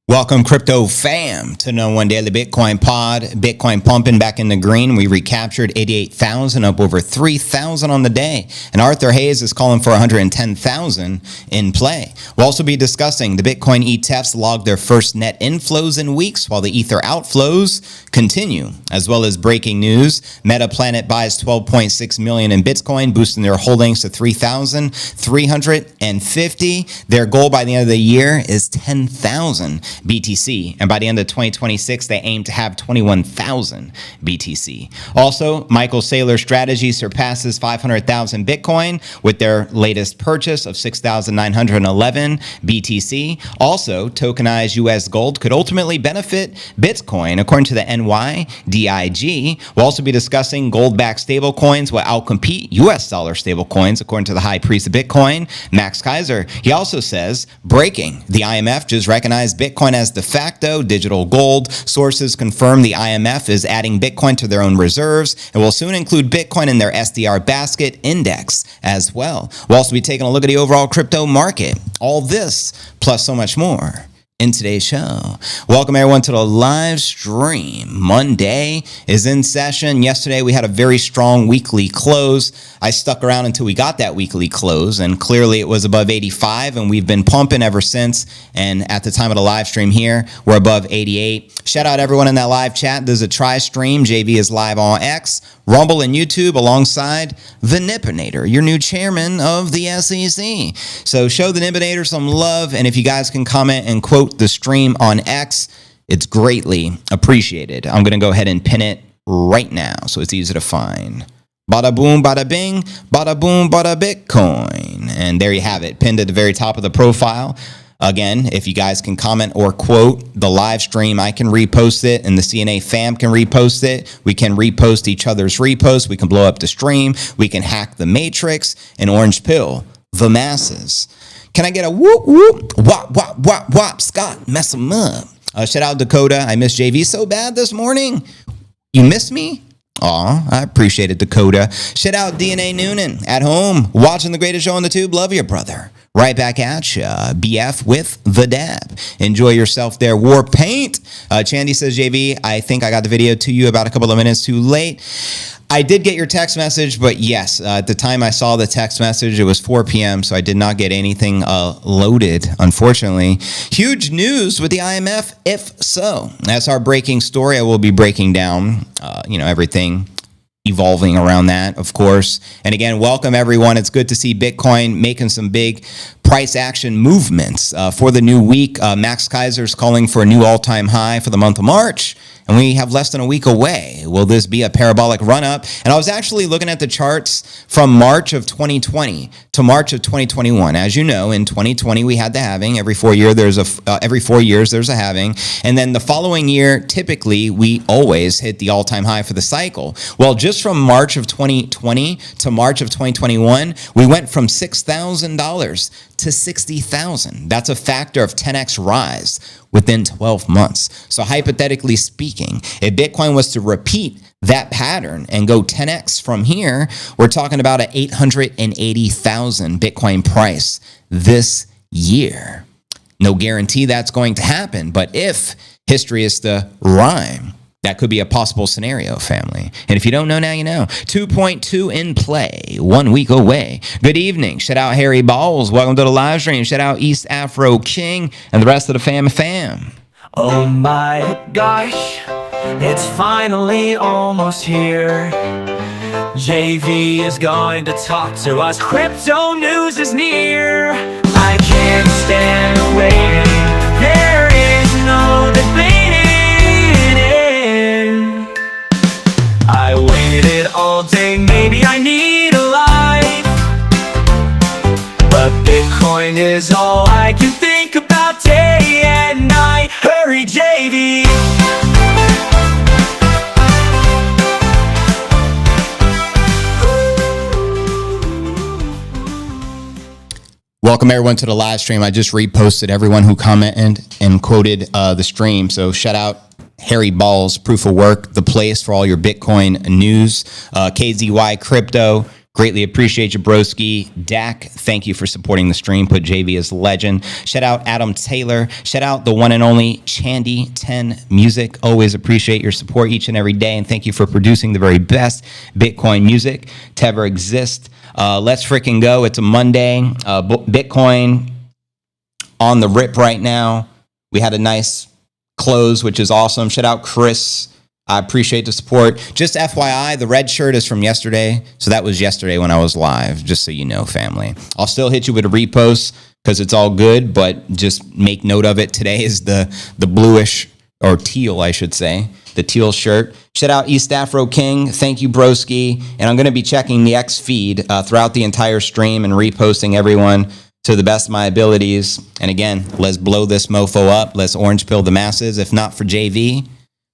Welcome, crypto fam, to No One Daily Bitcoin Pod. Bitcoin pumping back in the green. We recaptured 88,000, up over 3,000 on the day. And Arthur Hayes is calling for 110,000 in play. We'll also be discussing the Bitcoin ETFs logged their first net inflows in weeks, while the Ether outflows continue, as well as breaking news. Metaplanet buys 12.6 million in Bitcoin, boosting their holdings to 3,350. Their goal by the end of the year is 10,000 BTC, and by the end of 2026 they aim to have 21,000 BTC. Also, Michael Saylor strategy surpasses 500,000 Bitcoin with their latest purchase of 6,911 BTC. Also, tokenized US gold could ultimately benefit Bitcoin, according to the NYDIG. We'll also be discussing gold-backed stablecoins will outcompete US dollar stablecoins, according to the high priest of Bitcoin, Max Keiser. He also says, breaking, the IMF just recognized Bitcoin as de facto digital gold. Sources confirm the IMF is adding Bitcoin to their own reserves and will soon include Bitcoin in their SDR basket index as well. We'll also be taking a look at the overall crypto market. All this, plus so much more, in today's show. Welcome everyone to the live stream. Monday is in session. Yesterday we had a very strong weekly close. I stuck around until we got that weekly close, and clearly it was above 85, and we've been pumping ever since. And at the time of the live stream here, we're above 88. Shout out everyone in that live chat. There's a try stream. JV is live on X, Rumble, and YouTube alongside the Nipinator, your new chairman of the SEC. So show the Nipinator some love, and if you guys can comment and quote the stream on X, it's greatly appreciated. I'm going to go ahead and pin it right now so it's easy to find. Bada boom, bada bing, bada boom, bada Bitcoin. And there you have it, pinned at the very top of the profile. Again, if you guys can comment or quote the live stream, I can repost it, and the CNA fam can repost it. We can repost each other's reposts. We can blow up the stream. We can hack the matrix and orange pill the masses. Can I get a whoop, whoop, wop, wop, wop, wop, Scott, mess them up. Shout out Dakota. I miss JV so bad this morning. You miss me? Aw, I appreciate it, Dakota. Shout out DNA Noonan at home, watching the greatest show on the tube. Love you, brother. Right back at ya. BF with the dab. Enjoy yourself there. War Paint. Chandy says, JV, I think I got the video to you about a couple of minutes too late. I did get your text message, but yes, at the time I saw the text message, it was 4 p.m., so I did not get anything loaded, unfortunately. Huge news with the IMF, if so. That's our breaking story. I will be breaking down, everything evolving around that, of course. And again, welcome everyone. It's good to see Bitcoin making some big price action movements for the new week. Max Keiser is calling for a new all-time high for the month of March, and we have less than a week away. Will this be a parabolic run-up? And I was actually looking at the charts from March of 2020 to March of 2021. As you know, in 2020 we had the halving. Every 4 years there's a halving, and then the following year, typically we always hit the all-time high for the cycle. Well, just from March of 2020 to March of 2021, we went from $6,000 to 60,000. That's a factor of 10x rise within 12 months. So hypothetically speaking, if Bitcoin was to repeat that pattern and go 10x from here, we're talking about an 880,000 Bitcoin price this year. No guarantee that's going to happen, but if history is to rhyme, that could be a possible scenario, family. And if you don't know, now you know. 2.2 in play, 1 week away. Good evening. Shout out Harry Balls. Welcome to the live stream. Shout out East Afro King and the rest of the fam. Oh my gosh, it's finally almost here. JV is going to talk to us. Crypto news is near. I can't stand waiting. There is no debating. I waited all day, maybe I need a life, but Bitcoin is all I can think about day and night. Hurry, JV. Welcome everyone to the live stream. I just reposted everyone who commented and quoted the stream. So shout out Harry Balls, Proof of Work, the place for all your Bitcoin news. KZY Crypto, Greatly appreciate you, broski. Dak, thank you for supporting the stream. Put JV as legend. Shout out Adam Taylor. Shout out the one and only Chandy 10 Music. Always appreciate your support each and every day. And thank you for producing the very best Bitcoin music to ever exist. Let's freaking go. It's a Monday. Bitcoin on the rip right now. We had a nice close, which is awesome. Shout out Chris. I appreciate the support. Just FYI, the red shirt is from yesterday. So that was yesterday when I was live, just so you know, family. I'll still hit you with a repost because it's all good, but just make note of it. Today is the bluish, or teal, I should say, the teal shirt. Shout out East Afro King. Thank you, broski. And I'm going to be checking the X feed throughout the entire stream and reposting everyone to the best of my abilities. And again, let's blow this mofo up. Let's orange pill the masses. If not for JV,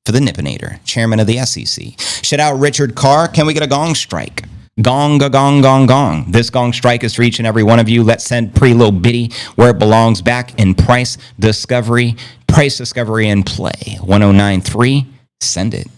for the Nippinator, chairman of the SEC. Shout out Richard Carr. Can we get a gong strike? Gong, gong, gong, gong. This gong strike is for each and every one of you. Let's send pretty little bitty where it belongs, back in price discovery in play. 1093, send it.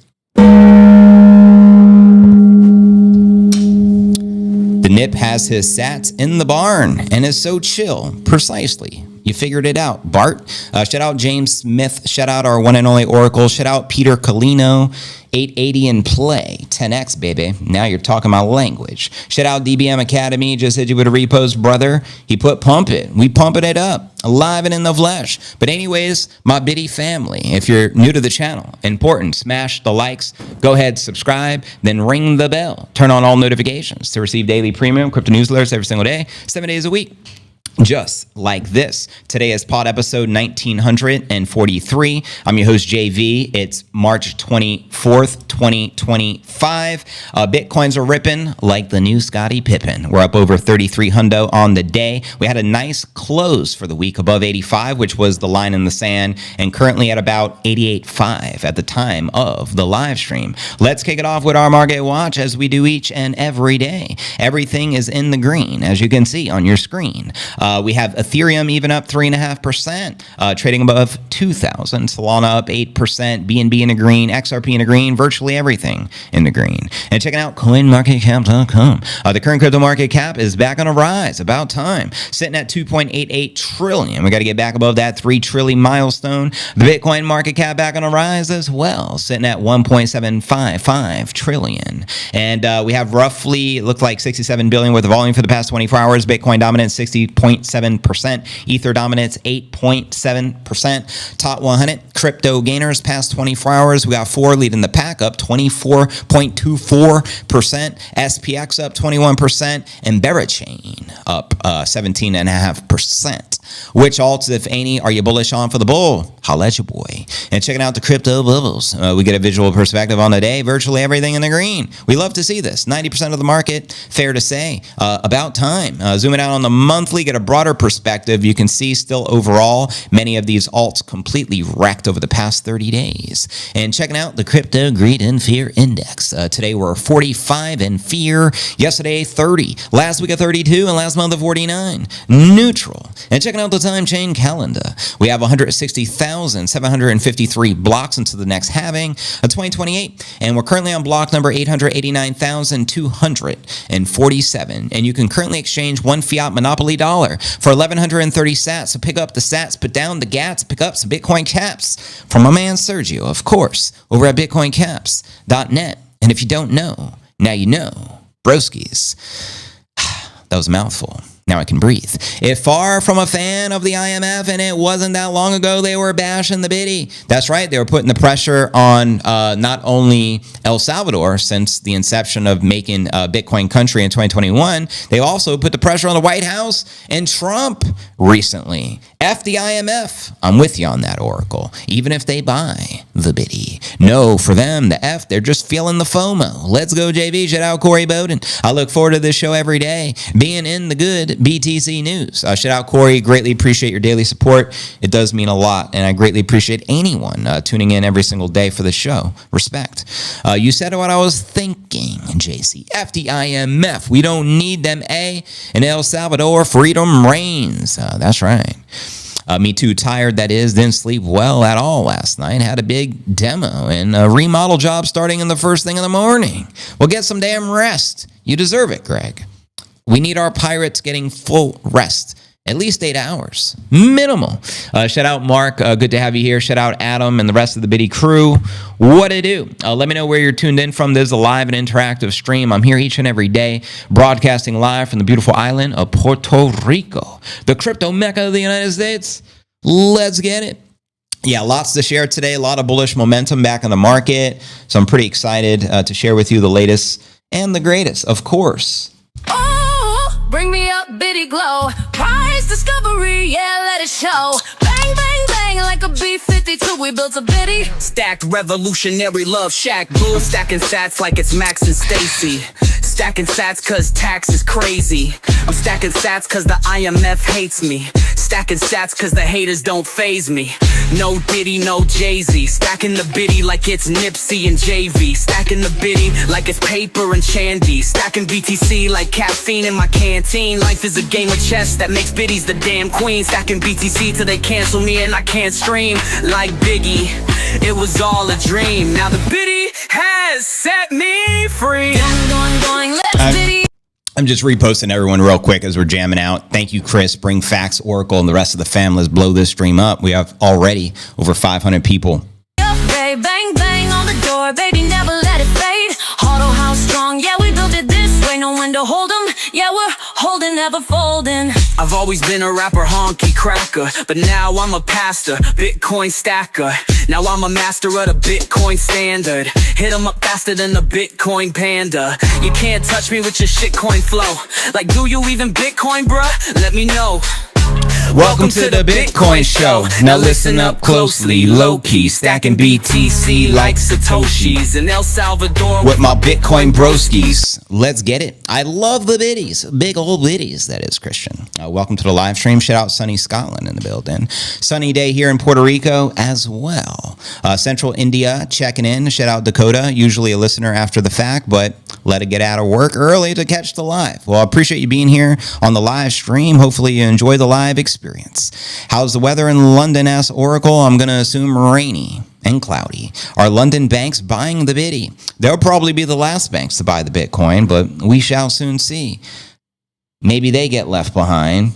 The Nip has his sats in the barn and is so chill. Precisely. You figured it out, Bart. Shout out James Smith. Shout out our one and only Oracle. Shout out Peter Colino. 880 in play. 10x, baby. Now you're talking my language. Shout out DBM Academy. Just hit you with a repost, brother. He put pump it. We pumping it up. Alive and in the flesh. But anyways, my biddy family, if you're new to the channel, important, smash the likes. Go ahead, subscribe, then ring the bell. Turn on all notifications to receive daily premium crypto newsletters every single day, 7 days a week. Just like this. Today is pod episode 1943. I'm your host, JV. It's March 24th, 2025. Bitcoins are ripping like the new Scottie Pippen. We're up over 33 hundo on the day. We had a nice close for the week above 85, which was the line in the sand, and currently at about 88.5 at the time of the live stream. Let's kick it off with our market watch as we do each and every day. Everything is in the green, as you can see on your screen. We have Ethereum even up 3.5%, trading above 2,000. Solana up 8%, BNB in the green, XRP in the green, virtually everything in the green. And checking out CoinMarketCap.com. The current crypto market cap is back on a rise, about time, sitting at 2.88 trillion. We got to get back above that 3 trillion milestone. The Bitcoin market cap back on a rise as well, sitting at 1.755 trillion. And we have roughly, it looked like 67 billion worth of volume for the past 24 hours. Bitcoin dominance 60.7%, Ether dominance 8.7%. Top 100 crypto gainers past 24 hours. We got 4 leading the pack, up 24.24%. SPX up 21%, and Berachain up 17.5%. Which alts, if any, are you bullish on for the bull? Holla at your boy. And checking out the crypto bubbles, we get a visual perspective on the day. Virtually everything in the green. We love to see this. 90% of the market, fair to say. About time. Zooming out on the monthly, get a broader perspective. You can see still overall, many of these alts completely wrecked over the past 30 days. And checking out the crypto greed and fear index. Today we're 45 in fear. Yesterday 30. Last week a 32, and last month a 49. Neutral. And checking out the time chain calendar, we have 160,753 blocks into the next halving of 2028, and we're currently on block number 889,247, and you can currently exchange one fiat monopoly dollar for 1,130 sats. So pick up the sats, put down the gats, pick up some Bitcoin caps from my man Sergio, of course, over at bitcoincaps.net. And if you don't know, now you know. Broskies. That was a mouthful. Now I can breathe. If far from a fan of the IMF, and it wasn't that long ago, they were bashing the biddy. That's right. They were putting the pressure on not only El Salvador since the inception of making Bitcoin country in 2021, they also put the pressure on the White House and Trump recently. F the IMF. I'm with you on that, Oracle. Even if they buy the biddy. No, for them, the F, they're just feeling the FOMO. Let's go, JV. Shout out Corey Bowden. I look forward to this show every day, being in the good BTC news. Shout out Corey. Greatly appreciate your daily support. It does mean a lot, and I greatly appreciate anyone tuning in every single day for the show. Respect. You said what I was thinking, JC. F the IMF. We don't need them, A. In El Salvador, freedom reigns. That's right. Me too tired, that is. Didn't sleep well at all last night. Had a big demo and a remodel job starting in the first thing in the morning. Well, get some damn rest. You deserve it, Greg. We need our pirates getting full rest. At least 8 hours. Minimal. Shout out Mark. Good to have you here. Shout out Adam and the rest of the Biddy crew. What it do? Let me know where you're tuned in from. This is a live and interactive stream. I'm here each and every day, broadcasting live from the beautiful island of Puerto Rico, the crypto mecca of the United States. Let's get it. Yeah, lots to share today. A lot of bullish momentum back in the market. So I'm pretty excited to share with you the latest and the greatest, of course. Oh, bring me up, Biddy glow. Prize discovery, yeah, let it show. Bang, bang, bang, like a B-52, we built a Biddy. Stacked revolutionary love shack blue. I'm stacking sats like it's Max and Stacy. Stacking sats cause tax is crazy. I'm stacking sats cause the IMF hates me. Stacking sats cause the haters don't faze me. No Diddy, no Jay-Z. Stacking the Biddy like it's Nipsey and JV. Stacking the Biddy like it's paper and Chandy. Stacking BTC like caffeine in my canteen. Life is a game of chess that makes Biddies the damn queen. Stacking BTC till they cancel me and I can't stream. Like Biggie, it was all a dream. Now the Biddy has set me free. Going, let's Biddy. I'm just reposting everyone real quick as we're jamming out. Thank you, Chris. Bring Facts, Oracle, and the rest of the fam. Let's blow this stream up. We have already over 500 people. Bang, bang on the door, baby, never let it fade. Auto house strong, yeah, we built it this way. No one to hold them, yeah, we're holding, never folding. I've always been a rapper, honky cracker, but now I'm a pastor, Bitcoin stacker. Now I'm a master of the Bitcoin standard. Hit 'em up faster than the Bitcoin panda. You can't touch me with your shitcoin flow. Like, do you even Bitcoin, bruh? Let me know. Welcome to the Bitcoin Show. Now listen up closely, low-key, stacking BTC like Satoshis in El Salvador with my Bitcoin broskies. Let's get it. I love the biddies, big old biddies, that is, Christian. Welcome to the live stream. Shout out sunny Scotland in the building. Sunny day here in Puerto Rico as well. Central India checking in. Shout out Dakota, usually a listener after the fact, but let it get out of work early to catch the live. Well, I appreciate you being here on the live stream. Hopefully you enjoy the live experience. How's the weather in London? Asks Oracle. I'm going to assume rainy and cloudy. Are London banks buying the Biddy? They'll probably be the last banks to buy the Bitcoin, but we shall soon see. Maybe they get left behind.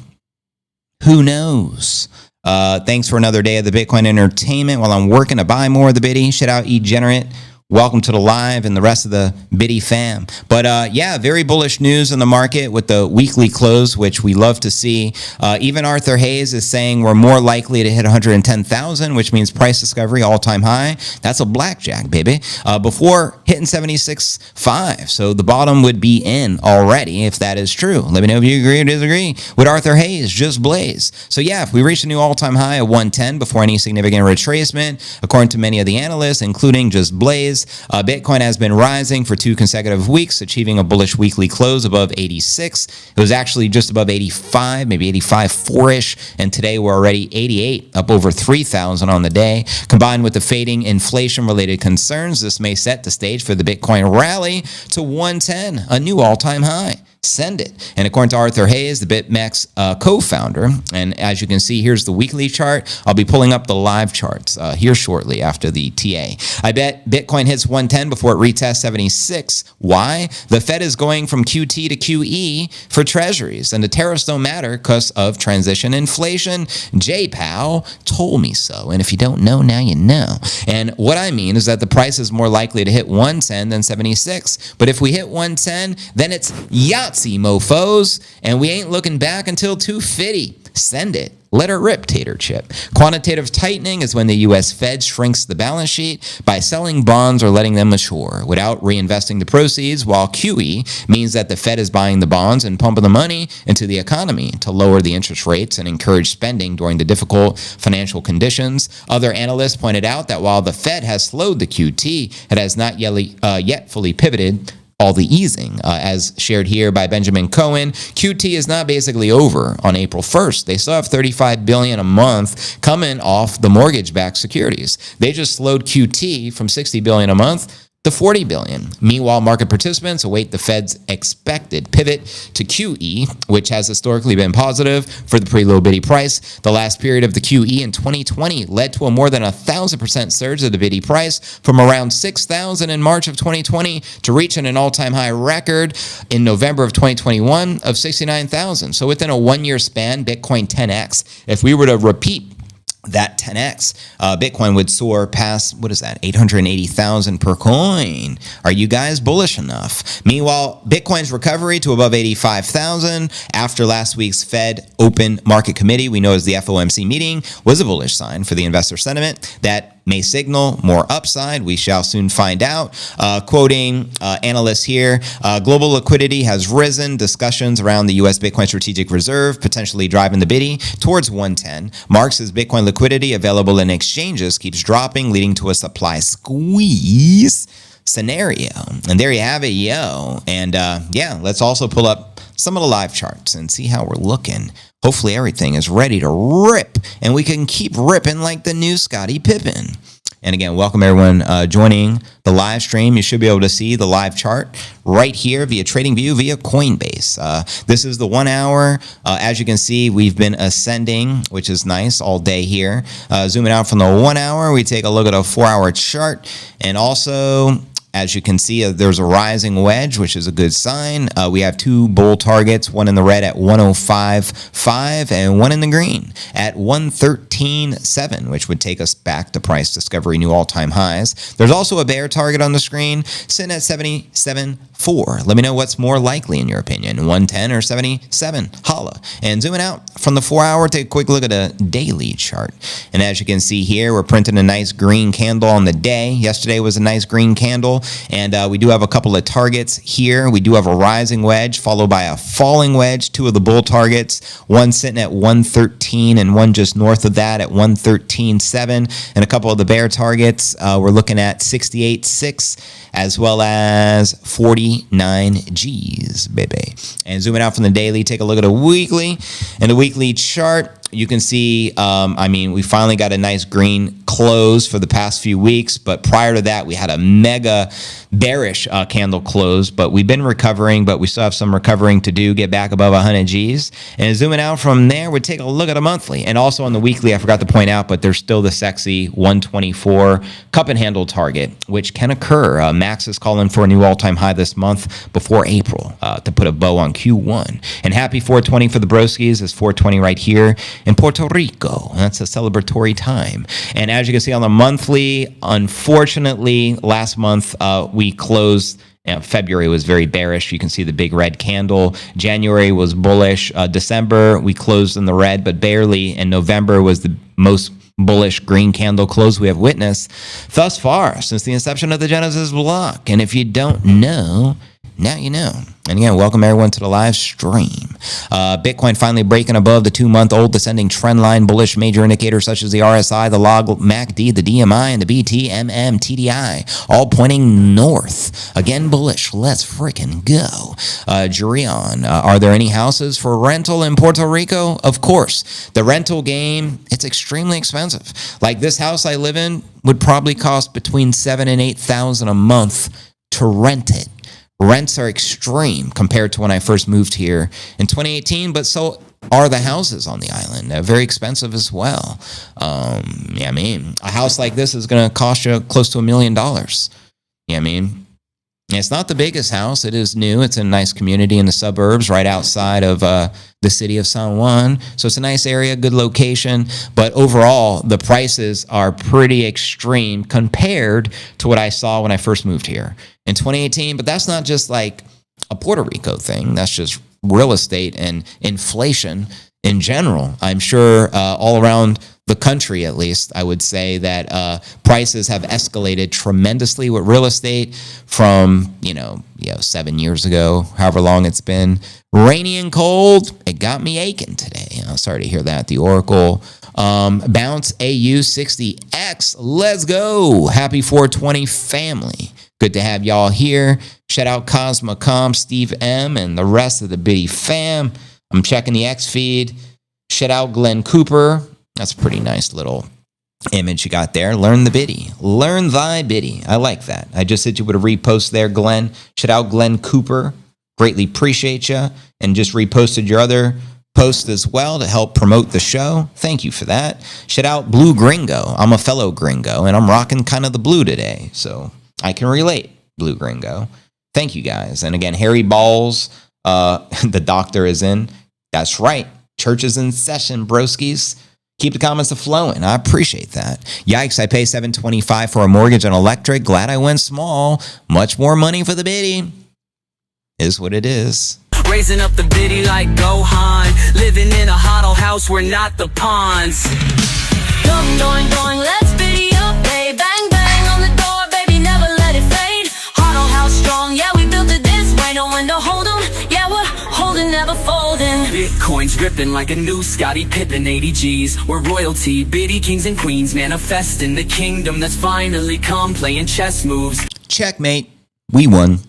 Who knows? Thanks for another day of the Bitcoin entertainment while I'm working to buy more of the Biddy. Shout out eGenerate. Welcome to the live and the rest of the Biddy fam. But yeah, very bullish news in the market with the weekly close, which we love to see. Even Arthur Hayes is saying we're more likely to hit 110,000, which means price discovery all-time high. That's a blackjack, baby. Before hitting 76.5, so the bottom would be in already if that is true. Let me know if you agree or disagree with Arthur Hayes. Just blaze. So yeah, if we reach a new all-time high of 110 before any significant retracement, according to many of the analysts, including Just Blaze, Bitcoin has been rising for 2 consecutive weeks, achieving a bullish weekly close above 86. It was actually just above 85, maybe 85.4-ish, and today we're already 88, up over 3,000 on the day. Combined with the fading inflation-related concerns, this may set the stage for the Bitcoin rally to 110, a new all-time high. Send it. And according to Arthur Hayes, the BitMEX co-founder, and as you can see, here's the weekly chart. I'll be pulling up the live charts here shortly after the TA. I bet Bitcoin hits 110 before it retests 76. Why? The Fed is going from QT to QE for treasuries, and the tariffs don't matter because of transition inflation. J. Powell told me so, and if you don't know, now you know. And what I mean is that the price is more likely to hit 110 than 76. But if we hit 110, then it's Yahtzee, mofos, and we ain't looking back until 250. Send it. Let her rip, Tater Chip. Quantitative tightening is when the U.S. Fed shrinks the balance sheet by selling bonds or letting them mature without reinvesting the proceeds, while QE means that the Fed is buying the bonds and pumping the money into the economy to lower the interest rates and encourage spending during the difficult financial conditions. Other analysts pointed out that while the Fed has slowed the QT, it has not yet fully pivoted all the easing. As shared here by Benjamin Cohen, QT is not basically over on April 1st. They still have $35 billion a month coming off the mortgage-backed securities. They just slowed QT from $60 billion a month to 40 billion. Meanwhile, market participants await the Fed's expected pivot to QE, which has historically been positive for the pre-low biddy price. The last period of the QE in 2020 led to a more than 1,000% surge of the biddy price from around 6,000 in March of 2020 to reaching an all-time high record in November of 2021 of 69,000. So within a 1-year span, Bitcoin 10x. If we were to repeat that 10x, Bitcoin would soar past, what is that, 880,000 per coin. Are you guys bullish enough? Meanwhile, Bitcoin's recovery to above 85,000 after last week's Fed Open Market Committee, we know as the FOMC meeting, was a bullish sign for the investor sentiment that may signal more upside. We shall soon find out. Quoting analysts here, global liquidity has risen. Discussions around the U.S. Bitcoin Strategic Reserve potentially driving the biddy towards 110. Marks says Bitcoin liquidity available in exchanges keeps dropping, leading to a supply squeeze scenario. And there you have it, yo. And yeah, let's also pull up some of the live charts and see how we're looking. Hopefully everything is ready to rip and we can keep ripping like the new Scottie Pippen. And again, welcome everyone joining the live stream. You should be able to see the live chart right here via TradingView via Coinbase. This is the 1 hour. As you can see, we've been ascending, which is nice all day here. Zooming out from the 1 hour, we take a look at a 4 hour chart. And also, as you can see, there's a rising wedge, which is a good sign. We have 2 bull targets, one in the red at 105.5 and one in the green at 113.7, which would take us back to price discovery new all-time highs. There's also a bear target on the screen sitting at 77.4. Let me know what's more likely in your opinion, 110 or 77. Holla. And zooming out from the 4 hour, take a quick look at a daily chart. And as you can see here, we're printing a nice green candle on the day. Yesterday was a nice green candle. And we do have a couple of targets here. We do have a rising wedge followed by a falling wedge, 2 of the bull targets, one sitting at 113 and one just north of that at 113.7. And a couple of the bear targets, we're looking at 68.6 as well as 49 G's, baby. And zooming out from the daily, take a look at a weekly. And the weekly chart, you can see, I mean, we finally got a nice green close for the past few weeks, but prior to that, we had a mega bearish candle close, but we've been recovering, but we still have some recovering to do, get back above 100 G's. And zooming out from there, we take a look at a monthly. And also on the weekly, I forgot to point out, but there's still the sexy 124 cup and handle target, which can occur. Max is calling for a new all-time high this month before April to put a bow on Q1. And happy 420 for the broskies. It's 420 right here in Puerto Rico. That's a celebratory time. And as you can see on the monthly, unfortunately, last month we closed. February was very bearish. You can see the big red candle. January was bullish. December, we closed in the red, but barely. And November was the most bullish green candle close we have witnessed thus far since the inception of the Genesis block. And if you don't know, now you know. And again, welcome everyone to the live stream. Bitcoin finally breaking above the 2-month-old descending trend line. Bullish major indicators such as the RSI, the log MACD, the DMI, and the BTMM TDI, all pointing north. Again, bullish. Let's freaking go. Jurion, are there any houses for rental in Puerto Rico? Of course. The rental game, it's extremely expensive. Like this house I live in would probably cost between $7,000 and $8,000 a month to rent it. Rents are extreme compared to when I first moved here in 2018, but so are the houses on the island. They're very expensive as well. Yeah, I mean, a house like this is going to cost you close to $1 million. Yeah, I mean, it's not the biggest house. It is new. It's in a nice community in the suburbs right outside of the city of San Juan. So it's a nice area, good location. But overall, the prices are pretty extreme compared to what I saw when I first moved here in 2018. But that's not just like a Puerto Rico thing. That's just real estate and inflation in general. I'm sure all around the country, at least, I would say that prices have escalated tremendously with real estate from, 7 years ago, however long it's been. Rainy and cold, it got me aching today. Sorry to hear that. The Oracle bounce AU60X. Let's go. Happy 420 family. Good to have y'all here. Shout out Cosmocom, Steve M, and the rest of the Biddy fam. I'm checking the X feed. Shout out Glenn Cooper. That's a pretty nice little image you got there. Learn the biddy. Learn thy biddy. I like that. I just hit you with a repost there, Glenn. Shout out Glenn Cooper. Greatly appreciate you. And just reposted your other post as well to help promote the show. Thank you for that. Shout out Blue Gringo. I'm a fellow gringo, and I'm rocking kind of the blue today, so I can relate, Blue Gringo. Thank you guys. And again, Harry Balls, the doctor is in. That's right. Church is in session, broskies. Keep the comments flowing. I appreciate that. Yikes, I pay $725 for a mortgage on electric. Glad I went small. Much more money for the biddy. Is what it is. Raising up the biddy like Gohan. Living in a huddle house, we're not the pawns. Going, let's biddy up, hey, bang, bang on the door, baby, never let it fade. Huddle house strong, yeah, we built it this way, no one to hold 'em, yeah, we're holding, never folding. Bitcoin's dripping like a new Scottie Pippen 80 G's. We're royalty, biddy kings and queens, manifesting the kingdom that's finally come, playing chess moves. Checkmate. We won.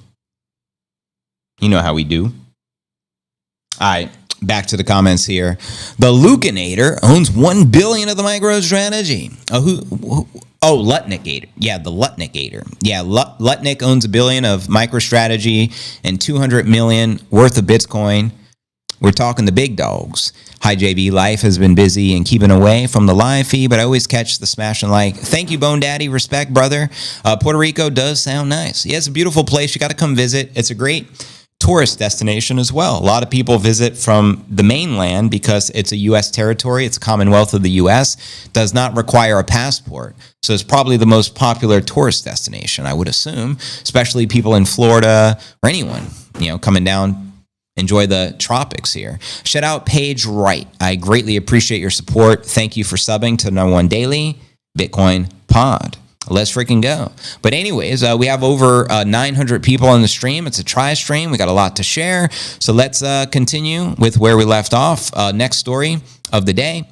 You know how we do. All right, back to the comments here. The Lucanator owns 1 billion of the MicroStrategy. Lutnicator. Yeah, the Lutnicator. Yeah, Lutnik owns 1 billion of MicroStrategy and 200 million worth of Bitcoin. We're talking the big dogs. Hi, JB. Life has been busy and keeping away from the live feed, but I always catch the smash and like. Thank you, Bone Daddy. Respect, brother. Puerto Rico does sound nice. Yeah, it's a beautiful place. You got to come visit. It's a great tourist destination as well. A lot of people visit from the mainland because it's a U.S. territory. It's a Commonwealth of the U.S. Does not require a passport. So it's probably the most popular tourist destination, I would assume, especially people in Florida or anyone, coming down, enjoy the tropics here. Shout out Paige Wright. I greatly appreciate your support. Thank you for subbing to No. 1 Daily Bitcoin Pod. Let's freaking go. But anyways, we have over 900 people on the stream. It's a tri-stream. We got a lot to share. So let's continue with where we left off. Next story of the day.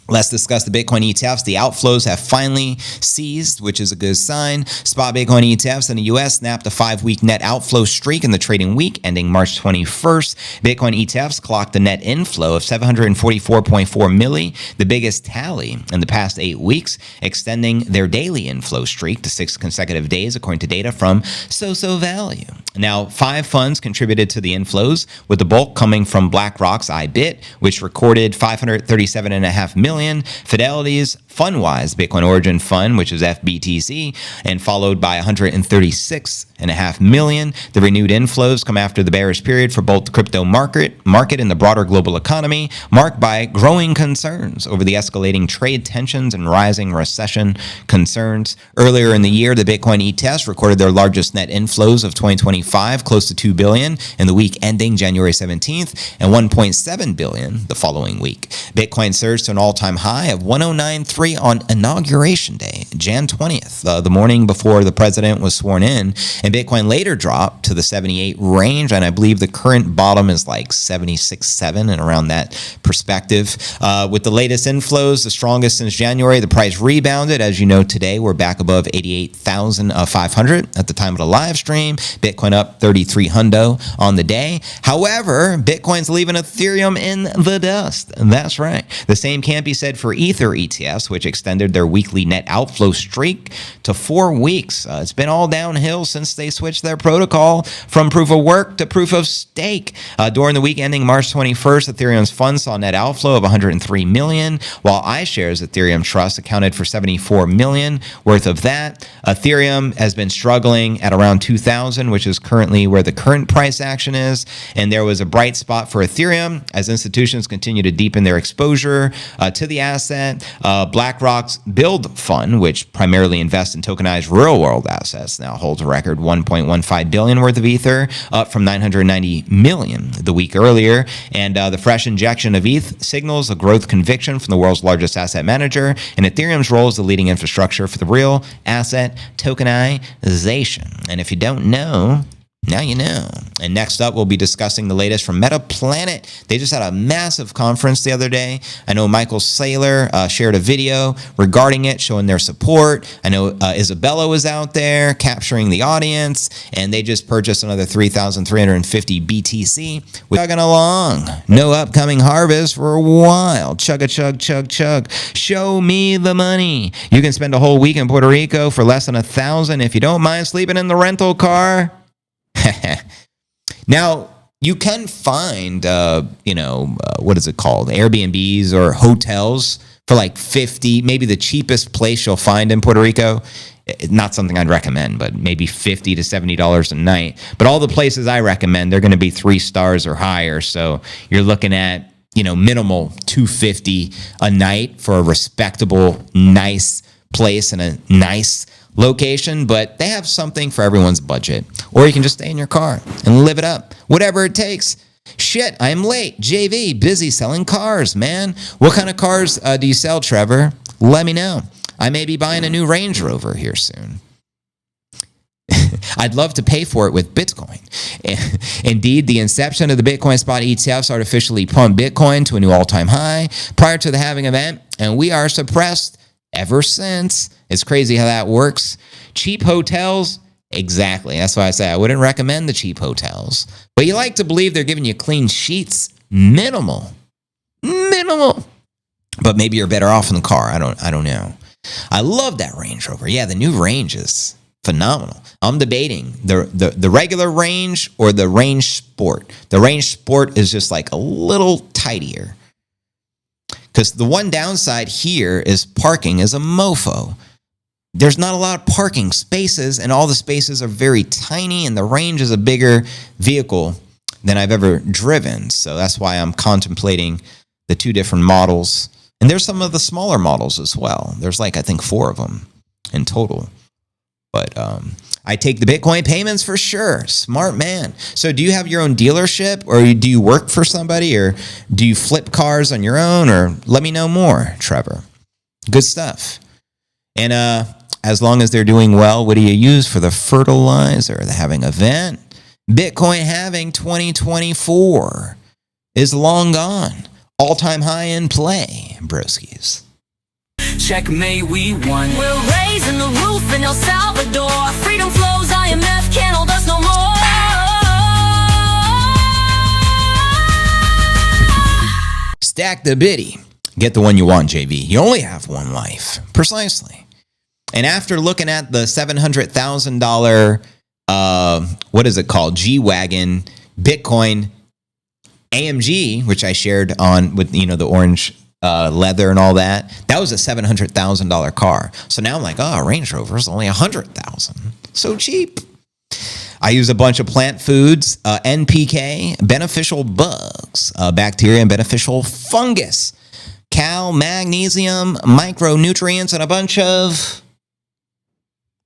Let's discuss the Bitcoin ETFs. The outflows have finally ceased, which is a good sign. Spot Bitcoin ETFs in the U.S. snapped a 5-week net outflow streak in the trading week ending March 21st. Bitcoin ETFs clocked a net inflow of 744.4 milli, the biggest tally in the past 8 weeks, extending their daily inflow streak to 6 consecutive days, according to data from SoSo Value. Now, 5 funds contributed to the inflows, with the bulk coming from BlackRock's IBIT, which recorded 537.5 million. Fidelity's Fundwise Bitcoin Origin Fund, which is FBTC, and followed by 136.5 million. The renewed inflows come after the bearish period for both the crypto market and the broader global economy, marked by growing concerns over the escalating trade tensions and rising recession concerns. Earlier in the year, the Bitcoin ETFs recorded their largest net inflows of 2025, close to 2 billion in the week ending January 17th, and 1.7 billion the following week. Bitcoin surged to an all-time high of 109.3 on Inauguration Day, Jan 20th, the morning before the president was sworn in, and Bitcoin later dropped to the 78 range, and I believe the current bottom is like 76.7 and around that perspective. With the latest inflows, the strongest since January, the price rebounded. As you know, today we're back above 88,500 at the time of the live stream. Bitcoin up 33 hundo on the day. However, Bitcoin's leaving Ethereum in the dust. That's right. The same can't be said for Ether ETFs, which extended their weekly net outflow streak to 4 weeks. It's been all downhill since they switched their protocol from proof of work to proof of stake. During the week ending March 21st, Ethereum's funds saw net outflow of 103 million, while iShares Ethereum Trust accounted for 74 million worth of that. Ethereum has been struggling at around 2,000, which is currently where the current price action is. And there was a bright spot for Ethereum as institutions continue to deepen their exposure to the asset. BlackRock's Build Fund, which primarily invests in tokenized real-world assets, now holds a record 1.15 billion worth of Ether, up from 990 million the week earlier. And the fresh injection of ETH signals a growth conviction from the world's largest asset manager, and Ethereum's role as the leading infrastructure for the real asset tokenization. And if you don't know, Now you know. And next up, we'll be discussing the latest from Metaplanet. They just had a massive conference the other day. I know Michael Saylor shared a video regarding it, showing their support. I know Isabella was out there capturing the audience, and they just purchased another 3,350 BTC. We're chugging along. No upcoming harvest for a while. Chug a chug, chug, chug. Show me the money. You can spend a whole week in Puerto Rico for less than $1,000 if you don't mind sleeping in the rental car. Now, you can find, what is it called? Airbnbs or hotels for like 50, maybe the cheapest place you'll find in Puerto Rico. Not something I'd recommend, but maybe $50 to $70 a night. But all the places I recommend, they're going to be 3 stars or higher. So you're looking at, minimal $250 a night for a respectable, nice place and a nice location, but they have something for everyone's budget. Or you can just stay in your car and live it up. Whatever it takes. Shit, I'm late. JV, busy selling cars, man. What kind of cars do you sell, Trevor? Let me know. I may be buying a new Range Rover here soon. I'd love to pay for it with Bitcoin. Indeed, the inception of the Bitcoin spot ETFs artificially pumped Bitcoin to a new all-time high prior to the halving event, and we are suppressed ever since. It's crazy how that works. Cheap hotels, exactly. That's why I say I wouldn't recommend the cheap hotels. But you like to believe they're giving you clean sheets. Minimal. But maybe you're better off in the car. I don't know. I love that Range Rover. Yeah, the new Range is phenomenal. I'm debating the regular Range or the Range Sport. The Range Sport is just like a little tidier. Because the one downside here is parking is a mofo. There's not a lot of parking spaces, and all the spaces are very tiny, and the Range is a bigger vehicle than I've ever driven. So that's why I'm contemplating the 2 different models. And there's some of the smaller models as well. There's like, I think 4 of them in total. But I take the Bitcoin payments for sure. Smart man. So do you have your own dealership, or do you work for somebody, or do you flip cars on your own? Or let me know more, Trevor. Good stuff. And as long as they're doing well, what do you use for the fertilizer? The halving event. Bitcoin halving 2024 is long gone. All-time high in play, broskies. Checkmate, we won. We're raising the roof in El Salvador. Freedom flows, IMF can't hold us no more. Stack the biddy. Get the one you want, JV. You only have one life. Precisely. And after looking at the $700,000, what is it called? G-Wagon Bitcoin AMG, which I shared on with, the orange leather and all that. That was a $700,000 car. So now I'm like, Range Rover is only $100,000. So cheap. I use a bunch of plant foods, NPK, beneficial bugs, bacteria, and beneficial fungus, cal, magnesium, micronutrients, and a bunch of...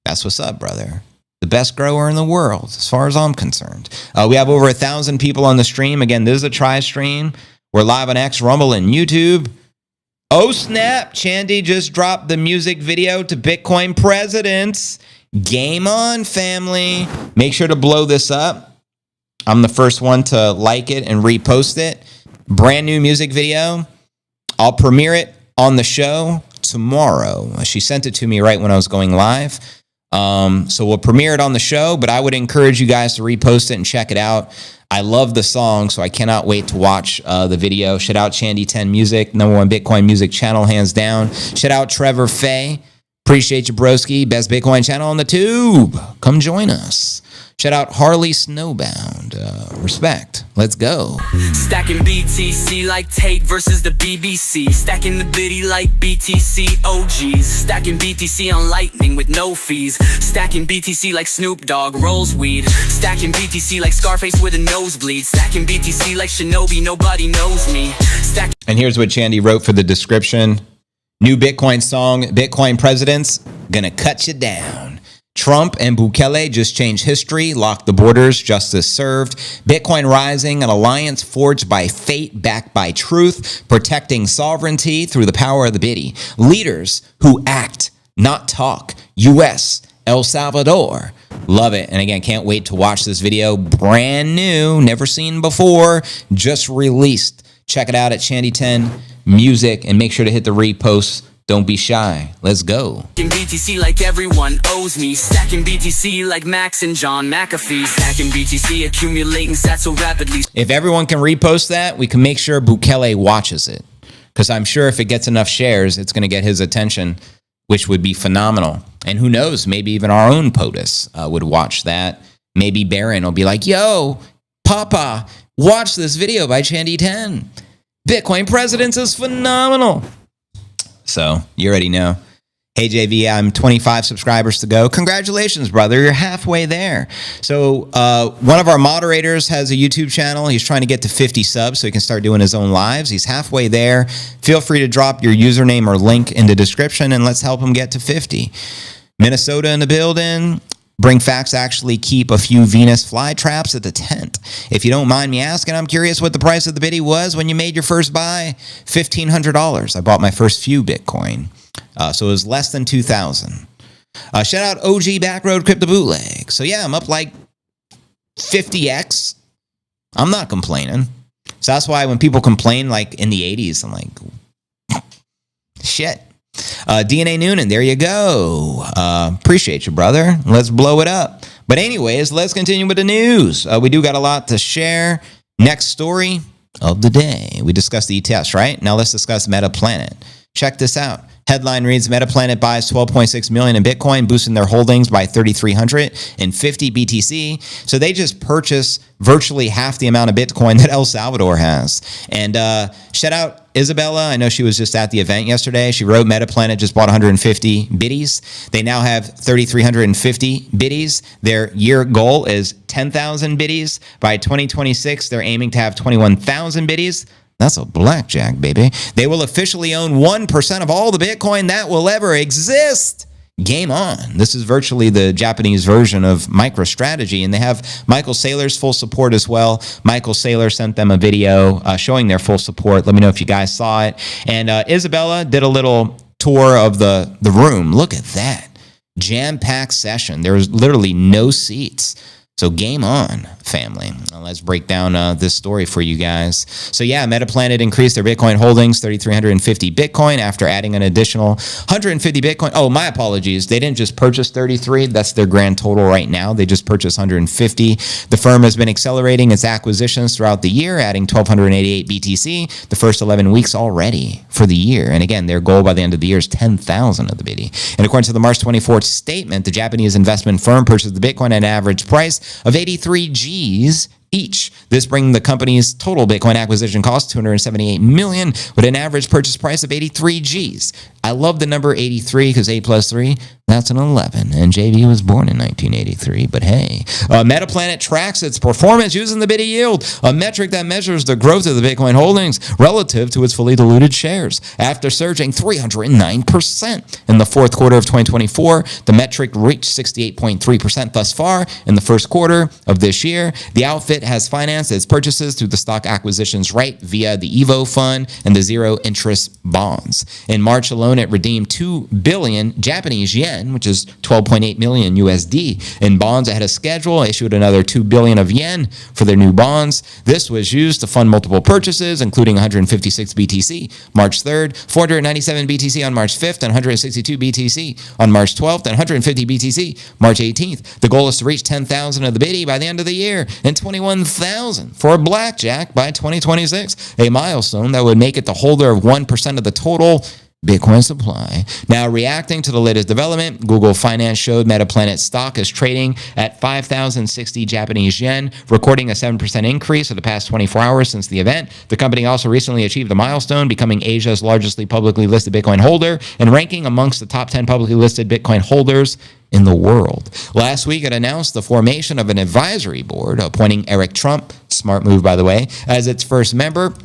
That's what's up, brother. The best grower in the world, as far as I'm concerned. We have over 1,000 people on the stream. Again, this is a try stream. We're live on X, Rumble, and YouTube. Oh, snap. Chandy just dropped the music video to Bitcoin Presidents. Game on, family. Make sure to blow this up. I'm the first one to like it and repost it. Brand new music video. I'll premiere it on the show tomorrow. She sent it to me right when I was going live. So we'll premiere it on the show, but I would encourage you guys to repost it and check it out. I love the song, so I cannot wait to watch the video. Shout out Chandy10 Music, #1 Bitcoin music channel, hands down. Shout out Trevor Fay. Appreciate you, broski. Best Bitcoin channel on the tube. Come join us. Shout out Harley Snowbound. Respect. Let's go. Stacking BTC like Tate versus the BBC. Stacking the biddy like BTC OGs. Stacking BTC on Lightning with no fees. Stacking BTC like Snoop Dogg rolls weed. Stacking BTC like Scarface with a nosebleed. Stacking BTC like Shinobi, nobody knows me. And here's what Chandy wrote for the description. New Bitcoin song, Bitcoin Presidents, gonna cut you down. Trump and Bukele just changed history, locked the borders, justice served. Bitcoin rising, an alliance forged by fate, backed by truth, protecting sovereignty through the power of the biddy. Leaders who act, not talk. US, El Salvador, Love it. And again, can't wait to watch this video. Brand new, never seen before, just released. Check it out at Shandy10 Music and make sure to hit the repost. Don't be shy. Let's go. Stacking BTC like everyone owes me. Stacking BTC like Max and John McAfee. Stacking BTC, accumulating sats so rapidly. If everyone can repost that, we can make sure Bukele watches it. Because I'm sure if it gets enough shares, it's going to get his attention, which would be phenomenal. And who knows, maybe even our own POTUS would watch that. Maybe Barron will be like, yo, Papa, watch this video by Shandy10. Bitcoin Presidents is phenomenal. So you already know. Hey, JV, I'm 25 subscribers to go. Congratulations, brother. You're halfway there. So one of our moderators has a YouTube channel. He's trying to get to 50 subs so he can start doing his own lives. He's halfway there. Feel free to drop your username or link in the description, and let's help him get to 50. Minnesota in the building. Bring Facts actually keep a few Venus flytraps at the tent. If you don't mind me asking, I'm curious what the price of the biddy was when you made your first buy. $1,500. I bought my first few Bitcoin. So it was less than 2,000. Shout out OG Backroad Crypto Bootleg. So yeah, I'm up like 50x. I'm not complaining. So that's why when people complain like in the 80s, I'm like, shit. DNA Noonan, there you go. Appreciate you, brother. Let's blow it up. But anyways, let's continue with the news. We do got a lot to share. Next story of the day. We discussed the ETFs, right? Now let's discuss Metaplanet. Check this out. Headline reads, Metaplanet buys 12.6 million in Bitcoin, boosting their holdings by 3,350 BTC. So they just purchased virtually half the amount of Bitcoin that El Salvador has. And shout out Isabella. I know she was just at the event yesterday. She wrote Metaplanet just bought 150 biddies. They now have 3,350 biddies. Their year goal is 10,000 biddies. By 2026, they're aiming to have 21,000 biddies. That's a blackjack, baby. They will officially own 1% of all the Bitcoin that will ever exist. Game on. This is virtually the Japanese version of MicroStrategy, and they have Michael Saylor's full support as well. Michael Saylor sent them a video showing their full support. Let me know if you guys saw it. And Isabella did a little tour of the room. Look at that. Jam-packed session. There was literally no seats. So game on, family. Now let's break down this story for you guys. So yeah, Metaplanet increased their Bitcoin holdings, 3,350 Bitcoin after adding an additional 150 Bitcoin. Oh, my apologies. They didn't just purchase 33. That's their grand total right now. They just purchased 150. The firm has been accelerating its acquisitions throughout the year, adding 1,288 BTC the first 11 weeks already for the year. And again, their goal by the end of the year is 10,000 of the biddy. And according to the March 24th statement, the Japanese investment firm purchased the Bitcoin at an average price of 83 Gs each. This brings the company's total Bitcoin acquisition cost $278 million with an average purchase price of 83 Gs. I love the number 83 because 8 plus 3, that's an 11. And JV was born in 1983, but hey. Metaplanet tracks its performance using the biddy yield, a metric that measures the growth of the Bitcoin holdings relative to its fully diluted shares. After surging 309% in the fourth quarter of 2024, the metric reached 68.3% thus far in the first quarter of this year. The outfit has financed its purchases through the stock acquisitions right via the Evo fund and the zero interest bonds. In March alone, it redeemed 2 billion Japanese yen, which is 12.8 million USD in bonds ahead of schedule, issued another 2 billion of yen for their new bonds. This was used to fund multiple purchases, including 156 BTC March 3rd, 497 BTC on March 5th, and 162 BTC on March 12th, and 150 BTC March 18th. The goal is to reach 10,000 of the biddy by the end of the year and 21,000 for blackjack by 2026, a milestone that would make it the holder of 1% of the total Bitcoin supply. Now, reacting to the latest development, Google Finance showed Metaplanet stock is trading at 5,060 Japanese yen, recording a 7% increase for the past 24 hours since the event. The company also recently achieved the milestone, becoming Asia's largest publicly listed Bitcoin holder and ranking amongst the top 10 publicly listed Bitcoin holders in the world. Last week, it announced the formation of an advisory board, appointing Eric Trump, smart move by the way, as its first member.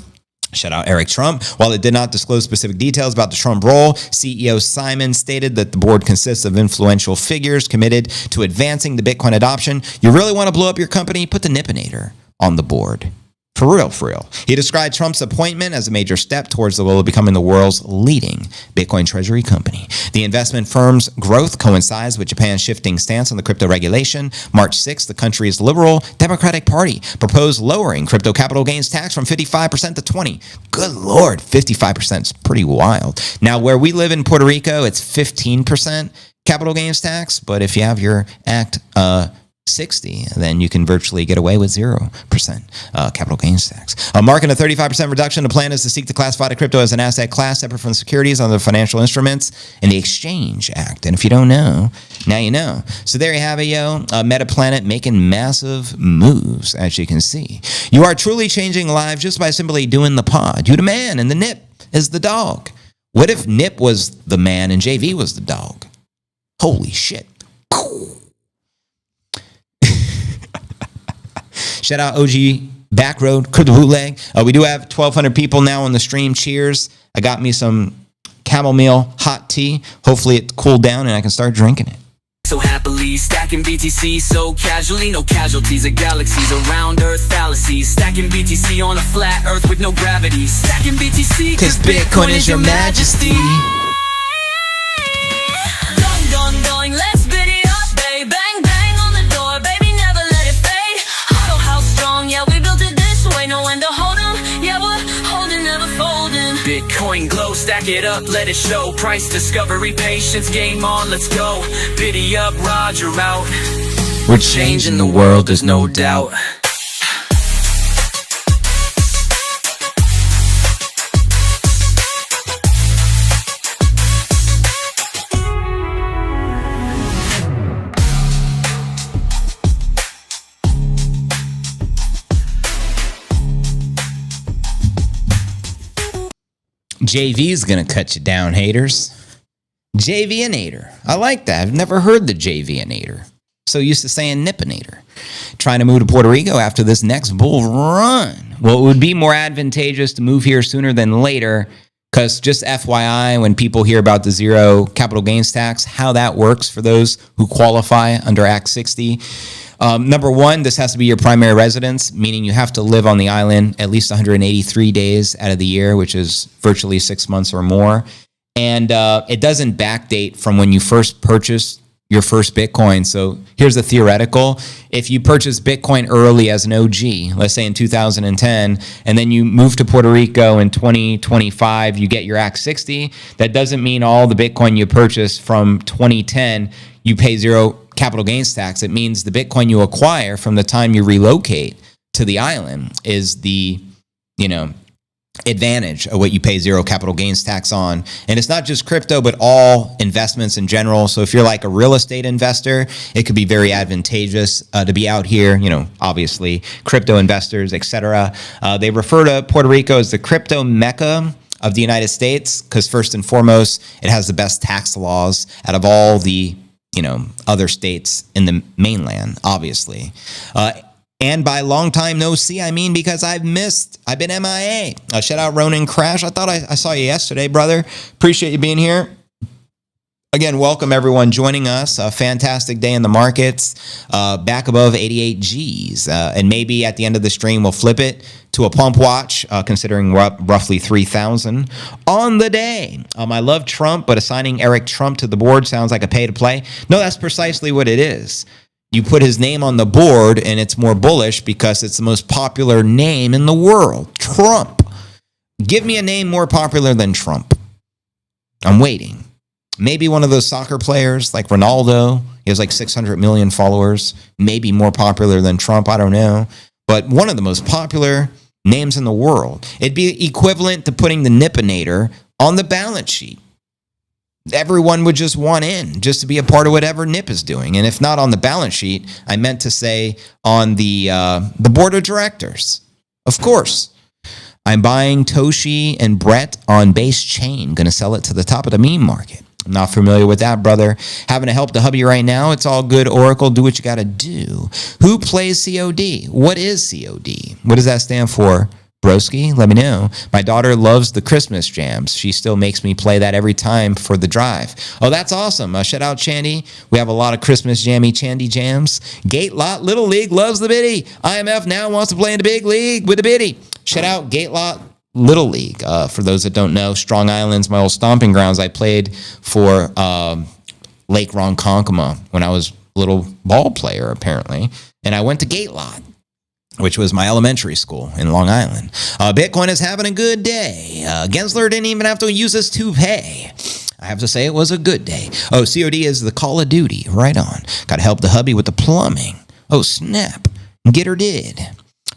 Shout out Eric Trump. While it did not disclose specific details about the Trump role, CEO Simon stated that the board consists of influential figures committed to advancing the Bitcoin adoption. You really want to blow up your company? Put the Nipinator on the board. For real, for real. He described Trump's appointment as a major step towards the goal of becoming the world's leading Bitcoin treasury company. The investment firm's growth coincides with Japan's shifting stance on the crypto regulation. March 6th, the country's liberal Democratic Party proposed lowering crypto capital gains tax from 55% to 20%. Good Lord, 55% is pretty wild. Now, where we live in Puerto Rico, it's 15% capital gains tax. But if you have your Act 60, then you can virtually get away with 0% capital gains tax. Marking a 35% reduction, the plan is to seek to classify the crypto as an asset class separate from securities under the Financial Instruments in the Exchange Act. And if you don't know, now you know. So there you have it, yo. Metaplanet making massive moves, as you can see. You are truly changing lives just by simply doing the pod. You the man and the Nip is the dog. What if Nip was the man and JV was the dog? Holy shit. Shout out OG Backroad, Crypto Bootleg. We do have 1,200 people now on the stream. Cheers. I got me some chamomile hot tea. Hopefully it cooled down and I can start drinking it. So happily stacking BTC so casually, no casualties of galaxies around Earth fallacies. Stacking BTC on a flat Earth with no gravity. Stacking BTC cause Bitcoin is your majesty. Going, let's bid it up, babe. Bang, bang on the door, baby, never let it fade. Auto house strong, yeah, we built it this way. Know when to hold 'em, yeah, we're holding, never folding. Bitcoin glow, stack it up, let it show. Price discovery, patience, game on, let's go. Biddy up, Roger out. We're changing the world, there's no doubt. JV's gonna cut you down, haters. JVinator. I like that. I've never heard the JVinator. So used to saying Nippinator. Trying to move to Puerto Rico after this next bull run. Well, it would be more advantageous to move here sooner than later, because just FYI, when people hear about the zero capital gains tax, how that works for those who qualify under Act 60. Number one, this has to be your primary residence, meaning you have to live on the island at least 183 days out of the year, which is virtually 6 months or more. And it doesn't backdate from when you first purchased your first Bitcoin. So here's the theoretical. If you purchase Bitcoin early as an OG, let's say in 2010, and then you move to Puerto Rico in 2025, you get your Act 60, that doesn't mean all the Bitcoin you purchased from 2010, you pay zero capital gains tax. It means the Bitcoin you acquire from the time you relocate to the island is the, advantage of what you pay zero capital gains tax on. And it's not just crypto, but all investments in general. So if you're like a real estate investor, it could be very advantageous to be out here, obviously crypto investors, etc. They refer to Puerto Rico as the crypto mecca of the United States, because first and foremost, it has the best tax laws out of all the other states in the mainland, obviously. And by long time no see, I mean because I've been MIA. Shout out Ronan Crash. I thought I saw you yesterday, brother. Appreciate you being here. Again, welcome everyone joining us. A fantastic day in the markets, back above 88 Gs. And maybe at the end of the stream, we'll flip it to a pump watch, considering we're up roughly 3,000 on the day. I love Trump, but assigning Eric Trump to the board sounds like a pay to play. No, that's precisely what it is. You put his name on the board and it's more bullish because it's the most popular name in the world. Trump. Give me a name more popular than Trump. I'm waiting. Maybe one of those soccer players like Ronaldo. He has like 600 million followers. Maybe more popular than Trump. I don't know. But one of the most popular names in the world. It'd be equivalent to putting the Nippinator on the balance sheet. Everyone would just want in, just to be a part of whatever Nip is doing. And if not on the balance sheet, I meant to say on the board of directors. Of course. I'm buying Toshi and Brett on base chain. Going to sell it to the top of the meme market. I'm not familiar with that, brother. Having to help the hubby right now. It's all good, Oracle. Do what you got to do. Who plays COD? What is COD? What does that stand for? Broski, let me know. My daughter loves the Christmas jams. She still makes me play that every time for the drive. Oh, that's awesome. Shout out Chandy. We have a lot of Christmas jammy Chandy jams. Gate Lot Little League loves the biddy. IMF now wants to play in the big league with the biddy. Shout out Gate Lot Little League. For those that don't know, Strong Island's my old stomping grounds. I played for Lake Ronkonkoma when I was a little ball player, apparently. And I went to Gate Lot, which was my elementary school in Long Island. Bitcoin is having a good day. Gensler didn't even have to use his toupee. I have to say it was a good day. Oh, COD is the Call of Duty. Right on. Got to help the hubby with the plumbing. Oh, snap. Get her did.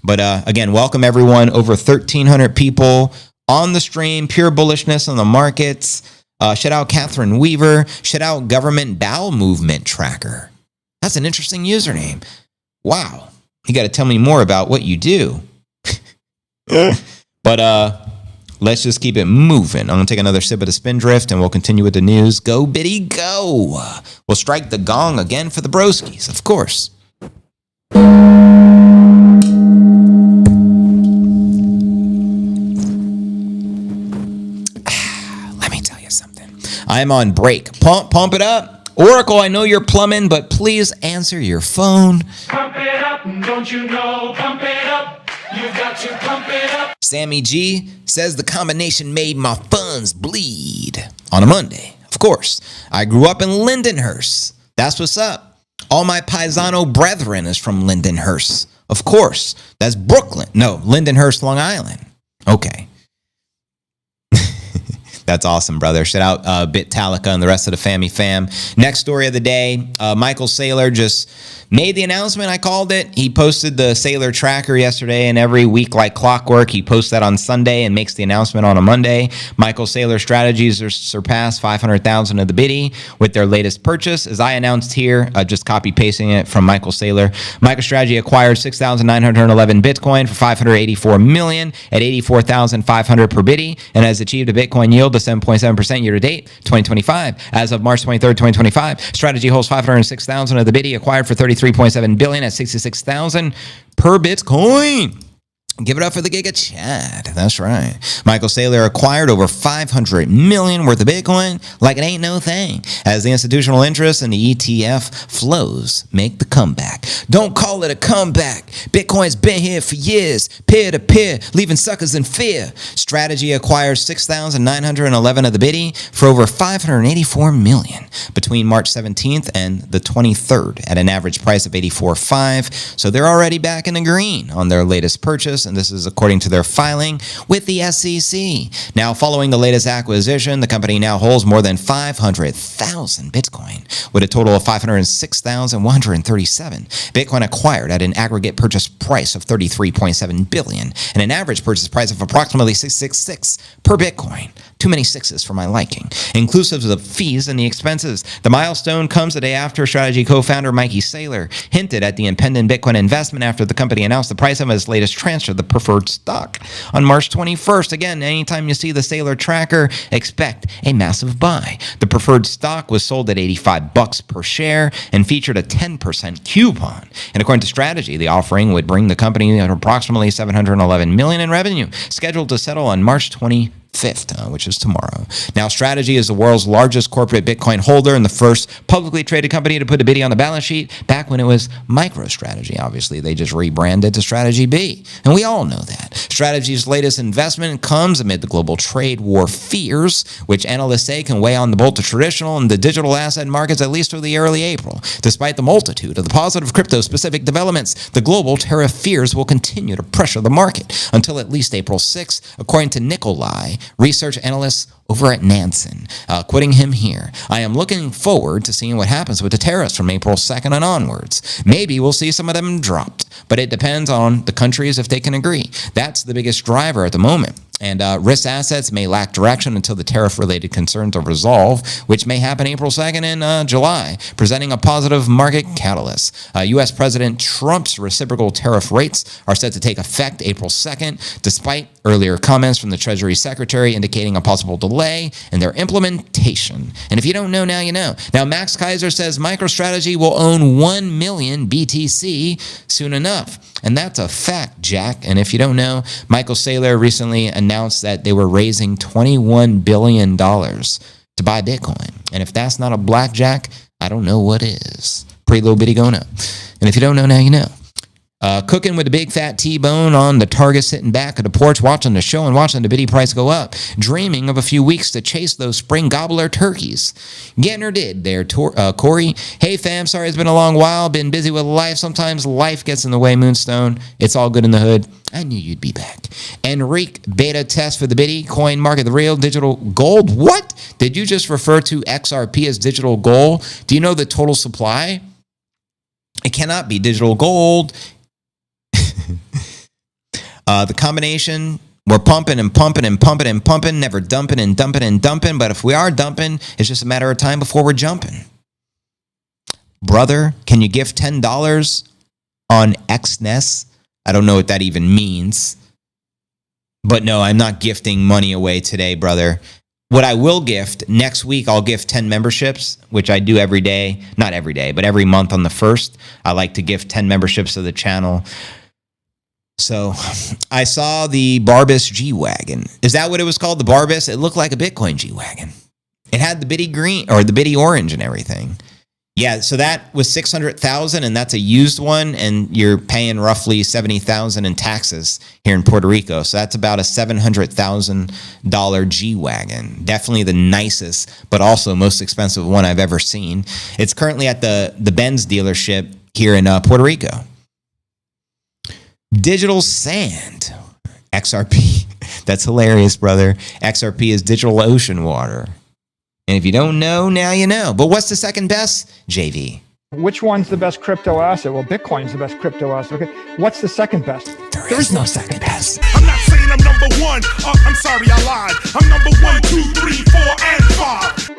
But again, welcome everyone. Over 1,300 people on the stream. Pure bullishness on the markets. Shout out Catherine Weaver. Shout out Government Bowel Movement Tracker. That's an interesting username. Wow. You got to tell me more about what you do. But let's just keep it moving. I'm going to take another sip of the Spindrift and we'll continue with the news. Go, Biddy, go. We'll strike the gong again for the broskies, of course. Let me tell you something. I'm on break. Pump it up. Oracle, I know you're plumbing, but please answer your phone. Pump it up, don't you know? Pump it up, you got to pump it up. Sammy G says the combination made my funds bleed on a Monday. Of course, I grew up in Lindenhurst. That's what's up. All my paisano brethren is from Lindenhurst. Of course, that's Brooklyn. No, Lindenhurst, Long Island. Okay. That's awesome, brother. Shout out Bitalica and the rest of the fam. Next story of the day, Michael Saylor just made the announcement. I called it. He posted the Saylor tracker yesterday, and every week like clockwork, he posts that on Sunday and makes the announcement on a Monday. Michael Saylor strategies are surpassed 500,000 of the biddy with their latest purchase. As I announced here, just copy pasting it from Michael Saylor. MicroStrategy acquired 6,911 Bitcoin for 584 million at 84,500 per biddy and has achieved a Bitcoin yield of 7.7% year to date 2025. As of March 23rd, 2025, Strategy holds 506,000 of the biddy acquired for 33.7 billion at 66,000 per Bitcoin. Give it up for the Giga Chad. That's right. Michael Saylor acquired over 500 million worth of Bitcoin like it ain't no thing, as the institutional interest in the ETF flows make the comeback. Don't call it a comeback. Bitcoin's been here for years, peer to peer, leaving suckers in fear. Strategy acquires 6,911 of the biddy for over 584 million between March 17th and the 23rd at an average price of 84.5. So they're already back in the green on their latest purchase. And this is according to their filing with the SEC. Now, following the latest acquisition, the company now holds more than 500,000 Bitcoin, with a total of 506,137 Bitcoin acquired at an aggregate purchase price of 33.7 billion and an average purchase price of approximately 666 per Bitcoin. Too many sixes for my liking. Inclusive of the fees and the expenses. The milestone comes a day after Strategy co-founder Mikey Saylor hinted at the impending Bitcoin investment after the company announced the price of his latest transfer, the preferred stock, on March 21st. Again, anytime you see the Saylor tracker, expect a massive buy. The preferred stock was sold at $85 per share and featured a 10% coupon. And according to Strategy, the offering would bring the company approximately $711 million in revenue, scheduled to settle on March 25th, which is tomorrow. Now, Strategy is the world's largest corporate Bitcoin holder and the first publicly traded company to put a biddy on the balance sheet back when it was MicroStrategy. Obviously, they just rebranded to Strategy B, and we all know that. Strategy's latest investment comes amid the global trade war fears, which analysts say can weigh on the both the traditional and the digital asset markets at least through the early April. Despite the multitude of the positive crypto-specific developments, the global tariff fears will continue to pressure the market until at least April 6th, according to Nikolai, research analyst over at Nansen. Quoting him here, I am looking forward to seeing what happens with the tariffs from April 2nd and onwards. Maybe we'll see some of them dropped, but it depends on the countries if they can agree. That's the biggest driver at the moment. And risk assets may lack direction until the tariff-related concerns are resolved, which may happen April 2nd and July, presenting a positive market catalyst. U.S. President Trump's reciprocal tariff rates are set to take effect April 2nd, despite earlier comments from the Treasury Secretary indicating a possible delay in their implementation. And if you don't know, now you know. Now, Max Keiser says MicroStrategy will own 1 million BTC soon enough. And that's a fact, Jack. And if you don't know, Michael Saylor recently announced that they were raising $21 billion to buy Bitcoin. And if that's not a blackjack, I don't know what is. Pretty little bitty going up. And if you don't know, now you know. Cooking with a big fat T-bone on the target, sitting back at the porch, watching the show and watching the bitty price go up, dreaming of a few weeks to chase those spring gobbler turkeys. Getting her did there, Corey. Hey fam, sorry it's been a long while, been busy with life. Sometimes life gets in the way, Moonstone. It's all good in the hood. I knew you'd be back. Enrique, beta test for the bitty, coin market, the real digital gold. What? Did you just refer to XRP as digital gold? Do you know the total supply? It cannot be digital gold. The combination, we're pumping and pumping and pumping and pumping, never dumping and dumping and dumping. But if we are dumping, it's just a matter of time before we're jumping. Brother, can you gift $10 on XNES? I don't know what that even means. But no, I'm not gifting money away today, brother. What I will gift, next week I'll gift 10 memberships, which I do every day. Not every day, but every month on the 1st. I like to gift 10 memberships to the channel. So I saw the Barbus G-Wagon. Is that what it was called? The Barbus? It looked like a Bitcoin G-Wagon. It had the bitty green or the bitty orange and everything. Yeah, so that was $600,000 and that's a used one, and you're paying roughly $70,000 in taxes here in Puerto Rico. So that's about a $700,000 G-Wagon. Definitely the nicest, but also most expensive one I've ever seen. It's currently at the Benz dealership here in Puerto Rico. Digital sand, XRP. That's hilarious, brother. XRP is digital ocean water. And if you don't know, now you know. But what's the second best? JV. Which one's the best crypto asset? Well, Bitcoin's the best crypto asset. Okay. What's the second best? There is no second best. I'm not saying I'm number one. I'm sorry, I lied. I'm number 1, 2, 3, 4, and 5.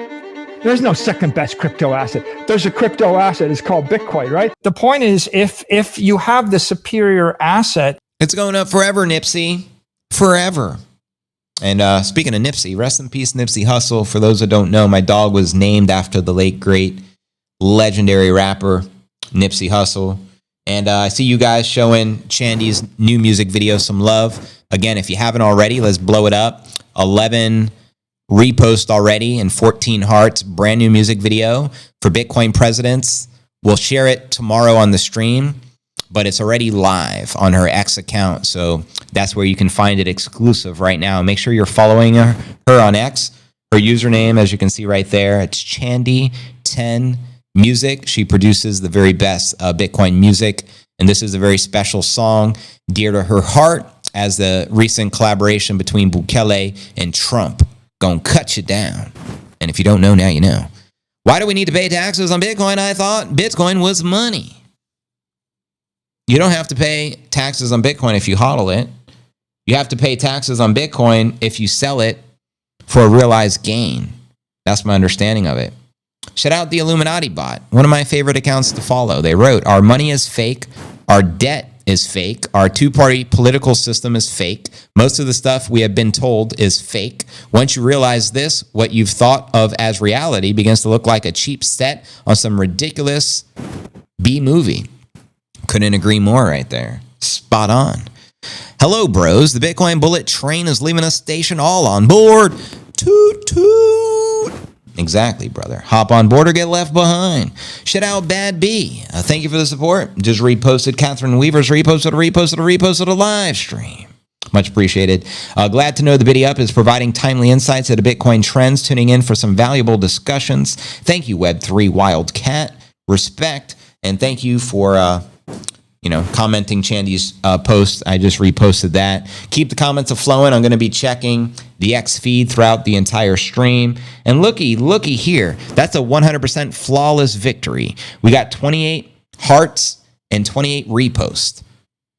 There's no second best crypto asset. There's a crypto asset. It's called Bitcoin, right? The point is, if you have the superior asset, it's going up forever, Nipsey. Forever. And speaking of Nipsey, rest in peace, Nipsey Hussle. For those that don't know, my dog was named after the late, great, legendary rapper, Nipsey Hussle. And I see you guys showing Chandy's new music video some love. Again, if you haven't already, let's blow it up. 11 reposts already and 14 hearts. Brand new music video for Bitcoin presidents. We'll share it tomorrow on the stream, but it's already live on her X account. So that's where you can find it exclusive right now. Make sure you're following her on X. Her username, as you can see right there, it's Chandy10 Music. She produces the very best Bitcoin music. And this is a very special song dear to her heart, as the recent collaboration between Bukele and Trump. Gonna cut you down. And if you don't know, now you know. Why do we need to pay taxes on Bitcoin? I thought Bitcoin was money. You don't have to pay taxes on Bitcoin if you hodl it. You have to pay taxes on Bitcoin if you sell it for a realized gain. That's my understanding of it. Shout out the Illuminati bot, one of my favorite accounts to follow. They wrote, our money is fake, our debt is fake, our two-party political system is fake, most of the stuff we have been told is fake. Once you realize this, what you've thought of as reality begins to look like a cheap set on some ridiculous B movie. Couldn't agree more right there. Spot on. Hello, bros. The Bitcoin bullet train is leaving us station. All on board. Toot, toot. Exactly, brother. Hop on board or get left behind. Shout out Bad B. Thank you for the support. Just reposted Catherine Weaver's reposted a live stream. Much appreciated. Glad to know the Bitty Up is providing timely insights into Bitcoin trends, tuning in for some valuable discussions. Thank you, Web3 Wildcat. Respect. And thank you for commenting Chandy's post. I just reposted that. Keep the comments flowing. I'm going to be checking the X feed throughout the entire stream. And looky here. That's a 100% flawless victory. We got 28 hearts and 28 reposts.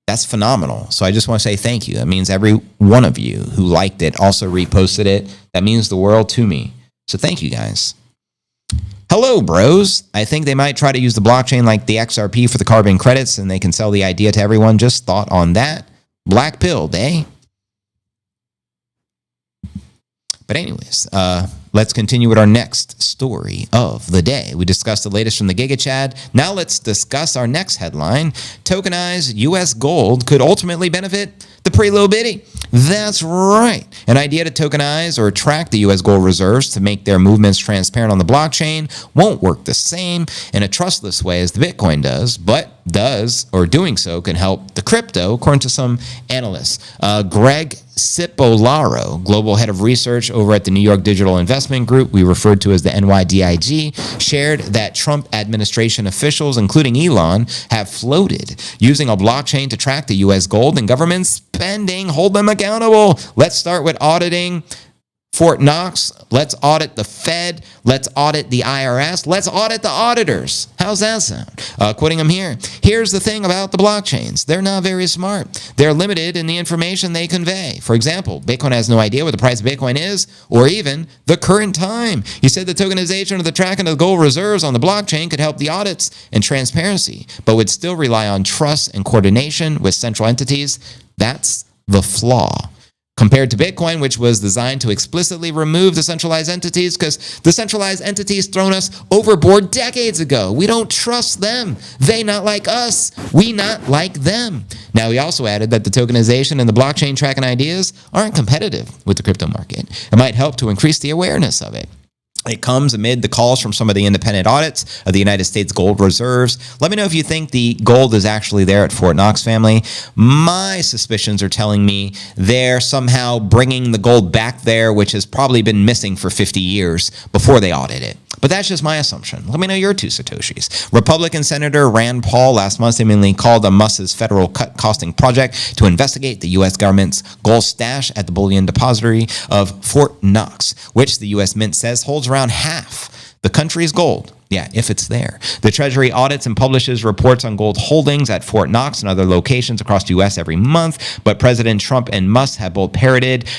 That's phenomenal. So I just want to say thank you. That means every one of you who liked it also reposted it. That means the world to me. So thank you guys. Hello, bros. I think they might try to use the blockchain like the XRP for the carbon credits, and they can sell the idea to everyone. Just thought on that. Black pilled, eh? But anyways, let's continue with our next story of the day. We discussed the latest from the Giga Chad. Now let's discuss our next headline. Tokenized US gold could ultimately benefit the pretty bitty. That's right. An idea to tokenize or track the US gold reserves to make their movements transparent on the blockchain won't work the same in a trustless way as the Bitcoin does, but doing so can help the crypto, according to some analysts. Greg Cipollaro, global head of research over at the New York Digital Investment Group, we referred to as the NYDIG, shared that Trump administration officials, including Elon, have floated using a blockchain to track the U.S. gold and government spending, hold them accountable. Let's start with auditing Fort Knox. Let's audit the Fed. Let's audit the IRS. Let's audit the auditors. How's that sound? Quoting him here. Here's the thing about the blockchains. They're not very smart. They're limited in the information they convey. For example, Bitcoin has no idea what the price of Bitcoin is or even the current time. He said the tokenization of the tracking of the gold reserves on the blockchain could help the audits and transparency, but would still rely on trust and coordination with central entities. That's the flaw. Compared to Bitcoin, which was designed to explicitly remove the centralized entities, because the centralized entities thrown us overboard decades ago. We don't trust them. They not like us. We not like them. Now, he also added that the tokenization and the blockchain tracking ideas aren't competitive with the crypto market. It might help to increase the awareness of it. It comes amid the calls from some of the independent audits of the United States gold reserves. Let me know if you think the gold is actually there at Fort Knox, family. My suspicions are telling me they're somehow bringing the gold back there, which has probably been missing for 50 years before they audit it. But that's just my assumption. Let me know your two Satoshis. Republican Senator Rand Paul last month seemingly called on Musk's federal cut-costing project to investigate the U.S. government's gold stash at the bullion depository of Fort Knox, which the U.S. Mint says holds around half the country's gold. Yeah, if it's there. The Treasury audits and publishes reports on gold holdings at Fort Knox and other locations across the U.S. every month, but President Trump and Musk have both parroted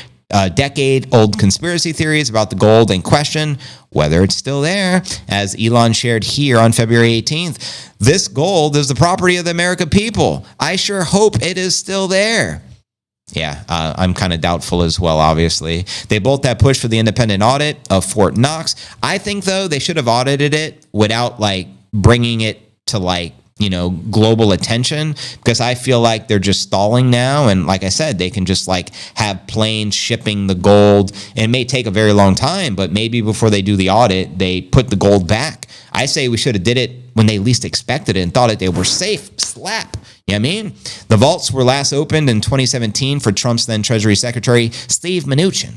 decade-old conspiracy theories about the gold in question, whether it's still there. As Elon shared here on February 18th, this gold is the property of the American people. I sure hope it is still there. Yeah, I'm kind of doubtful as well, obviously. They both have pushed for the independent audit of Fort Knox. I think, though, they should have audited it without, bringing it to, global attention, because I feel like they're just stalling now. And like I said, they can just have planes shipping the gold. And it may take a very long time, but maybe before they do the audit, they put the gold back. I say we should have did it when they least expected it and thought they were safe. Slap. You know what I mean? The vaults were last opened in 2017 for Trump's then Treasury Secretary, Steve Mnuchin,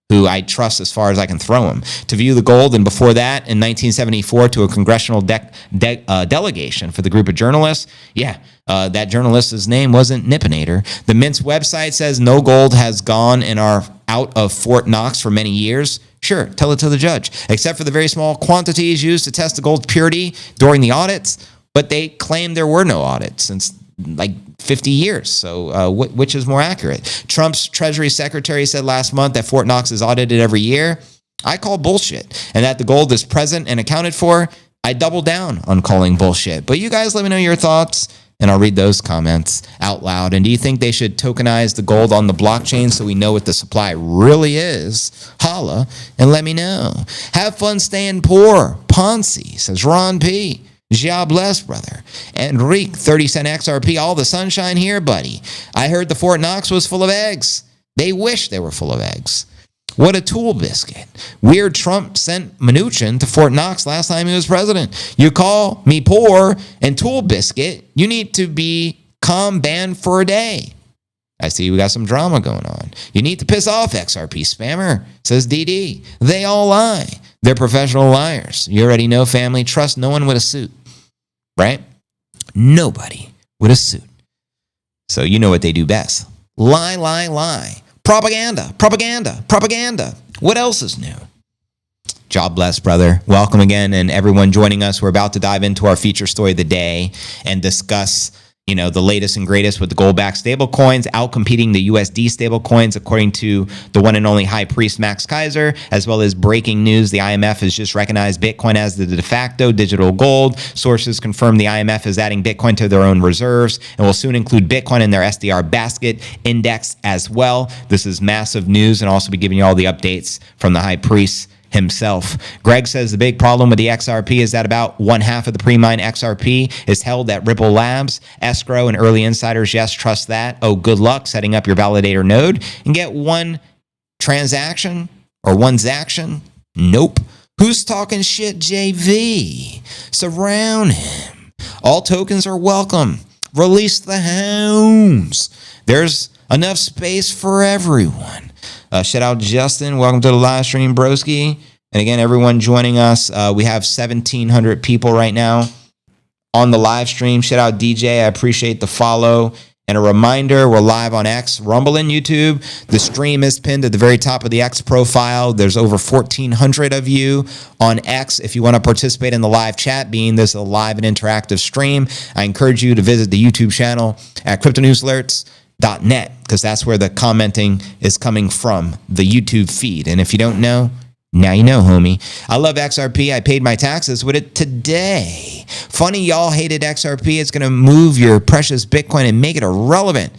who I trust as far as I can throw him, to view the gold. And before that, in 1974, to a congressional delegation for the group of journalists. Yeah, that journalist's name wasn't Nippinator. The Mint's website says no gold has gone and are out of Fort Knox for many years. Sure, tell it to the judge, except for the very small quantities used to test the gold's purity during the audits. But they claim there were no audits since 50 years. So which is more accurate? Trump's Treasury Secretary said last month that Fort Knox is audited every year. I call bullshit. And that the gold is present and accounted for, I double down on calling bullshit. But you guys let me know your thoughts, and I'll read those comments out loud. And do you think they should tokenize the gold on the blockchain so we know what the supply really is? Holla and let me know. Have fun staying poor. Ponzi, says Ron P. God bless, brother. Enrique, 30-cent XRP, all the sunshine here, buddy. I heard the Fort Knox was full of eggs. They wish they were full of eggs. What a tool biscuit. Weird Trump sent Mnuchin to Fort Knox last time he was president. You call me poor and tool biscuit, you need to be calm banned for a day. I see we got some drama going on. You need to piss off XRP spammer, says DD. They all lie. They're professional liars. You already know, family. Trust no one with a suit. Right? Nobody with a suit. So you know what they do best. Lie, lie, lie. Propaganda, propaganda, propaganda. What else is new? God bless, brother. Welcome again, and everyone joining us. We're about to dive into our feature story of the day and discuss, you know, the latest and greatest with the gold-backed stablecoins, outcompeting the USD stablecoins, according to the one and only High Priest Max Keiser, as well as breaking news. The IMF has just recognized Bitcoin as the de facto digital gold. Sources confirm the IMF is adding Bitcoin to their own reserves and will soon include Bitcoin in their SDR basket index as well. This is massive news, and also be giving you all the updates from the High Priest himself. Greg says the big problem with the XRP is that about 1/2 of the pre-mined XRP is held at Ripple Labs. Escrow and early insiders, yes, trust that. Oh, good luck setting up your validator node and get one transaction or one zaction. Nope. Who's talking shit, JV? Surround him. All tokens are welcome. Release the hounds. There's enough space for everyone. Shout out Justin. Welcome to the live stream, broski. And again, everyone joining us. We have 1,700 people right now on the live stream. Shout out DJ. I appreciate the follow. And a reminder, we're live on X, Rumble, and YouTube. The stream is pinned at the very top of the X profile. There's over 1,400 of you on X. If you want to participate in the live chat, being this a live and interactive stream, I encourage you to visit the YouTube channel at cryptonewsalerts.net, because that's where the commenting is coming from, the YouTube feed. And if you don't know, now you know, homie. I love XRP. I paid my taxes with it today. Funny y'all hated XRP. It's going to move your precious Bitcoin and make it irrelevant.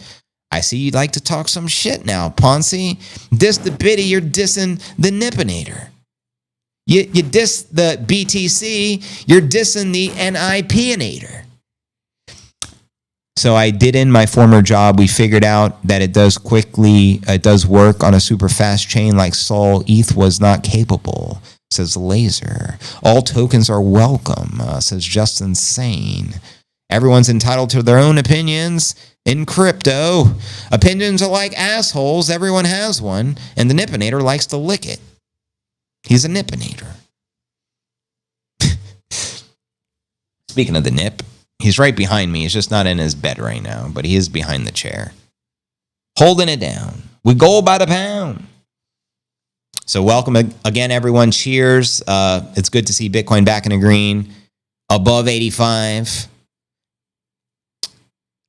I see you'd like to talk some shit now, Ponzi. Diss the biddy, you're dissing the Nipinator. You diss the BTC, you're dissing the NIPinator. So I did in my former job, we figured out that it does work on a super fast chain like Sol. ETH was not capable, says Laser. All tokens are welcome, says Justin Sane. Everyone's entitled to their own opinions in crypto. Opinions are like assholes. Everyone has one, and the Nipinator likes to lick it. He's a Nipinator. Speaking of the Nip, he's right behind me. He's just not in his bed right now, but he is behind the chair, holding it down. We go by the pound. So welcome again, everyone. Cheers. It's good to see Bitcoin back in the green, above 85.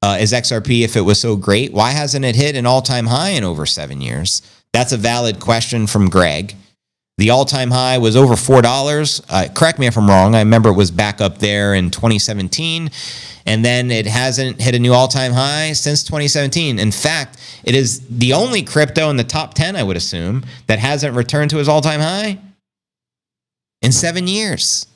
Is XRP, if it was so great, why hasn't it hit an all-time high in over 7 years? That's a valid question from Greg. The all-time high was over $4. Correct me if I'm wrong. I remember it was back up there in 2017, and then it hasn't hit a new all-time high since 2017. In fact, it is the only crypto in the top 10, I would assume, that hasn't returned to its all-time high in 7 years.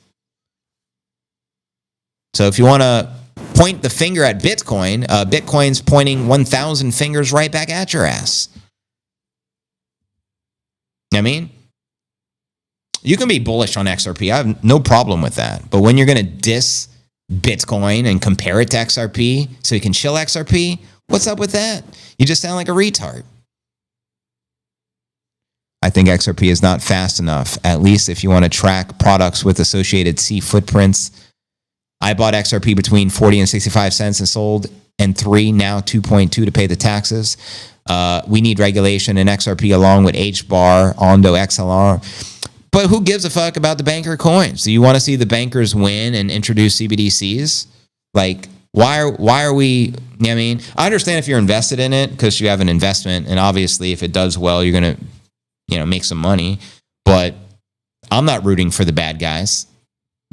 So if you want to point the finger at Bitcoin, Bitcoin's pointing 1,000 fingers right back at your ass. I mean, you can be bullish on XRP. I have no problem with that. But when you're going to diss Bitcoin and compare it to XRP so you can chill XRP, what's up with that? You just sound like a retard. I think XRP is not fast enough, at least if you want to track products with associated C footprints. I bought XRP between 40 and 65 cents and sold N3, now 2.2 to pay the taxes. We need regulation in XRP along with HBAR, Ondo, XLR. But who gives a fuck about the banker coins? Do you want to see the bankers win and introduce CBDCs? Like, why are we, you know what I mean? I understand if you're invested in it because you have an investment, and obviously if it does well, you're going to, make some money. But I'm not rooting for the bad guys.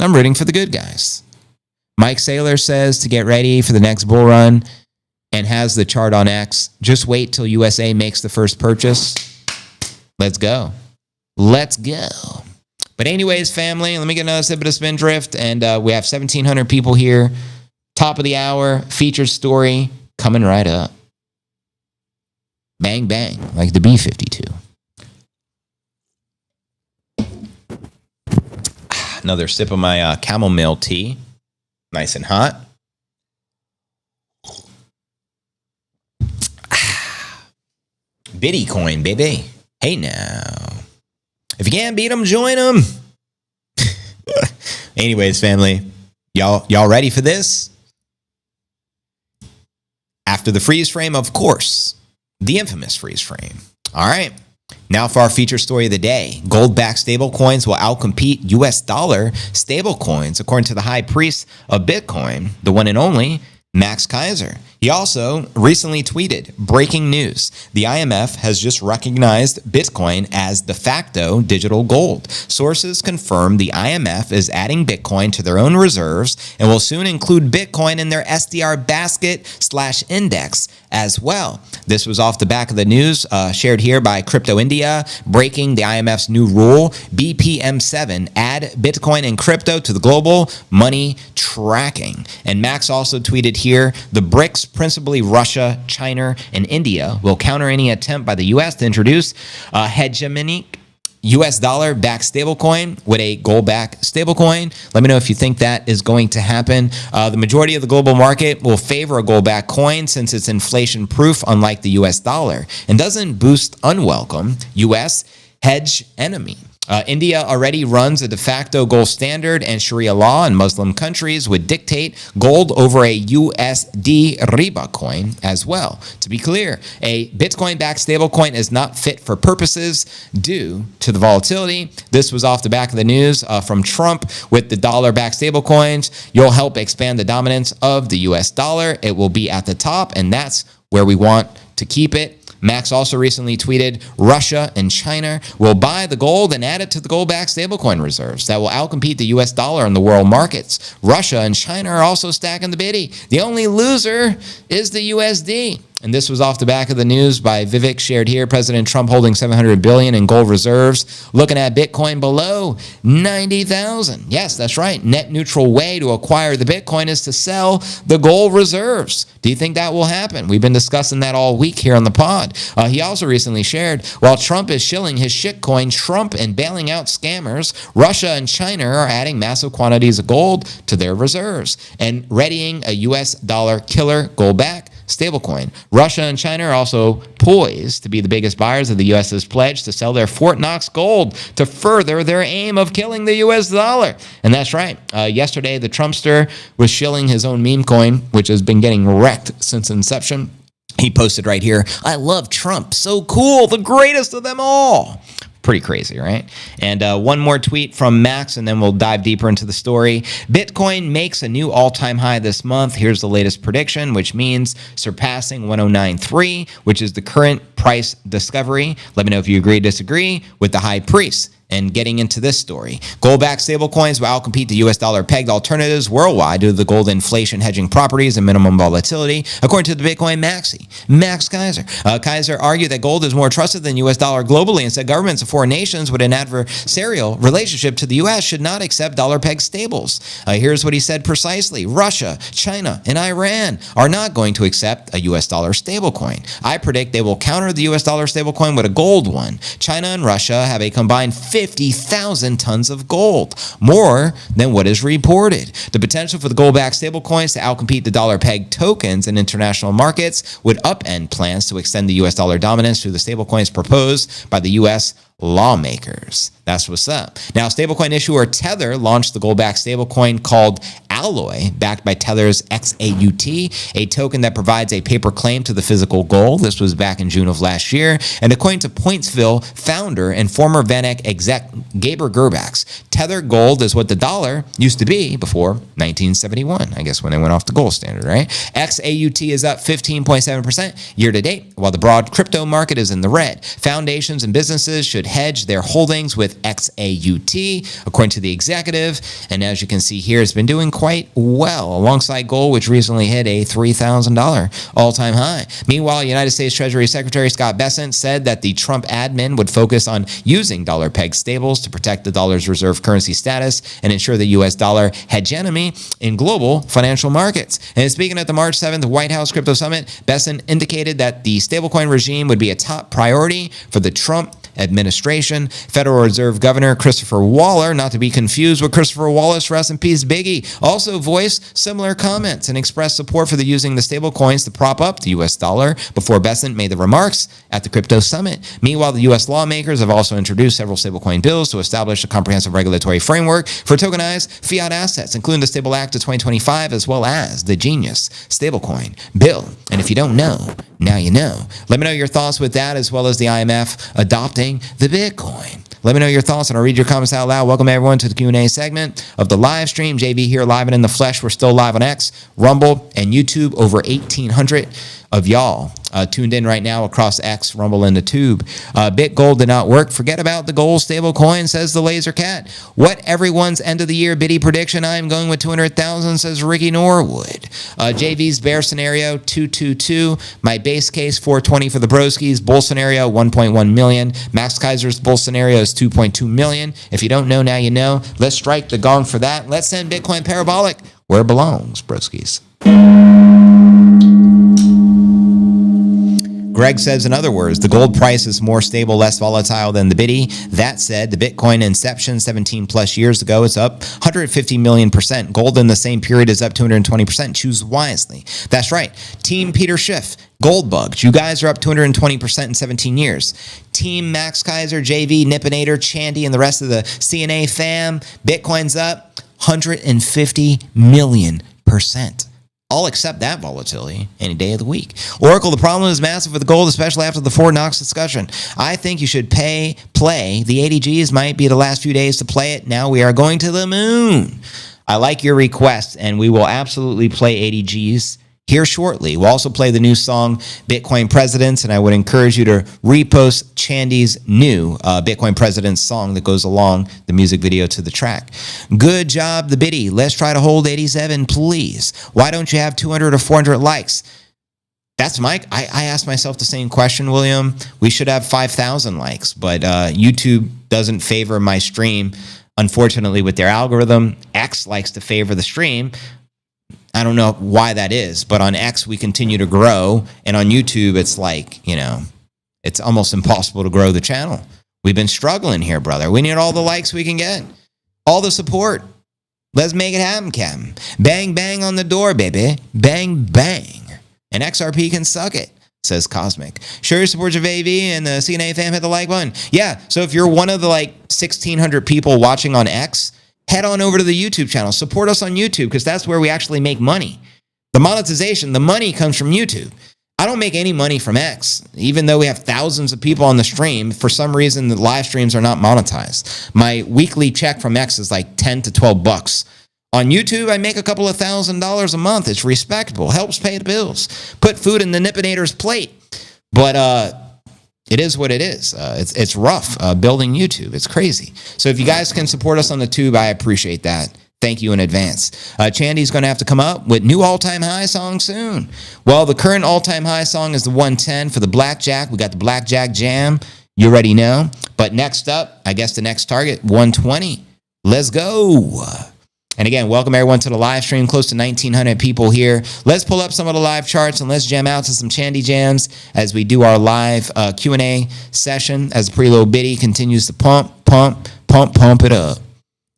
I'm rooting for the good guys. Mike Saylor says to get ready for the next bull run and has the chart on X. Just wait till USA makes the first purchase. Let's go. Let's go. But anyways, family, let me get another sip of the Spindrift. And we have 1,700 people here. Top of the hour, featured story coming right up. Bang, bang, like the B-52. Another sip of my chamomile tea. Nice and hot. Biddy coin, baby. Hey now. If you can't beat them, join them. Anyways, family, y'all ready for this? After the freeze frame, of course, the infamous freeze frame. All right. Now for our feature story of the day. Gold-backed stablecoins will outcompete US dollar stablecoins, according to the high priest of Bitcoin, the one and only Max Keiser. He also recently tweeted, breaking news, the IMF has just recognized Bitcoin as de facto digital gold. Sources confirm the IMF is adding Bitcoin to their own reserves and will soon include Bitcoin in their SDR basket/index as well. This was off the back of the news shared here by Crypto India, breaking the IMF's new rule, BPM7, add Bitcoin and crypto to the global money tracking. And Max also tweeted here, the BRICS, principally Russia, China, and India, will counter any attempt by the U.S. to introduce a hegemonic US dollar-backed stablecoin with a gold-backed stablecoin. Let me know if you think that is going to happen. The majority of the global market will favor a gold-backed coin since it's inflation-proof, unlike the US dollar, and doesn't boost unwelcome US hedge enemy. India already runs a de facto gold standard, and Sharia law in Muslim countries would dictate gold over a USD riba coin as well. To be clear, a Bitcoin-backed stablecoin is not fit for purposes due to the volatility. This was off the back of the news from Trump with the dollar-backed stablecoins. You'll help expand the dominance of the US dollar. It will be at the top, and that's where we want to keep it. Max also recently tweeted, Russia and China will buy the gold and add it to the gold-backed stablecoin reserves that will outcompete the US dollar in the world markets. Russia and China are also stacking the biddy. The only loser is the USD. And this was off the back of the news by Vivek, shared here. President Trump holding $700 billion in gold reserves, looking at Bitcoin below 90,000. Yes, that's right. Net neutral way to acquire the Bitcoin is to sell the gold reserves. Do you think that will happen? We've been discussing that all week here on the pod. He also recently shared, while Trump is shilling his shitcoin Trump and bailing out scammers, Russia and China are adding massive quantities of gold to their reserves and readying a US dollar killer gold-backed stablecoin. Russia and China are also poised to be the biggest buyers of the US's pledge to sell their Fort Knox gold to further their aim of killing the US dollar. And that's right. Yesterday, the Trumpster was shilling his own meme coin, which has been getting wrecked since inception. He posted right here, I love Trump. So cool. The greatest of them all. Pretty crazy, right? And one more tweet from Max, and then we'll dive deeper into the story. Bitcoin makes a new all-time high this month. Here's the latest prediction, which means surpassing 109.3, which is the current price discovery. Let me know if you agree or disagree with the high priest. And getting into this story, gold-backed stablecoins will outcompete the US dollar-pegged alternatives worldwide due to the gold inflation hedging properties and minimum volatility, according to the Bitcoin Maxi, Max Keiser. Keiser argued that gold is more trusted than US dollar globally and said governments of foreign nations with an adversarial relationship to the US should not accept dollar-pegged stables. Here's what he said precisely. Russia, China, and Iran are not going to accept a US dollar stablecoin. I predict they will counter the US dollar stablecoin with a gold one. China and Russia have a combined 50,000 tons of gold, more than what is reported. The potential for the gold-backed stablecoins to outcompete the dollar-pegged tokens in international markets would upend plans to extend the US dollar dominance through the stablecoins proposed by the US lawmakers. That's what's up. Now, stablecoin issuer Tether launched the gold-backed stablecoin called Alloy, backed by Tether's XAUT, a token that provides a paper claim to the physical gold. This was back in June of last year. And according to Pointsville founder and former VanEck exec Gaber Gerbax, Tether gold is what the dollar used to be before 1971, I guess when they went off the gold standard, right? XAUT is up 15.7% year to date, while the broad crypto market is in the red. Foundations and businesses should hedge their holdings with XAUT, according to the executive. And as you can see here, it's been doing quite well alongside gold, which recently hit a $3,000 all-time high. Meanwhile, United States Treasury Secretary Scott Bessent said that the Trump admin would focus on using dollar-pegged stables to protect the dollar's reserve currency status and ensure the U.S. dollar hegemony in global financial markets. And speaking at the March 7th White House Crypto Summit, Bessent indicated that the stablecoin regime would be a top priority for the Trump administration. Federal Reserve Governor Christopher Waller, not to be confused with Christopher Wallace, rest in peace, Biggie, also voiced similar comments and expressed support for the using the stable coins to prop up the U.S. dollar before Bessent made the remarks at the Crypto Summit. Meanwhile, the U.S. lawmakers have also introduced several stablecoin bills to establish a comprehensive regulatory framework for tokenized fiat assets, including the Stable Act of 2025, as well as the Genius Stablecoin Bill. And if you don't know, now you know. Let me know your thoughts with that, as well as the IMF adopting the Bitcoin. Let me know your thoughts and I'll read your comments out loud. Welcome everyone to the Q&A segment of the live stream. JV here live and in the flesh. We're still live on X, Rumble, and YouTube. Over 1,800 of y'all tuned in right now across X, Rumble, and the Tube. BitGold did not work. Forget about the gold stable coin, says the Laser Cat. What everyone's end of the year biddy prediction? I'm going with 200,000, says Ricky Norwood. JV's bear scenario 222. My base case 420 for the broskies. Bull scenario 1.1 million. Max Keiser's bull scenario is 2.2 million. If you don't know, now you know. Let's strike the gong for that. Let's send Bitcoin parabolic where it belongs, broskies. Greg says, in other words, the gold price is more stable, less volatile than the biddy. That said, the Bitcoin inception 17 plus years ago is up 150 million%. Gold in the same period is up 220%. Choose wisely. That's right. Team Peter Schiff, Gold Bugs, you guys are up 220% in 17 years. Team Max Keiser, JV, Nippinator, Chandy, and the rest of the CNA fam, Bitcoin's up 150 million%. I'll accept that volatility any day of the week. Oracle, the problem is massive with gold, especially after the Fort Knox discussion. I think you should play. The 80Gs might be the last few days to play it. Now we are going to the moon. I like your request, and we will absolutely play 80Gs here shortly. We'll also play the new song, Bitcoin Presidents, and I would encourage you to repost Chandy's new Bitcoin Presidents song that goes along the music video to the track. Good job, the biddy. Let's try to hold 87, please. Why don't you have 200 or 400 likes? That's Mike. I asked myself the same question, William. We should have 5,000 likes, but YouTube doesn't favor my stream, unfortunately, with their algorithm. X likes to favor the stream. I don't know why that is, but on X, we continue to grow. And on YouTube, it's like, it's almost impossible to grow the channel. We've been struggling here, brother. We need all the likes we can get, all the support. Let's make it happen, Captain. Bang, bang on the door, baby. Bang, bang. And XRP can suck it, says Cosmic. Show your support of AV and the CNA fam, hit the like button. Yeah, so if you're one of the 1,600 people watching on X, head on over to the YouTube channel. Support us on YouTube because that's where we actually make money. The monetization, the money comes from YouTube. I don't make any money from X, even though we have thousands of people on the stream. For some reason, the live streams are not monetized. My weekly check from X is like 10 to 12 bucks. On YouTube, I make a couple of $1,000s a month. It's respectable. Helps pay the bills. Put food in the Nippinator's plate. But it is what it is. It's rough building YouTube. It's crazy. So if you guys can support us on the tube, I appreciate that. Thank you in advance. Chandy's going to have to come up with new all-time high song soon. Well, the current all-time high song is the 110 for the Blackjack. We got the Blackjack Jam. You already know. But next up, I guess the next target, 120. Let's go. And again, welcome everyone to the live stream. Close to 1,900 people here. Let's pull up some of the live charts and let's jam out to some Chandy jams as we do our live Q&A session as the preload biddy continues to pump it up.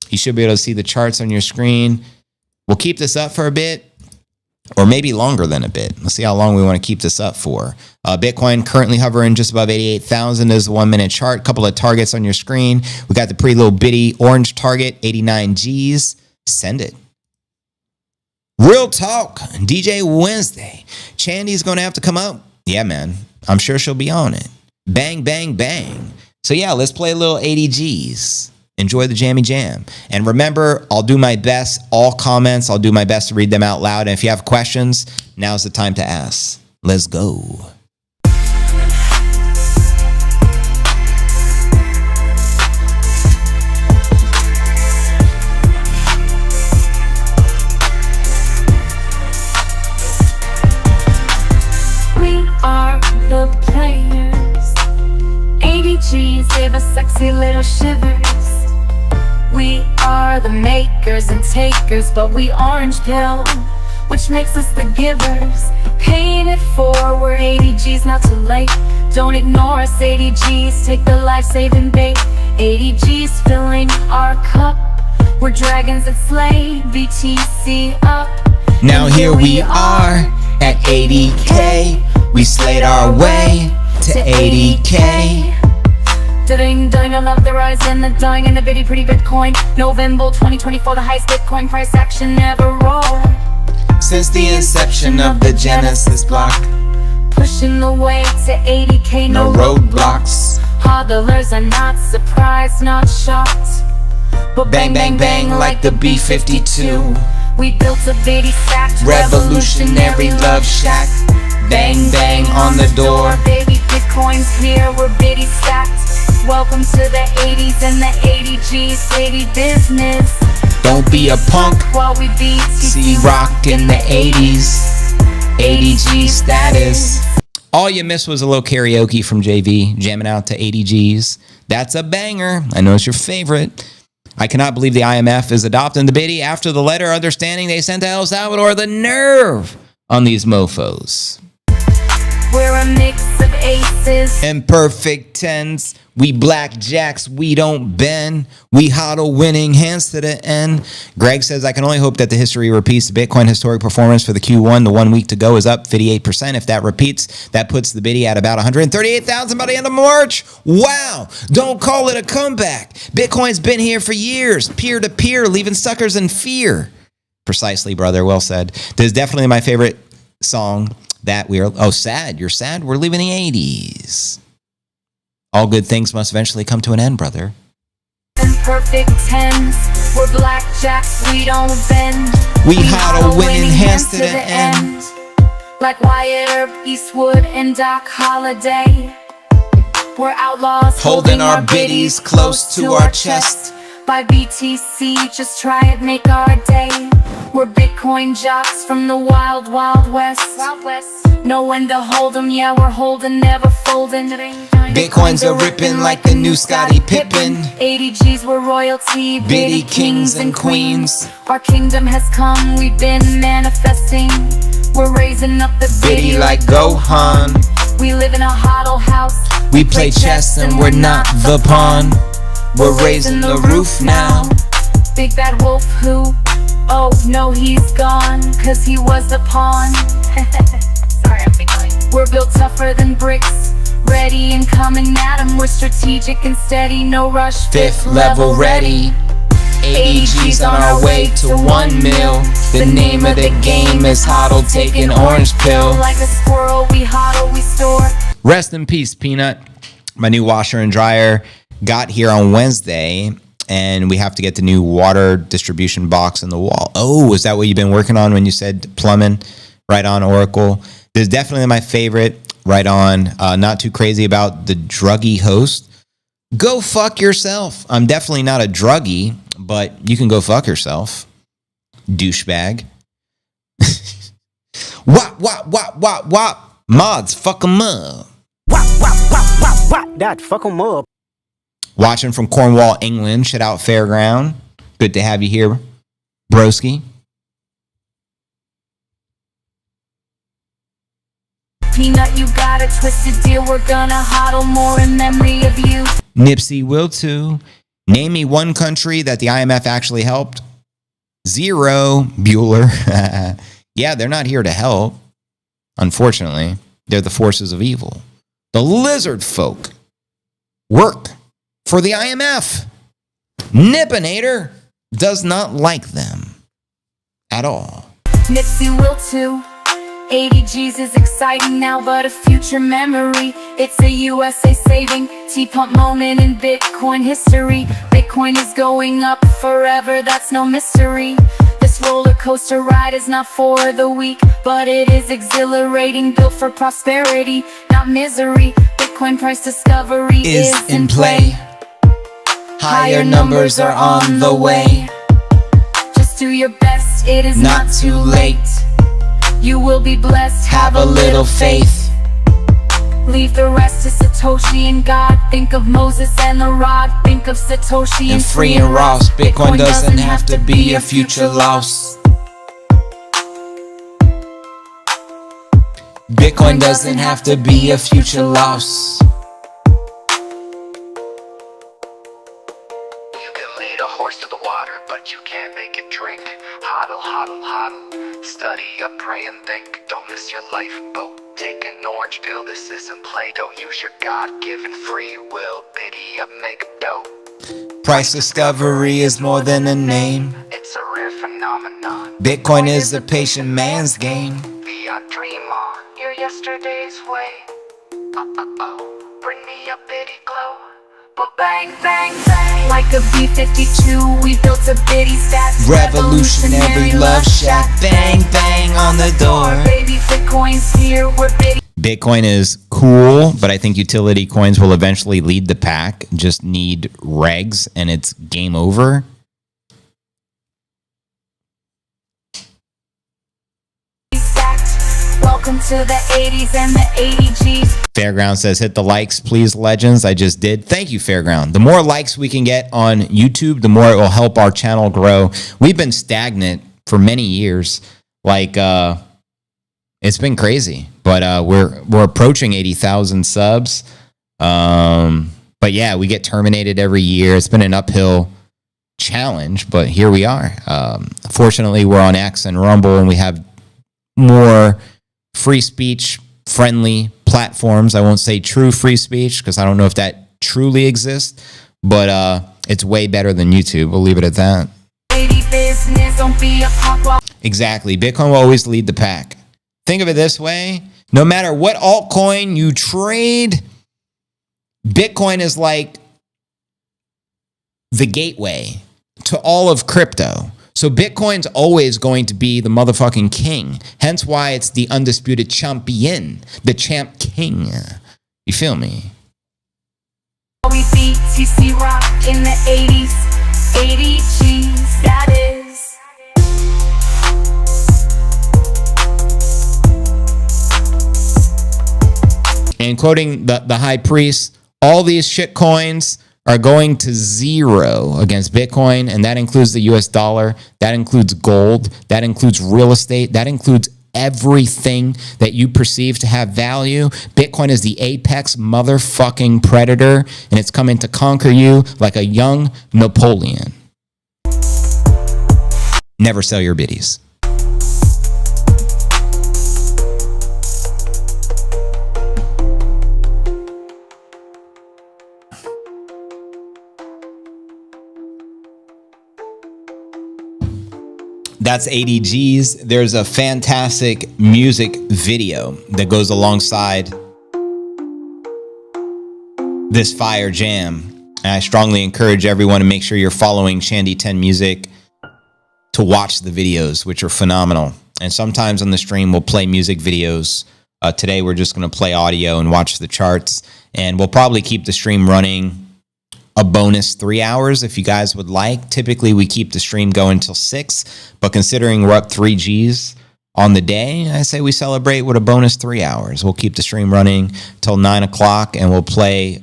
You should be able to see the charts on your screen. We'll keep this up for a bit or maybe longer than a bit. Let's see how long we want to keep this up for. Bitcoin currently hovering just above 88,000 is the 1 minute chart. Couple of targets on your screen. We got the preload biddy orange target, 89 Gs. Send it. Real talk, DJ Wednesday. Chandy's going to have to come up. Yeah, man. I'm sure she'll be on it. Bang, bang, bang. So yeah, let's play a little 80 Gs. Enjoy the jammy jam. And remember, I'll do my best. All comments, I'll do my best to read them out loud. And if you have questions, now's the time to ask. Let's go. The players, 80 G's give us sexy little shivers. We are the makers and takers, but we orange pill, which makes us the givers. Paying it forward, 80 G's not too late. Don't ignore us, 80 G's, take the life-saving bait. 80 G's filling our cup, we're dragons that slay, BTC up. Now here we are at 80K. We slayed our way to 80K. Ding ding, I love the rise and the dying and the bitty pretty Bitcoin. November 2024, the highest Bitcoin price action ever rolled. Since the inception of the Genesis block, pushing the way to 80K, no roadblocks. Hodlers are not surprised, not shocked, but bang, bang, bang like the B-52. We built a bitty stacked revolutionary love shack. Bang, bang on the door, baby, Bitcoin's here, we're bitty stacked. Welcome to the 80s and the 80Gs, 80 business. Don't be a punk While we See BTC rock in the 80s 80G status. All you missed was a little karaoke from JV, jamming out to 80Gs. That's a banger. I know it's your favorite. I cannot believe the IMF is adopting the biddy after the letter understanding they sent to El Salvador. The nerve on these mofos. We're a mix of aces. Imperfect tens. We blackjacks, we don't bend. We hodl winning hands to the end. Greg says, I can only hope that the history repeats. The Bitcoin historic performance for the Q1, the 1 week to go, is up 58%. If that repeats, that puts the biddy at about 138,000 by the end of March. Wow. Don't call it a comeback. Bitcoin's been here for years, peer to peer, leaving suckers in fear. Precisely, brother. Well said. This is definitely my favorite song that sad. You're sad? We're leaving the 80s. All good things must eventually come to an end, brother. Perfect tens. We're blackjacks, we don't bend. We hodl winning hands to the end. Like Wyatt Earp, Eastwood, and Doc Holliday. We're outlaws Holding our biddies close to our chest. By BTC, just try it, make our day. We're Bitcoin jocks from the wild, wild west. Know when to hold 'em, yeah, we're holding, never folding. Bitcoins are ripping like the new Scottie Pippen. 80Gs, we're royalty, Biddy kings and queens. Our kingdom has come, we've been manifesting. We're raising up the Biddy like Gohan. We live in a hodl house. We play chess and we're not the pawn. We're raising the roof now. Big bad wolf who? Oh no, he's gone, cause he was a pawn. Sorry, I'm being funny. We're built tougher than bricks, ready and coming at 'em. We're strategic and steady, no rush, Fifth level ready. 80Gs on our way to 1 mil. The name of the game is hodl, take an orange pill. Like a squirrel, we hodl, we store. Rest in peace, Peanut. My new washer and dryer got here on Wednesday, and we have to get the new water distribution box in the wall. Oh, is that what you've been working on when you said plumbing? Right on, Oracle. This is definitely my favorite. Right on. Not too crazy about the druggy host. Go fuck yourself. I'm definitely not a druggie, but you can go fuck yourself. Douchebag. Wop. Mods, fuck 'em up. Wop, that fuck 'em up. Watching from Cornwall, England. Shout out Fairground. Good to have you here, broski. Peanut, you got a twisted deal. We're gonna hodl more in memory of you. Nipsey will too. Name me one country that the IMF actually helped. Zero. Bueller. Yeah, they're not here to help. Unfortunately, they're the forces of evil. The lizard folk work for the IMF. Nippinator does not like them at all. Nipsey will too. 80Gs is exciting now, but a future memory. It's a USA saving, T-pump moment in Bitcoin history. Bitcoin is going up forever, that's no mystery. This roller coaster ride is not for the weak, but it is exhilarating, built for prosperity, not misery. Bitcoin price discovery is in play. Higher numbers are on the way. Just do your best, it is not too late. You will be blessed, Have a little faith. Leave the rest to Satoshi and God. Think of Moses and the rod. Think of Satoshi And free and Ross. Bitcoin doesn't have to be a future loss. Bitcoin doesn't have to be a future loss. You can lead a horse to the water, but you can't make it drink. Hodl, hodl, hodl. Study up, pray and think. Don't miss your lifeboat. Take an orange pill, this isn't Play-Doh. Use your God-given free will. Biddy up, make dough. Price discovery is more than a name. It's a rare phenomenon. Bitcoin is the patient man's game. Beyond dream on your yesterday's way. Bring me a bitty glow. But bang, bang, bang. Like a B-52, we built a bitty stats. Revolutionary love shack. Bang, bang on the door. Baby, Bitcoin's here, we're bitty. Bitcoin is cool, but I think utility coins will eventually lead the pack. Just need regs and it's game over. Welcome to the 80s and the 80Gs. Fairground says, hit the likes, please, legends. I just did. Thank you, Fairground. The more likes we can get on YouTube, the more it will help our channel grow. We've been stagnant for many years. Like, it's been crazy, but we're approaching 80,000 subs. But yeah, we get terminated every year. It's been an uphill challenge, but here we are. Fortunately, we're on X and Rumble, and we have more free speech friendly platforms. I won't say true free speech because I don't know if that truly exists, but it's way better than YouTube. We'll leave it at that. Exactly. Bitcoin will always lead the pack. Think of it this way. No matter what altcoin you trade, Bitcoin is like the gateway to all of crypto. So Bitcoin's always going to be the motherfucking king. Hence why it's the undisputed champion, the champ king. You feel me? We beat TC Rock in the 80s, 80Gs, that is. And quoting the high priest, all these shit coins are going to zero against Bitcoin, and that includes the US dollar, that includes gold, that includes real estate, that includes everything that you perceive to have value. Bitcoin is the apex motherfucking predator, and it's coming to conquer you like a young Napoleon. Never sell your biddies. That's 80Gs. There's a fantastic music video that goes alongside this fire jam. And I strongly encourage everyone to make sure you're following Shandy 10 Music to watch the videos, which are phenomenal. And sometimes on the stream, we'll play music videos. Today, we're just going to play audio and watch the charts. And we'll probably keep the stream running a bonus 3 hours if you guys would like. Typically, we keep the stream going till 6, but considering we're up 3 Gs on the day, I say we celebrate with a bonus 3 hours. We'll keep the stream running till 9 o'clock, and we'll play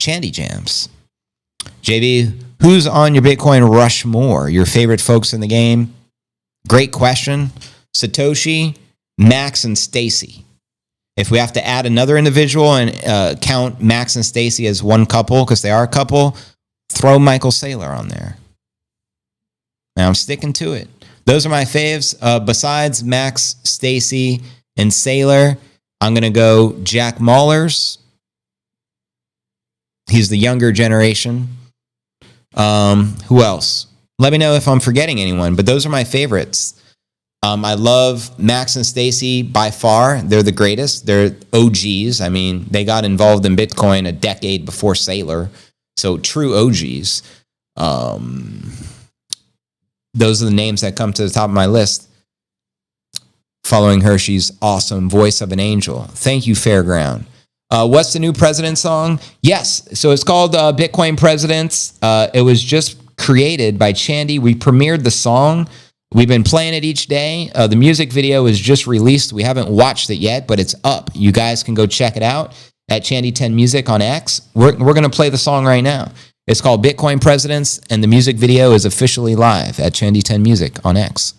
Shandy Jams. JV, who's on your Bitcoin Rushmore? Your favorite folks in the game? Great question. Satoshi, Max, and Stacy. If we have to add another individual and count Max and Stacy as one couple, because they are a couple, throw Michael Saylor on there. Now I'm sticking to it. Those are my faves. Besides Max, Stacy, and Saylor, I'm going to go Jack Mallers. He's the younger generation. Who else? Let me know if I'm forgetting anyone, but those are my favorites. I love Max and Stacy by far. They're the greatest. They're OGs. I mean, they got involved in Bitcoin a decade before Saylor. So true OGs. Those are the names that come to the top of my list. Following her, she's awesome. Voice of an angel. Thank you, Fairground. What's the new president song? Yes. So it's called Bitcoin Presidents. It was just created by Shandy. We premiered the song. We've been playing it each day. The music video is just released. We haven't watched it yet, but it's up. You guys can go check it out at Shandy 10 Music on X. We're going to play the song right now. It's called Bitcoin Presidents, and the music video is officially live at Shandy 10 Music on X.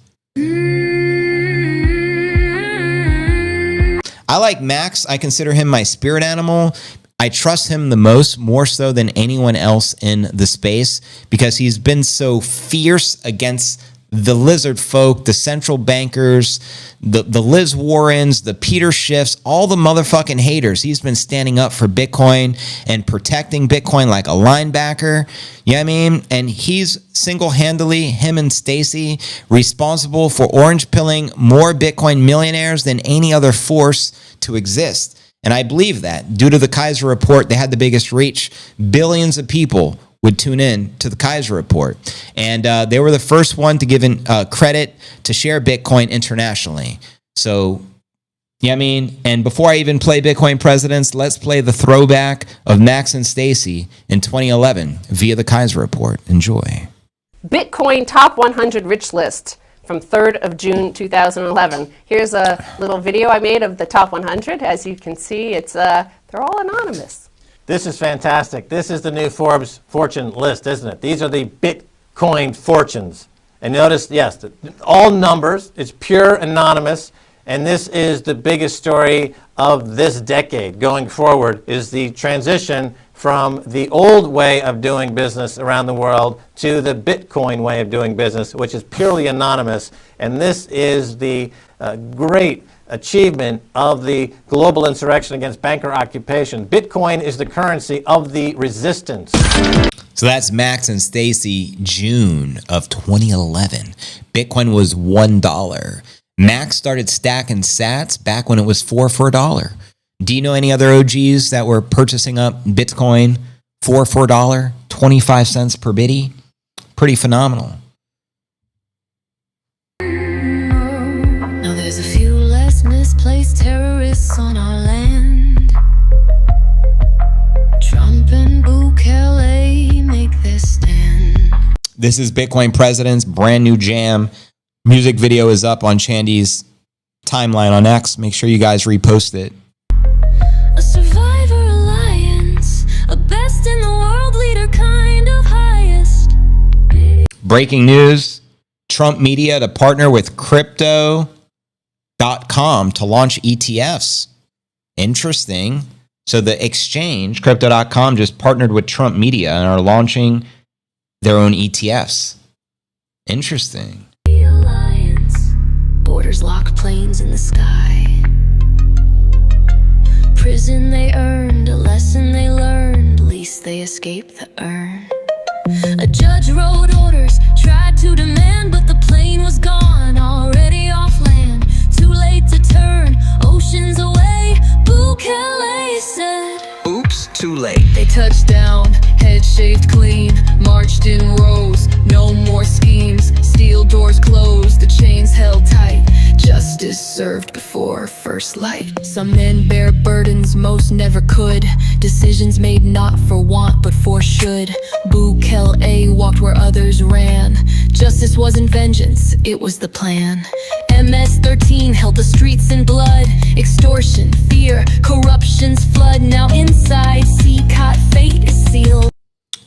I like Max. I consider him my spirit animal. I trust him the most, more so than anyone else in the space, because he's been so fierce against the lizard folk, the central bankers, the Liz Warrens, the Peter Schiffs, all the motherfucking haters. He's been standing up for Bitcoin and protecting Bitcoin like a linebacker. You know what I mean? And he's single-handedly, him and Stacy, responsible for orange pilling more Bitcoin millionaires than any other force to exist. And I believe that. Due to the Keiser report, they had the biggest reach. Billions of people would tune in to the Keiser report. And they were the first one to give credit to share Bitcoin internationally. So, yeah, I mean, and before I even play Bitcoin presidents, let's play the throwback of Max and Stacy in 2011 via the Keiser report. Enjoy. Bitcoin Top 100 Rich List from 3rd of June 2011. Here's a little video I made of the top 100. As you can see, it's they're all anonymous. This is fantastic. This is the new Forbes fortune list, isn't it? These are the Bitcoin fortunes. And notice, yes, all numbers. It's pure anonymous. And this is the biggest story of this decade going forward, is the transition from the old way of doing business around the world to the Bitcoin way of doing business, which is purely anonymous. And this is the great achievement of the global insurrection against banker occupation. Bitcoin is the currency of the resistance. So that's Max and Stacy, June of 2011. Bitcoin was $1. Max started stacking sats back when it was 4 for $1. Do you know any other OGs that were purchasing up Bitcoin for $4, 25 cents per bitty? Pretty phenomenal. Now there's a few less misplaced terrorists on our land. Trump and Bukele make their stand. This is Bitcoin President's brand new jam. Music video is up on Chandy's timeline on X. Make sure you guys repost it. A survivor alliance, a best in the world leader kind of highest. Breaking news, Trump Media to partner with Crypto.com to launch ETFs. Interesting. So the exchange, Crypto.com, just partnered with Trump Media and are launching their own ETFs. Interesting. Borders locked, planes in the sky. Prison they earned, a lesson they learned, least they escaped the urn. A judge wrote orders, tried to demand, but the plane was gone, already off land. Too late to turn, oceans away, Bukele said. Oops, too late. They touched down, head shaved clean, marched in rows, no more schemes. Steel doors closed, the chains held tight. Justice served before first light. Some men bear burdens most never could. Decisions made not for want but for should. Bukele walked where others ran. Justice wasn't vengeance, it was the plan. MS-13 held the streets in blood. Extortion, fear, corruption's flood. Now inside, CCOT fate is sealed.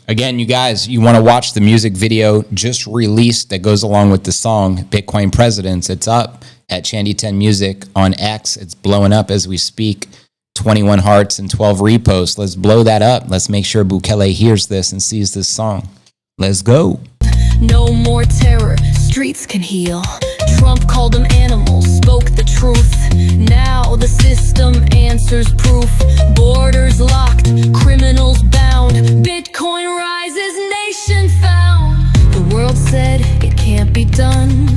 Again, you guys, you want to watch the music video just released that goes along with the song, Bitcoin Presidents. It's up at Chandy10 Music on X. It's blowing up as we speak. 21 hearts and 12 reposts. Let's blow that up. Let's make sure Bukele hears this and sees this song. Let's go. No more terror, streets can heal. Trump called them animals, spoke the truth. Now the system answers proof. Borders locked, criminals bound. Bitcoin rises, nation found. The world said it can't be done,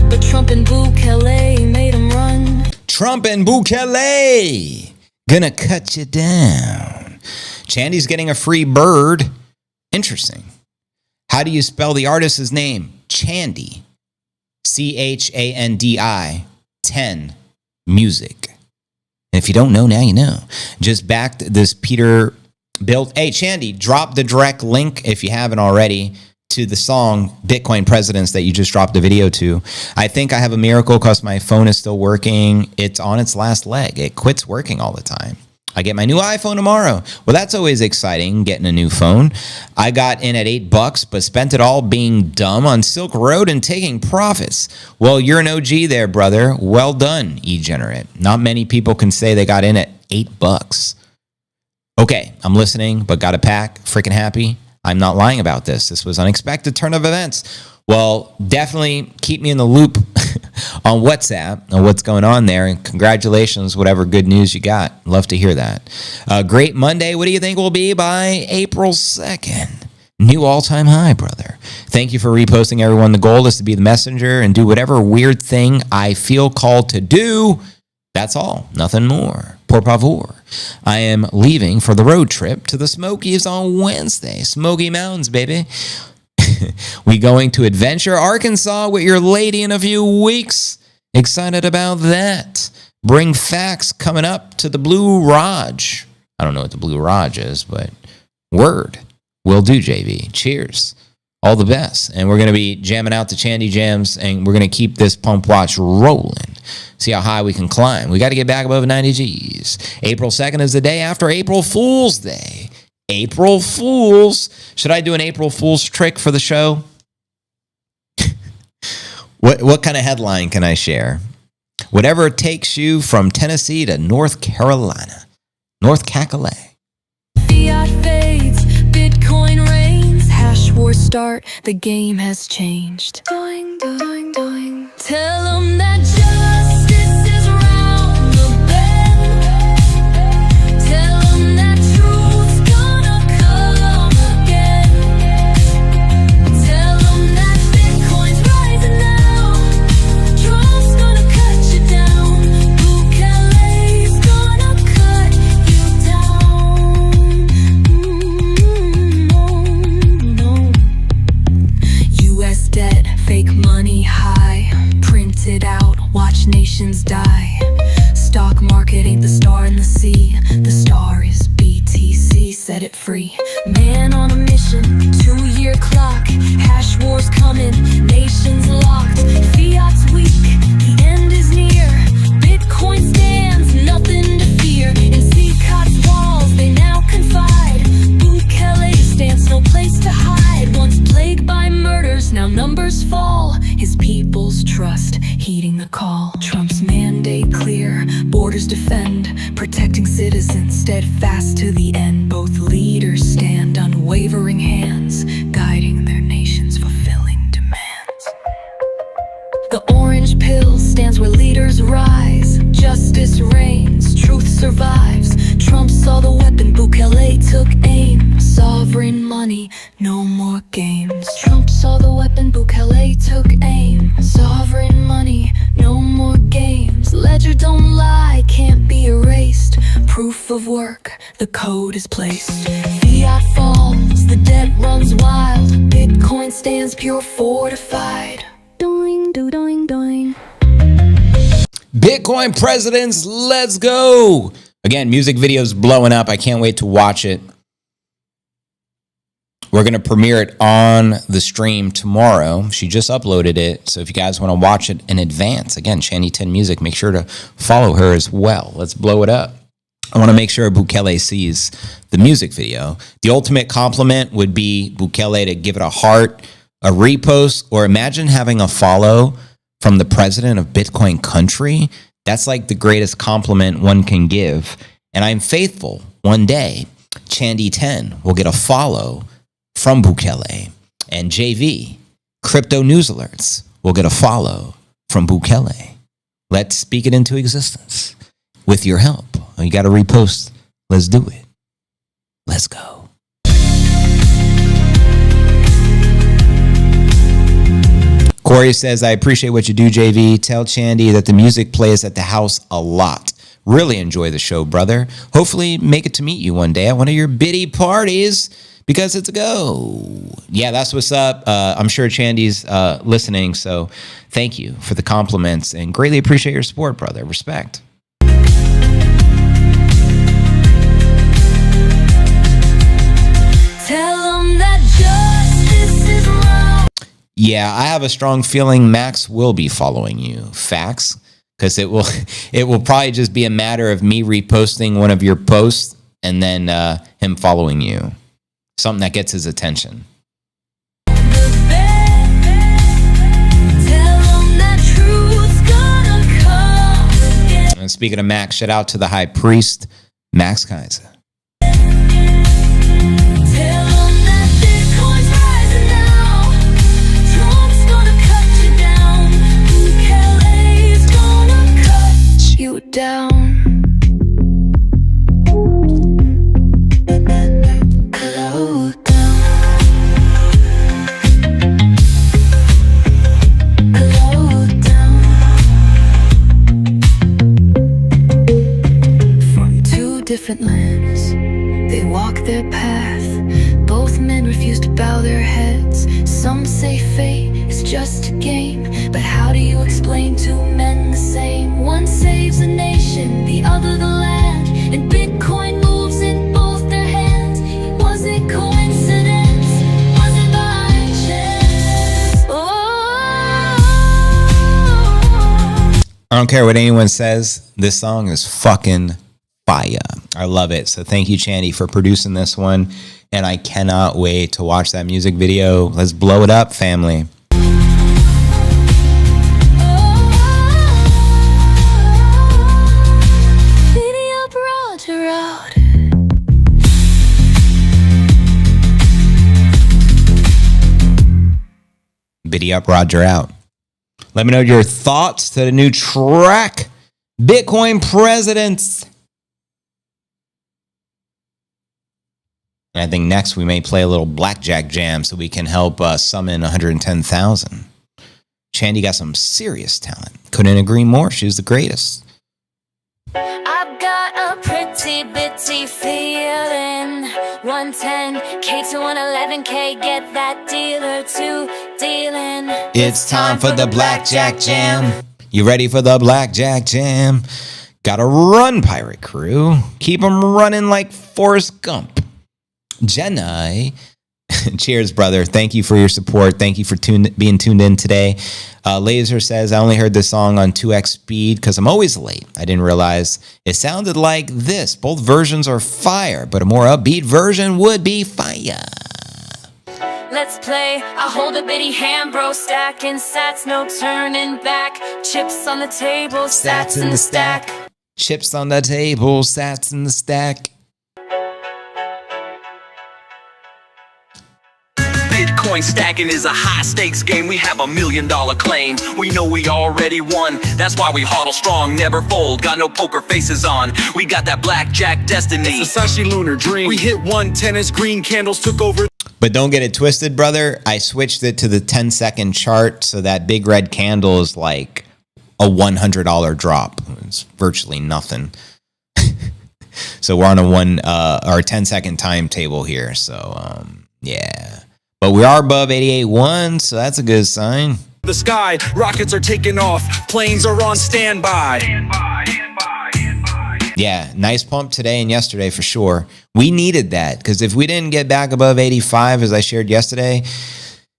but Trump and Bukele made them run. Trump and Bukele gonna cut you down. Chandy's getting a free bird. Interesting. How do you spell the artist's name? Chandy. Chandi. 10 Music. And if you don't know, now you know. Just backed this Peter built. Hey, Chandy, drop the direct link if you haven't already to the song Bitcoin Presidents that you just dropped the video to. I think I have a miracle because my phone is still working. It's on its last leg. It quits working all the time. I get my new iPhone tomorrow. Well, that's always exciting, getting a new phone. I got in at $8, but spent it all being dumb on Silk Road and taking profits. Well, you're an OG there, brother. Well done, eGenerate. Not many people can say they got in at $8. Okay, I'm listening, but got a pack. Freaking happy. I'm not lying about this. This was unexpected turn of events. Well, definitely keep me in the loop on WhatsApp on what's going on there. And congratulations, whatever good news you got. Love to hear that. Great Monday. What do you think will be by April 2nd? New all-time high, brother. Thank you for reposting, everyone. The goal is to be the messenger and do whatever weird thing I feel called to do. That's all. Nothing more. por favor. I am leaving for the road trip to the Smokies on Wednesday. Smoky Mountains, baby. We going to Adventure, Arkansas with your lady in a few weeks. Excited about that. Bring facts coming up to the Blue Raj. I don't know what the Blue Raj is, but word. Will do, JV. Cheers. All the best. And we're going to be jamming out the Chandy Jams, and we're going to keep this pump watch rolling. See how high we can climb. We got to get back above 90 G's. April 2nd is the day after April Fool's Day. April Fools. Should I do an April Fool's trick for the show? What kind of headline can I share? Whatever takes you from Tennessee to North Carolina. North Cackalack. Fiat fades, Bitcoin reigns, hash wars start, the game has changed. Doing, doing, doing. Tell them that justice is round the bend. Tell them that truth's gonna come again. Tell them that Bitcoin's rising now. Trump's gonna cut you down. Bukele's gonna cut you down. US debt, fake money high, printed out, watch nations die. Stock market ain't the star in the sea, the star is BTC, set it free. Man on a mission, 2-year clock, hash wars coming, nations locked. Fiat's weak, the end is near, Bitcoin stands, nothing to fear. In CCOT's walls, they now confide. Bukele stands, no place to hide. Once plagued by murders, now numbers fall. His people's trust, heeding the call. Trump's mandate clear, borders defend, protecting citizens, steadfast to the end. Both leaders stand, unwavering hands, guiding their nations, fulfilling demands. The orange pill stands where leaders rise, justice reigns, truth survives. Trump saw the weapon, Bukele took aim. Sovereign money, no more games. Trump saw the weapon, Bukele took aim. Sovereign money, no more games. Ledger don't lie, can't be erased. Proof of work, the code is placed. Fiat falls, the debt runs wild. Bitcoin stands pure fortified. Doing, doing, doing. Bitcoin presidents, let's go. Again, music video's blowing up. I can't wait to watch it. We're going to premiere it on the stream tomorrow. She just uploaded it. So if you guys want to watch it in advance, again, Shandy 10 Music, make sure to follow her as well. Let's blow it up. I want to make sure Bukele sees the music video. The ultimate compliment would be Bukele to give it a heart, a repost, or imagine having a follow from the president of Bitcoin country. That's like the greatest compliment one can give. And I'm faithful. One day, Chandy 10 will get a follow from Bukele. And JV, Crypto News Alerts, will get a follow from Bukele. Let's speak it into existence. With your help. You got to repost. Let's do it. Let's go. Corey says, I appreciate what you do, JV. Tell Chandy that the music plays at the house a lot. Really enjoy the show, brother. Hopefully make it to meet you one day at one of your biddy parties because it's a go. Yeah, that's what's up. I'm sure Chandy's listening, so thank you for the compliments and greatly appreciate your support, brother. Respect. Yeah, I have a strong feeling Max will be following you. Facts, because it will probably just be a matter of me reposting one of your posts and then him following you. Something that gets his attention. And speaking of Max, shout out to the high priest, Max Keiser. Down. different lands. They walk their path. Both men refuse to bow their heads. Some say fate is just a game, but how do you explain two men the same? One saves a nation, the other the land, and Bitcoin moves in both their hands. Was it coincidence? Was it by chance? I don't care what anyone says. This song is fucking fire. I love it. So thank you, Chandy, for producing this one. And I cannot wait to watch that music video. Let's blow it up, family. Biddy up, Roger out. Let me know your thoughts to the new track, Bitcoin Presidents. And I think next we may play a little blackjack jam so we can help summon 110,000. Chandy got some serious talent. Couldn't agree more. She was the greatest. I've got a pretty bitty feeling. 110K to 111K, get that dealer to dealing. It's time for the blackjack jam. You ready for the blackjack jam? Gotta run, pirate crew. Keep them running like Forrest Gump. Jenai, cheers, brother. Thank you for your support. Thank you for being tuned in today. Laser says, I only heard this song on 2x speed because I'm always late. I didn't realize it sounded like this. Both versions are fire, but a more upbeat version would be fire. Let's play. I hold a bitty hand, bro. Stacking sats, no turning back. Chips on the table, sats in the stack. Chips on the table, sats in the stack. Bitcoin stacking is a high stakes game. We have $1 million claim. We know we already won. That's why we hodl strong, never fold. Got no poker faces on. We got that blackjack destiny. It's a Sashi lunar dream. We hit 110 as green candles took over. But don't get it twisted, brother. I switched it to the 10-second chart, so that big red candle is like a $100 drop. It's virtually nothing. So we're on a 10-second timetable here. So yeah. But we are above 88.1, so that's a good sign. The sky, rockets are taking off, planes are on standby. Yeah, nice pump today and yesterday for sure. We needed that because if we didn't get back above 85, as I shared yesterday,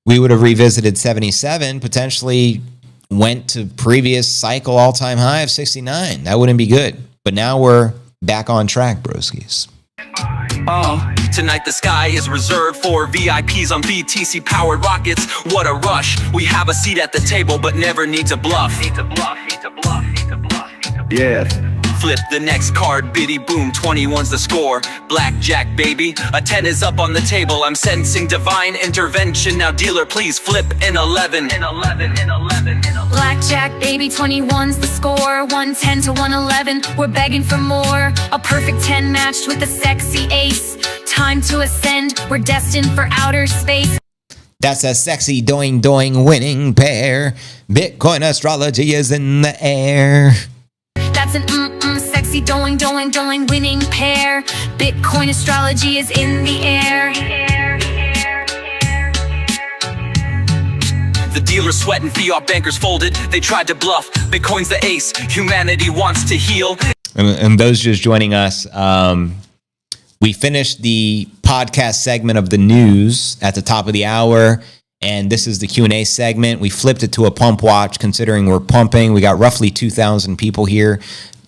we would have revisited 77, potentially went to previous cycle all-time high of 69. That wouldn't be good. But now we're back on track, broskies. Tonight the sky is reserved for VIPs on BTC powered rockets. What a rush. We have a seat at the table but never need to bluff. Yes. Flip the next card, biddy boom, 21's the score. Blackjack, baby, a 10 is up on the table. I'm sensing divine intervention. Now dealer, please flip an 11. Blackjack, baby, 21's the score. 110 to 111, we're begging for more. A perfect 10 matched with a sexy ace. Time to ascend, we're destined for outer space. That's a sexy doing winning pair. Bitcoin astrology is in the air. That's an sexy doing winning pair. Bitcoin astrology is in the air. The dealer's sweating, fiat bankers folded. They tried to bluff. Bitcoin's the ace. Humanity wants to heal. And those just joining us, we finished the podcast segment of the news at the top of the hour. And this is the Q&A segment. We flipped it to a pump watch considering we're pumping. We got roughly 2,000 people here.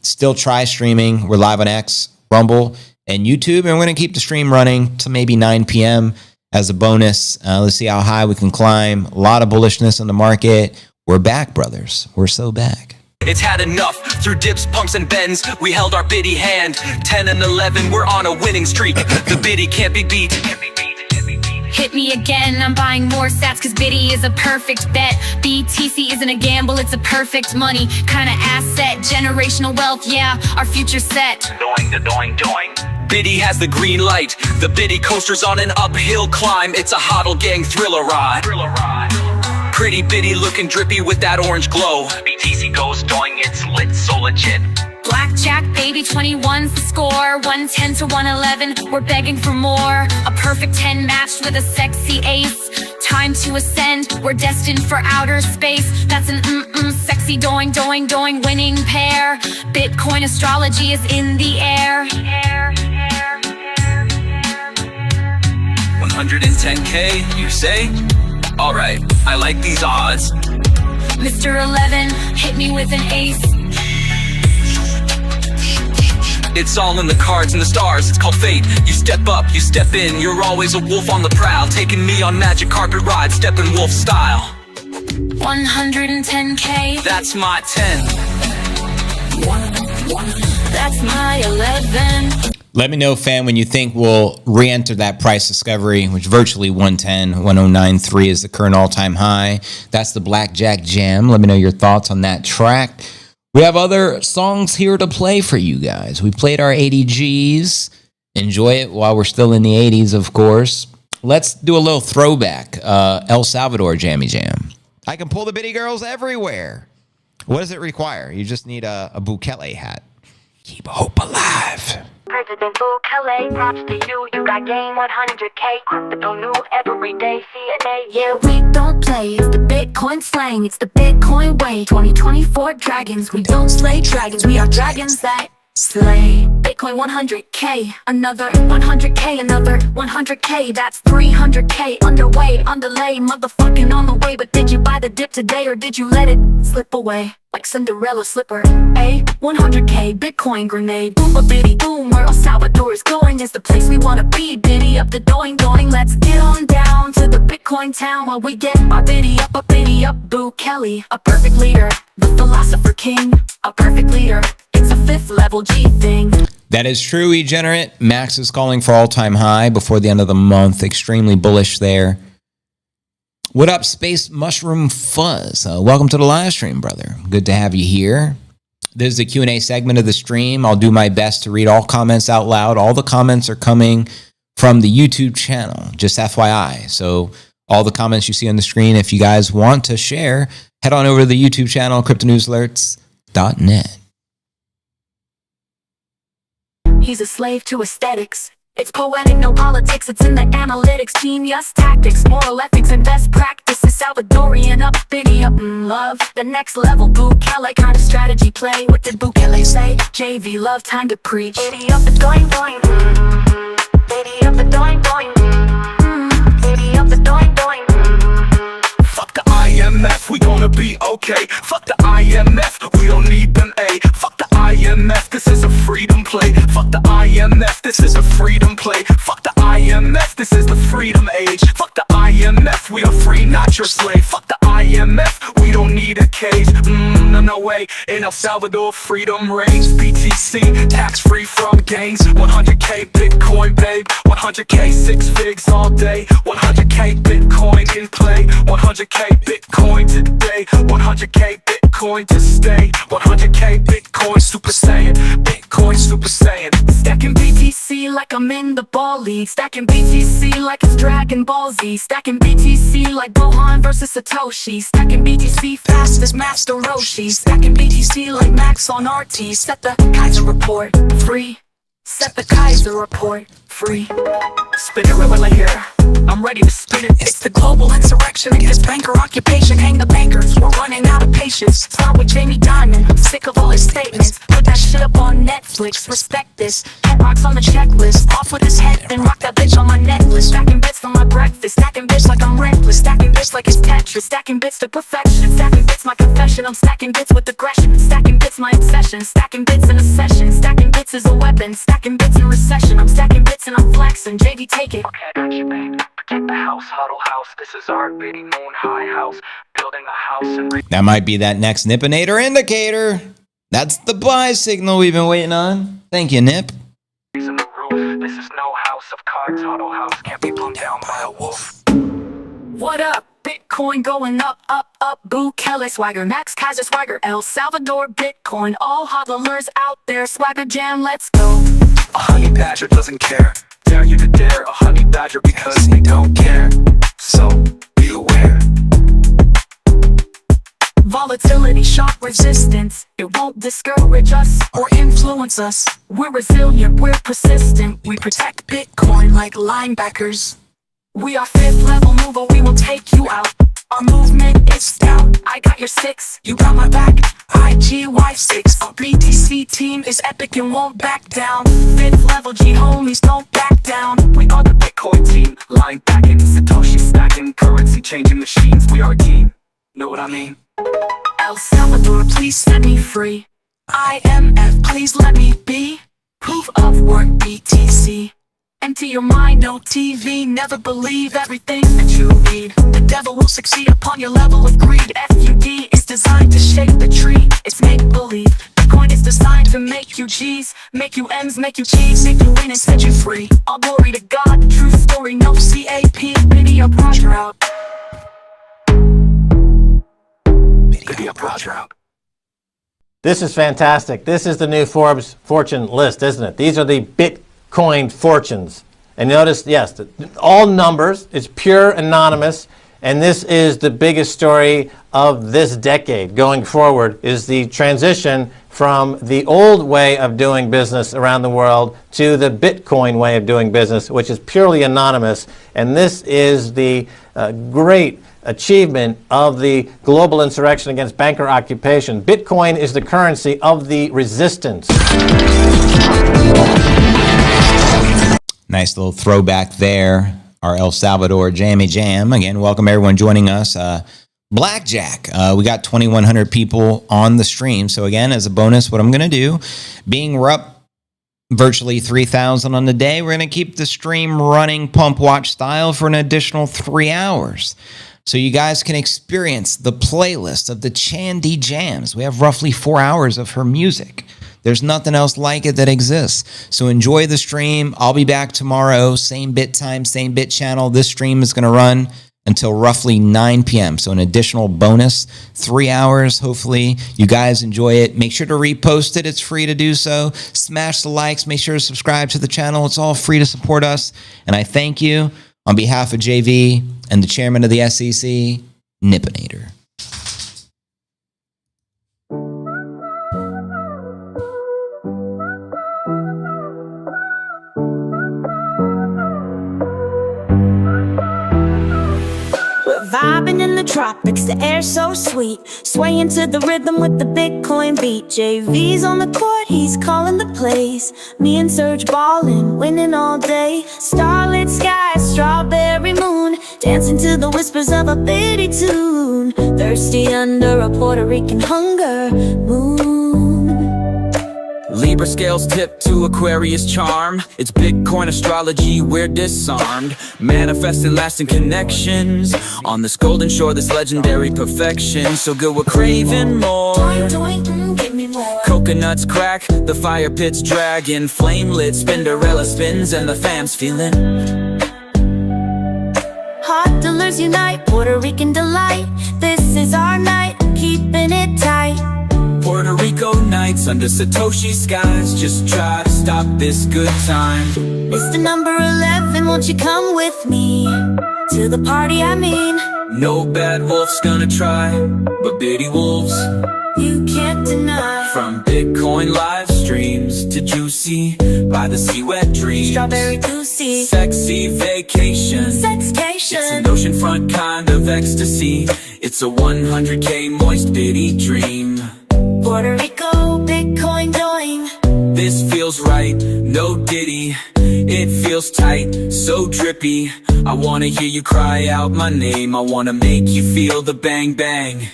Still try streaming. We're live on X, Rumble, and YouTube. And we're going to keep the stream running to maybe 9 p.m. as a bonus. Let's see how high we can climb. A lot of bullishness in the market. We're back, brothers. We're so back. It's had enough. Through dips, pumps, and bends, we held our biddy hand. 10 and 11, we're on a winning streak. The biddy can't be beat. Hit me again, I'm buying more sats cause Biddy is a perfect bet. BTC isn't a gamble, it's a perfect money kind of asset. Generational wealth, yeah, our future's set. Doing. Biddy has the green light. The Biddy coaster's on an uphill climb. It's a hodl gang thriller ride. Pretty Biddy looking drippy with that orange glow. BTC goes doing, it's lit, so legit. Blackjack, baby, 21's the score. 110 to 111, we're begging for more. A perfect 10 matched with a sexy ace. Time to ascend, we're destined for outer space. That's an sexy doing winning pair. Bitcoin astrology is in the air. 110K, you say? Alright, I like these odds. Mr. 11, hit me with an ace. It's all in the cards and the stars, it's called fate. You step up, you step in, you're always a wolf on the prowl. Taking me on magic carpet rides, stepping wolf style. 110K, That's my 10. that's my 11. Let me know, fam, when you think we'll re-enter that price discovery, which virtually 110, 1093 is the current all-time high. That's the Blackjack Jam. Let me know your thoughts on that track. We have other songs here to play for you guys. We played our 80Gs. Enjoy it while we're still in the 80s, of course. Let's do a little throwback. El Salvador Jammy Jam. I can pull the bitty girls everywhere. What does it require? You just need a Bukele hat. Keep hope alive. President Bukele, props to you. You got game 100K. Crypto new every day. CNA. Yeah, we don't play. It's the Bitcoin slang. It's the Bitcoin way. 2024 dragons. We don't slay dragons. We are dragons that slay. Bitcoin 100K. Another 100K. Another 100K. That's 300K. Underway, underlay. Motherfucking on the way. But did you buy the dip today or did you let it slip away? Like Cinderella slipper, a 100K Bitcoin grenade. Boom a bitty boom, where El Salvador is going is the place we wanna be. Biddy up the doing. Let's get on down to the Bitcoin town while we get our biddy up, Bukele, a perfect leader, the philosopher king, a perfect leader. It's a 5th level G thing. That is true, eGenerate. Max is calling for all-time high before the end of the month. Extremely bullish there. What up, Space Mushroom Fuzz? Welcome to the live stream, brother. Good to have you here. This is the Q&A segment of the stream. I'll do my best to read all comments out loud. All the comments are coming from the YouTube channel, just FYI. So all the comments you see on the screen, if you guys want to share, head on over to the YouTube channel, cryptonewsalerts.net. He's a slave to aesthetics. It's poetic, no politics, it's in the analytics. Genius tactics, moral ethics, and best practices. Salvadorian up, biddy up, love. The next level, Bukele kind of strategy play. What did Bukele say? JV, love, time to preach. Biddy up the doing. Biddy up the doing. Biddy up the doing. Fuck the IMF, we gonna be okay. Fuck the IMF, we don't need them, A. Fuck the IMF, this is a freedom play. Fuck the IMF, this is a freedom play. Fuck the IMF, this is the freedom age. Fuck the IMF, we are free, not your slave. Fuck the IMF, we don't need a cage. No way, in El Salvador, freedom reigns. BTC, tax-free from gains. 100K Bitcoin, babe. 100K 6 figs all day. 100K Bitcoin in play. 100K Bitcoin today. 100K Bitcoin to stay. 100K Bitcoin Super Saiyan. Bitcoin Super Saiyan. Stacking BTC like I'm in the ball league. Stacking BTC like it's Dragon Ball Z. Stacking BTC like Gohan versus Satoshi. Stacking BTC fast as Master Roshi. Stacking BTC like Max on RT. Set the Keiser report free. Set the Keiser report free. Spin it right here. I'm ready to spin it. It's the global insurrection against banker occupation. Hang the bankers, we're running out of patience. Start with Jamie Dimon, I'm sick of all his statements. Put that shit up on Netflix, respect this. Head rocks on the checklist, off with his head, then rock that bitch on my necklace. Stacking bits for my breakfast, stacking bitch like I'm reckless. Stacking bitch like it's Tetris, stacking bits to perfection. Stacking bits my confession, I'm stacking bits with aggression. Stacking bits my obsession, stacking bits in a session. Stacking bits is a weapon, stacking bits in recession. I'm stacking bits and I'm flexing, JV take it. Okay, I got you, babe. Protect the house, huddle house. This is our bitty moon high house. Building a house and That might be that next Nipinator indicator. That's the buy signal we've been waiting on. Thank you, Nip. reason the roof. This is no house of cards, huddle house. Can't be blown down by a wolf. What up? Bitcoin going up, Bukele swagger, Max Keiser swagger, El Salvador Bitcoin, all hodlers out there, swagger jam, let's go. A honey badger doesn't care. Dare you to dare a honey badger because they don't care. So, be aware. Volatility, shock resistance. It won't discourage us or influence us. We're resilient, we're persistent. We protect Bitcoin like linebackers. We are fifth level mover, we will take you out. Our movement is down. I got your 6, you got my back. IGY6. Our BTC team is epic and won't back down. Fifth level G homies don't back down. We are the Bitcoin team, line backing, Satoshi stacking, currency changing machines. We are a team. Know what I mean? El Salvador, please set me free. IMF, please let me be. Proof of work, BTC. Empty your mind, no TV. Never believe everything that you read. The devil will succeed upon your level of greed. FUD is designed to shake the tree. It's make-believe. Bitcoin is designed to make you G's, make you M's, make you cheese, make you win and set you free. All glory to God, true story, no CAP. Biddy up, Roger out. Biddy up, Roger out. This is fantastic. This is the new Forbes fortune list, isn't it? These are the Bitcoin fortunes. And notice, yes, all numbers. It's pure anonymous. And this is the biggest story of this decade going forward, is the transition from the old way of doing business around the world to the Bitcoin way of doing business, which is purely anonymous. And this is the great achievement of the global insurrection against banker occupation. Bitcoin is the currency of the resistance. Nice little throwback there. Our El Salvador Jammy Jam. Again, welcome everyone joining us. Blackjack. We got 2,100 people on the stream. So again, as a bonus, what I'm going to do, being we're up virtually 3,000 on the day, we're going to keep the stream running pump watch style for an additional 3 hours. So you guys can experience the playlist of the Chandy Jams. We have roughly 4 hours of her music. There's nothing else like it that exists. So enjoy the stream. I'll be back tomorrow. Same bit time, same bit channel. This stream is going to run until roughly 9 p.m. So an additional bonus, 3 hours. Hopefully you guys enjoy it. Make sure to repost it. It's free to do so. Smash the likes. Make sure to subscribe to the channel. It's all free to support us. And I thank you on behalf of JV and the chairman of the SEC, Nippinator. Vibing in the tropics, the air's so sweet. Swaying to the rhythm with the Bitcoin beat. JV's on the court, he's calling the plays. Me and Serge ballin', winning all day. Starlit sky, strawberry moon, dancing to the whispers of a bitty tune. Thirsty under a Puerto Rican hunger moon. Libra scales tip to Aquarius charm. It's Bitcoin astrology, we're disarmed. Manifesting lasting connections on this golden shore, this legendary perfection. So good we're craving more. Give me more. Coconuts crack, the fire pit's dragging. Flame lit, Spinderella spins and the fam's feeling. Hot dealers unite, Puerto Rican delight. This is our night, keeping it tight. Puerto Rico nights under Satoshi skies. Just try to stop this good time. It's the number 11, won't you come with me to the party, I mean. No bad wolf's gonna try, but bitty wolves you can't deny. From Bitcoin live streams to juicy by the sea wet dreams. Strawberry juicy, sexy vacation, sexcation. It's an oceanfront kind of ecstasy. It's a 100K moist bitty dream. Puerto Rico, Bitcoin doing. This feels right, no ditty. It feels tight, so drippy. I wanna hear you cry out my name. I wanna make you feel the bang bang.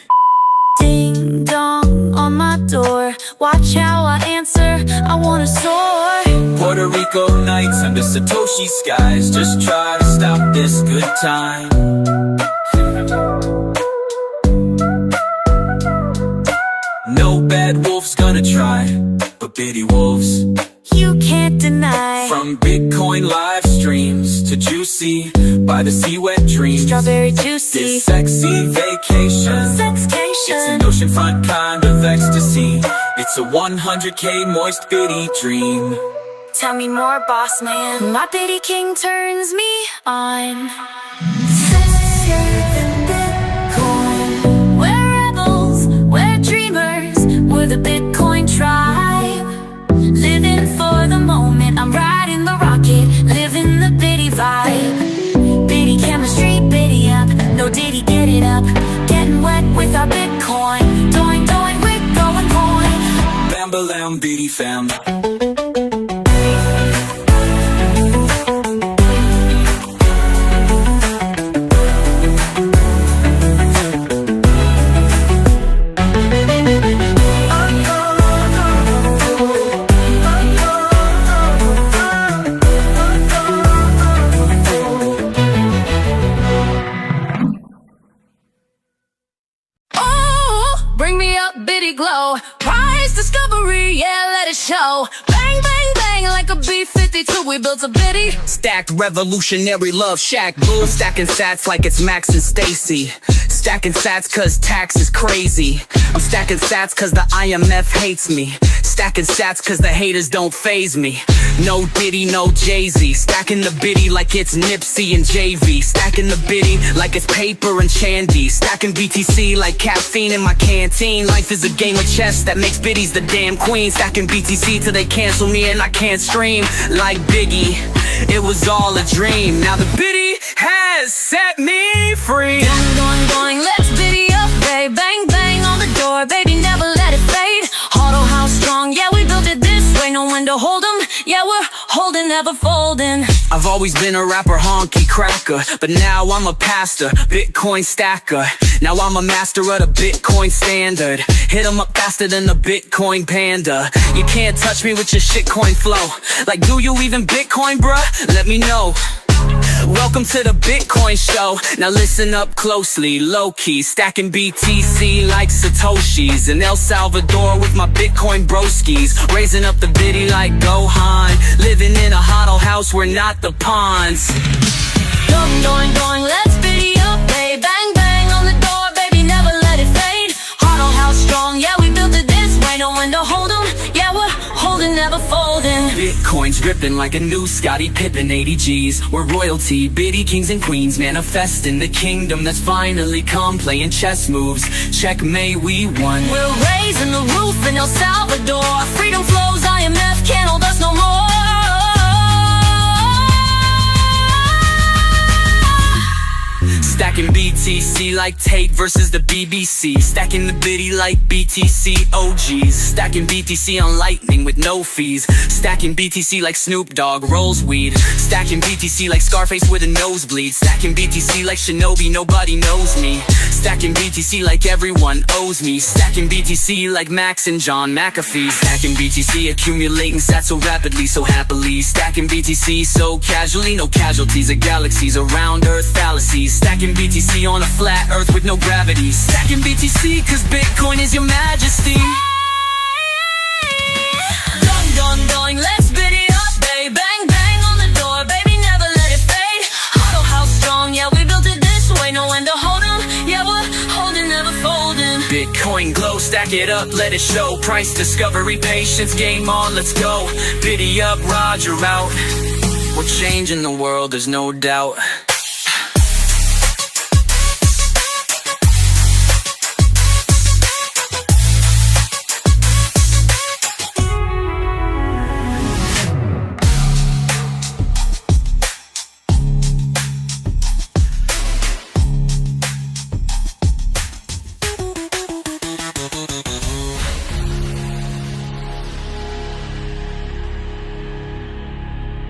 Ding dong on my door, watch how I answer. I wanna soar. Puerto Rico nights under Satoshi skies. Just try to stop this good time. No bad wolf's gonna try, but bitty wolves you can't deny. From Bitcoin live streams to juicy by the sea wet dreams. Strawberry juicy, this sexy vacation, sexcation. It's an oceanfront kind of ecstasy. It's a 100K moist bitty dream. Tell me more, boss man. My bitty king turns me on. Sexier than Bitcoin. We're rebels, Biddy fam. Oh, bring me up, Biddy glow. Prize discovery, yeah, let it show. Bang, bang, bang, like a B-52, we built a Biddy. Stacked revolutionary love shack. Blue stacking sats like it's Max and Stacy. Stacking sats cause tax is crazy. I'm stacking sats cause the IMF hates me. Stacking sats cause the haters don't faze me. No Diddy, no Jay-Z. Stacking the Biddy like it's Nipsey and JV. Stacking the Biddy like it's paper and Chandy. Stacking BTC like caffeine in my canteen. Life is a game of chess that makes Biddies the damn queen. Stacking BTC till they cancel me and I can't stream. Like Biggie, it was all a dream. Now the Biddy has set me free. Going, going, going, let's Biddy up, babe. Bang, bang on the door, baby, never let it fade. Auto house strong, yeah, we built it this way. No one to hold 'em, yeah, we're holding, never folding. I've always been a rapper, honky cracker, but now I'm a pastor, Bitcoin stacker. Now I'm a master of the Bitcoin standard. Hit 'em up faster than the Bitcoin panda. You can't touch me with your shitcoin flow. Like, do you even Bitcoin, bruh? Let me know. Welcome to the Bitcoin show. Now listen up closely, low-key, stacking BTC like Satoshis. In El Salvador with my Bitcoin broskies, raising up the Biddy like Gohan. Living in a huddle house, we're not the pawns. Going, going, going, let's Biddy up, babe. Bang, bang on the door, baby, never let it fade. Auto house strong, yeah, we built it this way. No one to hold 'em, yeah, we're holding, never folding. Bitcoin's dripping like a new Scottie Pippen 80 G's. We're royalty, Biddy kings and queens, manifesting the kingdom that's finally come. Playing chess moves, checkmate, we won. We're raising the roof in El Salvador. Freedom flows, IMF can't hold us no more. Stacking BTC like Tate versus the BBC. Stacking the Biddy like BTC OGs. Stacking BTC on Lightning with no fees. Stacking BTC like Snoop Dogg rolls weed. Stacking BTC like Scarface with a nosebleed. Stacking BTC like Shinobi, nobody knows me. Stacking BTC like everyone owes me. Stacking BTC like Max and John McAfee. Stacking BTC, accumulating sats so rapidly, so happily. Stacking BTC so casually, no casualties of galaxies around Earth fallacies. Stacking BTC on a flat earth with no gravity. Stacking BTC cause Bitcoin is your majesty. Going, going, going, let's Biddy up, babe. Bang, bang on the door, baby, never let it fade. Auto house strong, yeah, we built it this way. No one to hold 'em, yeah, we're holding, never folding. Bitcoin glow, stack it up, let it show. Price discovery, patience, game on, let's go. Biddy up, Roger out. We're changing the world, there's no doubt.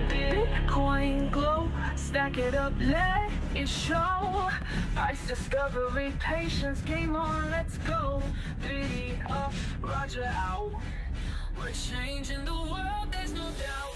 Bitcoin glow, stack it up, let it show. Price discovery, patience, game on, let's go. Biddy up, Roger out. We're changing the world, there's no doubt.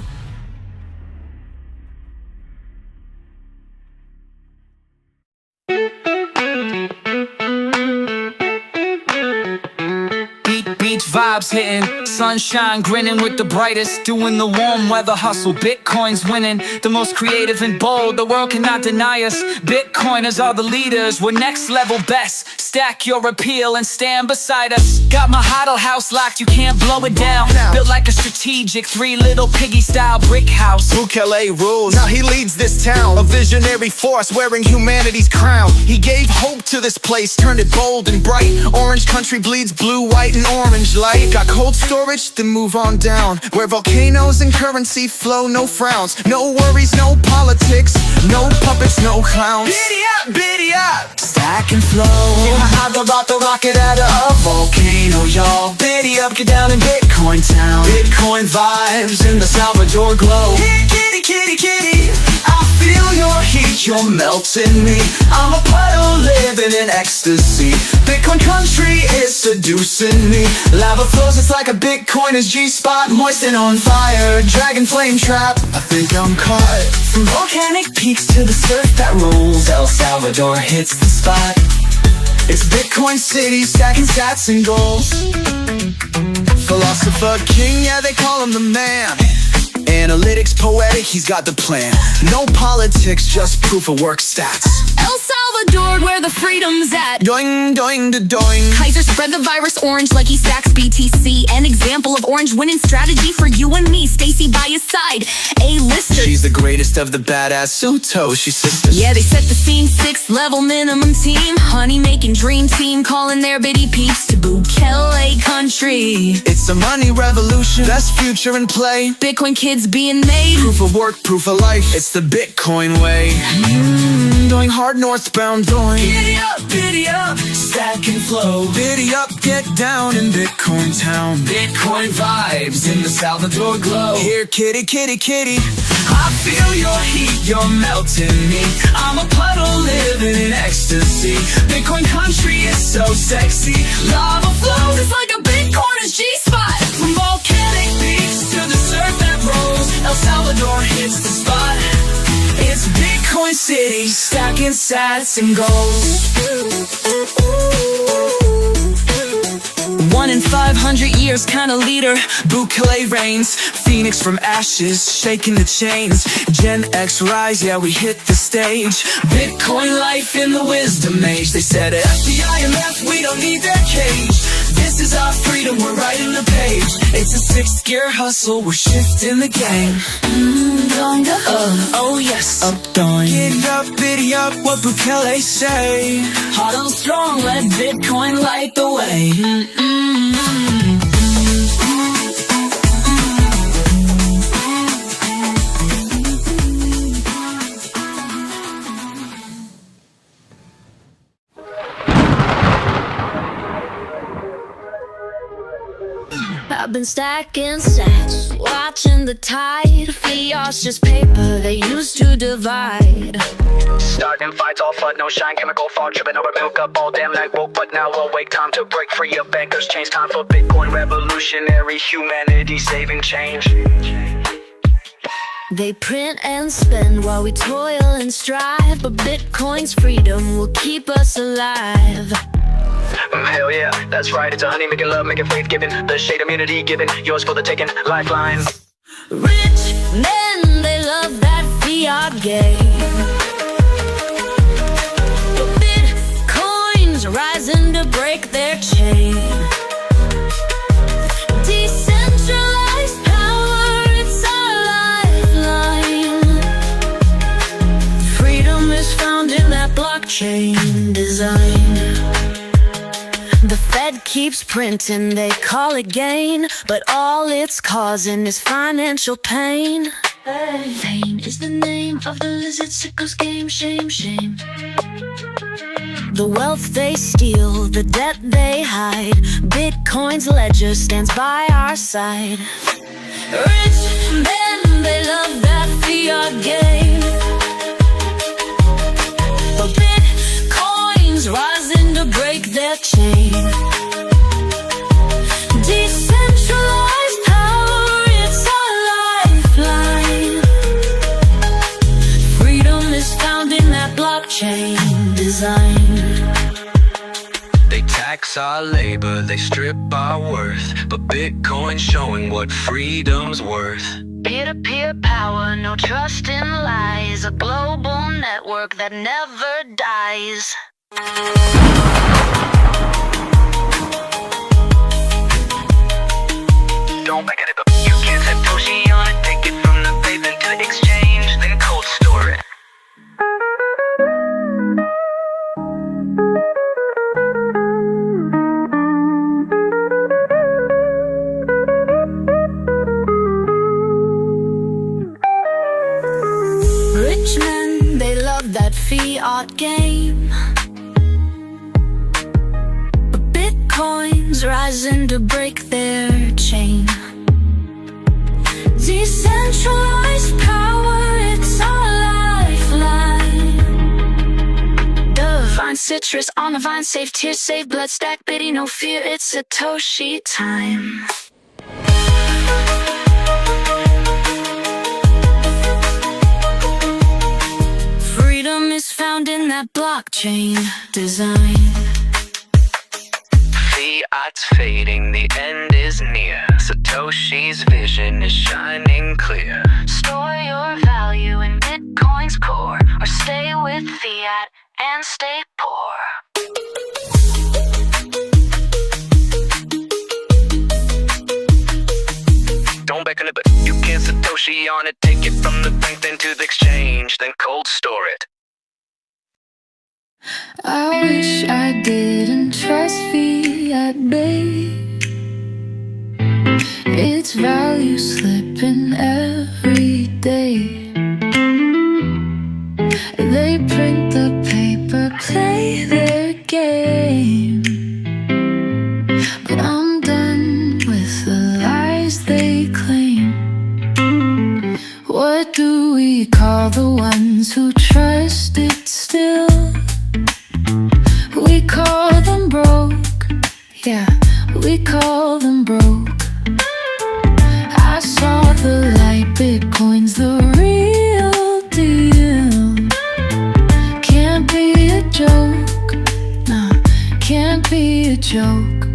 Beach vibes hitting, sunshine grinning with the brightest, doing the warm weather hustle. Bitcoin's winning, the most creative and bold, the world cannot deny us. Bitcoiners are the leaders, we're next level best. Stack your appeal and stand beside us. Got my hodl house locked, you can't blow it down. Built like a strategic 3 little piggy style brick house. Bukele rules, now he leads this town. A visionary force wearing humanity's crown. He gave hope to this place, turned it bold and bright. Orange country bleeds blue, white and orange light. Got cold storage, then move on down. Where volcanoes and currency flow, no frowns. No worries, no politics, No puppets, no clowns. Biddy up, stack and flow. I'm about to rock it out of a volcano, y'all. Biddy up, get down in Bitcoin town. Bitcoin vibes in the Salvador glow. Kitty, kitty, kitty, I feel your heat, you're melting me. I'm a puddle living in ecstasy. Bitcoin country is seducing me. Lava flows, it's like a Bitcoiner's G-spot. Moist and on fire, dragon flame trap. I think I'm caught. From volcanic peaks to the surf that rolls, El Salvador hits the spot. It's Bitcoin City, stacking sats and goals. Philosopher king, yeah, they call him the man. Analytics poetic, he's got the plan. No politics, just proof of work stats. El Salvador, where the freedom's at. Doing, doing, da doing. Keiser spread the virus orange like he stacks BTC. An example of orange winning strategy for you and me. Stacy by his side, A-lister. She's the greatest of the badass Suto, she's sisters. Yeah, they set the scene, 6th level minimum team. Honey making dream team, calling their bitty peeps to Bukele country. It's a money revolution, best future in play. Bitcoin kids being made. Proof of work, proof of life, it's the Bitcoin way. Doing hard northbound, doing. Biddy up, stack and flow. Biddy up, get down in Bitcoin town. Bitcoin vibes in the Salvador glow. Here, kitty, kitty, kitty, I feel your heat, you're melting me. I'm a puddle living in ecstasy. Bitcoin country is so sexy. Lava flows, it's like a Bitcoiner's G-spot. From volcanic peaks to the surf that rolls, El Salvador hits the spot. It's Bitcoin City, stacking sats and goals. 1 in 500 years, kinda leader. Bukele reigns, Phoenix from ashes, shaking the chains. Gen X rise, yeah, we hit the stage. Bitcoin life in the wisdom age. They said at the IMF, we don't need their cage. This is our freedom, we're writing the page. It's a 6th gear hustle, we're shifting the game. Oh yes, up, doing. Giddy up, biddy up, what Bukele say? Hot and strong, let Bitcoin light the way. I've been stacking sats, watching the tide. Fiat's just paper they used to divide. Starting fights, all flood, no shine, chemical fog, tripping over milk up all damn night woke, but now awake, time to break free of bankers, change time for Bitcoin revolutionary, humanity saving change. They print and spend while we toil and strive, but Bitcoin's freedom will keep us alive. Hell yeah, that's right, it's a honey making love, making faith giving, the shade immunity given, yours for the taking, lifeline. Rich men, they love that fiat game. But Bitcoin's rising to break their chain. Decentralized power, it's our lifeline. Freedom is found in that blockchain design. The Fed keeps printing, they call it gain, but all it's causing is financial pain. Pain is the name of the lizard sickles game, shame, shame. The wealth they steal, the debt they hide, Bitcoin's ledger stands by our side. Rich men, they love that fiat game, but Bitcoin's rising to break their chain. Decentralized power, it's our lifeline. Freedom is found in that blockchain design. They tax our labor, they strip our worth, but Bitcoin's showing what freedom's worth. Peer-to-peer power, no trust in lies, a global network that never dies. Don't back at it, but you can't set Toshi on it. Take it from the pavement to exchange, then cold store it. Rich men, fiat game, but Bitcoin's rising to break their chain. Decentralized power, it's our lifeline. Divine citrus on the vine, safe tears, save blood, stack bitty, no fear, it's Satoshi time. Freedom is found in that blockchain design. Fiat's fading, the end is near. Satoshi's vision is shining clear. Store your value in Bitcoin's core, or stay with fiat and stay poor. Don't beckon it, but you can Satoshi on it. Take it from the bank, then to the exchange, then cold store it. I wish I didn't trust fiat, babe. Its value slipping every day. They print the paper, play their game, but I'm done with the lies they claim. What do we call the ones who trust it still? We call them broke, yeah, we call them broke. I saw the light, Bitcoin's the real deal. Can't be a joke, nah, can't be a joke.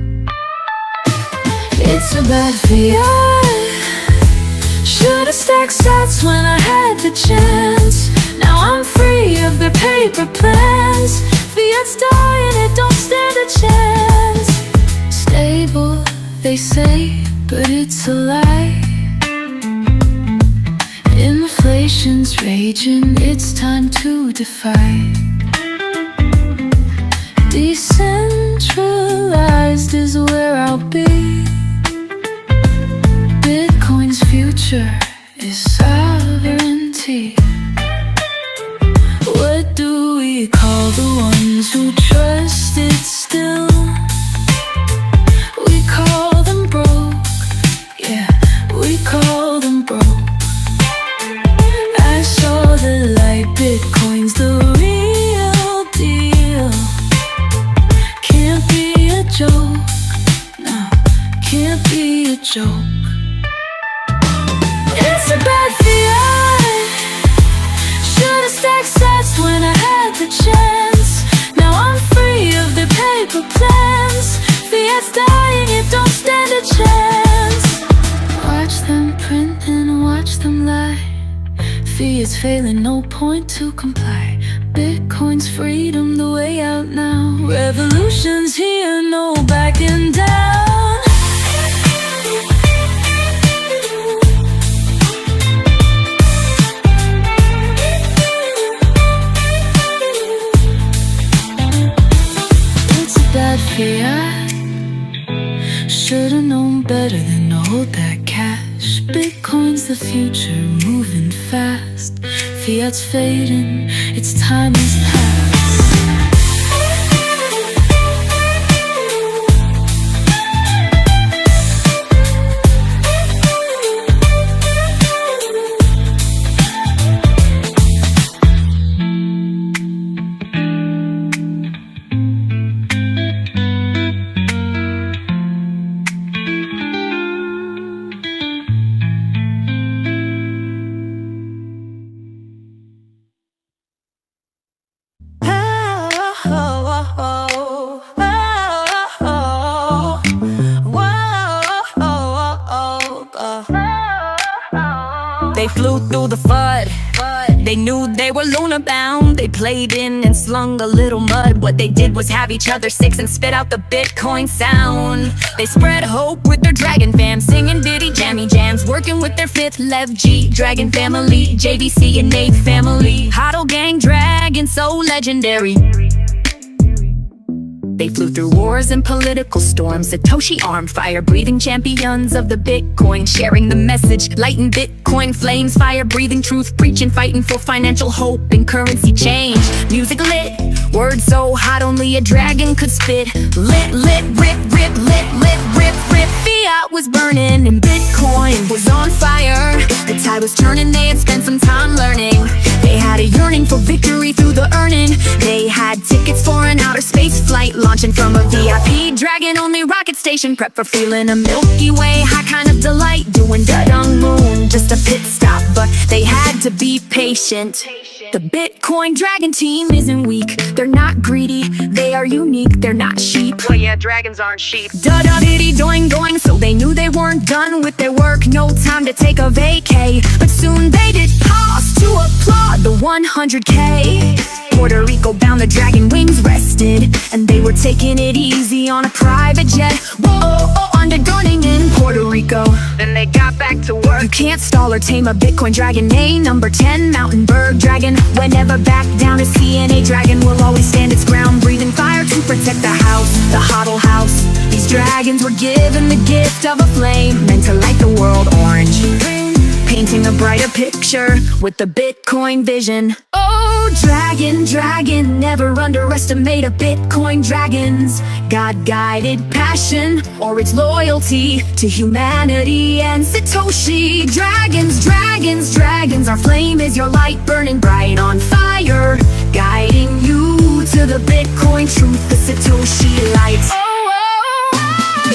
It's a bad fiat. Should've stacked sats when I had the chance. Now I'm free of their paper plans. Fiat's dying, it don't stand a chance. Stable, they say, but it's a lie. Inflation's raging, it's time to defy. Decentralized is where I'll be. Bitcoin's future is sovereignty. What do we call the ones who trust it still? We call them broke, yeah, we call them broke. I saw the light, Bitcoin's the real deal. Can't be a joke, no, can't be a joke. It's a bad fiat. Should've stacked sats when I had the chance. Now I'm free of their paper plans. Fiat's dying, it don't stand a chance. Watch them print and watch them lie. Fiat's failing, no point to comply. Bitcoin's freedom, the way out now. Revolution's here, no backing down. Bad fiat. Should've known better than to hold that cash. Bitcoin's the future, moving fast. Fiat's fading, its time is past. They flew through the FUD. They knew they were lunar bound. They played in and slung a little mud. What they did was have each other six and spit out the Bitcoin sound. They spread hope with their dragon fam, singing ditty jammy jams, working with their fifth Lev G, Dragon family, JVC and Nate family. Hodl gang dragon, so legendary. They flew through wars and political storms. Satoshi armed, fire-breathing champions of the Bitcoin, sharing the message, lighting Bitcoin flames, fire-breathing truth, preaching, fighting for financial hope and currency change. Music lit, words so hot only a dragon could spit. Lit, lit, rip, rip, lit, lit, rip, rip. Fiat was burning and Bitcoin was on fire. The tide was turning, they had spent some time learning. They had a yearning for victory through the earning. They had tickets for an outer space flight, launching from a VIP dragon-only rocket station. Prep for feeling a Milky Way high kind of delight. Doing da-dung moon, just a pit stop, but they had to be patient. The Bitcoin Dragon team isn't weak. They're not greedy, they are unique. They're not sheep. Well, yeah, dragons aren't sheep. Da-da-diddy doing doing, so they knew they weren't done with their work. No time to take a vacay, but soon they did pause to applaud the 100K. Puerto Rico bound, the dragon wings rested, and they were taking it easy on a private jet. Whoa, undergunning in Puerto Rico. Then they got back to work. You can't stall or tame a Bitcoin dragon. A number 10 mountain bird dragon will never back down. A CNA dragon will always stand its ground, breathing fire to protect the house, the HODL house. These dragons were given the gift of a flame, meant to light the world orange, painting a brighter picture with the Bitcoin vision. Oh, dragon, dragon, never underestimate a Bitcoin dragon's God-guided passion or its loyalty to humanity and Satoshi. Dragons, dragons, dragons, our flame is your light, burning bright on fire, guiding you to the Bitcoin truth, the Satoshi light. Oh,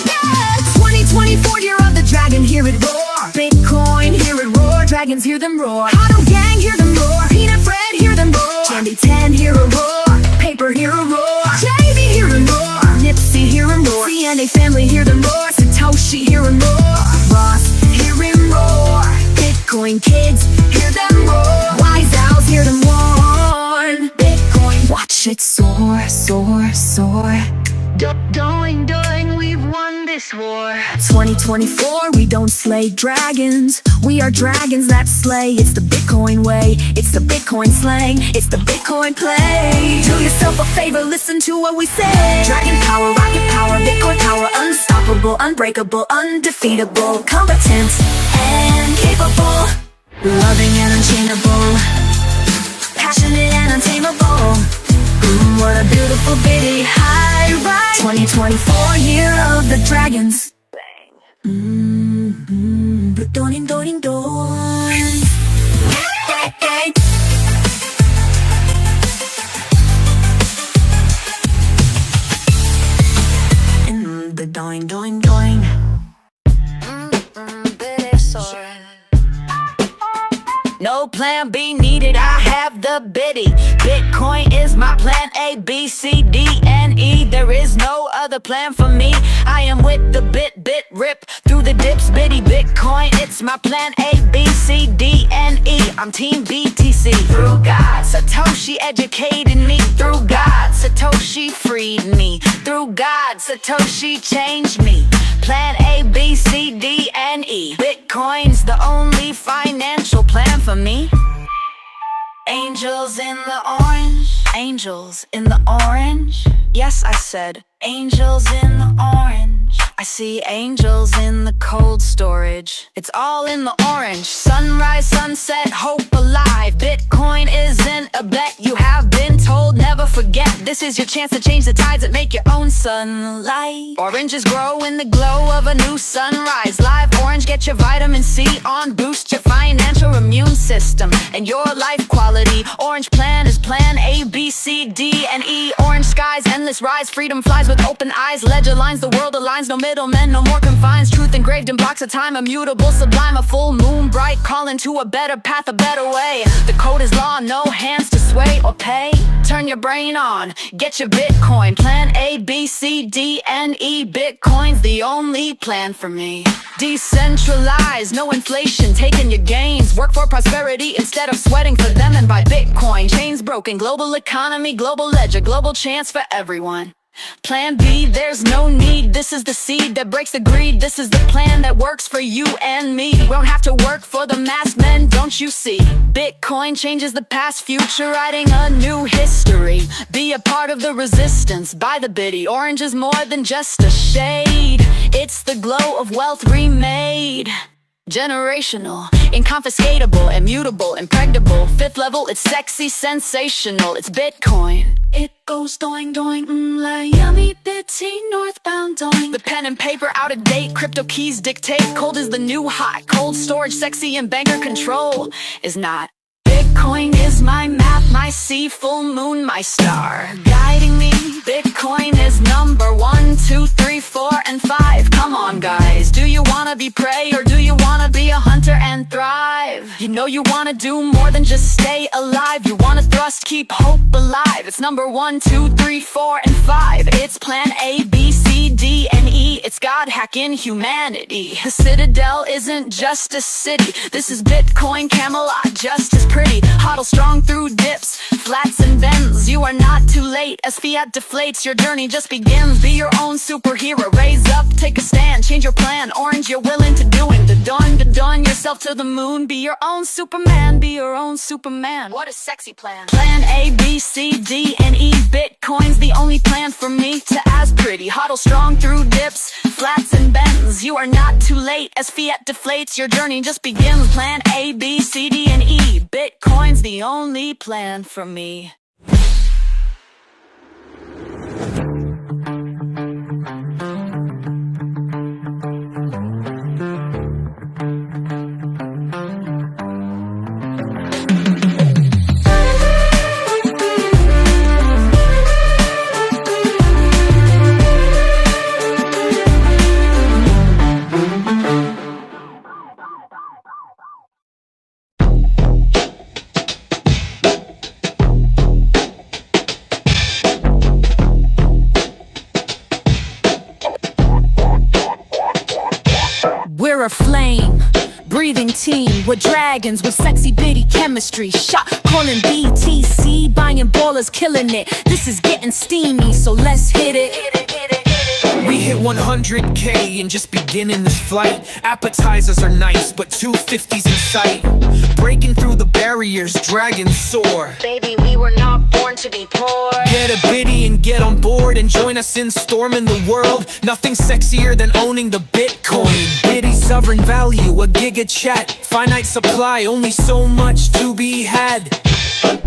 yeah! 2024, year of the dragon, hear it roar. Bitcoin, hear it roar. Dragons, hear them roar. HODL gang, hear them roar. Peanut Fred, hear them roar. Candy 10, hear a roar. Paper, hear a roar. JV, hear them roar. Nipsey, hear him roar. CNA family, hear them roar. Satoshi, hear him roar. Ross, hear him roar. Bitcoin kids, hear them roar. Wise owls, hear them warn. Bitcoin, watch it soar, soar, soar. Doing, we've won this war. 2024, we don't slay dragons. We are dragons that slay. It's the Bitcoin way. It's the Bitcoin slang. It's the Bitcoin play. Do yourself a favor, listen to what we say. Dragon power, rocket power, Bitcoin power. Unstoppable, unbreakable, undefeatable. Competent and capable. Loving and unchainable. Passionate and untamable. What a beautiful bitty high ride. 2024, year of the dragons. Doing, doing, doing. Hey, hey. The doing, doing, doing. No plan B needed, I have the biddy. Bitcoin is my plan A, B, C, D, and E. There is no other plan for me. I am with the bit rip through the dips, biddy. Bitcoin, it's my plan A, B, C, D, and E. I'm team BTC. Through God, Satoshi educated me. Through God, Satoshi freed me. Through God, Satoshi changed me. Plan A, B, C, D, and E. Bitcoin's the only financial plan for me. Angels in the orange. Angels in the orange. Yes, I said angels in the orange. I see angels in the cold storage. It's all in the orange. Sunrise, sunset, hope alive. Bitcoin isn't a bet, you have been told. Never forget, this is your chance to change the tides and make your own sunlight. Oranges grow in the glow of a new sunrise. Live orange, get your vitamin C on. Boost your financial immune system and your life quality. Orange plan is plan A, B, C, D, and E. Orange skies, endless rise. Freedom flies with open eyes. Ledger lines, the world aligns. No middlemen, no more confines. Truth engraved in blocks of time. Immutable, sublime. A full moon bright, calling to a better path, a better way. The code is law, no hands to sway or pay. Turn your brain on, get your Bitcoin. Plan A, B, C, D, and E. Bitcoin's the only plan for me. Decentralized, no inflation, taking your gains. Work for prosperity instead of sweating for them, and buy Bitcoin. Chains broken, global economy, global ledger, global chance for everyone. Plan B, there's no need. This is the seed that breaks the greed. This is the plan that works for you and me. We don't have to work for the mass men, don't you see? Bitcoin changes the past, future, writing a new history. Be a part of the resistance, buy the biddy. Orange is more than just a shade. It's the glow of wealth remade. Generational, inconfiscatable, immutable, impregnable. Fifth level, it's sexy, sensational. It's Bitcoin. It goes doing, doing, like yummy bitty northbound doing. The pen and paper out of date, crypto keys dictate. Cold is the new hot, cold storage, sexy and banker control is not. Bitcoin is my map, my sea, full moon, my star, guiding me. Bitcoin is number 1, 2, 3, 4, and 5. Come on, guys, do you wanna be prey or do you wanna be a hunter and thrive? You know you wanna do more than just stay alive. You wanna thrust, keep hope alive. It's number 1, 2, 3, 4, and 5. It's plan A, B, C, D, and E. It's God hacking humanity. The Citadel isn't just a city. This is Bitcoin Camelot, just as pretty. Hodl strong through dips, flats and bends. You are not too late as fiat deflates. Your journey just begins. Be your own superhero. Raise up, take a stand, change your plan. Orange, you're willing to doing the dawn yourself to the moon. Be your own Superman, be your own Superman. What a sexy plan. Plan A, B, C, D, and E. Bitcoin's the only plan for me to as pretty. Hodl strong through dips, flats and bends. You are not too late as fiat deflates. Your journey just begins. Plan A, B, C, D, and E. Bitcoin's the only plan for me. We're a flame breathing team. We're dragons with sexy bitty chemistry. Shot calling BTC, buying ballers, killing it. This is getting steamy, so let's hit it. We hit 100K and just beginning this flight. Appetizers are nice, but 250's in sight. Breaking through the barriers, dragons soar. Baby, we were not born to be poor. Get a biddy and get on board and join us in storming the world. Nothing sexier than owning the Bitcoin. Biddy sovereign value, a giga chat. Finite supply, only so much to be had.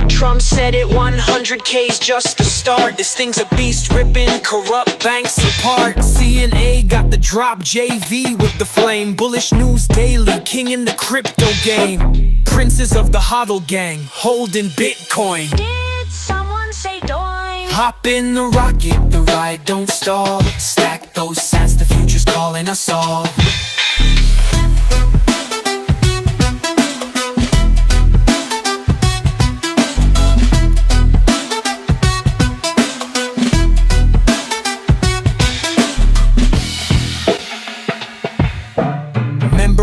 Trump said it, 100K's just the start. This thing's a beast, ripping corrupt banks apart. CNA got the drop, JV with the flame. Bullish news daily, king in the crypto game. Princes of the hodl gang, holding Bitcoin. Did someone say doing? Hop in the rocket, the ride don't stall. Stack those sats, the future's calling us all.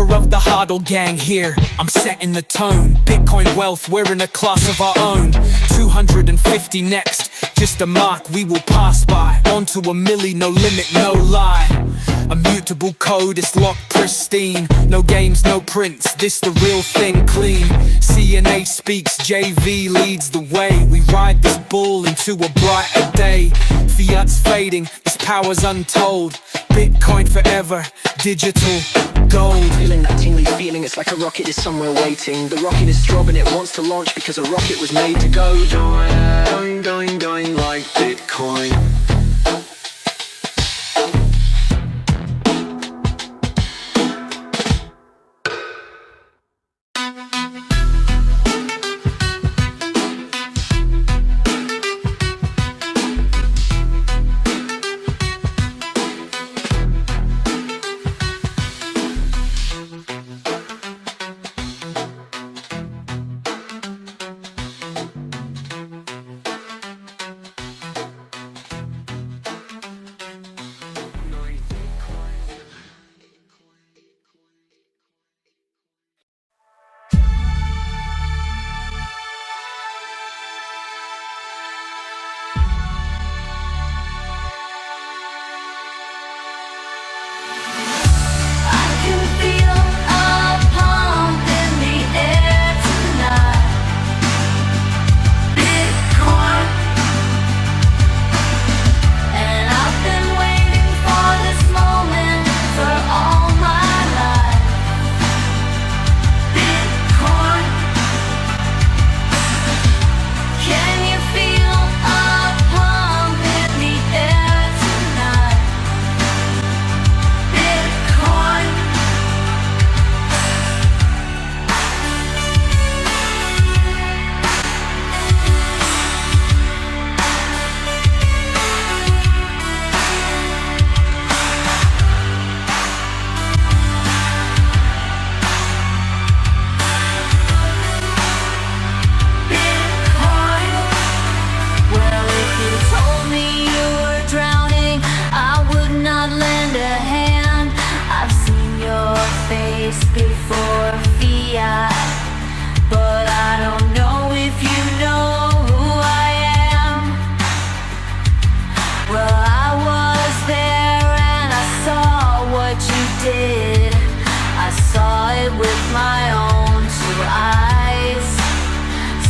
Of the hodl gang here, I'm setting the tone. Bitcoin wealth, we're in a class of our own. 250 next, just a mark we will pass by. Onto a milli, no limit, no lie. Immutable code, it's locked pristine. No games, no prints, this the real thing clean. CNA speaks, JV leads the way. We ride this bull into a brighter day. Fiat's fading, this power's untold. Bitcoin forever, digital gold. Feeling that tingly feeling, it's like a rocket is somewhere waiting. The rocket is throbbing, it wants to launch because a rocket was made to go doing, doing, doing like Bitcoin. for fiat, but I don't know if you know who I am. Well, I was there and I saw what you did. I saw it with my own two eyes.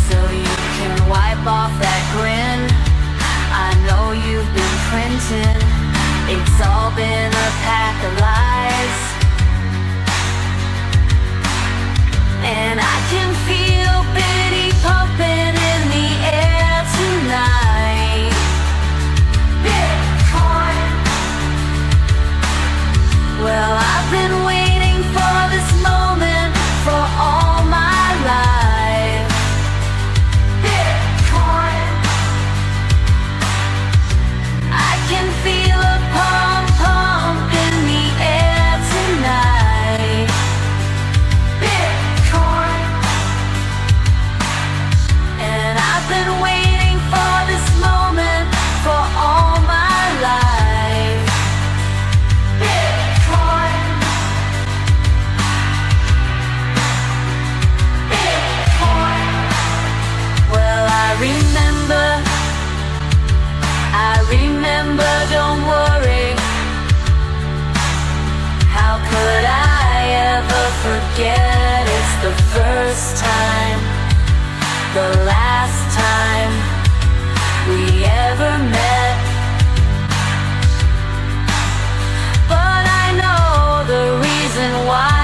So you can wipe off that grin. I know you've been printing. It's all been a pack of lies. And I can feel pity pumping in the air tonight. Bitcoin. Well, I've been waiting for this moment for all my life. Bitcoin. I can feel a pump pump in the air tonight. Bitcoin. And I've been waiting for this moment for all my life. Bitcoin. Bitcoin. Well, I remember, don't worry. How could I ever forget? It's the first time, the last time we ever met. But I know the reason why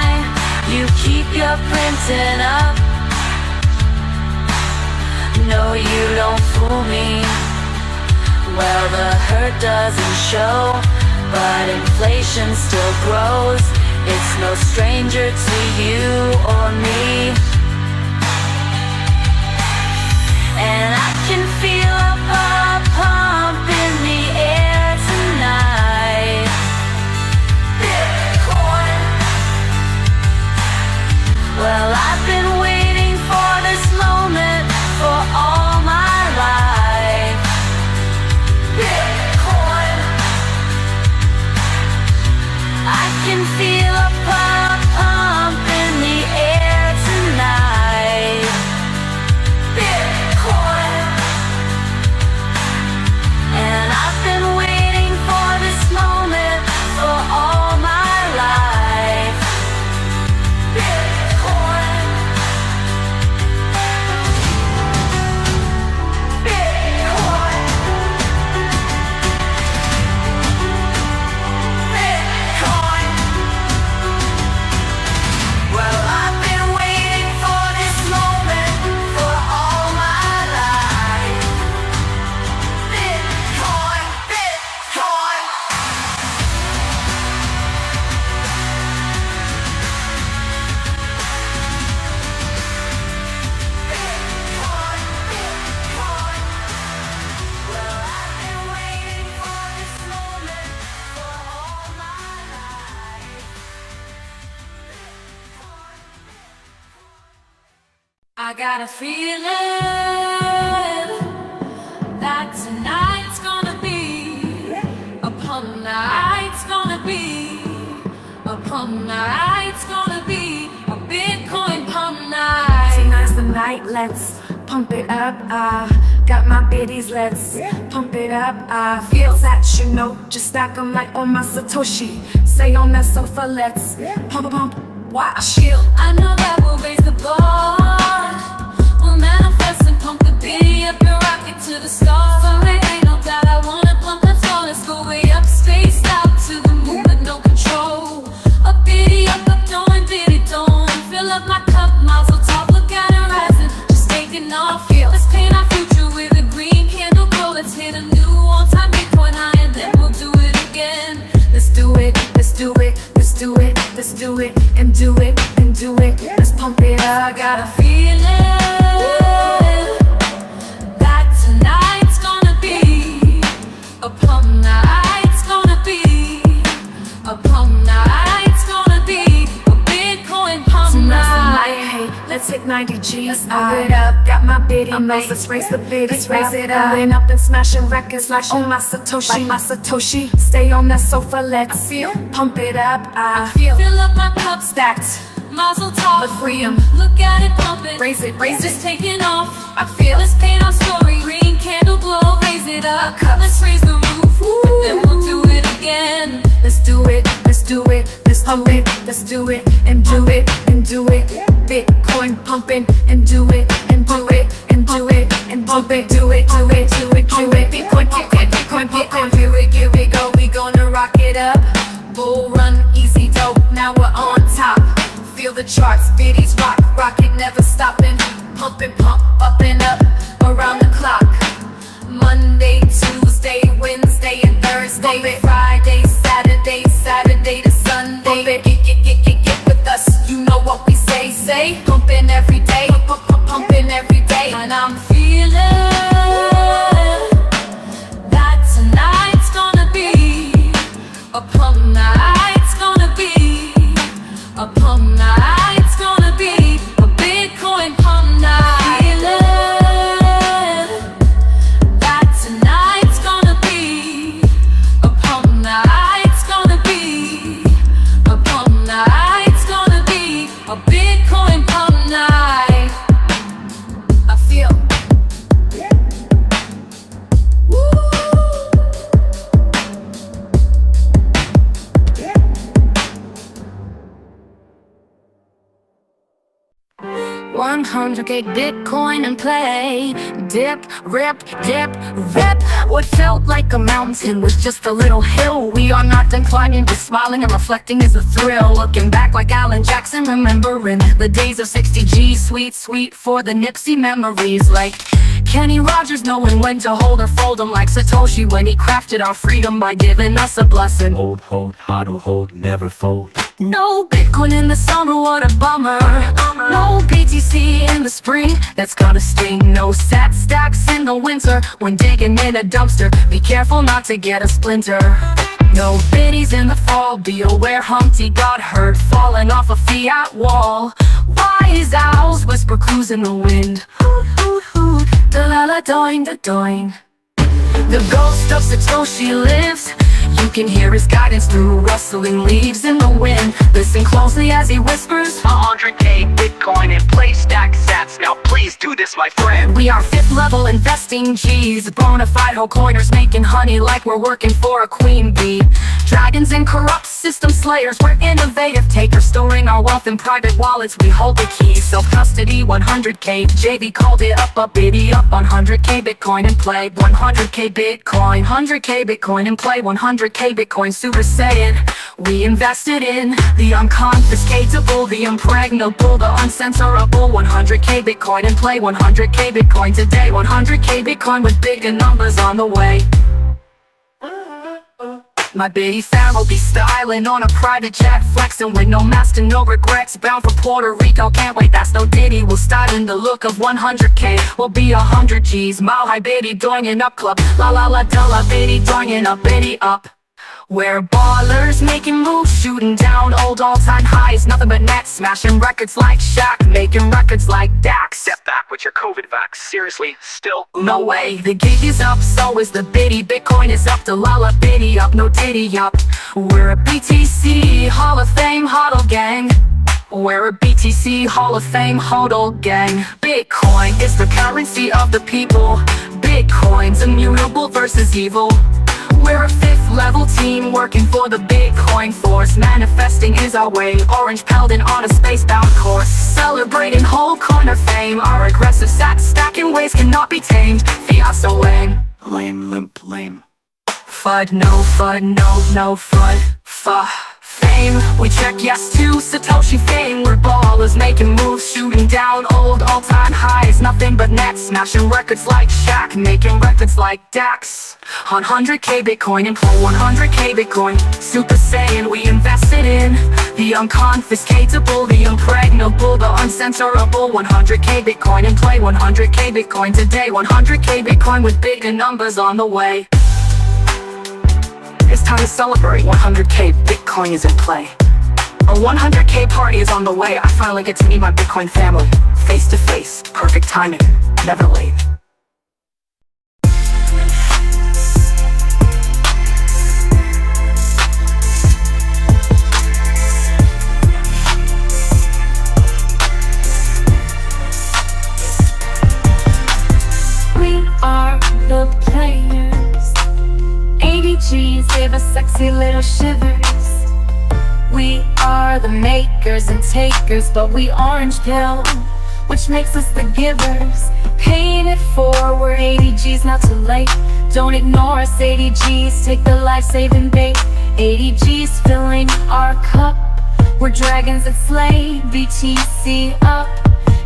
you keep your printing up. No, you don't fool me. Well, the hurt doesn't show, but inflation still grows. It's no stranger to you or me. And I can feel a pump pump in the air tonight. Bitcoin. Well, I've been waiting for this moment for all my life. Bitcoin. I can feel a pump pump in the air tonight. Bitcoin. And I've been waiting for this moment for all my life. Bitcoin. Bitcoin. Bitcoin. Well, I've been waiting for this moment for all my life. Bitcoin, Bitcoin. Bitcoin, Bitcoin. Well, I've been waiting for this moment for all my life. I got a feeling that tonight's gonna be a pump night. It's gonna be a pump night. It's gonna be a Bitcoin pump night. Tonight's the night, let's pump it up. Got my biddies, let's pump it up. Feel that, you know, just stack 'em like on my Satoshi. Stay on that sofa, let's pump, pump, watch. I know that will raise the bar. We'll manifest and pump the biddy up and rock it to the stars. So it ain't no doubt I wanna pump the floor. Let's go way up, spaced out to the moon with no control. A biddy up, doing biddy don't. Fill up my cup, mazel tov, look at it rising. Just taking off, let's paint our future with a green candle glow. Let's hit a new all-time Bitcoin high and then we'll do it again. Let's do it, let's do it, let's do it, let's do it, and do it, and do it. Let's pump it up. I got a feeling that tonight's gonna be a pump night. It's gonna be a pump night. It's gonna be a Bitcoin pump Tonight's the night. night, hey, let's hit 90 G's. Let's pump it up, got my biddy mates. Let's raise the biddy, let's raise it up. Pulling up and smashing records like on my Satoshi. Like my Satoshi, stay on that sofa, let's pump it up. Fill up my cup, stacked. Mazel tov. But freedom, look at it pumping. Raise it, just taking off. I feel this paint on story. Green candle glow, raise it up. Let's raise the roof, then we'll do it again. Let's do it, let's do it, let's pump it. Let's do it, and do it, and do it. Bitcoin pumping, and do it, and do it, and do it, and pump it. Do it, do it, do it, do it. Bitcoin, Bitcoin, Bitcoin, here we go. We gonna rock it up. Bull run, easy dope, now we're on top. Feel the charts, biddies rock it, never stopping. Pumping, pump, up and up, around the clock. Monday, Tuesday, Wednesday, and Thursday. Friday, Saturday to Sunday. Get with us, you know what we say. Pumping every day, pumping every day. And I'm feeling that tonight's gonna be a pump night. It's gonna be a pump night. It's gonna be a Bitcoin pump night. Feeling that tonight's gonna be a pump night. It's gonna be a pump night. It's gonna be a Bitcoin pump night. I feel. Woo. 100K Bitcoin and play. Dip, rip, What felt like a mountain was just a little hill. We are not done climbing, but smiling and reflecting is a thrill. Looking back like Alan Jackson, remembering the days of 60G. Sweet for the Nipsey memories. Like Kenny Rogers knowing when to hold or fold 'em. Like Satoshi when he crafted our freedom by giving us a blessing. Hold, hodl, hold, never fold. No Bitcoin in the summer, what a bummer. No BTC in the spring, that's gonna sting. No sat stacks in the winter when digging in a dumpster. Be careful not to get a splinter. No biddies in the fall, be aware Humpty got hurt falling off a fiat wall. Wise owls whisper clues in the wind. Hoot, hoot, hoot, da-la-la doing, da-doing. The ghost of Satoshi lives. You can hear his guidance through rustling leaves in the wind. Listen closely as he whispers, 100K Bitcoin in play, stack sats. Now please do this, my friend. we are 5th level investing G's. Bonafide whole coiners making honey like we're working for a queen bee. Dragons and corrupt system slayers, we're innovative takers. Storing our wealth in private wallets, we hold the keys. Self-custody, 100K. JV called it up, a biddy up. 100K Bitcoin and play. 100K Bitcoin, 100K Bitcoin and play. 100K Bitcoin Super Saiyan. We invested in the unconfiscatable, the impregnable, the uncensorable. 100K Bitcoin and play. 100K Bitcoin today. 100K Bitcoin with bigger numbers on the way. My biddy fam will be styling on a private jet, flexing with no mask and no regrets. Bound for Puerto Rico, can't wait, that's no ditty. We'll style in the look of 100K, we'll be 100 G's. Mile high biddy, doing up club. La la la da la biddy, doing up, biddy up. We're ballers making moves, shooting down old all-time highs. Nothing but net, smashing records like Shaq, making records like Dax. Step back with your COVID vax. Seriously, still No way, the gig is up, so is the biddy. Bitcoin is up, the lala biddy up, no diddy up. We're a BTC Hall of Fame hodl gang. We're a BTC Hall of Fame hodl gang. Bitcoin is the currency of the people. Bitcoin's immutable versus evil. We're a 5th level team working for the Bitcoin force. Manifesting is our way, orange pelting on a spacebound course. Celebrating whole corner fame, our aggressive stacking ways cannot be tamed. Fiat so lame. lame, limp, lame. FUD, no FUD, no FUD. Fame, we check yes to Satoshi fame. We're ballers making moves, shooting down old all-time highs. Nothing but nets, smashing records like Shaq, making records like Dax. 100K Bitcoin and play 100K Bitcoin. Super Saiyan, we invested in the unconfiscatable, the impregnable, the uncensorable. 100K Bitcoin and play 100K Bitcoin today. 100K Bitcoin with bigger numbers on the way. It's time to celebrate. 100K Bitcoin is in play. A 100K party is on the way. I finally get to meet my Bitcoin family. Face to face, perfect timing, never late. see little shivers. We are the makers and takers, but we orange pill, which makes us the givers. Paying it forward, 80 G's not too late. Don't ignore us, 80 G's, take the life-saving bait. 80 G's filling our cup, we're dragons that slay. BTC up,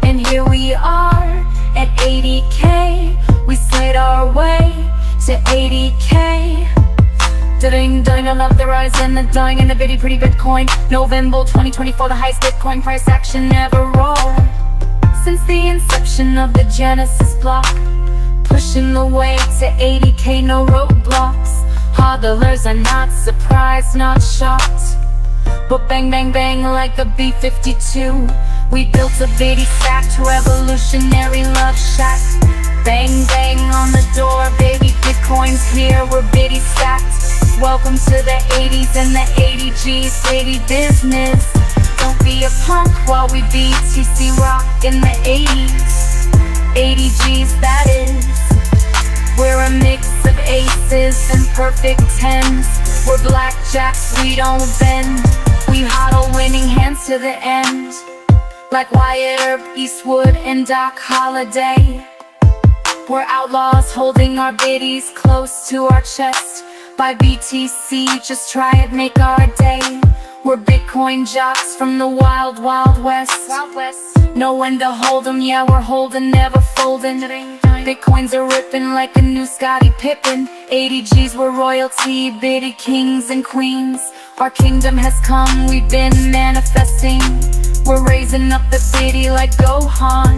and here we are at 80K. We slayed our way to 80K. Ding ding, I love the rise and the dying and the bitty pretty Bitcoin. November 2024, the highest Bitcoin price action ever rolled since the inception of the Genesis block. Pushing the way to 80K, no roadblocks. Hodlers are not surprised, not shocked, but bang bang bang like a B-52. We built a bitty stacked revolutionary love shack. Bang bang on the door, baby, Bitcoin's here, we're bitty stacked. Welcome to the 80s and the 80 G's, 80 business. Don't be a punk while we BTC rock in the 80s. 80 G's, that is. We're a mix of aces and perfect tens. We're blackjacks, we don't bend. We hodl winning hands to the end, like Wyatt Earp, Eastwood, and Doc Holliday. We're outlaws holding our biddies close to our chest. Buy BTC, just try it, make our day. We're Bitcoin jocks from the wild, wild west. Know when to hold 'em, yeah, we're holding, never folding. Bitcoins are ripping like a new Scottie Pippen. 80 G's, we're royalty, bitty kings and queens. Our kingdom has come, we've been manifesting. We're raising up the bitty like Gohan.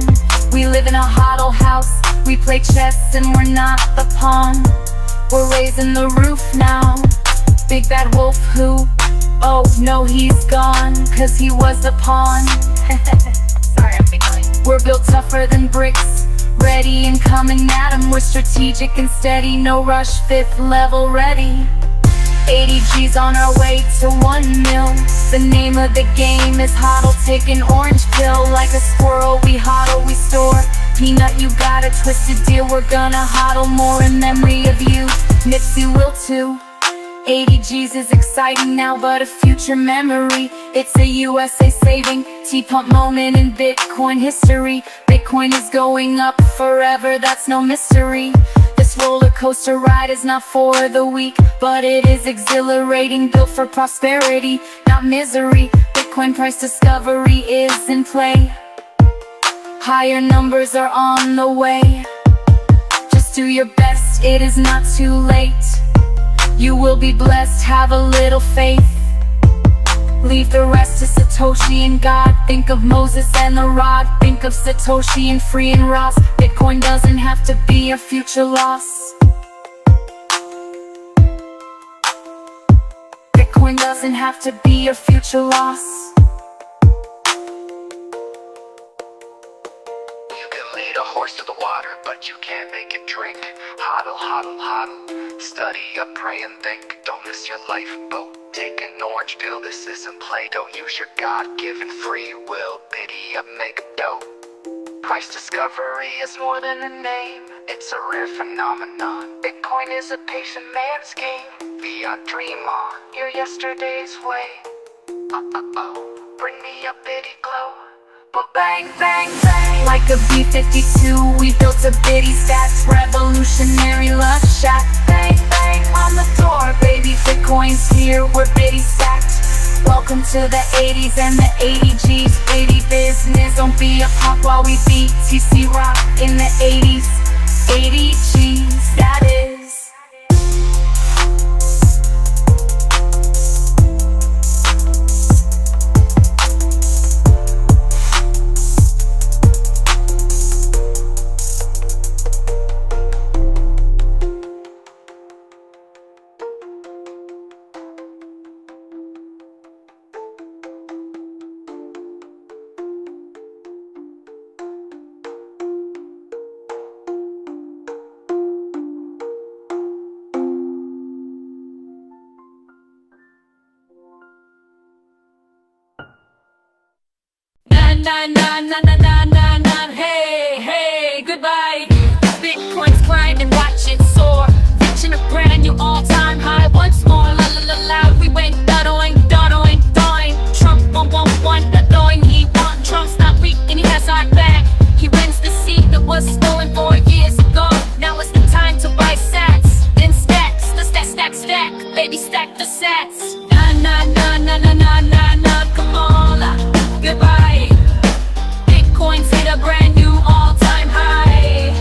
We live in a hodl house, we play chess and we're not the pawn. We're raising the roof now. Big bad wolf who? Oh no, he's gone, cause he was the pawn. Sorry, I'm behind. We're built tougher than bricks, ready and coming at 'em. We're strategic and steady, no rush, 5th level ready. 80 G's on our way to 1 mil. The name of the game is hodl, take an orange pill. Like a squirrel, we hodl, we store. Peanut, you got a twisted deal, we're gonna hodl more in memory of you. Nipsey will too. 80 G's is exciting now, but a future memory. It's a USA saving, T-pump moment in Bitcoin history. Bitcoin is going up forever, that's no mystery. This roller coaster ride is not for the weak, but it is exhilarating, built for prosperity, not misery. Bitcoin price discovery is in play. Higher numbers are on the way. Just do your best, it is not too late. You will be blessed, have a little faith. Leave the rest to Satoshi and God. Think of Moses and the rod. Think of Satoshi and Free and Ross. Bitcoin doesn't have to be a future loss. Bitcoin doesn't have to be a future loss. Lead a horse to the water, but you can't make it drink. Hodl, hodl, hodl. Study up, pray and think. Don't miss your lifeboat. Take an orange pill, this isn't play. Don't use your God-given free will. Biddy up, make a dough. Price discovery is more than a name. It's a rare phenomenon. Bitcoin is a patient man's game. Fiat, dream on your yesterday's way. Bring me a bitty glow. But bang, bang, bang. Like a B-52, we built a bitty stats revolutionary love shack. Bang, bang on the door, baby, Bitcoin's here, we're bitty stacked. Welcome to the 80s and the 80 G's, bitty business. Don't be a punk while we BTC rock in the 80s. 80 G's, that is. Hey, hey, goodbye. Bitcoin's grinding, watch it soar. Reaching a brand new all-time high once more. La la la la. and he has our back. He rents the seat that was stolen 4 years ago. Now it's the time to buy sats, then stacks, the stack, baby stack the sats. Na, come on, goodbye. Bitcoin's hit a brand new all-time high.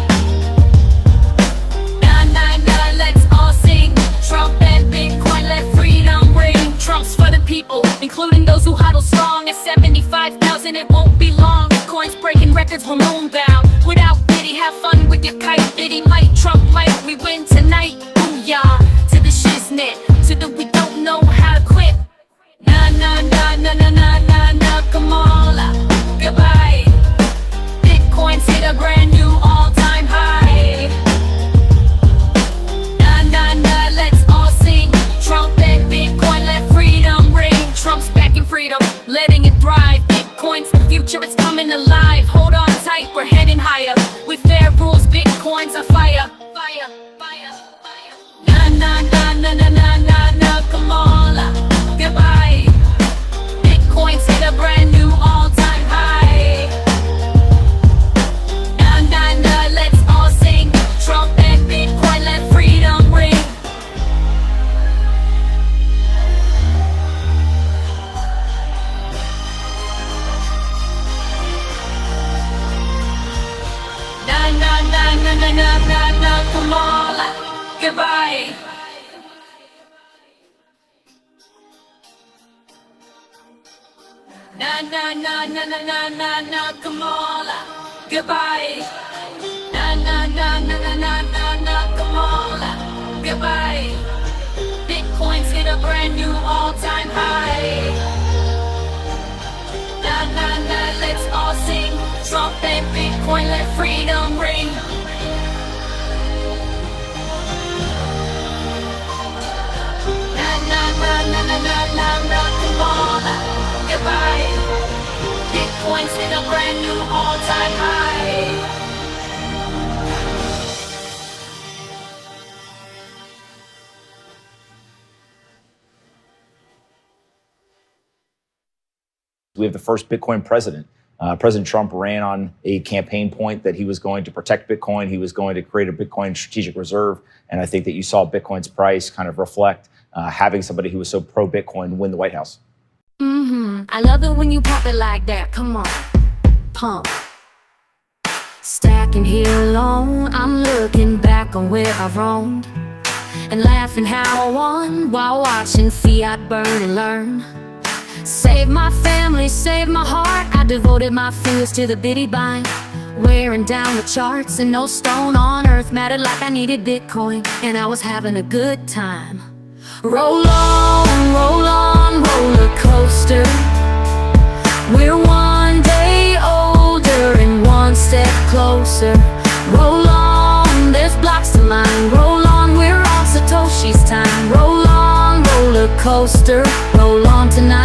Na, let's all sing. Trump and Bitcoin, let freedom ring. Trump's for the people, including those who huddle strong. At 75,000, it won't be long. Bitcoin's breaking records, hormone bound. Without Biddy, have fun with your kite. Biddy might, Trump might, we win tonight. Booyah, to the shiznit, to the we don't know how to quit. Na, come on, goodbye. Bitcoin's hit a brand new all-time high. Na, let's all sing. Trump and Bitcoin, let freedom ring. Trump's backing freedom, letting it thrive. Bitcoin's the future, it's coming alive. Hold on tight, we're heading higher. With fair rules, Bitcoin's a fire. Na, come on, goodbye. Bitcoin's hit a brand new all-time high. Na, let's all sing. Trump and Bitcoin, let freedom ring. Na, come on, goodbye. Na, come on, goodbye. Na, come on, goodbye. Bitcoin's hit a brand new all-time high. Na, let's all sing. Trump and Bitcoin, let freedom ring. Na, come on, goodbye. Bitcoin's hit a brand new all-time high. We have the first Bitcoin president. President Trump ran on a campaign point that he was going to protect Bitcoin. He was going to create a Bitcoin strategic reserve. And I think that you saw Bitcoin's price kind of reflect having somebody who was so pro-Bitcoin win the White House. I love it when you pop it like that. Come on, pump. Stacking here alone, I'm looking back on where I've roamed and laughing how I won while watching fiat burn and learn. Save my family, save my heart. I devoted my fingers to the bitty bind, wearing down the charts, and no stone on earth mattered like I needed Bitcoin, and I was having a good time. Roll on, roller coaster. We're one day older and one step closer. Roll on, there's blocks to mine. Roll on, we're on Satoshi's time. Roll on, roller coaster. Roll on tonight.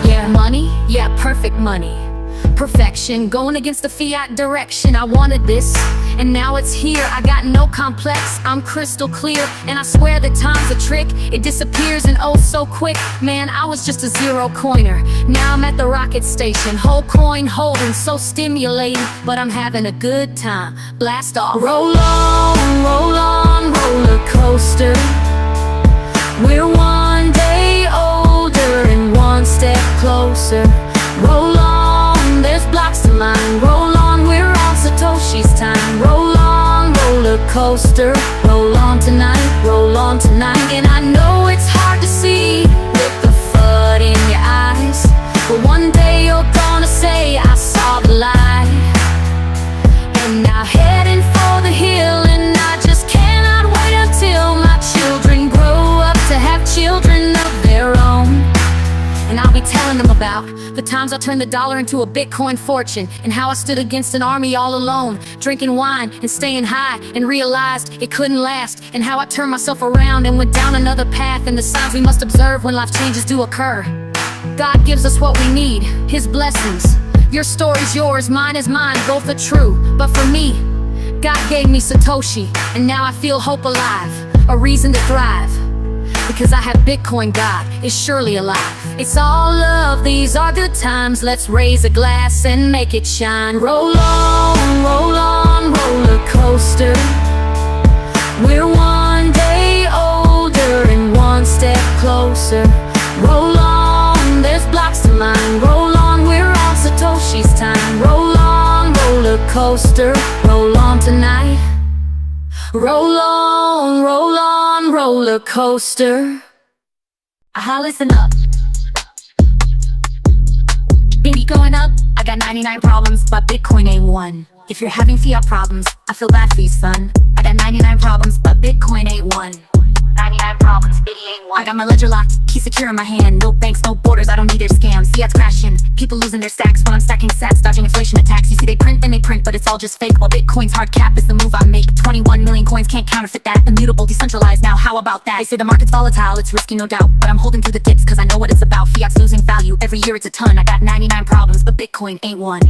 Yeah, money, yeah, perfect money. Perfection, going against the fiat direction. I wanted this, and now it's here. I got no complex, I'm crystal clear, and I swear that time's a trick. It disappears and oh so quick. Man, I was just a zero coiner. Now I'm at the rocket station, whole coin holding, so stimulating, but I'm having a good time. Blast off. Roll on, roller coaster. We're one day older and one step closer. Roll on, there's blocks to mine. Roll on, we're on Satoshi's time. Roll on, roller coaster. Roll on tonight. And I know it's hard to see with the FUD in your eyes, but one day you're gonna say I saw the light. And now heading for the hill, and I just cannot wait until my children grow up to have children of their own. And I'll be telling them about the times I turned the dollar into a Bitcoin fortune, and how I stood against an army all alone, drinking wine and staying high, and realized it couldn't last, and how I turned myself around and went down another path, and the signs we must observe when life changes do occur. God gives us what we need, His blessings. Your story's yours, mine is mine, both are true. But for me, God gave me Satoshi, and now I feel hope alive, a reason to thrive, because I have Bitcoin. God is surely alive. It's all love, these are good times. Let's raise a glass and make it shine. Roll on, roller coaster. We're one day older and one step closer. Roll on, there's blocks to mine. Roll on, we're on Satoshi's time. Roll on, roller coaster. Roll on tonight. Roll on, roller coaster. Listen up. Baby, going up, I got 99 problems, but Bitcoin ain't one. If you're having fiat problems, I feel bad for you, son. I got 99 problems, but Bitcoin ain't one. 99 problems, it ain't one. I got my ledger locked, key secure in my hand. No banks, no borders, I don't need their scams. Fiat's crashing, people losing their stacks while I'm stacking sats, dodging inflation attacks. You see they print and they print, but it's all just fake. While Bitcoin's hard cap is the move I make. 21 million coins, can't counterfeit that. Immutable, decentralized, now how about that? They say the market's volatile, it's risky no doubt, but I'm holding through the dips cause I know what it's about. Fiat's losing value, every year it's a ton. I got 99 problems, but Bitcoin ain't one.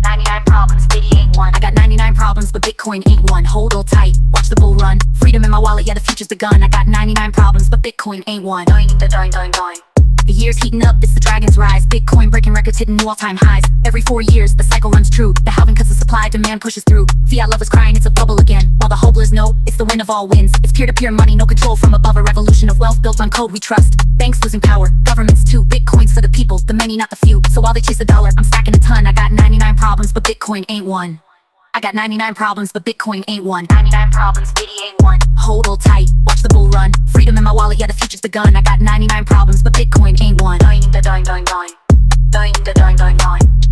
99 problems, Biddy ain't one. I got 99 problems, but Bitcoin ain't one. Hold all tight, watch the bull run. Freedom in my wallet, yeah, the future's begun. I got 99 problems, but Bitcoin ain't one. Doing. The year's heating up, it's the dragon's rise. Bitcoin breaking records, hitting new all-time highs. Every 4 years, the cycle runs true. The halving cuts the supply, demand pushes through. Fiat lovers crying, it's a bubble again. While the hopeless know, it's the win of all wins. It's peer-to-peer money, no control from above. A revolution of wealth built on code we trust. Banks losing power, governments too. Bitcoin's for the people, the many, not the few. So while they chase the dollar, I'm stacking a ton. I got 99 problems, but Bitcoin ain't one. I got 99 problems, but Bitcoin ain't one. 99 problems, Biddy ain't one. Hold all tight, watch the bull run. Freedom in my wallet, yeah, the future's begun. I got 99 problems, but Bitcoin ain't one.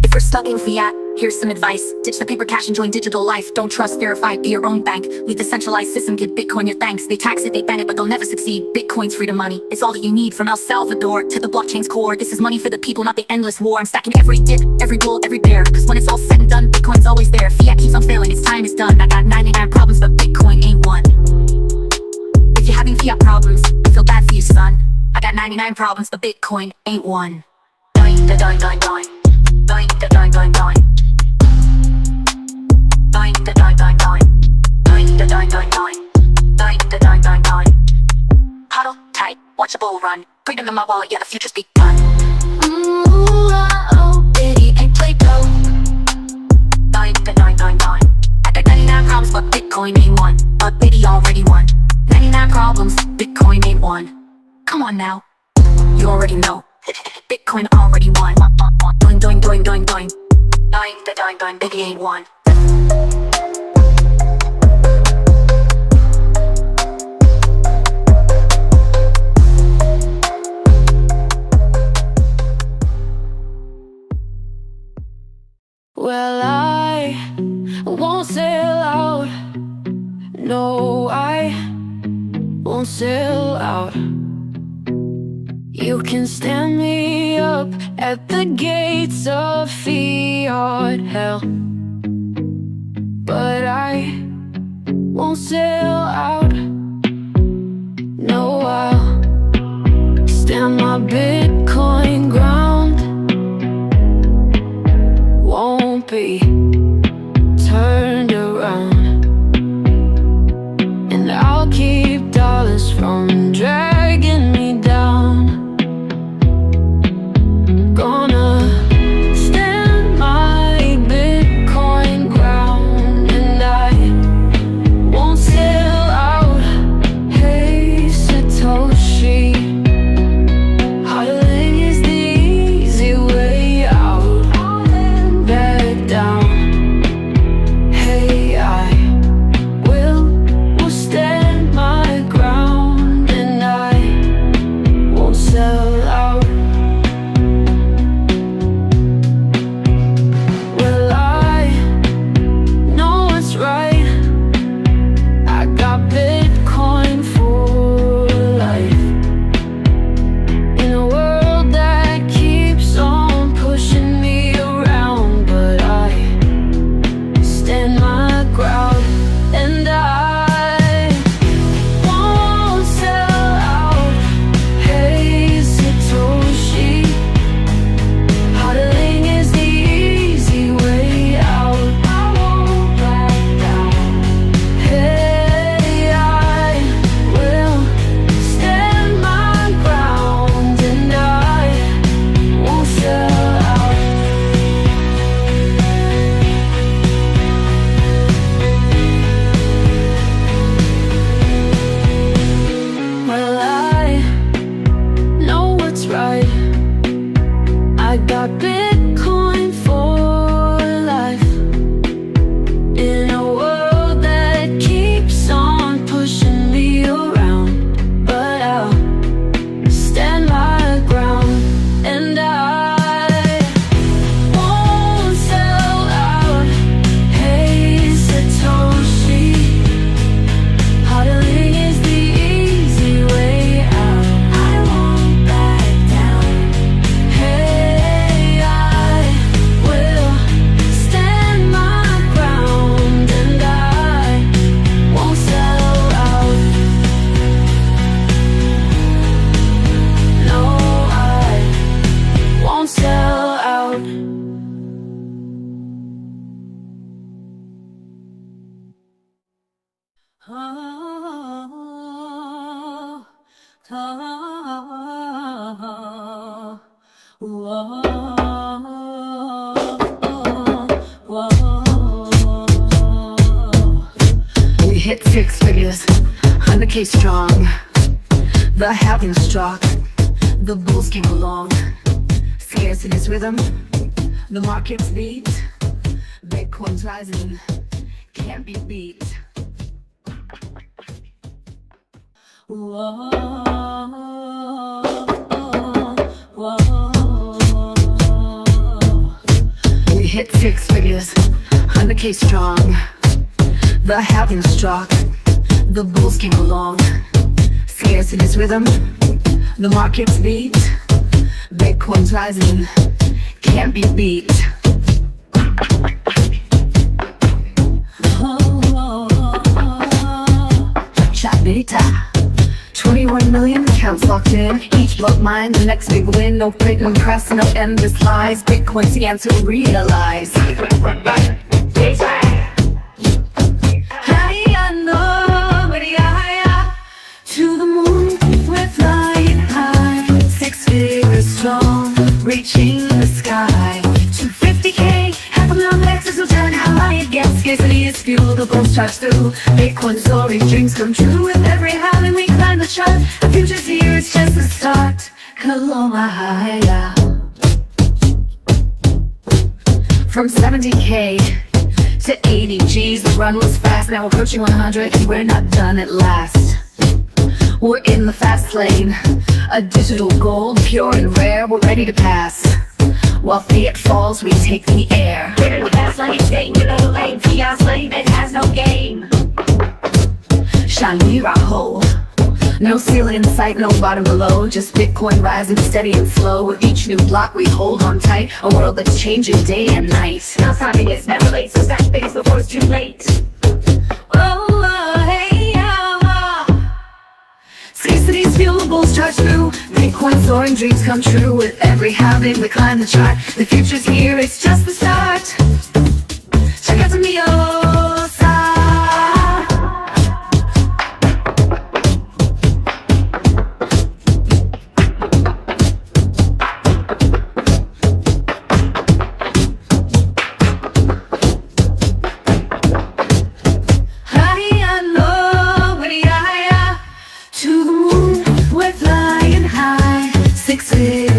If we're stuck in fiat, here's some advice. Ditch the paper cash and join digital life. Don't trust, verify, be your own bank. Leave the centralized system, give Bitcoin your thanks. They tax it, they ban it, but they'll never succeed. Bitcoin's freedom money, it's all that you need. From El Salvador to the blockchain's core. This is money for the people, not the endless war. I'm stacking every dip, every bull, every bear. Cause when it's all said and done, Bitcoin's always there. Fiat keeps on failing, its time is done. I got 99 problems, but Bitcoin ain't one. If you're having fiat problems, I feel bad for you, son. I got 99 problems, but Bitcoin ain't one. Huddle tight, watch the bull run. Freedom in my wallet, yeah, the future's begun. Biddy ain't Play-Doh. I got 99 problems, but Bitcoin ain't one. But Biddy already won. 99 problems, Bitcoin ain't one. Come on now, you already know. Bitcoin already won. Doing. Biddy ain't one. Well, I won't sail out. No, I won't sail out. You can stand me up at the gates of fiat hell, but I won't sail out. No, I'll stand my Bitcoin ground. Won't be turned around, and I'll keep dollars from dragging me down. Gonna stand my Bitcoin ground, and I won't sail out. Hey Satoshi, hodling is the easy way out. Back down. We hit six figures, 100K strong. The halving struck, the bulls came along. Scarcity's rhythm, the market's beat. Bitcoin's rising, can't be beat. Whoa, whoa. We hit six figures, 100K strong. The halving struck, the bulls came along. Scarcity's rhythm, the market's beat. Bitcoin's rising, can't be beat. Chabita, 21 million accounts locked in. Each block mine, the next big win. No Bitcoin press, no endless lies. Bitcoin's the answer, realize. To the moon, we're flying high. 6 figures strong, reaching the sky. 250K, half a million Lexus will turn how high it gets. Scarcity is fuel, the bulls charge through. Bitcoin soaring, dreams come true. With every halving we climb the chart. The future's here, it's just the start. Kalomahaya. From 70K to 80 G's, the run was fast. Now approaching 100, we're not done at last. We're in the fast lane, a digital gold, pure and rare, we're ready to pass. While fiat falls, we take the air. We're in the fast lane, staying in the lane, fiat's lane, it has no game. Shiny Raho, no ceiling in sight, no bottom below, just Bitcoin rising steady and slow. With each new block we hold on tight, a world that's changing day and night. Now timing is never late, so stack base before it's too late. Scarcity's fuel, the bulls charge through. Bitcoin soaring, dreams come true. With every halving we climb the chart. The future's here, it's just the start. Check out the Miosa.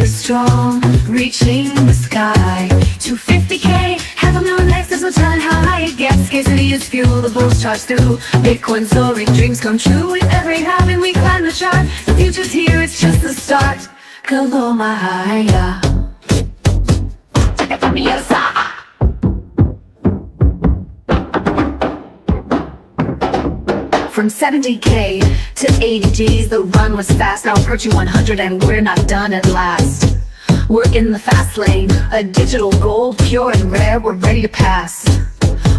Strong, reaching the sky. 250K, half a million Lexus will turn how high it gets. Scarcity is fuel, the bulls charge through. Bitcoin soaring, dreams come true. With every halving we climb the chart. The future's here, it's just the start. Kalomahaya. Check it from the side. From 70K to 80 G's, the run was fast. Now approaching 100 and we're not done at last. We're in the fast lane, a digital gold, pure and rare, we're ready to pass.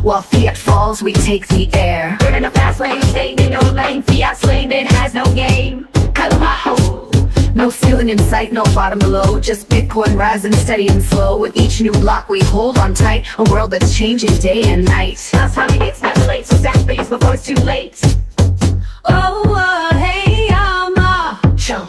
While fiat falls, we take the air. We're in the fast lane, staying in your lane, fiat's lane, it has no game. Kalamaho. No ceiling in sight, no bottom below, just Bitcoin rising steady and slow. With each new block we hold on tight, a world that's changing day and night. Now timing it's never late, so stack base before it's too late. Hey, show.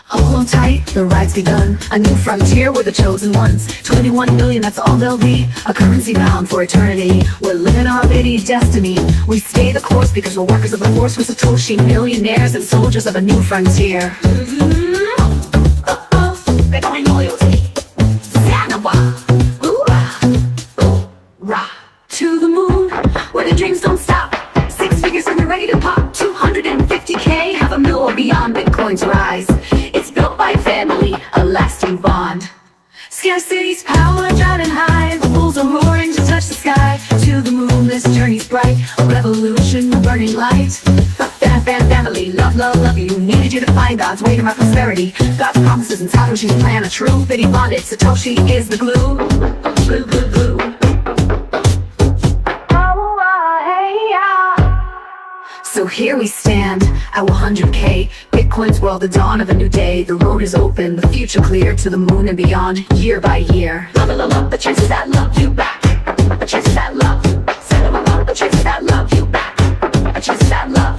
Hold on tight, the ride's begun. A new frontier, we're the chosen ones. 21 million, that's all they'll be. A currency bound for eternity. We're living our bitty destiny. We stay the course because we're workers of the force. We're Satoshi millionaires and soldiers of a new frontier. Bitcoin loyalty. Zanawa. Hoorah. To the moon, where the dreams don't stop. 6 figures and we're ready to pop. 250K, half a mil or beyond. Bitcoin's rise. It's built by family, a lasting bond. Scarcity's power driving high. The bulls are roaring to touch the sky. To the moon, this journey's bright. A revolution, a burning light. Family, love, love, love you. Needed you to find God's way to my prosperity. God's promises and Satoshi's plan are true. Bitty bonded, Satoshi is the glue. Glue, glue, glue. So here we stand at 100K. Bitcoin's world, the dawn of a new day. The road is open, the future clear. To the moon and beyond, year by year. Love, love, love, the chances that love you back. The chances that love. Say love, love, the chances that love you back. The chances that love.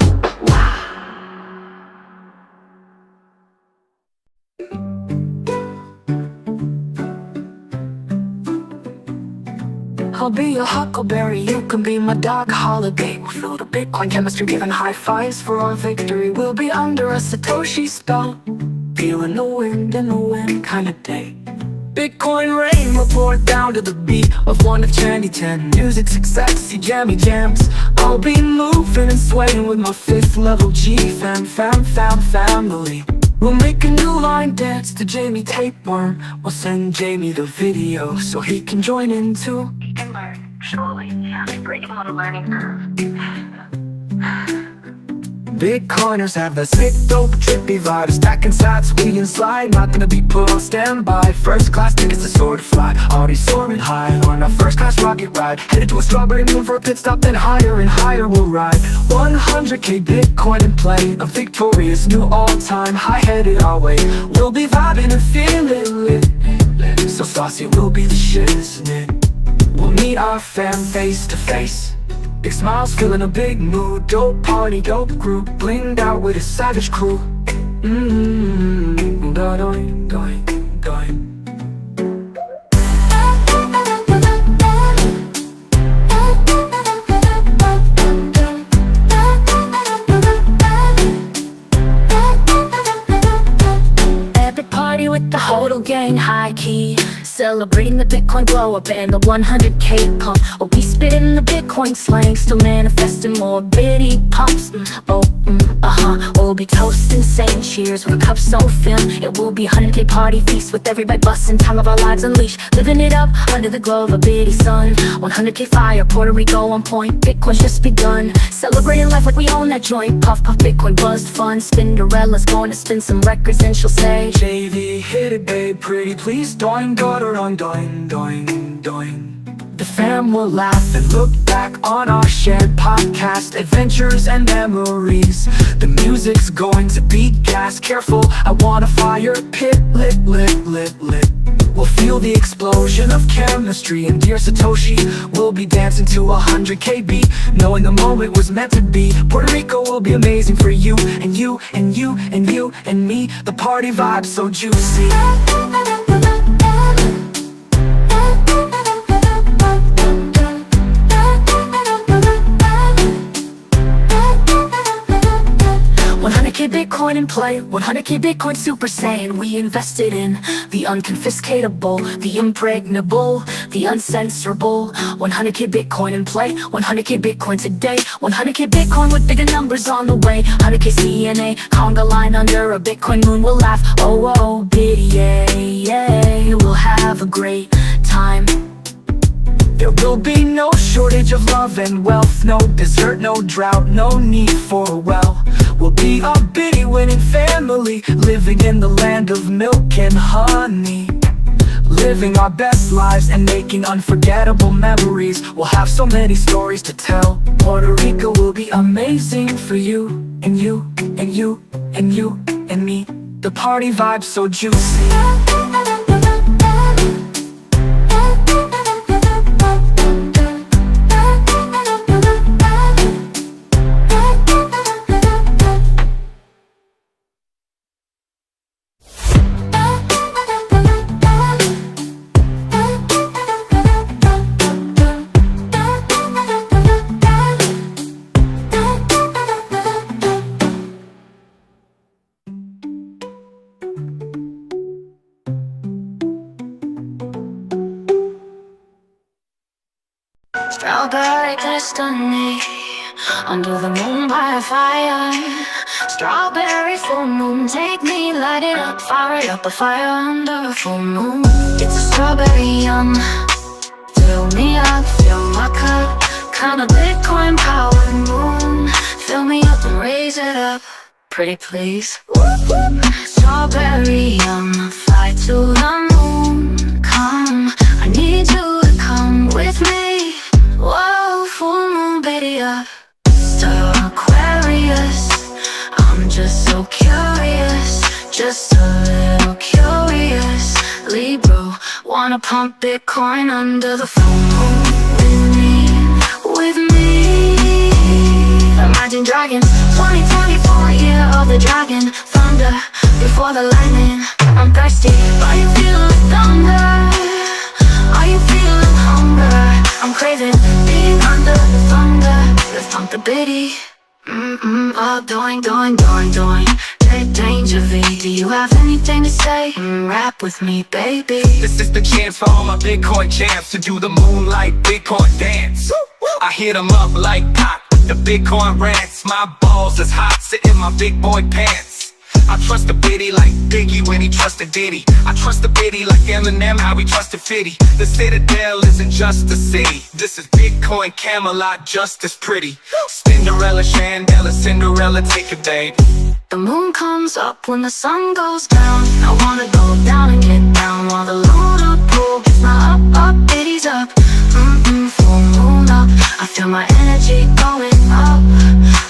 Wow. I'll be your huckleberry, you can be my dog holiday. We'll feel the Bitcoin chemistry, giving high fives for our victory. We'll be under a Satoshi spell, feeling the wind in the wind kind of day. Bitcoin rain will pour down to the beat of one of Chandy 10. Music sexy jammy jams. I'll be moving and swaying with my 5th level G family. We'll make a new line dance to Jamie Tapeworm. We'll send Jamie the video so he can join in too. You can learn, surely. Breaking on a learning curve. Bitcoiners have the sick, dope, trippy vibe. Stacking sats, we and slide. Not gonna be put on standby. First class tickets to soar to fly. Already soaring high on a first class rocket ride. Headed to a strawberry moon for a pit stop. Then higher and higher we'll ride. 100k Bitcoin in play. A victorious new all-time high headed our way. We'll be vibing and feeling lit. So saucy will be the shit, isn't it? We'll meet our fam face to face. Big smiles, feeling a big mood. Dope party, dope group, blinged out with a savage crew. Doing, doing. Epic party with the whole gang, high key. Celebrating the Bitcoin blow up and the 100k pump. Oh, we spitting the Bitcoin slang, still manifesting more bitty pumps. We'll be toasting, saying cheers with cups on film. It will be 100k party feast with everybody busting, time of our lives unleashed. Living it up under the glow of a bitty sun. 100k fire, Puerto Rico on point. Bitcoin's just begun. Celebrating life like we own that joint. Puff puff Bitcoin buzzed fun. Spinderella's going to spin some records and she'll say, JV hit it babe, pretty please. Doing, doing. The fam will laugh and look back on our shared podcast, adventures and memories. The music's going to be gas, careful, I want a fire pit lit. We'll feel the explosion of chemistry, and dear Satoshi, we'll be dancing to 100k beat, knowing the moment was meant to be. Puerto Rico will be amazing for you, and you, and you, and you, and me. The party vibe's so juicy. 100k Bitcoin in play, 100k Bitcoin Super Saiyan. We invested in the unconfiscatable, the impregnable, the uncensorable. 100k Bitcoin in play, 100k Bitcoin today. 100k Bitcoin with bigger numbers on the way. 100k CNA, conga line under a Bitcoin moon. We'll laugh, oh, biddy, yay. We'll have a great time. There will be no shortage of love and wealth, no desert, no drought, no need for a well. We'll be a bitty winning family, living in the land of milk and honey. Living our best lives and making unforgettable memories. We'll have so many stories to tell. Puerto Rico will be amazing for you, and you, and you, and you, and me. The party vibe's so juicy. Strawberry destiny, under the moon by fire. Strawberry full moon, take me, light it up, fire it up, a fire under a full moon. It's a strawberry yum, fill me up, fill my cup, kind of Bitcoin powered moon. Fill me up and raise it up, pretty please. Strawberry yum, fly to the moon, come, I need you to come with me. Whoa, full moon, baby up, star Aquarius. I'm just so curious, just a little curious. Libra, wanna pump Bitcoin under the full moon with me. Imagine dragons, 2024, year of the dragon. Thunder, before the lightning. I'm thirsty, are you feeling thunder? Are you feeling hunger? I'm about doing. Danger V, do you have anything to say? Rap with me, baby. This is the chance for all my Bitcoin champs to do the moonlight Bitcoin dance. I hit them up like hot, the Bitcoin rants. My balls is hot, sitting in my big boy pants. I trust the biddy like Biggie when he trusted Diddy. I trust the biddy like Eminem, how he trusted 50. The Citadel isn't just a city. This is Bitcoin Camelot, just as pretty. Cinderella, Chandela, Cinderella, take a babe. The moon comes up when the sun goes down. I wanna go down and get down while the Luna pool gets my up, biddies up. Full moon up. I feel my energy going up.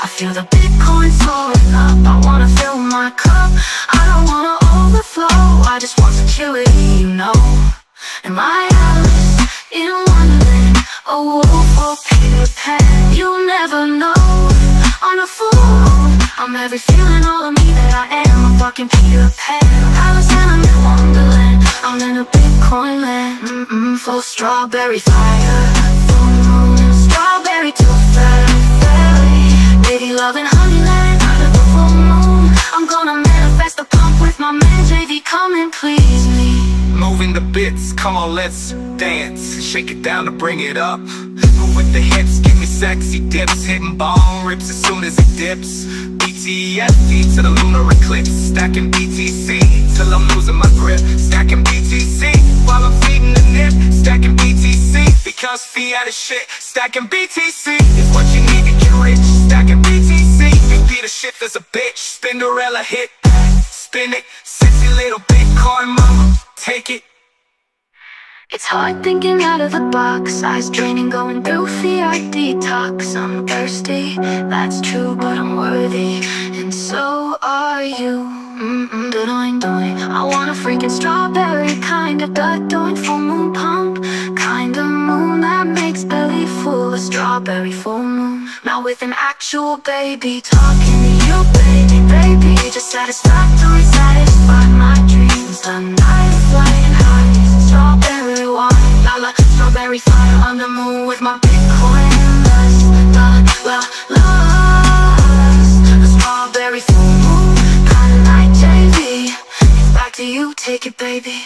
I feel the Bitcoin soaring up. I wanna fill my cup. I don't wanna overflow. I just want security, you know. And my Alice in Wonderland, a wolf or Peter Pan, you'll never know. On a fool, I'm every feeling, all of me that I am. A fucking Peter Pan. Alice and I'm in Wonderland. I'm in a Bitcoin land. Full strawberry fire. Full moon, strawberry tooth fairy. Baby loving honeyland under the full moon. I'm gonna manifest the pump with my man JV. Come and please me. Moving the bits, come on, let's dance. Shake it down to bring it up. Move with the hips, give me sexy dips. Hitting bong rips as soon as it dips. BTFD to the lunar eclipse. Stacking BTC till I'm losing my grip. Stacking BTC while I'm feeding the nip. Stacking BTC because fiat is shit. Stacking BTC is what you need to get rich. Stacking BTC, you beat a shit as a bitch. Cinderella hit, spin it. Sexy little Bitcoin mama, take it. It's hard thinking out of the box. Eyes draining, going through fiat detox. I'm thirsty, that's true, but I'm worthy. And so are you. Doing. I want a freaking strawberry kind of doing. Full moon pump, kind of moon that makes belly full. A strawberry full moon, now with an actual baby. Talking to you, baby. Just satisfactory, satisfy my dreams. The night of flying high, strawberry wine, la strawberry fire on the moon with my Bitcoin lust, a strawberry full moon, kind of night JV. It's back to you, take it, baby.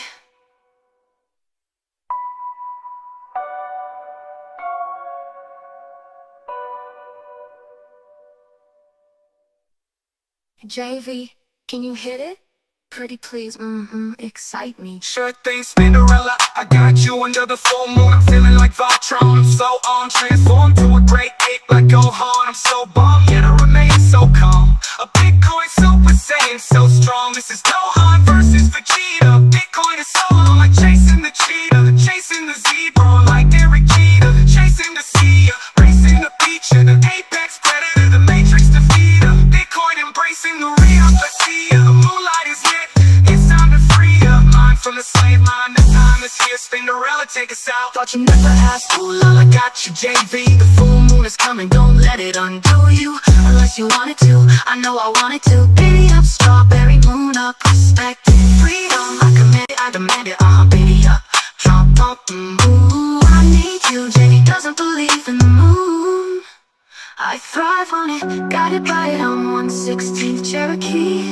JV, can you hit it? Pretty please, excite me. Sure thing, Cinderella, I got you under the full moon. I'm feeling like Voltron, I'm so on. Transformed to a great ape like Gohan. I'm so bummed, yet I remain so calm. A Bitcoin Super Saiyan, so strong. This is Gohan versus Vegeta. Bitcoin is so long, like chasing the cheetah. Chasing the zebra, like Derek Jeter. Chasing the sea, racing the beach. The apex predator, the matrix defeater. Bitcoin embracing the real, let's see ya. The moonlight is lit, it's time to free up. Mine from the slave line, the time is here. Cinderella, take us out. Thought you never asked, ooh la la, got you JV. The full moon is coming, don't let it undo you. Unless you wanted to, I know I wanted to. Giddy up, strawberry moon up, respected freedom. I command it, I demand it, baby up. Trump up, ooh, I need you. JV doesn't believe in the moon. I thrive on it, got it right on 1/16th Cherokee.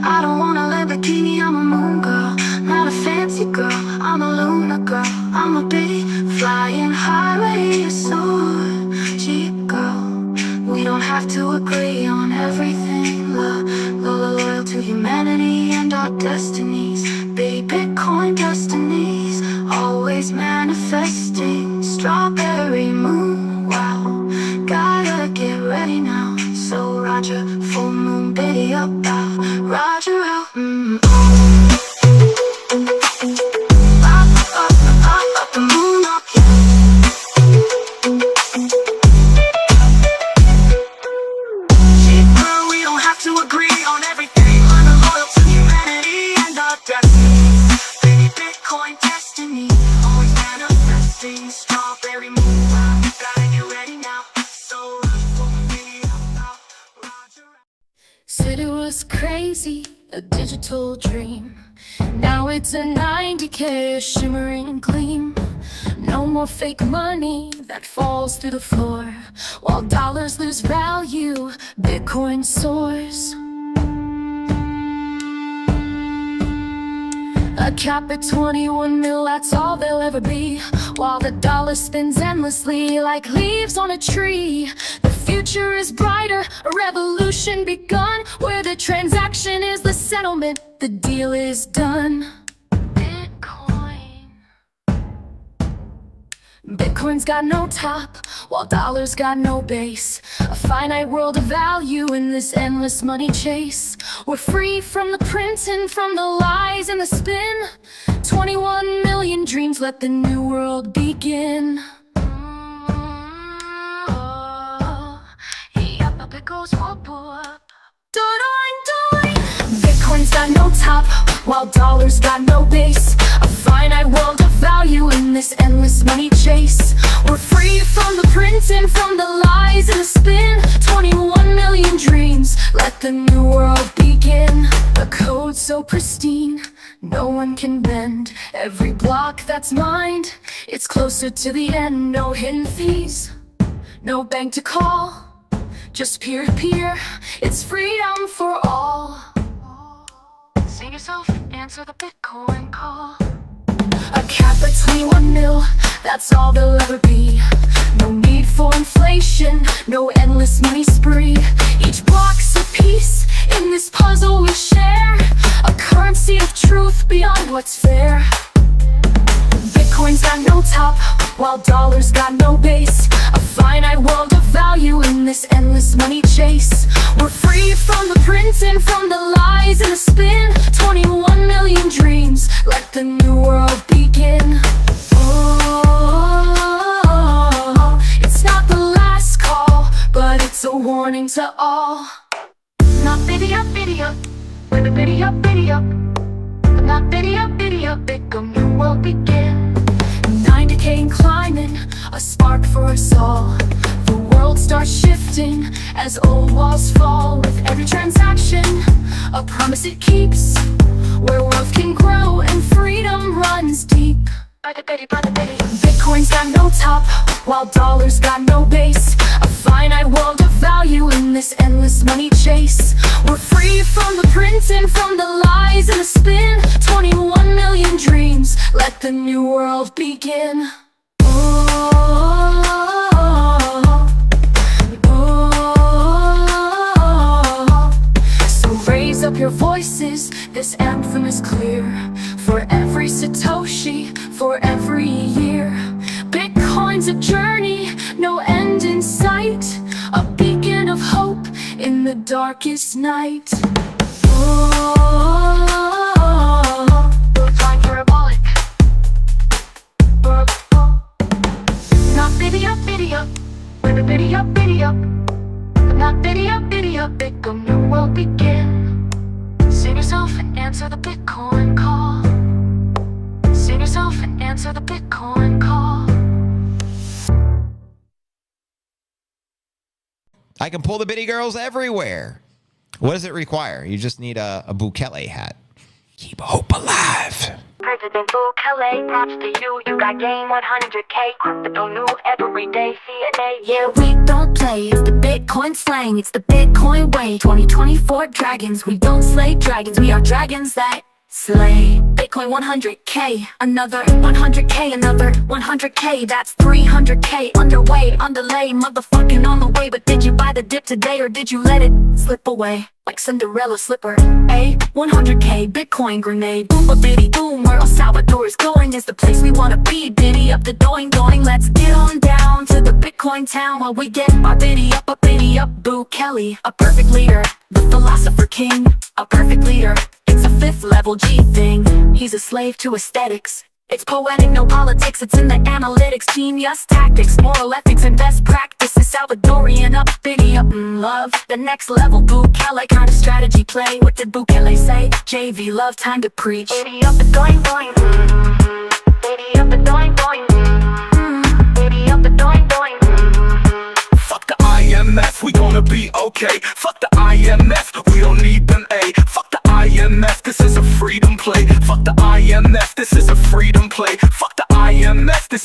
I don't want a Lamborghini, I'm a moon girl. Not a fancy girl, I'm a lunar girl. I'm a big flying highway soar. Jeep girl, we don't have to agree on everything. Loyal to humanity and our destinies. Big Bitcoin destinies, always manifesting. Strawberry moon, wow, gotta get ready now. So Roger, full moon, biddy up out. Roger out, up the moon up, Shit, girl, we don't have to agree on everything. I'm loyal to humanity and our destinies. Baby, Bitcoin destiny, always manifesting. Strawberry moon, wow, gotta get ready now. So Roger, full moon, biddy up out. Roger out. Said it was crazy, a digital dream. Now it's a 90K shimmering gleam. No more fake money that falls through the floor. While dollars lose value, Bitcoin soars. A cap at 21 mil, that's all there'll ever be. While the dollar spins endlessly like leaves on a tree. The future is brighter, a revolution begun, where the transaction is the settlement, the deal is done. Bitcoin's got no top, while dollars got no base. A finite world of value in this endless money chase. We're free from the printing, from the lies and the spin. 21 million dreams, let the new world begin. Yep, up it goes, whoop whoop. Bitcoin's got no top, while dollars got no base. A finite world of value in this endless money chase. We're free from the printing, from the lies and the spin. 21 million dreams, let the new world begin. The code so pristine, no one can bend. Every block that's mined, it's closer to the end. No hidden fees, no bank to call, just peer-to-peer, it's freedom for all. See yourself, answer the Bitcoin call. A cap at 21 mil, that's all there'll ever be. No need for inflation, no endless money spree. Each block's a piece in this puzzle we share. A currency of truth beyond what's fair. Bitcoin's got no top, while dollars got no base. A finite world of value in this endless money chase. We're free from the printing, from the lies and the spin. 21 million dreams, let the new world begin. Oh, it's not the last call, but it's a warning to all. Not biddy up, with a biddy up, not biddy up, Bitcoin new world begin. 9 decaying climbing, a spark for us all. The world starts shifting as old walls fall. With every transaction, a promise it keeps, where wealth can grow and freedom runs deep. Bitcoin's got no top, while dollars got no base. A finite world of value in this endless money chase. We're free from the printing, from the lies and the spin. 21 million dreams, let the new world begin. So raise up your voices, this anthem is clear. For every Satoshi, for every year. Bitcoin's a journey, no end in sight. A beacon of hope in the darkest night. Time parabolic. Not biddy up, with a biddy up, not biddy up, Bitcoin new world begin. Save yourself and answer the Bitcoin call. Save yourself and answer the Bitcoin call. I can pull the bitty girls everywhere. What does it require? You just need a Bukele hat. Keep hope alive. President Bukele, props to you. You got game 100K. Crypto new every day. CNA. Yeah, we don't play. It's the Bitcoin slang. It's the Bitcoin way. 2024 dragons. We don't slay dragons. We are dragons that slay. Bitcoin 100K, another 100K, another 100K. That's 300K underway, underlay, motherfucking on the way. But did you buy the dip today or did you let it slip away like Cinderella slipper? A 100K Bitcoin grenade. Boom a bitty boom, where El Salvador is going is the place we wanna be. Biddy up the doing. Let's get on down to the Bitcoin town while we get our biddy up, Bukele, a perfect leader, the philosopher king, a perfect leader. It's a 5th level G thing. He's a slave to aesthetics. It's poetic, no politics. It's in the analytics, genius tactics, moral ethics, and best practices. Salvadorian up, biddy up, love. The next level, Bukele kind of strategy play. What did Bukele say? JV love, time to preach. Biddy up the doing. Biddy up the doing. Biddy up the doing. Fuck the IMF, we gonna be okay. Fuck the IMF, we don't need them, A. Fuck the IMF, this is a freedom play. Fuck the IMF, this is a freedom play. Fuck the IMF, this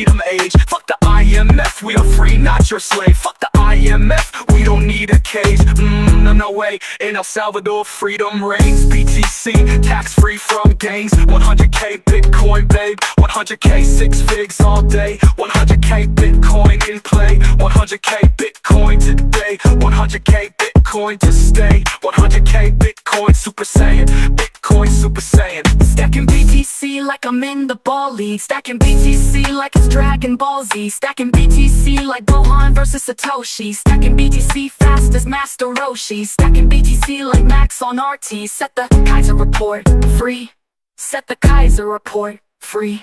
freedom age. Fuck the IMF, we are free, not your slave. Fuck the IMF, we don't need a cage. No way, in El Salvador freedom reigns. BTC, tax free from gains. 100k Bitcoin, babe. 100k 6 figs all day. 100k Bitcoin in play. 100k Bitcoin today. 100k Bitcoin to stay. 100k Bitcoin Super Saiyan. Bitcoin Super Saiyan. Stacking BTC like I'm in the ball league. Stacking BTC like it's Dragon Ball Z. Stacking BTC like Gohan versus Satoshi. Stacking BTC fast as Master Roshi. Stacking BTC like Max on RT. Set the Keiser report free. Set the Keiser report free.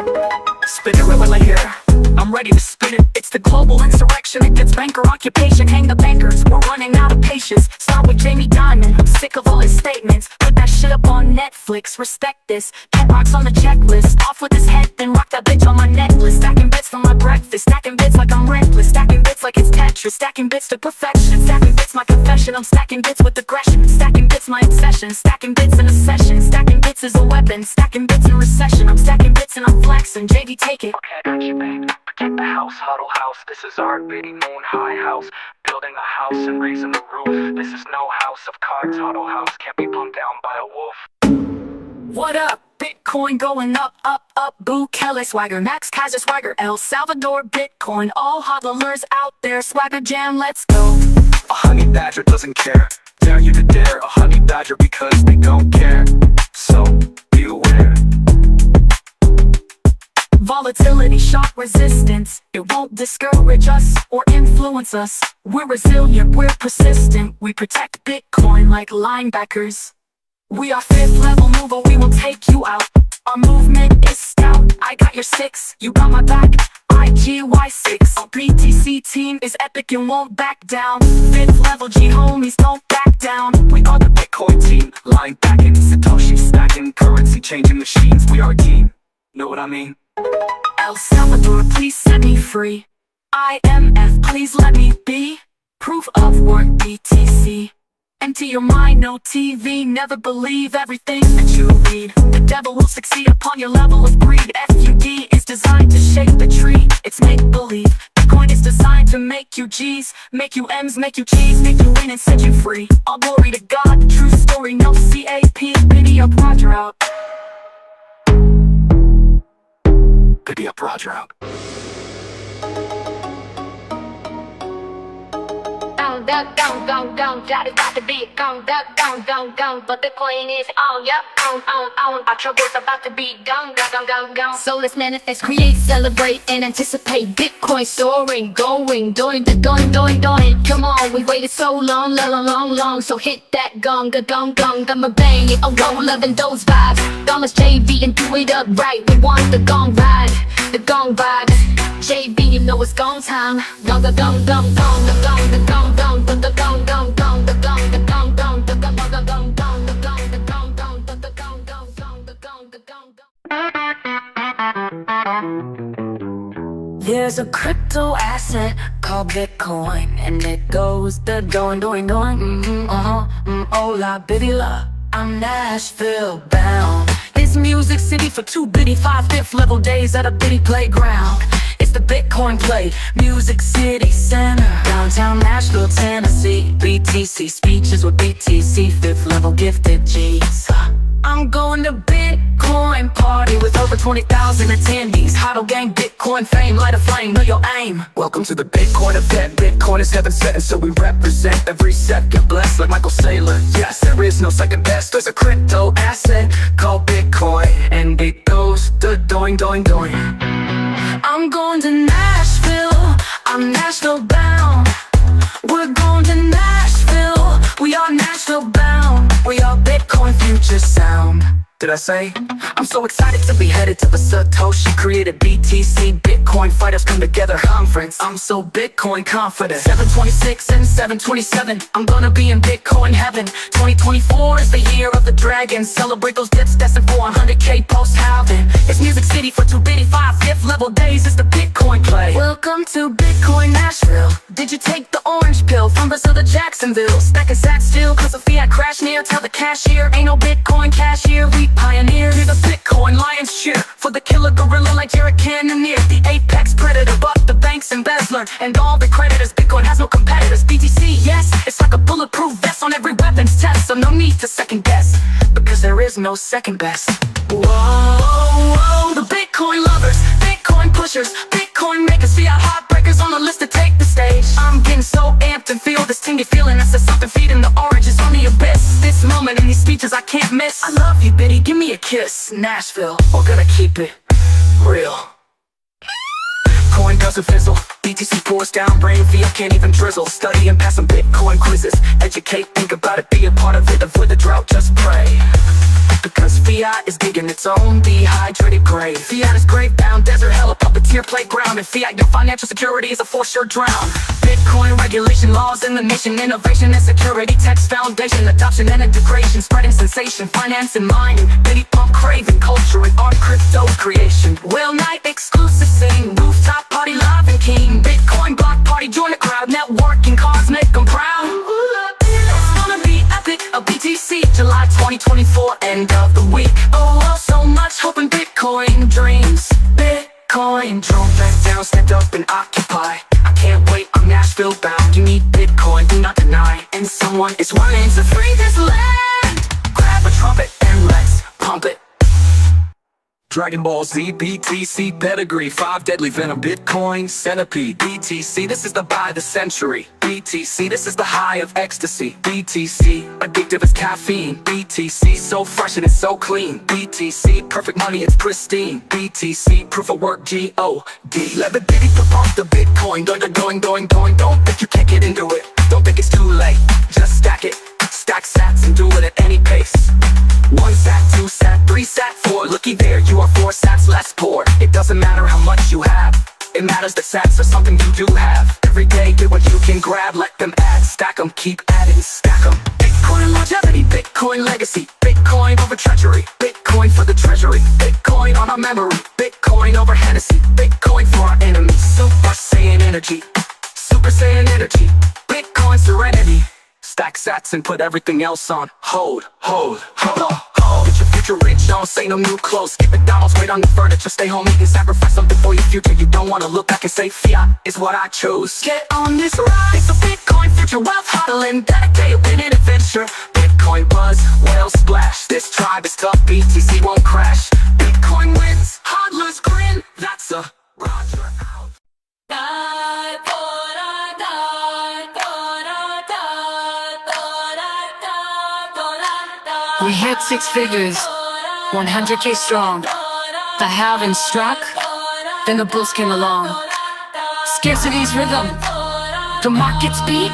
Spin it right here. I'm ready to spin it. It's the global insurrection. It gets banker occupation. Hang the bankers. We're running out of patience. Start with Jamie Dimon. I'm sick of all his statements. Put that shit up on Netflix. Respect this. Cat rocks on the checklist. Off with his head, then rock that bitch on my necklace. Stacking bits for my breakfast. Stacking bits like I'm reckless. Stacking bits like it's Tetris. Stacking bits to perfection. Stacking bits my confession. I'm stacking bits with aggression. Stacking bits my obsession. Stacking bits in a session. Stacking bits is a weapon. Stacking bits in recession. I'm stacking bits and I'm flexing. JV, take it. Okay, got you, babe. Protect the house, huddle house. This is our bitty moon high house. Building a house and raising the roof. This is no house of cards, huddle house. Can't be pumped down by a wolf. What up? Bitcoin going up, up, up. Boo Kelly Swagger, Max Keiser Swagger, El Salvador Bitcoin. All hodlers out there, Swagger Jam, let's go. A honey badger doesn't care. Dare you to dare a honey badger because they don't care. So, be aware. Volatility, shock resistance. It won't discourage us or influence us. We're resilient, we're persistent. We protect Bitcoin like linebackers. We are fifth level mover, we will take you out. Our movement is stout. I got your 6, you got my back. IGY6. Our BTC team is epic and won't back down. Fifth level G homies, don't back down. We are the Bitcoin team, lying back in Satoshi, stacking currency, changing machines. We are a team. Know what I mean? El Salvador, please set me free. IMF, please let me be. Proof of work, BTC. Empty your mind, no TV. Never believe everything that you read. The devil will succeed upon your level of greed. FUD is designed to shake the tree. It's make-believe. Bitcoin is designed to make you G's, make you M's, make you cheese, make you win and set you free. All glory to God, true story, no CAP. Biddy up, Roger out. Biddy up, Roger out. Gone, that is about to be gone, but Bitcoin is on, yep, on, our trouble's about to be gone. So let's manifest, create, celebrate, and anticipate Bitcoin soaring, going, doing. Come on, we waited so long, so hit that gong, I'ma bang it, a roll of and those vibes. Thomas JV and do it up right, we want the gong ride, the gong vibe. JV, you know it's gong time. Gong. There's a crypto asset called Bitcoin, and it goes the going. Hola, bitty la, I'm Nashville bound. This music city for 2 bitty 5/5 level days at a bitty playground. It's the Bitcoin play, Music City Center, downtown Nashville, Tennessee. BTC speeches with BTC, 5th level gifted G's. I'm going to Bitcoin party with over 20,000 attendees. Huddle gang, Bitcoin fame, light a flame, know your aim. Welcome to the Bitcoin event. Bitcoin is heaven sent, and so we represent every second blessed like Michael Saylor. Yes, there is no second best. There's a crypto asset called Bitcoin, and it goes the doing. I'm going to Nashville, I'm Nashville bound. We're going to Nashville, we are Nashville bound. We are Bitcoin future sound. Did I say? I'm so excited to be headed to the Satoshi created BTC Bitcoin Fighters Come Together conference. I'm so Bitcoin confident. 726 and 727, I'm gonna be in Bitcoin heaven. 2024 is the year of the dragon. Celebrate those dips destined for 100K post-halving. It's Music City for 2 bitty 5/5 level days. It's the Bitcoin play. Welcome Welcome to Bitcoin Nashville. Did you take the orange pill from Brazil to Jacksonville? Stacking sats still cause the fiat crash near. Tell the cashier ain't no Bitcoin cashier. We pioneer. Hear the Bitcoin lions cheer for the killer gorilla like Jared Cannonier. The apex predator, but the bank's embezzler and all the creditors. Bitcoin has no competitors. BTC, yes, it's like a bulletproof vest on every weapons test. So no need to second guess, because there is no second best. Whoa, whoa, the Bitcoin lovers, Bitcoin pushers, Bitcoin makers, fiat heartbreakers on the list to take the stage. I'm getting so amped and feel this tingy feeling. I said something feeding the oranges on the abyss. This moment in these speeches I can't miss. I love you, Biddy, give me a kiss. Nashville, we're gonna keep it real. Coin doesn't fizzle, BTC pours down, brain fiat can't even drizzle. Study and pass some Bitcoin quizzes, educate, think about it, be a part of it. Avoid the drought, just pray, because fiat is digging its own dehydrated grave. Fiat is grave bound, desert hell, a puppeteer playground. And fiat, your financial security is a force sure drown. Bitcoin regulation, laws in the nation, innovation and security, text foundation, adoption and integration, spreading sensation, finance and mining, bitty pump craving, culture and art, crypto creation. Whale night exclusive scene, rooftop party live and keen. Bitcoin block party, join the crowd, networking cars make them proud. It's gonna be epic, a BTC, July 2024, end of the week. Oh, so much hope in Bitcoin dreams. Bitcoin drone back down, stand up and occupy. I can't wait, I'm Nashville bound. You need Bitcoin, do not deny. And someone is willing to free this land. Grab a trumpet and let's pump it. Dragon Ball Z, BTC pedigree, 5 deadly venom, Bitcoin centipede. BTC, this is the buy of the century. BTC, this is the high of ecstasy. BTC, addictive as caffeine. BTC, so fresh and it's so clean. BTC, perfect money, it's pristine. BTC, proof of work, G-O-D. Let the bitty pump the Bitcoin, going. Don't think you can't get into it. Don't think it's too late, just stack it. Stack sats and do it at any pace. 1 sat, 2 sat, 3 sat, 4. Looky there, you are 4 sats less poor. It doesn't matter how much you have, it matters that sats are something you do have. Every day, get what you can grab, let them add. Stack them, keep adding, stack them. Bitcoin longevity, Bitcoin legacy. Bitcoin over treachery, Bitcoin for the treasury. Bitcoin on our memory, Bitcoin over Hennessy. Bitcoin for our enemies, Super Saiyan energy. Super Saiyan energy, Bitcoin serenity. Stack sats and put everything else on hold. Get your future rich, don't say no new clothes. Skip McDonald's, wait on the furniture. Stay home, eat and sacrifice something for your future. You don't wanna look back and say fiat is what I chose. Get on this ride, it's a Bitcoin future. Wealth hodling, dedicated, winning adventure. Bitcoin buzz, whale splash. This tribe is tough, BTC won't crash. Bitcoin wins, hodlers grin. That's a Roger out. We hit 6 figures, 100K strong. The halving struck, then the bulls came along. Scarcity's rhythm, the market's beat.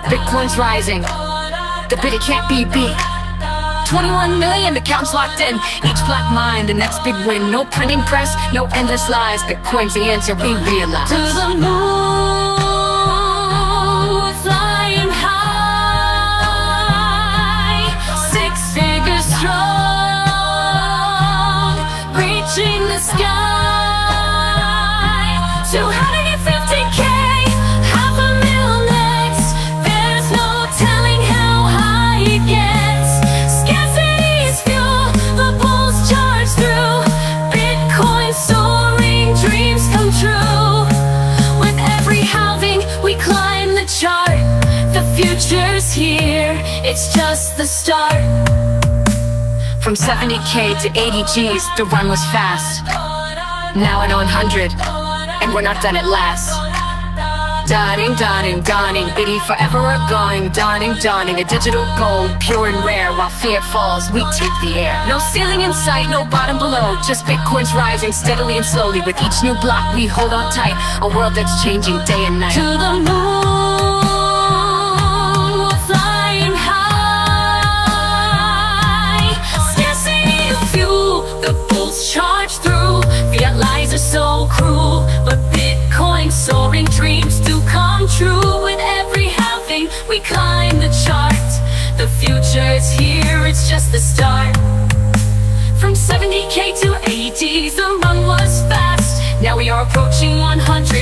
Bitcoin's rising, the biddy can't be beat. 21 million accounts locked in, each black mind, the next big win. No printing press, no endless lies. Bitcoin's the answer, we realize. To the moon, we're flying high, 6 figures strong, reaching the sky. 250K, $500,000 next. There's no telling how high it gets. Scarcity is fuel, the bulls charge through. Bitcoin soaring, dreams come true. With every halving, we climb the chart. The future's here, it's just the start. From 70K to 80 Gs, the run was fast. Now at 100, and we're not done at last. Dawning, biddy forever are going. Dawning, a digital gold, pure and rare. While fear falls, we take the air. No ceiling in sight, no bottom below. Just Bitcoin's rising steadily and slowly. With each new block, we hold on tight. A world that's changing day and night. To the moon, we're flying high. Scarcity of fuel, the bulls charge through. Fiat lies are so cruel, but Bitcoin soaring, dreams do come true. With every halving, we climb the chart. The future is here, it's just the start. From 70K to 80s, the run was fast. Now we are approaching 100.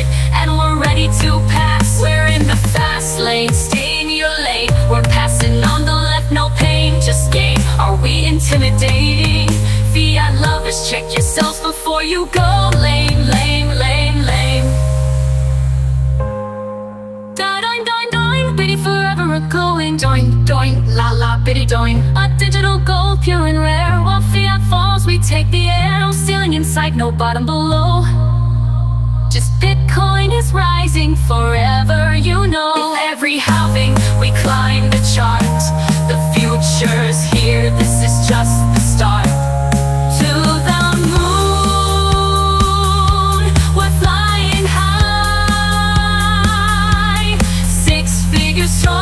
intimidating. Fiat lovers, check yourselves before you go. Lame, lame, lame, lame. Da-doing, doing, doing, bitty forever a-going. Doing, doing, la la, bitty doing. A digital gold, pure and rare. While fiat falls, we take the air. No ceiling in sight, no bottom below. Just Bitcoin is rising forever, you know. With every halving, we climb the charts. The future's here, this is just the start. To the moon, we're flying high. 6 figures strong,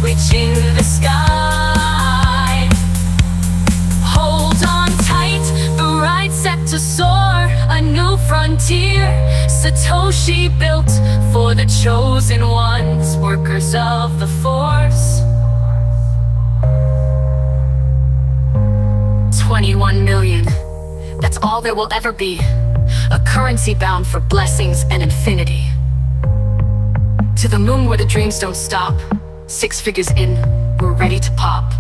reaching the sky. Hold on tight, the ride set to soar. A new frontier, Satoshi built for the chosen ones, workers of the force. 21 million, that's all there will ever be. A currency bound for blessings and infinity. To the moon where the dreams don't stop. 6 figures in, we're ready to pop.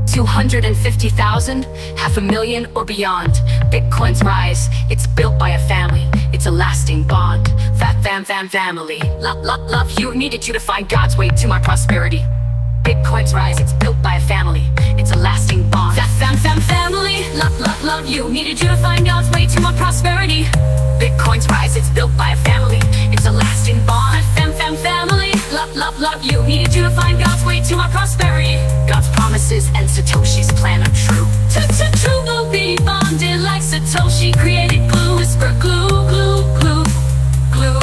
250,000, 500,000 or beyond. Bitcoin's rise, it's built by a family. It's a lasting bond. Fat fam family. Love you, needed you to find God's way to my prosperity. Bitcoin's rise, it's built by a family. It's a lasting bond. Fat fam family. Love you, needed you to find God's way to my prosperity. Bitcoin's rise, it's built by a family. It's a lasting bond. Fat fam family. Love you, needed you to find God's way to my prosperity. God's promises and Satoshi's plan are true. True will be bonded like Satoshi created glue. Whisper glue, glue, glue, glue.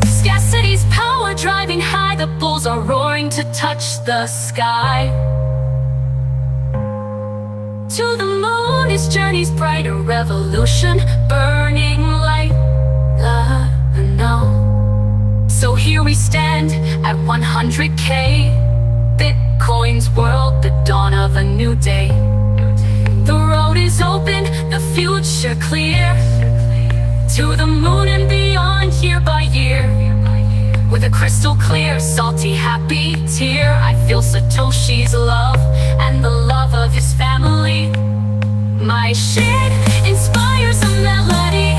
Scarcity's power driving high. The bulls are roaring to touch the sky. To the moon, his journey's bright. A revolution, burning light. No. So here we stand at 100K. Bitcoin's world, the dawn of a new day. The road is open, the future clear. To the moon and beyond, year by year. With a crystal clear, salty, happy tear. I feel Satoshi's love and the love of his family. My shit inspires a melody.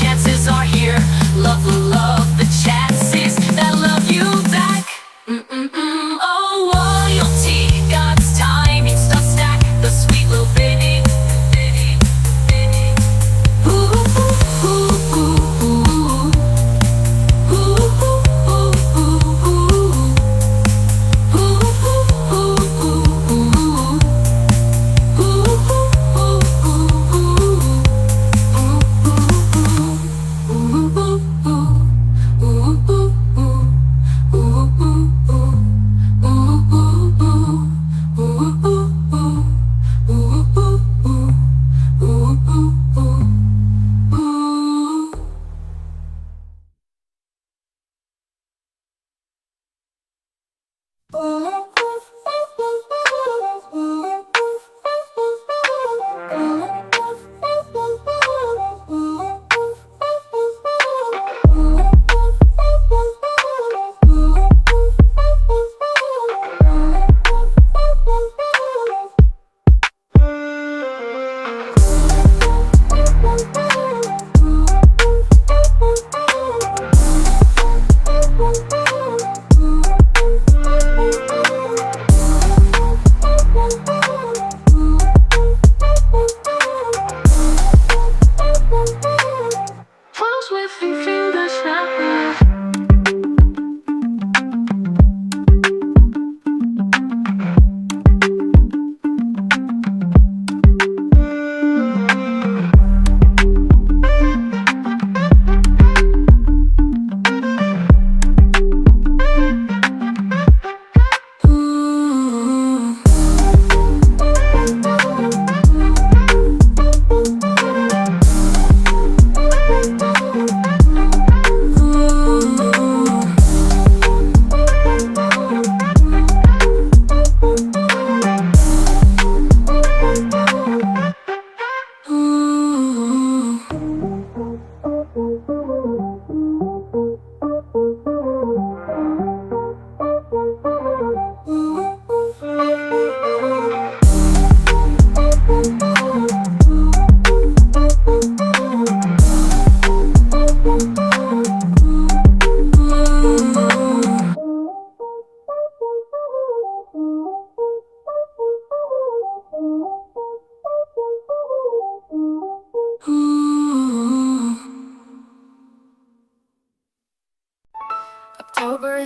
Chances are here. Love the chances that love you back. Oh, loyalty, God's timing, stuff stack. The sweet little bitty. Ooh, ooh, ooh, ooh, ooh. Ooh, ooh, ooh, ooh, ooh. Ooh, ooh, ooh, ooh, ooh.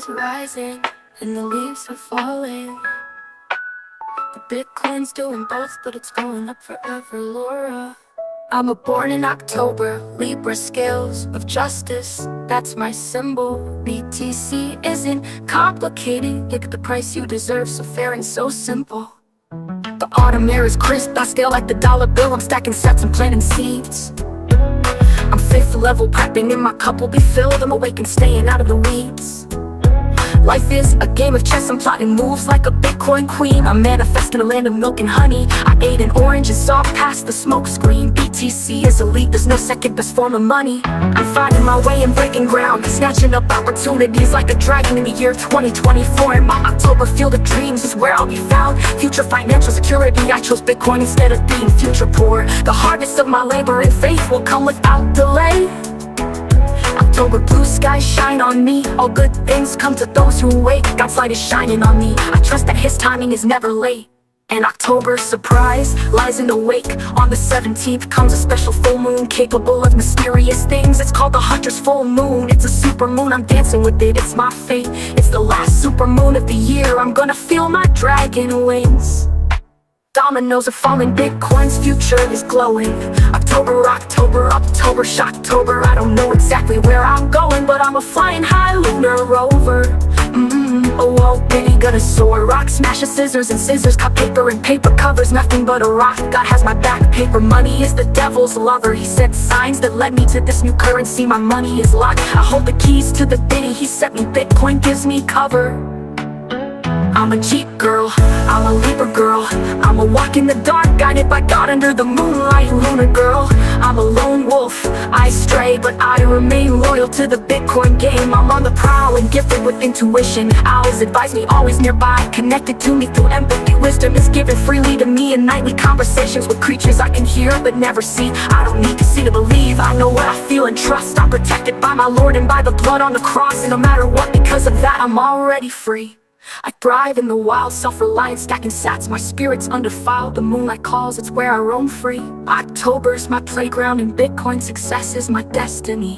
is rising and the leaves are falling. The Bitcoin's doing both, but it's going up forever, Laura. I'm born in October, Libra scales of justice, that's my symbol. BTC isn't complicated, get the price you deserve, so fair and so simple. The autumn air is crisp, I scale like the dollar bill, I'm stacking sets and planting seeds. I'm fifth level prepping and my cup will be filled, I'm awake and staying out of the weeds. Life is a game of chess, I'm plotting moves like a Bitcoin queen. I'm manifesting a land of milk and honey. I ate an orange and saw past the smoke screen. BTC is elite, there's no second best form of money. I'm finding my way and breaking ground, snatching up opportunities like a dragon in the year 2024. In my October field of dreams is where I'll be found. Future financial security, I chose Bitcoin instead of being future poor. The harvest of my labor and faith will come without delay. October blue skies shine on me. All good things come to those who wait. God's light is shining on me. I trust that his timing is never late. An October surprise lies in the wake. On the 17th comes a special full moon capable of mysterious things. It's called the Hunter's full moon. It's a super moon, I'm dancing with it, it's my fate. It's the last super moon of the year, I'm gonna feel my dragon wings. Dominoes are falling, Bitcoin's future is glowing. October, October, October, Shocktober. I don't know exactly where I'm going, but I'm a flying high lunar rover. Oh, whoa, baby, gonna soar. Rock smashes, scissors and scissors, cut paper and paper covers. Nothing but a rock, God has my back. Paper money is the devil's lover. He sent signs that led me to this new currency. My money is locked, I hold the keys to the ditty he sent me. Bitcoin gives me cover. I'm a Jeep girl, I'm a Libra girl. I'm a walk in the dark, guided by God under the moonlight, lunar girl. I'm a lone wolf, I stray, but I remain loyal to the Bitcoin game. I'm on the prowl and gifted with intuition. Owls advise me, always nearby, connected to me through empathy. Wisdom is given freely to me in nightly conversations with creatures I can hear but never see. I don't need to see to believe, I know what I feel and trust. I'm protected by my Lord and by the blood on the cross. And no matter what, because of that, I'm already free. I thrive in the wild, self-reliant, stacking sats. My spirit's undefiled, the moonlight calls, it's where I roam free. October's my playground and Bitcoin success is my destiny.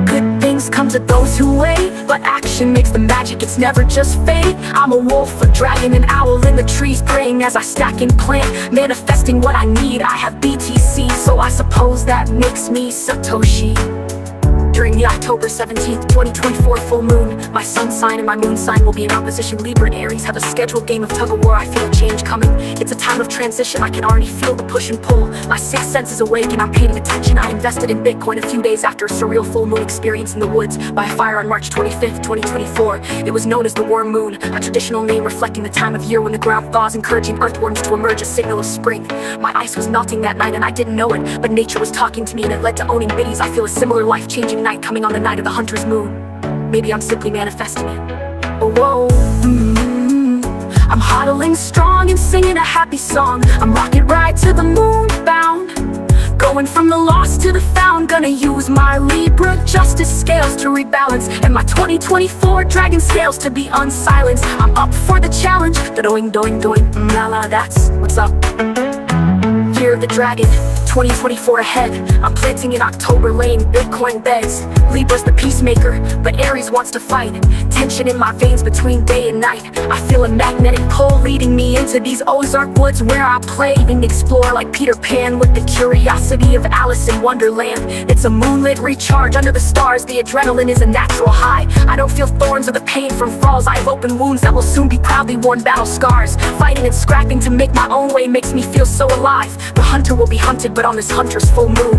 Good things come to those who wait, but action makes the magic, it's never just fate. I'm a wolf, a dragon, an owl in the trees, praying as I stack and plant, manifesting what I need. I have BTC, so I suppose that makes me Satoshi. During the October 17th, 2024 full moon, my sun sign and my moon sign will be in opposition. Libra and Aries have a scheduled game of tug-of-war. I feel change coming. It's a time of transition, I can already feel the push and pull. My sixth sense is awake and I'm paying attention. I invested in Bitcoin a few days after a surreal full moon experience in the woods by a fire on March 25th, 2024. It was known as the warm moon, a traditional name reflecting the time of year when the ground thaws, encouraging earthworms to emerge, a signal of spring. My ice was melting that night and I didn't know it, but nature was talking to me and it led to owning biddies. I feel a similar life-changing night coming on the night of the hunter's moon. Maybe I'm simply manifesting it. Oh, whoa. I'm hodling strong and singing a happy song. I'm rocket right to the moon bound, going from the lost to the found. Gonna use my Libra justice scales to rebalance, and my 2024 dragon scales to be unsilenced. I'm up for the challenge. Doing, la la, that's what's up. Year of the dragon, 2024 ahead. I'm planting in October, laying Bitcoin beds. Libra's the peacemaker, but Aries wants to fight. Tension in my veins between day and night. I feel a magnetic pull leading me into these Ozark woods where I play and explore like Peter Pan with the curiosity of Alice in Wonderland. It's a moonlit recharge under the stars. The adrenaline is a natural high. I don't feel thorns or the pain from falls. I have open wounds that will soon be proudly worn battle scars. Fighting and scrapping to make my own way makes me feel so alive. The hunter will be hunted, but on this hunter's full moon,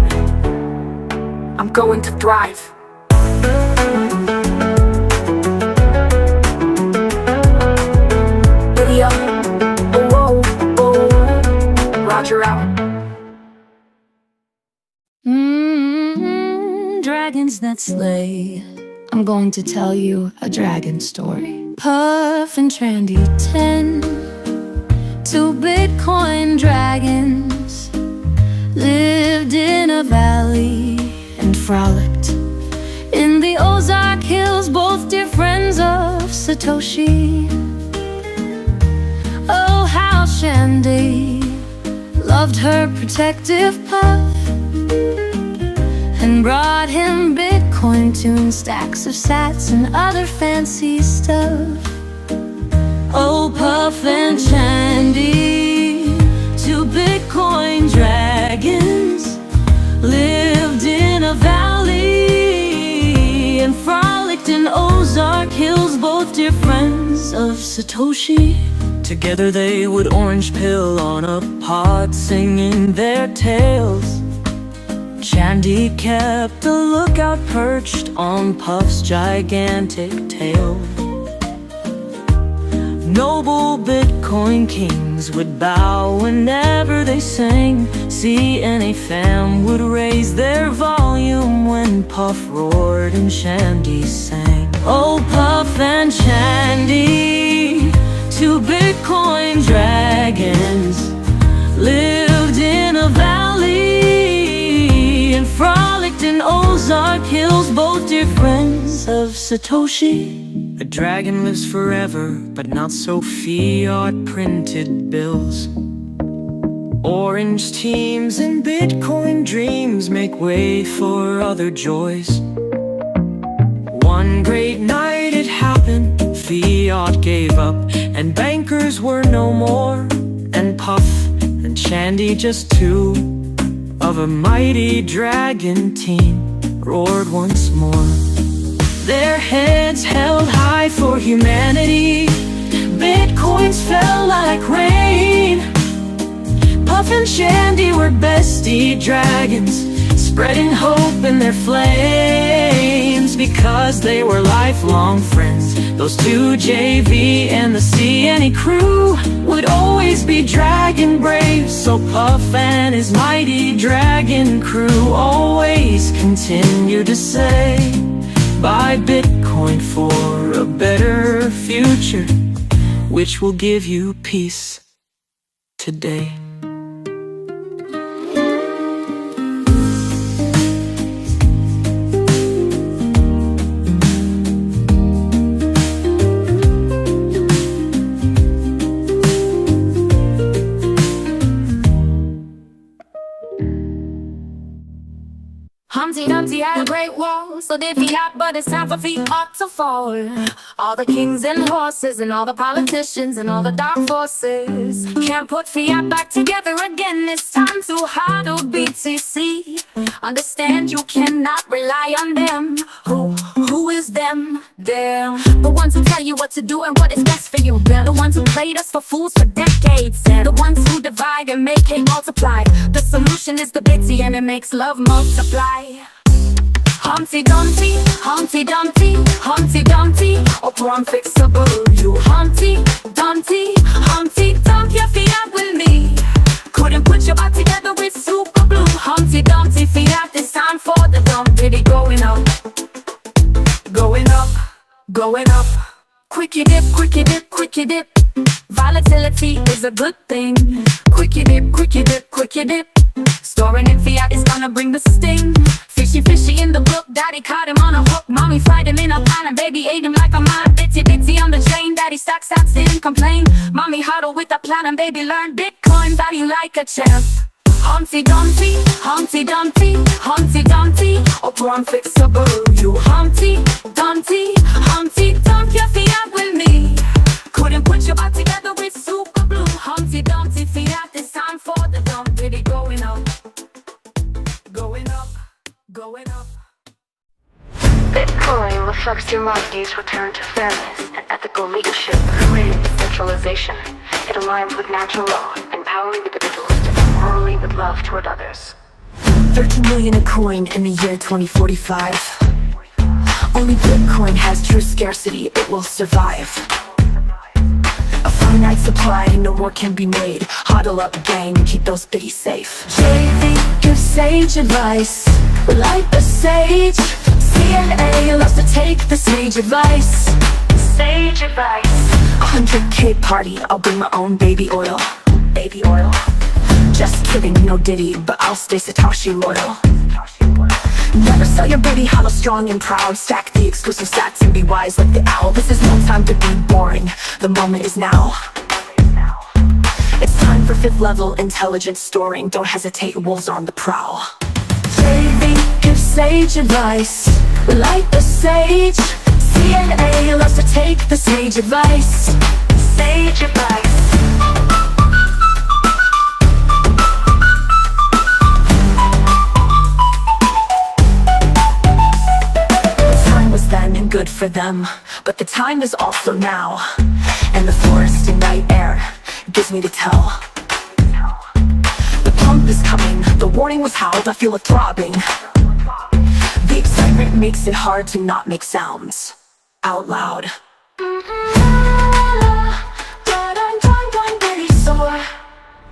I'm going to thrive. Video, oh, Roger out. Dragons that slay. I'm going to tell you a dragon story. Puff and Trandy 10, 2 Bitcoin dragons lived in a valley and frolicked in the Ozark Hills, both dear friends of Satoshi. Shandy loved her protective puff and brought him Bitcoin tunes, stacks of sats and other fancy stuff. Oh, Puff and Shandy, two Bitcoin dragons, lived in a valley and frolicked in Ozark Hills, both dear friends of Satoshi. Together they would orange pill on a pod, singing their tales. Shandy kept a lookout perched on Puff's gigantic tail. Noble Bitcoin kings would bow whenever they sang. CNA fam would raise their volume when Puff roared and Shandy sang. Oh, Puff and Shandy, two Bitcoin dragons, lived in a valley and frolicked in Ozark Hills, both dear friends of Satoshi. A dragon lives forever, but not so fiat printed bills. Orange teams and Bitcoin dreams make way for other joys. One great night it happened, fiat gave up and bankers were no more, and Puff and Shandy, just two of a mighty dragon team, roared once more. Their heads held high for humanity, Bitcoins fell like rain. Puff and Shandy were bestie dragons, spreading hope in their flames, because they were lifelong friends. Those two, JV and the CNE crew, would always be dragon brave. So Puff and his mighty dragon crew always continue to say, buy Bitcoin for a better future, which will give you peace today. Humpty Dumpty had a great wall, so did fiat, but it's time for fiat to fall. All the kings and horses and all the politicians and all the dark forces can't put fiat back together again. It's time to hodl BTC. Understand you cannot rely on them. Who is them? They're the ones who tell you what to do and what is best for you. They're the ones who played us for fools for decades. They're the ones who divide and make hate multiply. The solution is the Bitsy and it makes love multiply. Humpty Dumpty, Humpty Dumpty, Humpty Dumpty, or unfixable. You Humpty Dumpty, Humpty Dump your fiat with me. Couldn't put your back together with super glue. Humpty Dumpty fiat, it's time for the dump. Diddy going up, going up, going up. Quickie dip, quickie dip, quickie dip. Volatility is a good thing. Quickie dip, quickie dip, quickie dip. Storing in fiat is gonna bring the sting. Fishy, fishy in the book, daddy caught him on a hook. Mommy fried him in a pan and baby ate him like a man. Bitsy, bitsy on the chain, daddy stacks sats, didn't complain. Mommy huddled with a plan and baby learned Bitcoin value like a champ. Humpty Dumpty, Humpty Dumpty, Humpty Dumpty, or unfixable. You Humpty Dumpty, Humpty Dump your fiat with me. Couldn't put your back together with super glue. Humpty Dumpty fiat, it's time for the dump. Diddy going up, going up, going up. Bitcoin reflects humanity's return to fairness and ethical leadership, creating decentralization. It aligns with natural law, empowering individuals to act morally with love toward others. 13 million a coin in the year 2045. Only Bitcoin has true scarcity, it will survive. A finite supply, no more can be made. Huddle up gang, keep those biddies safe. JV gives sage advice, light the sage. CNA loves to take the sage advice. Sage advice. 100K party, I'll bring my own baby oil. Baby oil. Just kidding, no Diddy, but I'll stay Satoshi loyal. Never sell your baby, hollow strong and proud. Stack the exclusive stats and be wise like the owl. This is no time to be boring, the moment is now. It's time for fifth level intelligence storing. Don't hesitate, wolves are on the prowl. JV gives sage advice. Light the sage. CNA loves to take the sage advice. Sage advice. Time was then and good for them, but the time is also now. And the forest in night air gives me to tell. The pump is coming, the warning was howled, I feel it throbbing. The excitement makes it hard to not make sounds out loud. But I'm really sore.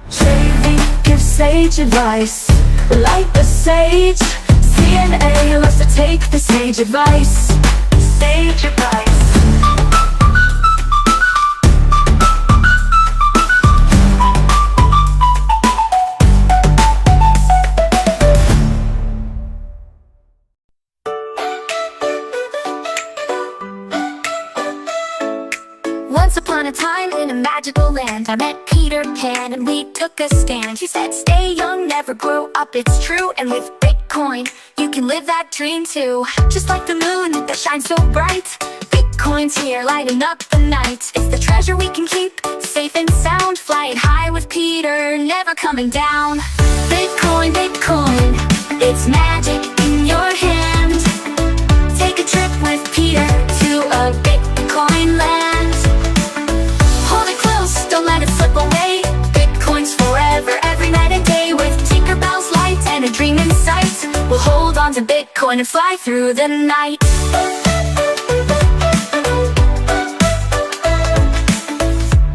JV gives sage advice. Light the sage. CNA loves to take the sage advice. Sage advice. Once upon a time in a magical land, I met Peter Pan and we took a stand. He said, stay young, never grow up, it's true. And with Bitcoin, you can live that dream too. Just like the moon that shines so bright, Bitcoin's here lighting up the night. It's the treasure we can keep, safe and sound. Flying high with Peter, never coming down. Bitcoin, Bitcoin, it's magic in your hand. Take a trip with Peter to a Bitcoin land. Don't let it slip away. Bitcoin's forever, every night and day. With Tinkerbell's light and a dream in sight, we'll hold on to Bitcoin and fly through the night.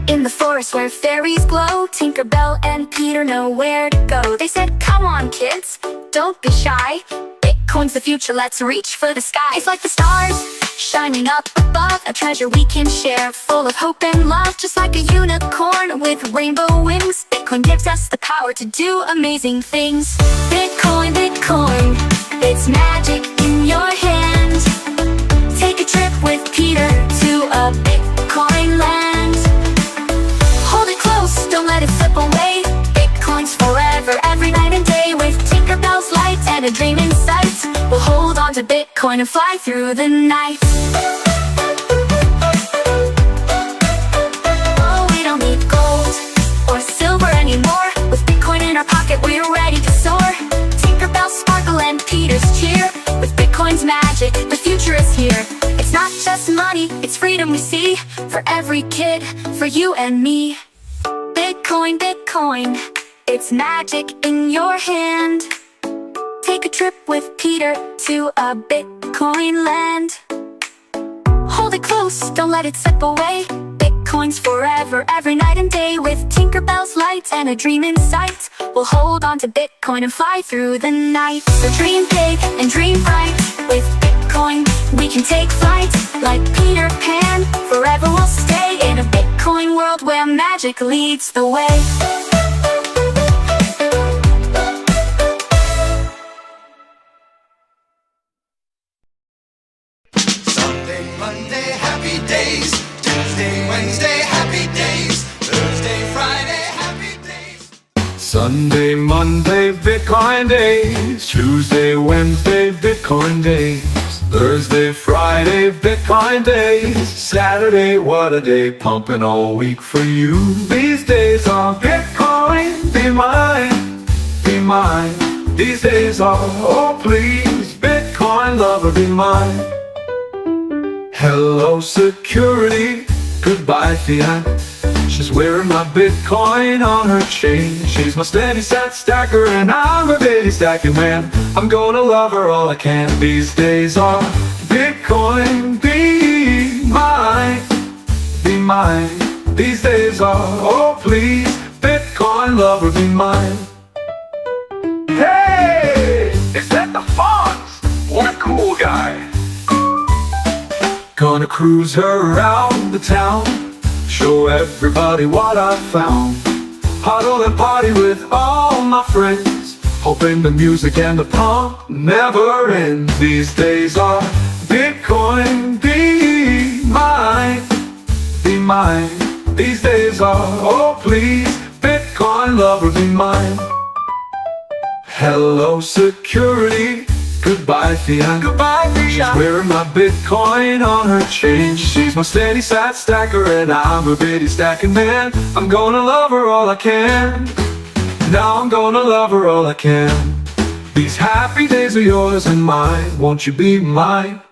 In the forest where fairies glow, Tinkerbell and Peter know where to go. They said, come on kids, don't be shy. Bitcoin's the future, let's reach for the sky. It's like the stars shining up above, a treasure we can share, full of hope and love. Just like a unicorn with rainbow wings, Bitcoin gives us the power to do amazing things. Bitcoin, Bitcoin, it's magic in your hand. Take a trip with Peter to a Bitcoin land. Hold it close, don't let it slip away. Bitcoin's forever, every night and day. With Tinkerbell's light and a dream in sight, we'll hold on to Bitcoin and fly through the night. Oh, we don't need gold or silver anymore. With Bitcoin in our pocket, we're ready to soar. Tinkerbell's sparkle and Peter's cheer. With Bitcoin's magic, the future is here. It's not just money, it's freedom we see. For every kid, for you and me. Bitcoin, Bitcoin, it's magic in your hand. Take a trip with Peter to a Bitcoin land. Hold it close, don't let it slip away. Bitcoin's forever, every night and day. With Tinkerbell's light and a dream in sight, we'll hold on to Bitcoin and fly through the night. So dream big and dream bright. With Bitcoin, we can take flight. Like Peter Pan, forever we'll stay in a Bitcoin world where magic leads the way. Monday, happy days. Tuesday, Wednesday, happy days. Thursday, Friday, happy days. Sunday, Monday, Bitcoin days. Tuesday, Wednesday, Bitcoin days. Thursday, Friday, Bitcoin days. Saturday, what a day, pumping all week for you. These days are Bitcoin, be mine, be mine. These days are, oh please, Bitcoin lover, be mine. Hello security, goodbye fiat. She's wearing my Bitcoin on her chain. She's my steady sat stacker and I'm a bitty stacking man. I'm gonna love her all I can. These days are Bitcoin, be mine, be mine. These days are, oh please, Bitcoin lover, be mine. Hey, is that the Fonz? What a cool guy. Gonna cruise her around the town, show everybody what I found. Huddle and party with all my friends, hoping the music and the pump never ends. These days are Bitcoin, be mine, be mine. These days are, oh please, Bitcoin lover be mine. Hello security, goodbye fiat. Goodbye fiat. She's wearing my Bitcoin on her chain. She's my steady sat stacker and I'm her bitty stacking man. I'm gonna love her all I can. Now I'm gonna love her all I can. These happy days are yours and mine. Won't you be mine?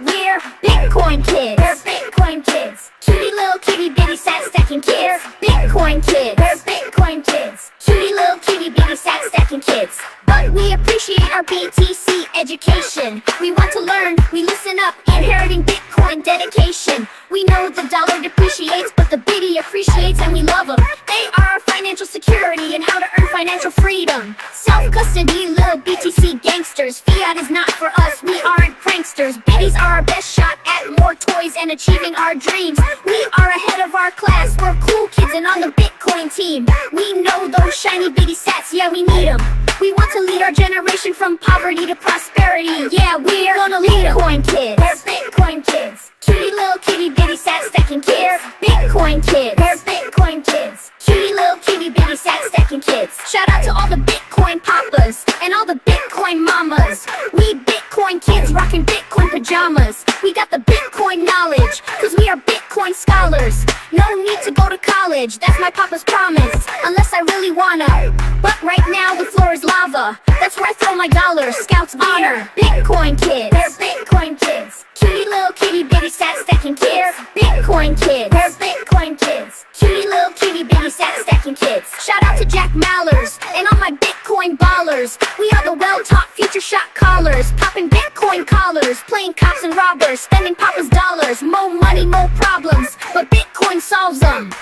We're Bitcoin kids. We're Bitcoin kids. Cutie little kitty bitty sat stacking kids. Bitcoin kids. We're Bitcoin kids. Cutie little kitty bitty sat stacking kids. But we appreciate our BTC education. We want to learn, we listen up, inheriting Bitcoin dedication. We know the dollar depreciates, but the bitty appreciates and we love them. They are our financial security and how to earn financial freedom. Self-custody, little BTC gangsters. Fiat is not for us, we aren't pranksters. Biddies are our best shot at more toys and achieving our dreams. We are ahead of our class, we're cool kids and on the Bitcoin team. We know those shiny bitty sats, yeah we need them. We want to lead our generation from poverty to prosperity. Yeah, we're gonna lead Bitcoin kids. We're Bitcoin kids. Cutie little kitty bitty sat stacking kids. Bitcoin kids. We're Bitcoin kids. Cutie little kitty bitty sat stacking kids. Shout out to all the Bitcoin papas and all the Bitcoin mamas. We Bitcoin kids rocking Bitcoin pajamas. We got the Bitcoin knowledge, cause we are Bitcoin scholars. No need to go to college, that's my papa's promise. Unless I really wanna. But right now the floor is lava. That's where I throw my dollars. Scouts honor. Bitcoin kids. They're Bitcoin kids. Cutie little kitty bitty sat stacking kids. Bitcoin kids. They're Bitcoin kids. Cutie little kitty bitty sat stacking kids. Shout out to Jack Mallers and all my Bitcoin ballers. We are the well-taught future shot callers. Popping Bitcoin collars. Playing cops and robbers. Spending papa's dollars. More money, more problems. But Bitcoin solves them.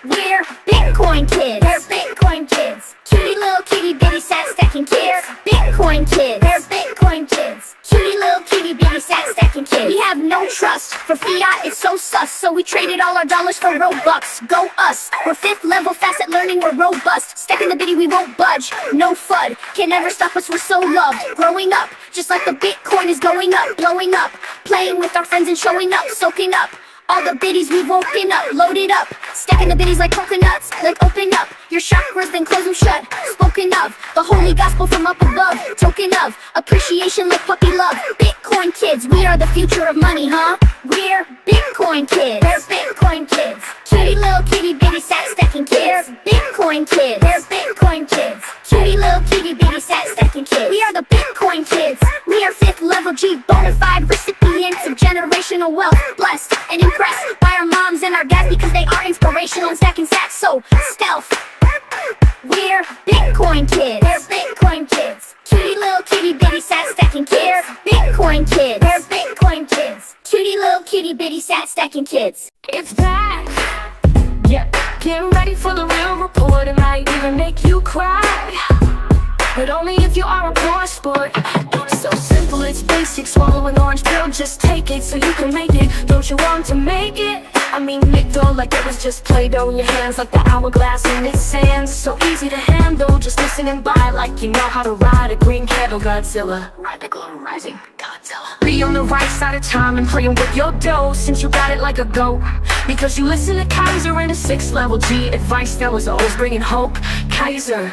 We're Bitcoin kids. We're Bitcoin kids. Cutie little kitty bitty sat stacking kids. Bitcoin kids. We're Bitcoin kids. Cutie little kitty bitty sat stacking kids. We have no trust for fiat, it's so sus. So we traded all our dollars for Robux. Go us. We're 5th level fast at learning, we're robust. Stacking the bitty, we won't budge. No FUD can never stop us, we're so loved. Growing up, just like the Bitcoin is going up, blowing up. Playing with our friends and showing up, soaking up. All the biddies we've woken up, loaded up. Stacking the biddies like coconuts, like open up your chakras, then close them shut. Spoken of, the holy gospel from up above. Token of, appreciation like puppy love. Bitcoin kids, we are the future of money, huh? We're Bitcoin kids. We're Bitcoin kids. Cutie little kitty bitty sat stacking kids. Bitcoin kids. We're Bitcoin kids. Cutie little kitty bitty sat stacking kids. We are the Bitcoin kids. We are 5th level G bona fide recipients of generational wealth. Blessed and impressed by our moms and our dads because they are inspirational and stacking sats so stealth. We're Bitcoin kids. We're Bitcoin kids. Cutie little kitty bitty sat stacking kids. Bitcoin kids. We're Bitcoin kids. Cutie little kitty bitty sat stacking kids. It's back. Yeah, get ready for the real report. It might even make you cry, but only if you are a poor sport. It's so simple, it's basic. Swallow an orange pill, just take it so you can make it. Don't you want to make it? I mean, make dough like it was just Play-Doh in your hands, like the hourglass in its sands. So easy to handle, just listen and buy like you know how to ride a green candle. Godzilla, ride the glow rising, Godzilla. Be on the right side of time and playing with your dough, since you got it like a goat. Because you listen to Keiser and a 6th level G advice that was always bringing hope. Keiser,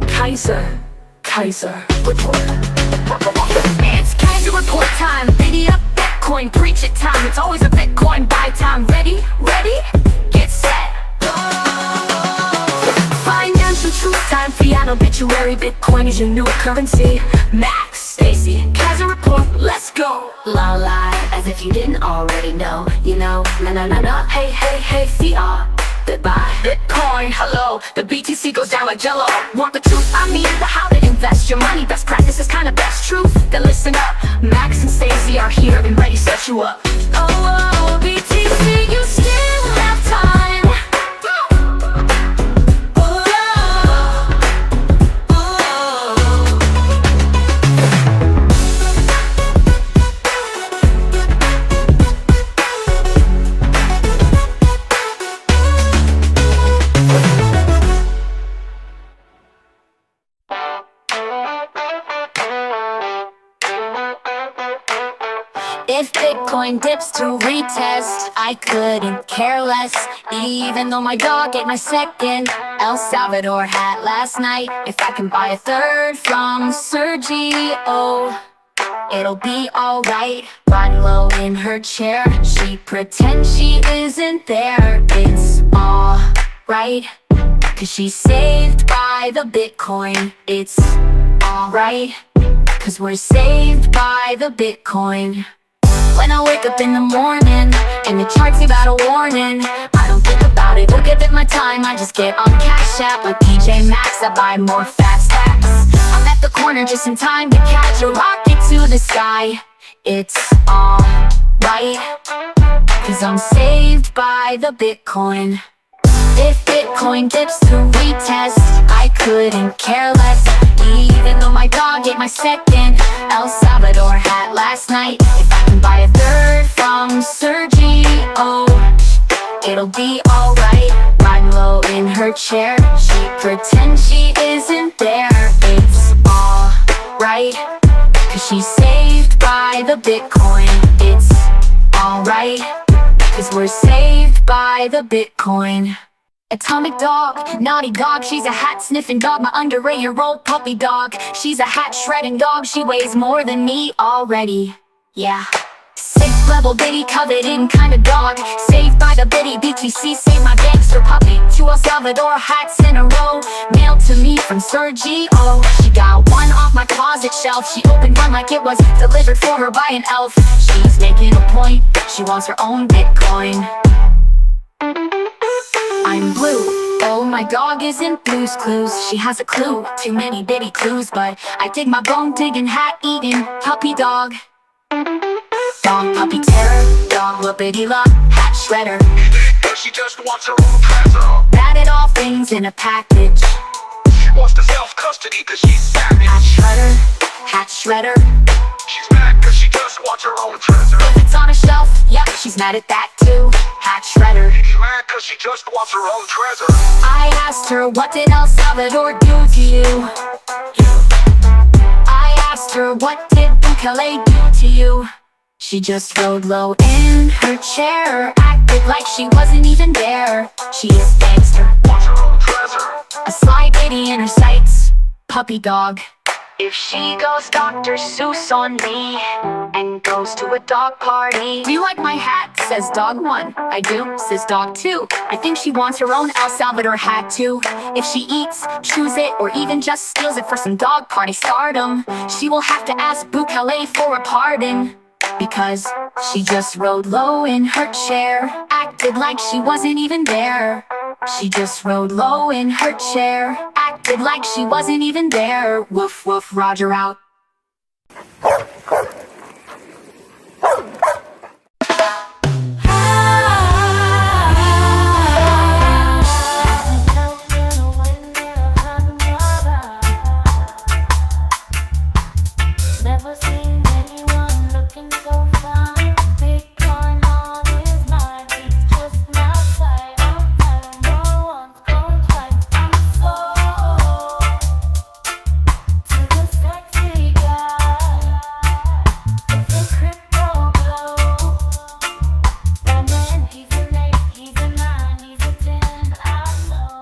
Keiser, Keiser report. It's Keiser report time. Biddy up Bitcoin, preach it time. It's always a Bitcoin buy time. Ready, ready, get set, go. Financial truth time. Fiat obituary. Bitcoin is your new currency. Max, Stacy, Keiser report. Let's go. La la, as if you didn't already know. You know, na. Hey, hey, hey, fiat. Goodbye. Bitcoin, hello. The BTC goes down like jello. Want the truth? I mean the how to invest your money. Best practices, kind of best truth. Then listen up. Max and Stacey are here and ready to set you up. Oh, BTC, you still have time. If Bitcoin dips to retest, I couldn't care less. Even though my dog ate my second El Salvador hat last night. If I can buy a third from Sergio, it'll be alright. Riding low in her chair, she pretends she isn't there. It's alright, cause she's saved by the Bitcoin. It's alright, cause we're saved by the Bitcoin. When I wake up in the morning and the charts give out a warning, I don't think about it or give it my time. I just get on Cash App like PJ Maxx. I buy more fast stacks. I'm at the corner just in time to catch a rocket to the sky. It's alright, cause I'm saved by the Bitcoin. If Bitcoin dips to retest, I couldn't care less. Even though my dog ate my second El Salvador hat last night. If I can buy a third from Sergio, it'll be alright. Riding low in her chair, she pretends she isn't there. It's alright, cause she's saved by the Bitcoin. It's alright, cause we're saved by the Bitcoin. Atomic dog, naughty dog, she's a hat-sniffing dog. My under 8-year-old puppy dog, she's a hat-shredding dog. She weighs more than me already, yeah. 6th level bitty, coveted kind of dog. Saved by the bitty, BTC, save my gangster puppy. 2 El Salvador hats in a row, mailed to me from Sergio. She got one off my closet shelf. She opened one like it was delivered for her by an elf. She's making a point, she wants her own Bitcoin. I'm blue, oh my dog isn't Blue's Clues. She has a clue, too many bitty clues. But I dig my bone digging, hat eating puppy dog. Dog puppy terror, dog lippity love, hat shredder. She just wants her own treasure. Batted all things in a package. She wants the self-custody cause she's savage. Hat shredder. She's mad cause she just wants her own treasure. If it's on a shelf, yep, she's mad at that too. Hat shredder. She's mad cause she just wants her own treasure. I asked her, what did El Salvador do to you? I asked her, what did Bukele do to you? She just rode low in her chair, acted like she wasn't even there. She is gangster, wants her own treasure. a sly bitty in her sights, puppy dog. If she goes Dr. Seuss on me and goes to a dog party. Do you like my hat? Says dog 1. I do, says dog 2. I think she wants her own El Salvador hat too. If she eats, chews it, or even just steals it for some dog party stardom, she will have to ask Bukele for a pardon. Because she just rode low in her chair, acted like she wasn't even there. She just rode low in her chair, acted like she wasn't even there. Woof woof, Roger out. Never seen anyone looking so fine. Bitcoin on his mind, he's just my side. I'm no one's going twice. I'm so to the sexy guy with the crypto glow. That man, he's an 8, he's a 9, he's a 10. I know.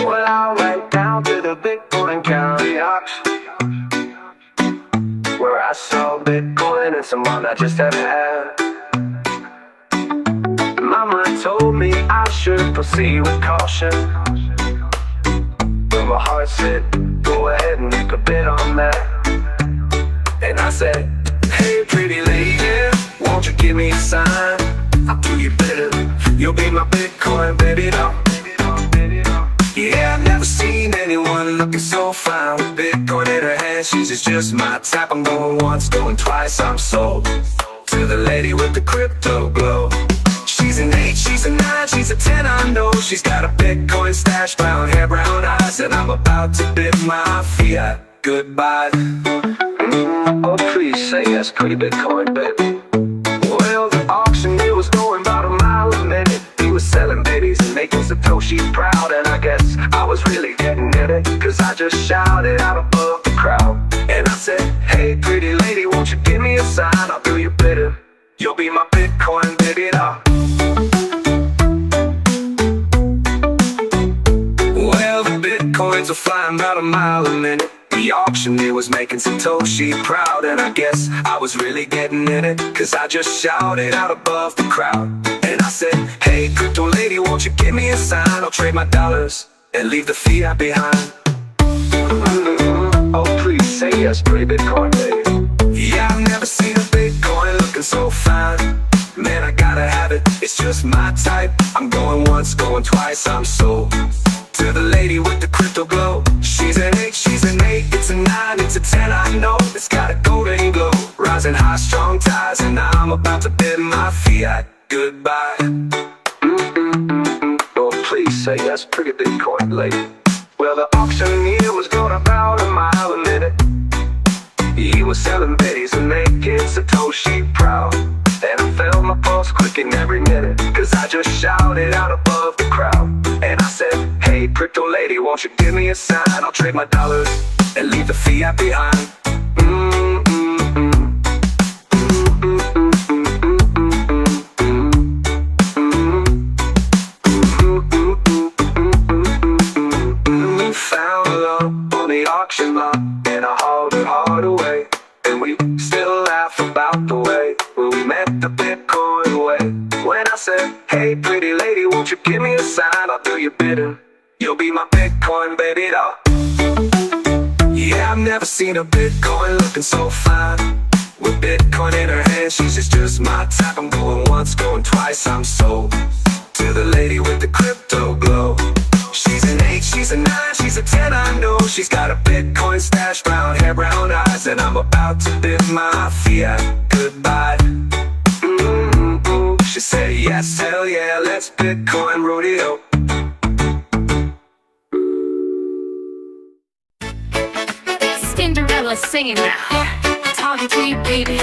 Well, I went down to the Bitcoin county auction, where I saw Bitcoin and some wine I just had to have. Mama told me I should proceed with caution, but my heart said, go ahead and make a bid on that. And I said, hey pretty lady, won't you give me a sign? I'll do you better, you'll be my Bitcoin baby doll. Yeah, I've never seen anyone looking so fine with Bitcoin in her hand. She's just my type. I'm going once, going twice. I'm sold to the lady with the crypto glow. She's an 8, she's a 9, she's a 10. I know she's got a Bitcoin stash, brown hair, brown eyes, and I'm about to bid my fiat goodbye. Oh, please say yes, pretty Bitcoin, baby. Well, the auction, it was going about a mile a minute. Was selling babies and making Satoshi proud. And I guess I was really getting at it, cause I just just shouted out above the crowd. And I said, hey pretty lady, won't you give me a sign? I'll do you better. You'll be my Bitcoin baby now. Well, the Bitcoins are flying about a mile a minute. The auctioneer was making Satoshi proud, and I guess I was really getting in it, cause I just shouted out above the crowd. And I said, hey crypto lady, won't you give me a sign? I'll trade my dollars and leave the fiat behind. Oh please say yes, pretty Bitcoin baby. Yeah, I've never seen a Bitcoin looking so fine. Man, I gotta have it, it's just my type. I'm going once, going twice, I'm sold. To the lady with the crypto glow. She's an 8, she's an 8, it's a 9, it's a 10, I know. It's got a golden glow. Rising high, strong ties, and now I'm about to bid my fiat goodbye. Oh, please say yes, pretty Bitcoin lady. Well, the auctioneer was going about a mile a minute. He was selling biddies and making Satoshi proud. And I felt my pulse quicking every minute, cause I just shouted out above the crowd. And I said, hey crypto lady, won't you give me a sign? I'll trade my dollars and leave the fiat behind. Found love on the auction lot, and I hauled her hard away. And we still laugh about the way when we met the Bitcoin way. When I said, hey pretty lady, won't you give me a sign? I'll do you better. You'll be my Bitcoin baby doll. Yeah, I've never seen a Bitcoin looking so fine. With Bitcoin in her hand, she's just my type. I'm going once, going twice, I'm sold. To the lady with the crypto glow. She's an 8, she's a 9, she's a 10, I know. She's got a Bitcoin stash, brown hair, brown eyes, and I'm about to bid my fiat goodbye. She said yes, hell yeah, let's Bitcoin rodeo. Cinderella singing now, talking to you baby,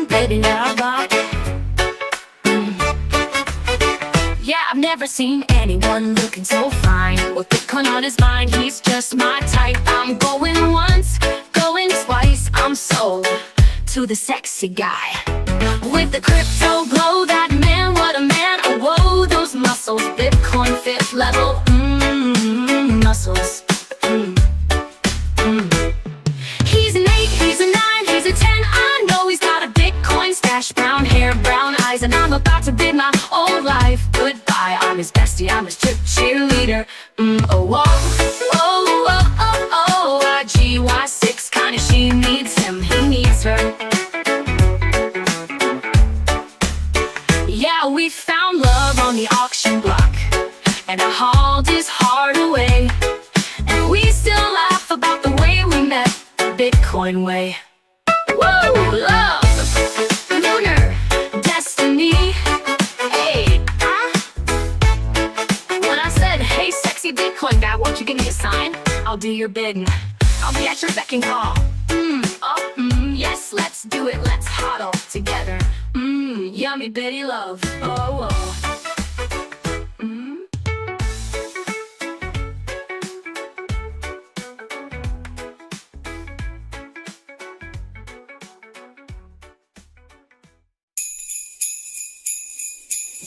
baby now, yeah, I've never seen anyone looking so fine. With Bitcoin on his mind, he's just my type. I'm going once, going twice, I'm sold to the sexy guy with the crypto glow. That man, what a man, oh whoa, those muscles. Bitcoin 5th level, muscles. He's an 8, he's a 9, he's a 10, I know. He's got a Bitcoin stash, brown hair, brown eyes, and I'm about to bid my old life goodbye. I'm his bestie, I'm his cheerleader. Oh whoa, oh oh oh oh, GY6 kinda, she needs him, he needs her. Yeah, we found love on the auction block, and I hauled his heart away. And we still laugh about the way we met, the Bitcoin way. Whoa, love, lunar, destiny. Hey, when I said, hey sexy Bitcoin guy, won't you give me a sign? I'll do your bidding, I'll be at your beck and call. Yes, let's do it, let's hodl together. Yummy bitty love, oh, oh.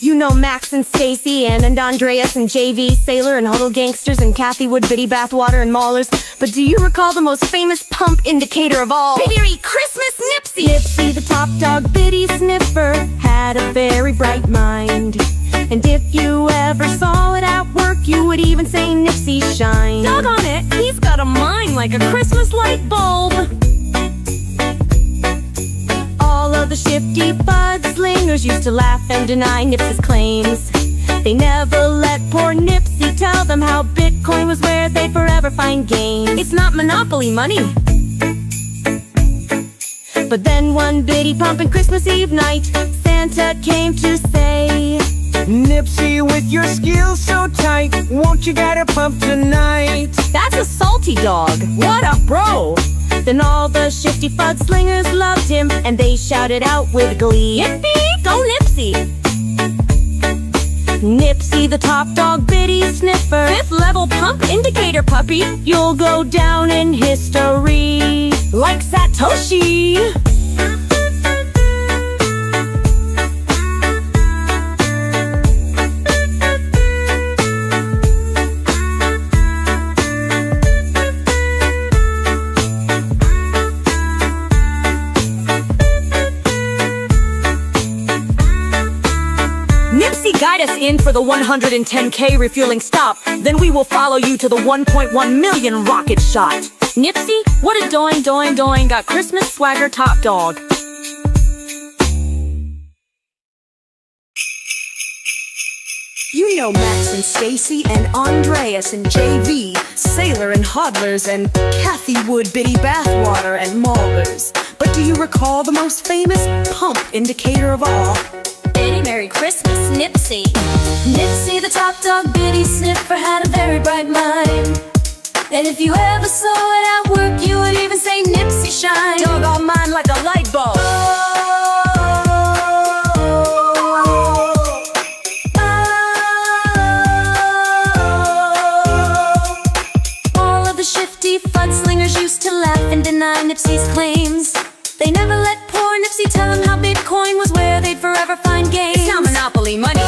You know Max and Stacy, Ann and Andreas and JV, Saylor and Huddle Gangsters and Kathy Wood, Biddy Bathwater and Maulers. But do you recall the most famous pump indicator of all? Merry Christmas, Nipsey! Nipsey, the top dog Biddy sniffer, had a very bright mind. And if you ever saw it at work, you would even say Nipsey shine. Doggone it, he's got a mind like a Christmas light bulb. All of the shifty slingers used to laugh and deny Nipsey's claims. They never let poor Nipsey tell them how Bitcoin was where they'd forever find gains. It's not monopoly money. But then one Biddy pumping Christmas Eve night, Santa came to say, Nipsey, with your skills so tight, won't you get a pump tonight? That's a salty dog, what a bro! Then all the shifty slingers loved him, and they shouted out with glee, Yippee, go Nipsey! Nipsey the top dog biddy sniffer, 5th level pump indicator puppy. You'll go down in history like Satoshi. Guide us in for the 110K refueling stop. Then we will follow you to the 1.1 million rocket shot. Nipsey, what a doing, got Christmas swagger top dog. You know Max and Stacy and Andreas and JV, Saylor and Hodlers and Kathy Wood, Biddy Bathwater and Maulers. But do you recall the most famous pump indicator of all? Biddy, Merry Christmas, Nipsey. Nipsey, the top dog biddy sniffer, had a very bright mind. And if you ever saw it at work, you would even say Nipsey shine. Dog on mine like a light bulb. All of the shifty fudslingers used to laugh and deny Nipsey's claims. They never let poor Nipsey tell them how Bitcoin was where they'd forever find gains. It's not monopoly money.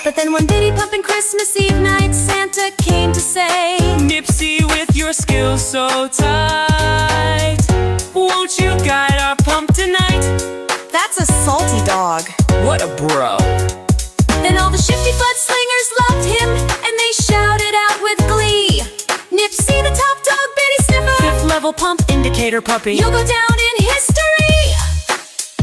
But then one Biddy pumping Christmas Eve night, Santa came to say, Nipsey, with your skills so tight, won't you guide our pump tonight? That's a salty dog. What a bro. Then all the shifty fudslingers loved him, and they shouted out with glee, Nipsey, the top dog biddy sniffer, 5th level pump indicator puppy. you'll go down in history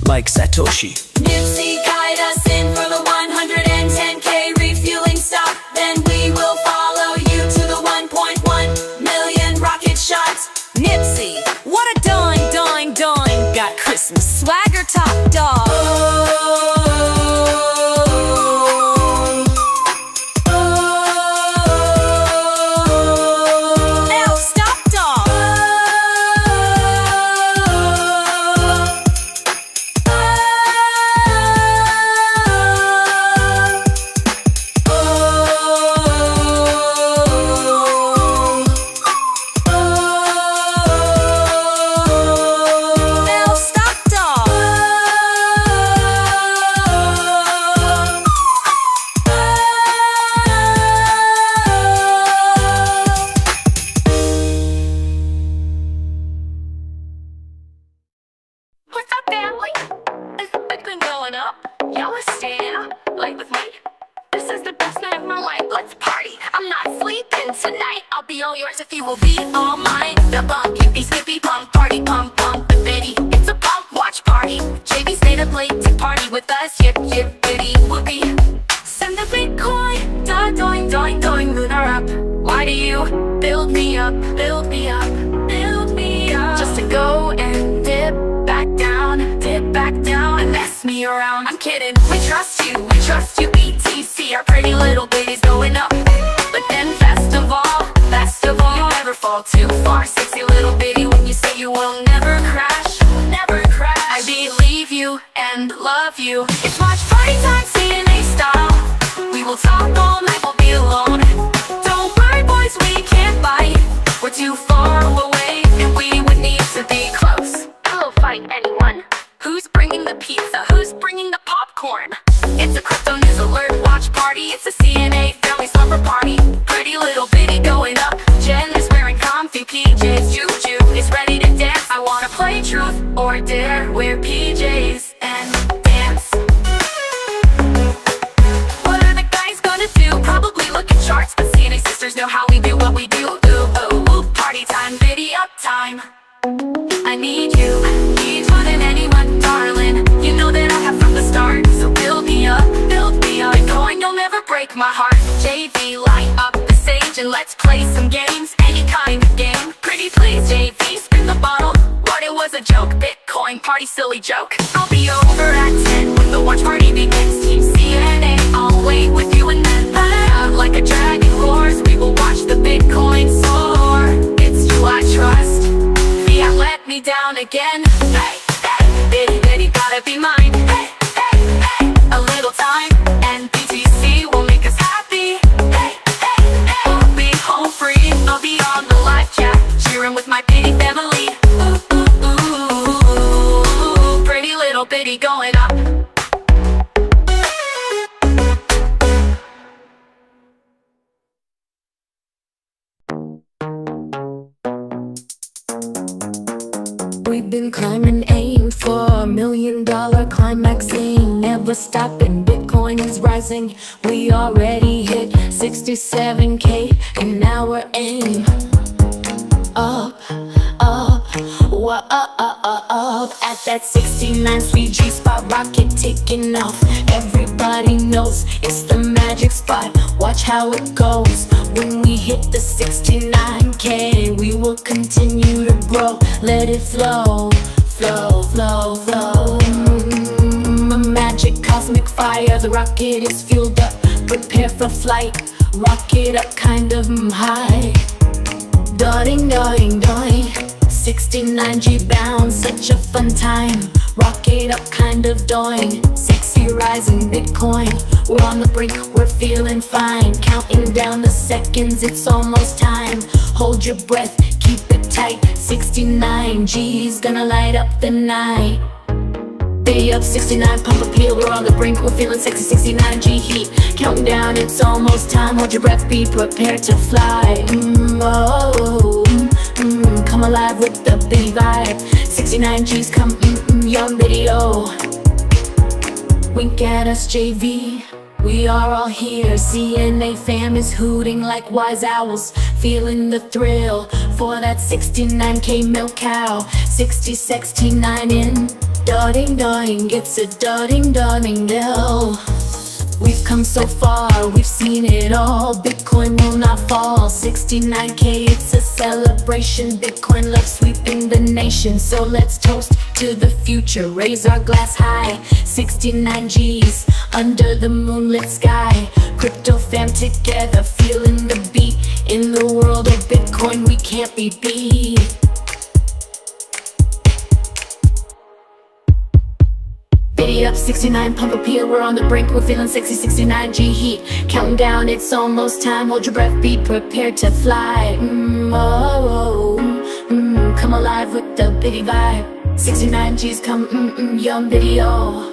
like Satoshi. Nipsey, guide us in for the 110K refueling stop. Then we will follow you to the 1.1 million rocket shots. Nipsey, what a doing, got Christmas swagger top dog. If you will be all mine, the bump, hippie, skippy, pump, party, pump, the biddy. It's a pump, watch party. JV stayed up late to party with us. Yip, biddy, whoopee. Send the Bitcoin, doing, lunar up. Why do you build me up, just to go and dip back down, and mess me around? I'm kidding, we trust you, BTC. Our pretty little biddy's going up. But then best of all, you never fall too far. Sexy little biddy, when you say you will never crash. I believe you and love you. It's watch party time, CNA style. We will talk all night, we'll be alone. Don't worry boys, we can't bite. We're too far away, and we would need to be close. I'll fight anyone. Who's bringing the pizza? Who's bringing the popcorn? It's a crypto news alert watch party. It's a CNA family slumber party. Pretty little biddy going up. Jen is wearing comfy PJs. Juju is ready to dance. I wanna play truth or dare. Wear PJs and dance. What are the guys gonna do? Probably look at charts, but CNA sisters know how we do what we do. Ooh, party time, biddy up time. I need you more than anyone, darling. You know that I have from the start. So build me up. Bitcoin, you'll never break my heart. JV, light up the stage and let's play some games. Any kind of game. Pretty please, JV, spin the bottle. What, it was a joke. Bitcoin party, silly joke. I'll be over at 10 when the watch party begins. Team CNA, I'll wait with you and then out like a dragon roars. We will watch the Bitcoin soar. It's you I trust. Fiat let me down again. Hey, biddy, gotta be mine. Hey, been climbing, aim for $1 million climaxing, never stopping. Bitcoin is rising. We already hit 67K, and now we're aim up, up, up at that 69 speed G spot, rocket taking off. Everybody knows it's the magic spot. Watch how it goes when we hit the 69K. We will continue to grow. Let it flow, flow, flow, flow. Magic cosmic fire. The rocket is fueled up. Prepare for flight. Rocket up, kind of high. Darting, darting, darting. 69G bound, such a fun time. Rocket up, kind of doing. Sexy rising Bitcoin. We're on the brink, we're feeling fine. Counting down the seconds, it's almost time. Hold your breath, keep it tight. 69G's gonna light up the night. Day up 69, pump appeal, we're on the brink, we're feeling sexy. 69G heat, counting down, it's almost time. Hold your breath, be prepared to fly. Come alive with the big vibe. 69G's come, young video. Wink at us, JV. We are all here. CNA fam is hooting like wise owls, feeling the thrill for that 69K milk cow. 69 in. Darting, darting, it's a darting, darting hill. We've come so far, we've seen it all. Bitcoin will not fall. 69K, it's a celebration. Bitcoin love sweeping the nation. So let's toast to the future, raise our glass high. 69G's under the moonlit sky. Crypto fam together, feeling the beat. In the world of Bitcoin, we can't be beat. Biddy up 69, pump appeal, we're on the brink, we're feeling sexy. 69G heat, counting down, it's almost time. Hold your breath, be prepared to fly. Come alive with the biddy vibe. 69G's come, young video.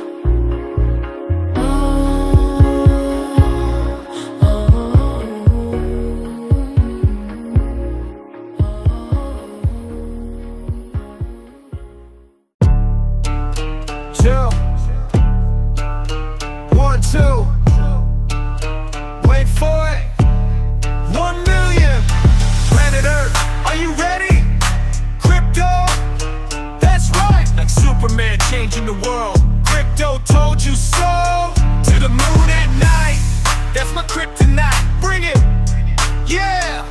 Wait for it. 1 million. Planet Earth, are you ready? Crypto, that's right. Like Superman changing the world. Crypto told you so. To the moon at night. That's my kryptonite. Bring it. Yeah.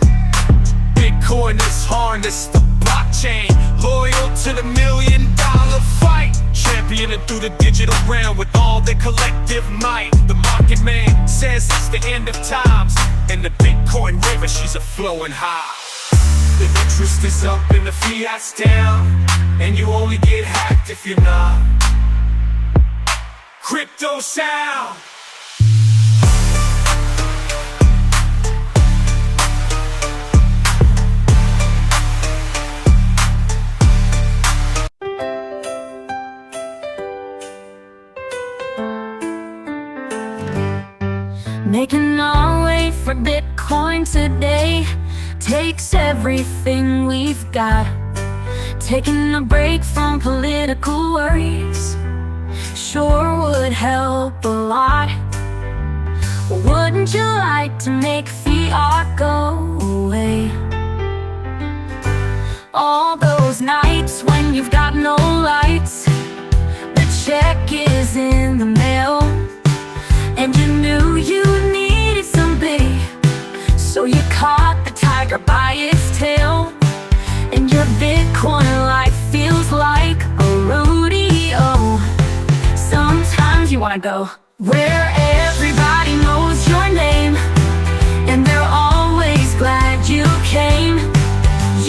Bitcoin is harnessed, the blockchain. Loyal to the $1 million fight. Championing through the digital realm with all their collective might. The market man says it's the end of times, and the Bitcoin river, she's a flowing high. The interest is up and the fiat's down, and you only get hacked if you're not. Crypto sound. Making our way for Bitcoin today takes everything we've got. Taking a break from political worries sure would help a lot. Wouldn't you like to make fiat go away? All those nights when you've got no lights, the check is in the mail, and you knew you needed some bait, so you caught the tiger by its tail. And your Bitcoin life feels like a rodeo. Sometimes you wanna go where everybody knows your name, and they're always glad you came.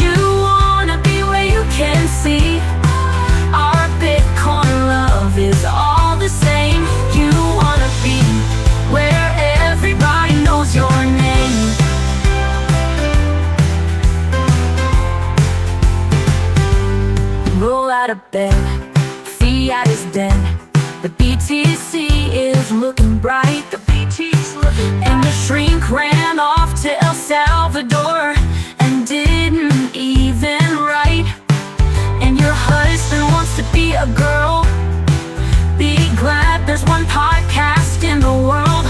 You wanna be where you can see our Bitcoin love is all the same. You wanna be where everybody knows your name. Roll out of bed, fiat is dead. The BTC is looking bright. The BTC's looking bright. And the shrink ran off to El Salvador and didn't even write. And your husband one podcast in the world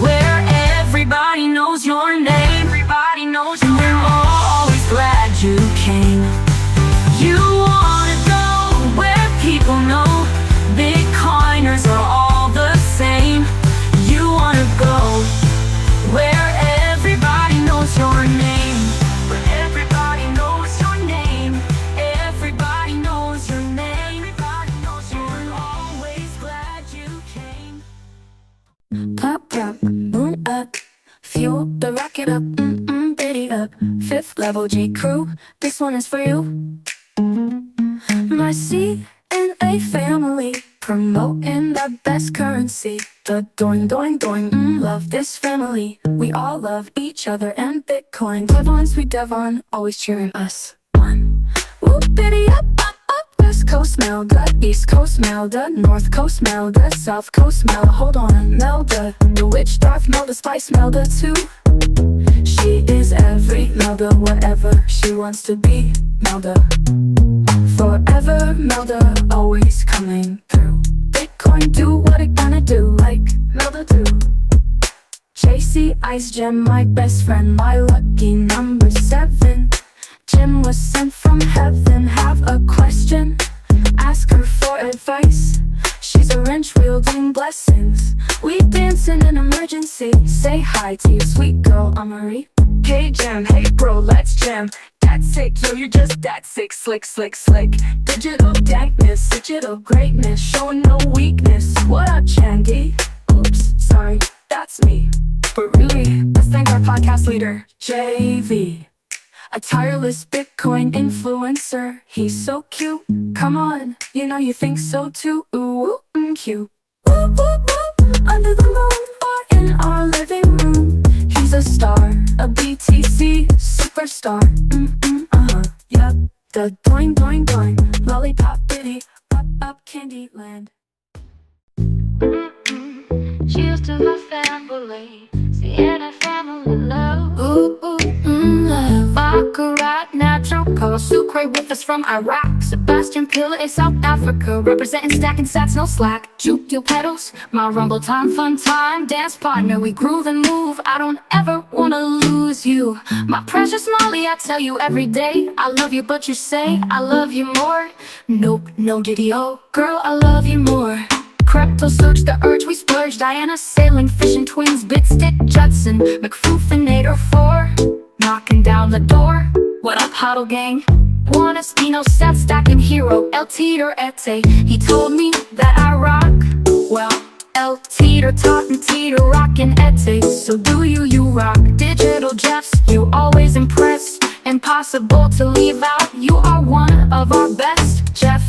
where everybody knows your name. Everybody knows your name. We're always glad you came. You wanna go where people know Bitcoiners are all the same. You wanna go where everybody knows your name. Where everybody knows your name. Everybody knows your name. Everybody knows you're always glad you came. Pop up, moon up, fuel the rocket up, biddy up, fifth level G crew, this one is for you. My CNA family, promoting the best currency. The doing, love this family. We all love each other and Bitcoin. Cleveland, sweet Devon, always cheering us on. Whoop, biddy up, up, up. West Coast Melda, East Coast Melda, North Coast Melda, South Coast Melda. Hold on, Melda, the witch Darth Melda, Spice Melda too. She is every Melda, whatever she wants to be. Melda, forever Melda, always coming through. Bitcoin do what it gonna do, like Melda do. JC Ice Gem, my best friend, my lucky number 7. Jim was sent from heaven, have a question, ask her for advice. She's a wrench wielding blessings. We dance in an emergency. Say hi to your sweet girl, Amari. Hey Jam, hey bro, let's jam. That's sick, yo, you're just that sick. Slick, slick, slick. Digital dankness, digital greatness, showing no weakness. What up, Chandy? Oops, sorry, that's me. But really, let's thank our podcast leader, JV. A tireless Bitcoin influencer. He's so cute. Come on, you know you think so too. Ooh, cute. Whoop, whoop, whoop. Under the moon or in our living room. He's a star, a BTC superstar. Yep. The doing, lollipop bitty, up Candyland. Cheers to my family, Sienna family love. Vodka, right, natural color, Sucre with us from Iraq. Sebastian Pilla is South Africa, representing stacking sats, no slack. Juke deal pedals, my rumble time, fun time, dance partner. We groove and move, I don't ever wanna lose you. My precious Molly, I tell you every day, I love you, but you say I love you more. Nope, no DDO, girl, I love you more. Crypto search the urge, we splurge. Diana sailing, fishing twins, Bitstick, Judson, McFoofinator 4. Knocking down the door, what up Huddle gang? One Espino set stacking hero, El Teeter Ete. He told me that I rock, well, El Teeter taught and Teeter rockin' Ete. So do you rock, digital Jeffs, you always impress. Impossible to leave out, you are one of our best. Jeff,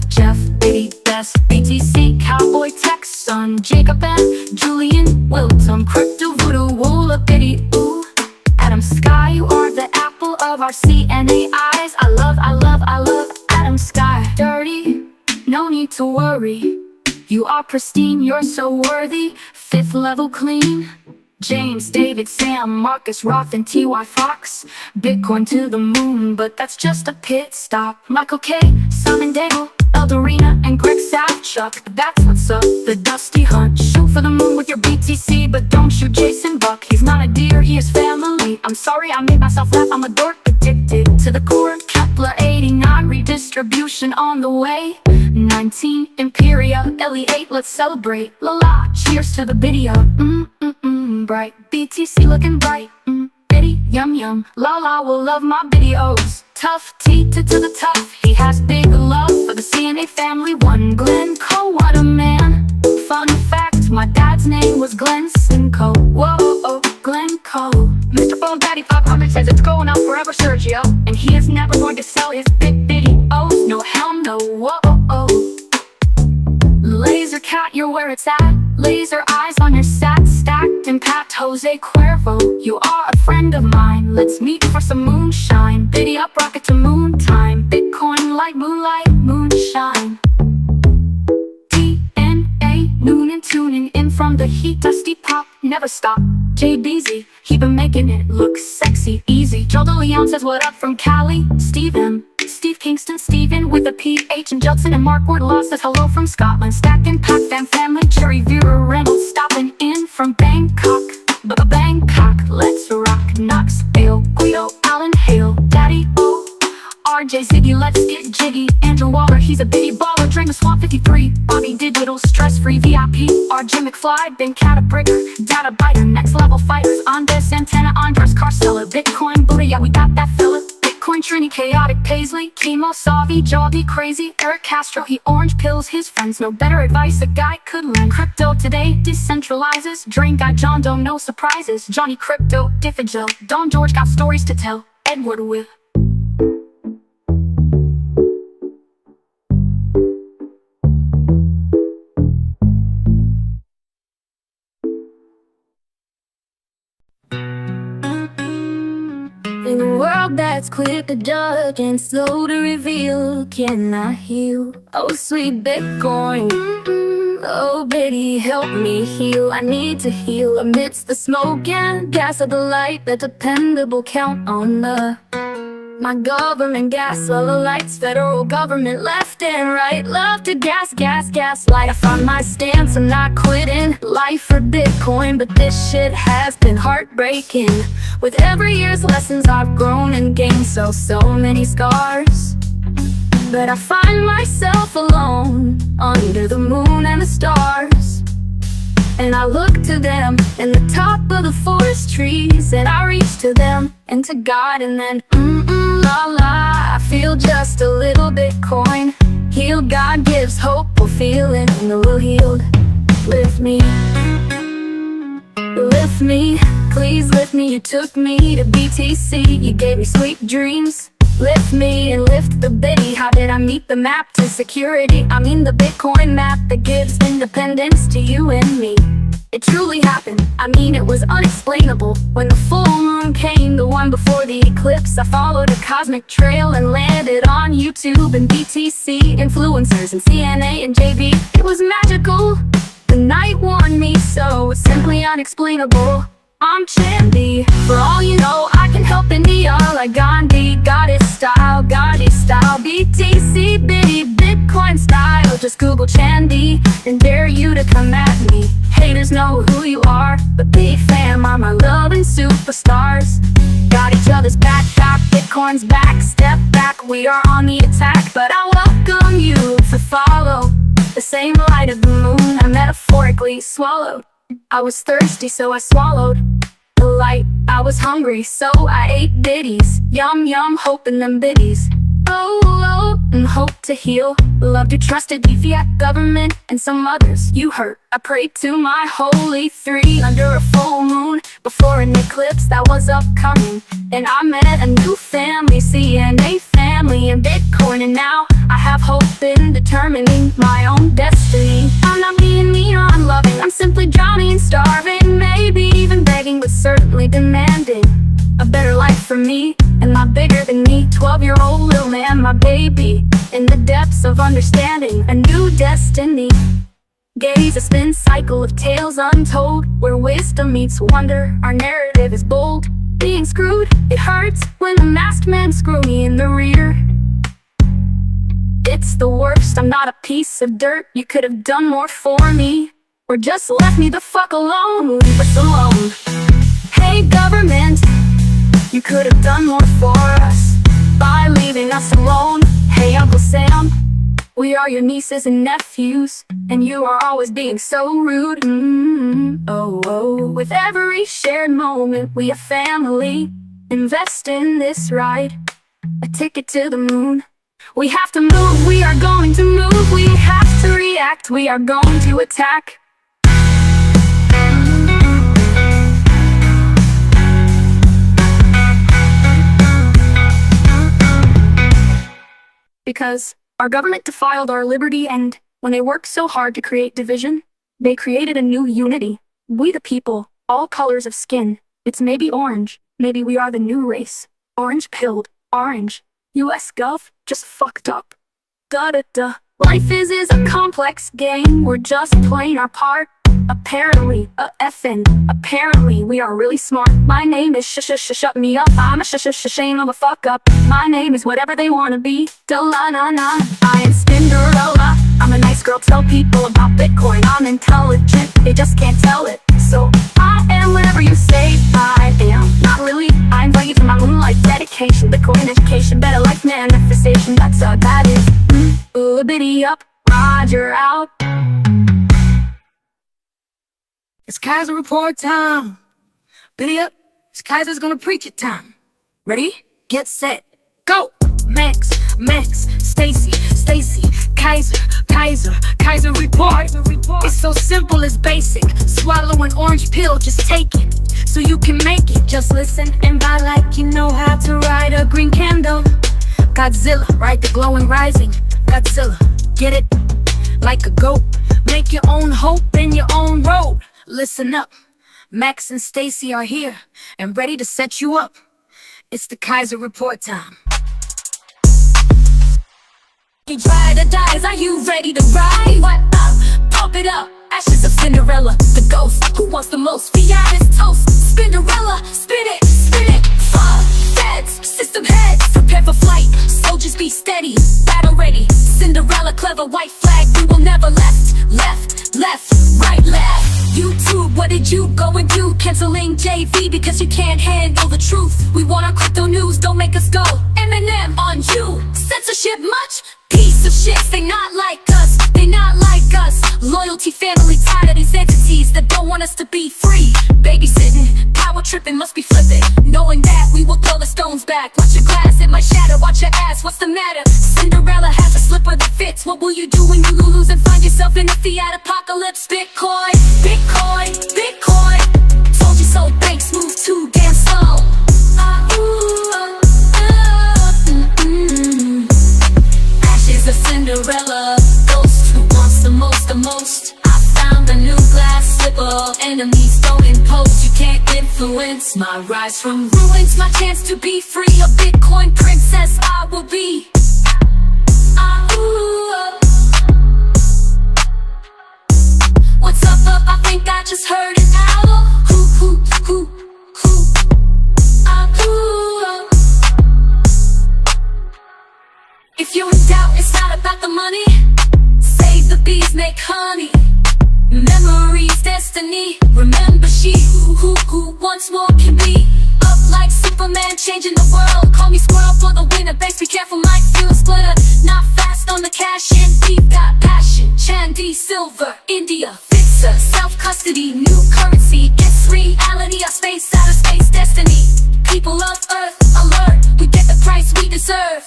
Biddy, best, BTC, Cowboy, Texan, Jacob and Julian, Wilton, Crypto Voodoo, Woola, Biddy, ooh. Adam Sky, you are the apple of our CNA eyes. I love Adam Sky. Dirty, no need to worry. You are pristine, you're so worthy. Fifth level clean. James, David, Sam, Marcus, Roth, and T.Y. Fox. Bitcoin to the moon, but that's just a pit stop. Michael K, Simon Daigle, Eldorina, and Greg Savchuk. That's what's up, the Dusty Hunt. Shoot for the moon with your BTC, but don't shoot Jason Buck. He's not a deer, he is family. I'm sorry I made myself laugh, I'm a dork addicted to the core. Kepler 89, redistribution on the way. 19, Imperia, LE8, let's celebrate. La la, cheers to the video. Bright, BTC looking bright. Biddy, yum, la la, will love my videos. Tough T to the tough, he has big love for the CNA family. One Glenn Cole, what a man. Fun fact, my dad's name was Glenn Simcoe. Whoa, Glenn Cole. Mr. Bone Daddy 500 says it's going out forever, Sergio. And he is never going to sell his big bitty O's. No, hell no, whoa. Laser cat, you're where it's at. Laser eyes on your sat, stacked and packed. Jose Cuervo, you are a friend of mine. Let's meet for some moonshine. Biddy up, rocket to moon time. Bitcoin like moonlight, moonshine. DNA, noon and tuning in from the heat. Dusty pop, never stop. JBZ, he been making it look sexy, easy. Joe DeLeon says what up from Cali. Steve M, Steve Kingston, Stephen with a PH, and Judson and Mark Ward says hello from Scotland. Stacking Pac Fam family, Jerry Vera Reynolds stopping in from Bangkok. Bangkok, let's rock. Knox, Bale, Guido, Alan Hale, Daddy O, RJ Ziggy, let's get jiggy. Andrew Waller, he's a bitty baller. Drain the Swamp 53, Bobby Digital, stress-free VIP. RJ McFly, Ben Catabrigger, Data Biter, next level fighters. Andes, Santana, Andres, Carcella, Bitcoin Buddha, yeah we got that fella. Bitcoin Trini, Chaotic, Paisley, Chemo, Savi, Joldy, Crazy, Eric Castro, he orange pills his friends. No better advice a guy could lend. Crypto today decentralizes. Drain guy John Doe, no surprises. Johnny Crypto, Diffagel, Don George got stories to tell. Edward Will. In a world that's quick to judge and slow to reveal, can I heal? Oh, sweet Bitcoin. Oh, baby, help me heal. I need to heal amidst the smoke and gas of the light. The dependable count on my government gas, all the lights, federal government left and right. Love to gas light. I found my stance, I'm not quitting life for Bitcoin, but this shit has been heartbreaking. With every year's lessons I've grown and gained so many scars, but I find myself alone under the moon and the stars. And I look to them in the top of the forest trees, and I reach to them and to God, and then la la, I feel just a little Bitcoin. Healed, God gives hope, we're feeling a little healed. Lift me, please lift me. You took me to BTC, you gave me sweet dreams. Lift me and lift the bitty. How did I meet the map to security? I mean the Bitcoin map that gives independence to you and me. It truly happened, I mean it was unexplainable. When the full moon came, the one before the eclipse, I followed a cosmic trail and landed on YouTube and BTC, influencers and CNA and JB. It was magical, the night warned me so, it's simply unexplainable. I'm Chandy, for all you know I can help India like Gandhi. Goddess style, BTC, bitty, Bitcoin style. Just Google Chandy and dare you to come at me. Haters know who you are, but big fam are my loving superstars. Got each other's back, Bitcoin's back. Step back, we are on the attack. But I welcome you to follow the same light of the moon I metaphorically swallowed. I was thirsty, so I swallowed the light. I was hungry, so I ate bitties. Yum yum, hoping them bitties. Oh, and hope to heal. Loved your trusted fiat government and some others you hurt. I prayed to my holy three under a full moon before an eclipse that was upcoming. And I met a new family, CNA family and Bitcoin. And now I have hope in determining my own destiny. I'm not being mean or unloving, I'm simply drowning, starving, maybe even begging, but certainly demanding a better life for me and my bigger than me 12-year-old little man, my baby. In the depths of understanding a new destiny. Gaze a spin cycle of tales untold, where wisdom meets wonder. Our narrative is bold. Being screwed, it hurts when the masked men screw me in the rear. It's the worst, I'm not a piece of dirt. You could have done more for me, or just left me the fuck alone. Leave us alone. Hey government, you could have done more for us by leaving us alone. Hey Uncle Sam, we are your nieces and nephews, and you are always being so rude. Oh, with every shared moment, we are family. Invest in this ride, a ticket to the moon. We have to move, we are going to move. We have to react, we are going to attack. Because our government defiled our liberty, and when they worked so hard to create division, they created a new unity. We the people, all colors of skin. It's maybe orange, maybe we are the new race. Orange pilled, orange. US Gov, just fucked up. Da. Life is a complex game, we're just playing our part. Apparently, we are really smart. My name is shut me up. I'm a shame of a fuck up. My name is whatever they wanna be. Da-la-na-na. I am Cinderella. I'm a nice girl, tell people about Bitcoin. I'm intelligent, they just can't tell it. So I am whatever you say I am. Not really, I invite you to my moonlight dedication. Bitcoin education, better life manifestation. That is, biddy up, Roger out. It's Keiser report time. Biddy up, it's Keiser's gonna preach it time. Ready, get set, go! Max, Stacy, Keiser report. It's so simple, it's basic. Swallow an orange pill, just take it, so you can make it. Just listen and buy like you know how to ride a green candle. Godzilla, ride the glowing rising. Godzilla, get it like a goat. Make your own hope in your own road. Listen up, Max and Stacy are here and ready to set you up. It's the Keiser report time. You try to die, are you ready to ride? What up? Pump it up. Ashes of Cinderella, the ghost who wants the most. Fiat is toast. Spinderella, spin it, fuck. Feds, system heads, prepare for flight. Soldiers be steady, battle ready. Cinderella, clever white flag. We will never left, right, left. YouTube, what did you go and do? Canceling JV because you can't handle the truth. We want our crypto news, don't make us go Eminem on you. Censorship much? Piece of shit, they not like us. Loyalty, family, tired of these entities that don't want us to be free. Babysitting, power tripping, must be flipping. Knowing that we will throw the stones back. Watch your glass, it might shatter, watch your ass, what's the matter? Cinderella has a slipper that fits. What will you do when you lose and find yourself in a fiat apocalypse? Bitcoin. Told you so, banks move too damn slow. Ashes of Cinderella, ghost who wants the most. I found a new glass slipper. Enemies don't impose, you can't influence my rise from ruins. My chance to be free, a Bitcoin princess I will be. What's up? I think I just heard an owl. Who? If you're in doubt, it's not about the money. Save the bees, make honey. Memories, destiny. Remember she who once more can be. Up like Superman, changing the world. Call me squirrel for the winner. Banks, be careful, might feel a splitter. Not fast on the cash in, deep got passion. Chandy, silver, India, fixer, self-custody, new currency. It's reality, our space, outer space, destiny. People of Earth, alert, we get the price we deserve.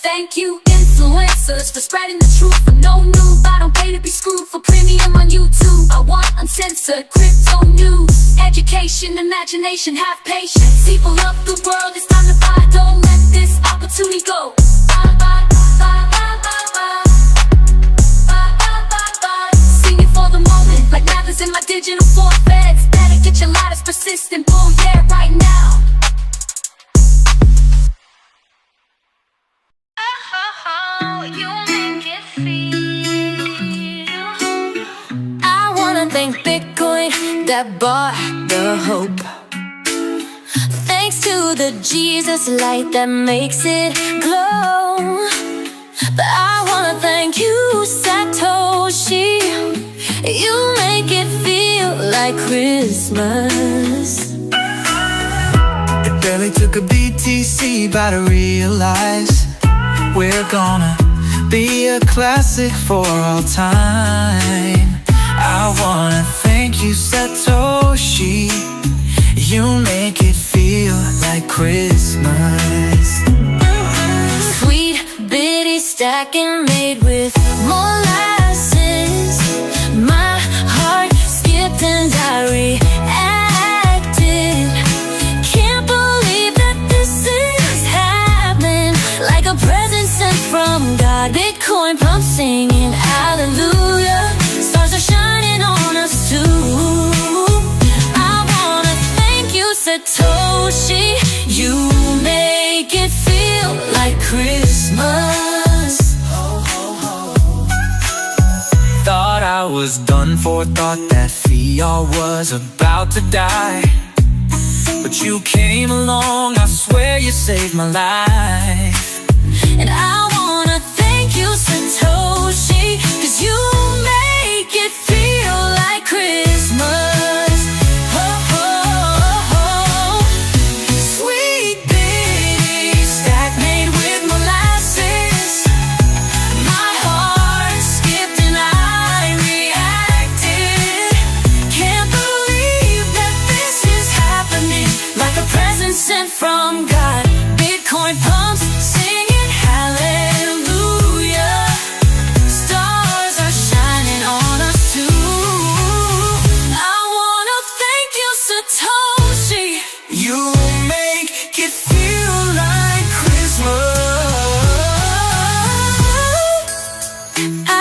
Thank you, influencers, for spreading the truth. For no noob, I don't pay to be screwed. For premium on YouTube, I want uncensored crypto news. Education, imagination, have patience. People of the world, it's time to buy. Don't let this opportunity go. Singing for the moment, like rappers in my digital forfeits. Better get your lighters persistent, boom, yeah, right now. I wanna thank Bitcoin that bought the hope. Thanks to the Jesus light that makes it glow. But I wanna thank you, Satoshi. You make it feel like Christmas. It barely took a BTC by to realize we're gonna be a classic for all time. I wanna thank you, Satoshi. You make it feel like Christmas. Sweet, bitty stacking made with molasses. My heart skipped and I reacted. Can't believe that this is happening. Like a present sent from God. Bitcoin pump singing hallelujah. Stars are shining on us too. I wanna thank you, Satoshi. You make it feel like Christmas. Thought I was done for, thought that feeling we all was about to die, but you came along, I swear you saved my life. And I wanna thank you, Satoshi, 'cause you make it feel like Christmas. Oh, oh, oh. Sweet bitty stack made with molasses. My heart skipped and I reacted. Can't believe that this is happening, like a present sent from God. Bitcoin pumps, singing hallelujah. Stars are shining on us too. I wanna thank you, Satoshi. You make it feel like Christmas.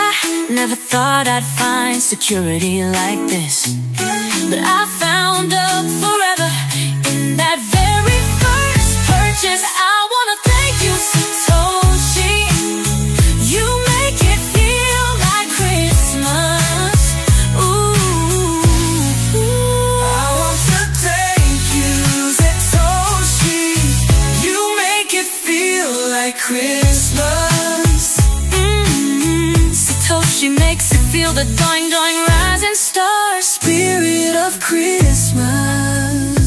I never thought I'd find security like this, but I found a forever in that very first purchase. I wanna thank you, Satoshi. You make it feel like Christmas. Ooh. I want to thank you, Satoshi. You make it feel like Christmas. Satoshi makes it feel the doing, doing, rising star. Spirit of Christmas.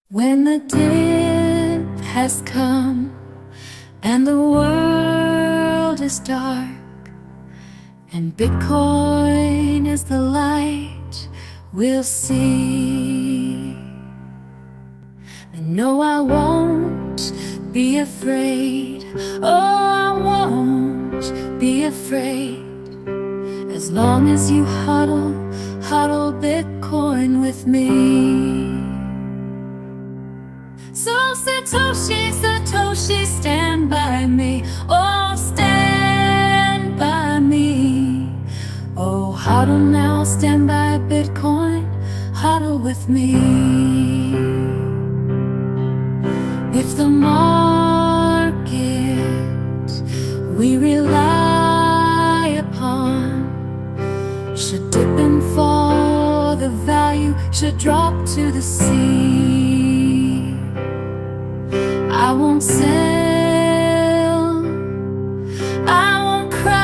When the dip has come and the world is dark and Bitcoin is the light we'll see, and no, I won't be afraid. Oh, I won't be afraid. As long as you huddle, huddle Bitcoin with me. So Satoshi, Satoshi, stand by me. Oh, stand by me. Oh, huddle now, stand by Bitcoin. Huddle with me. If the market we rely upon should dip and fall, the value should drop to the sea. I won't sell, I won't cry.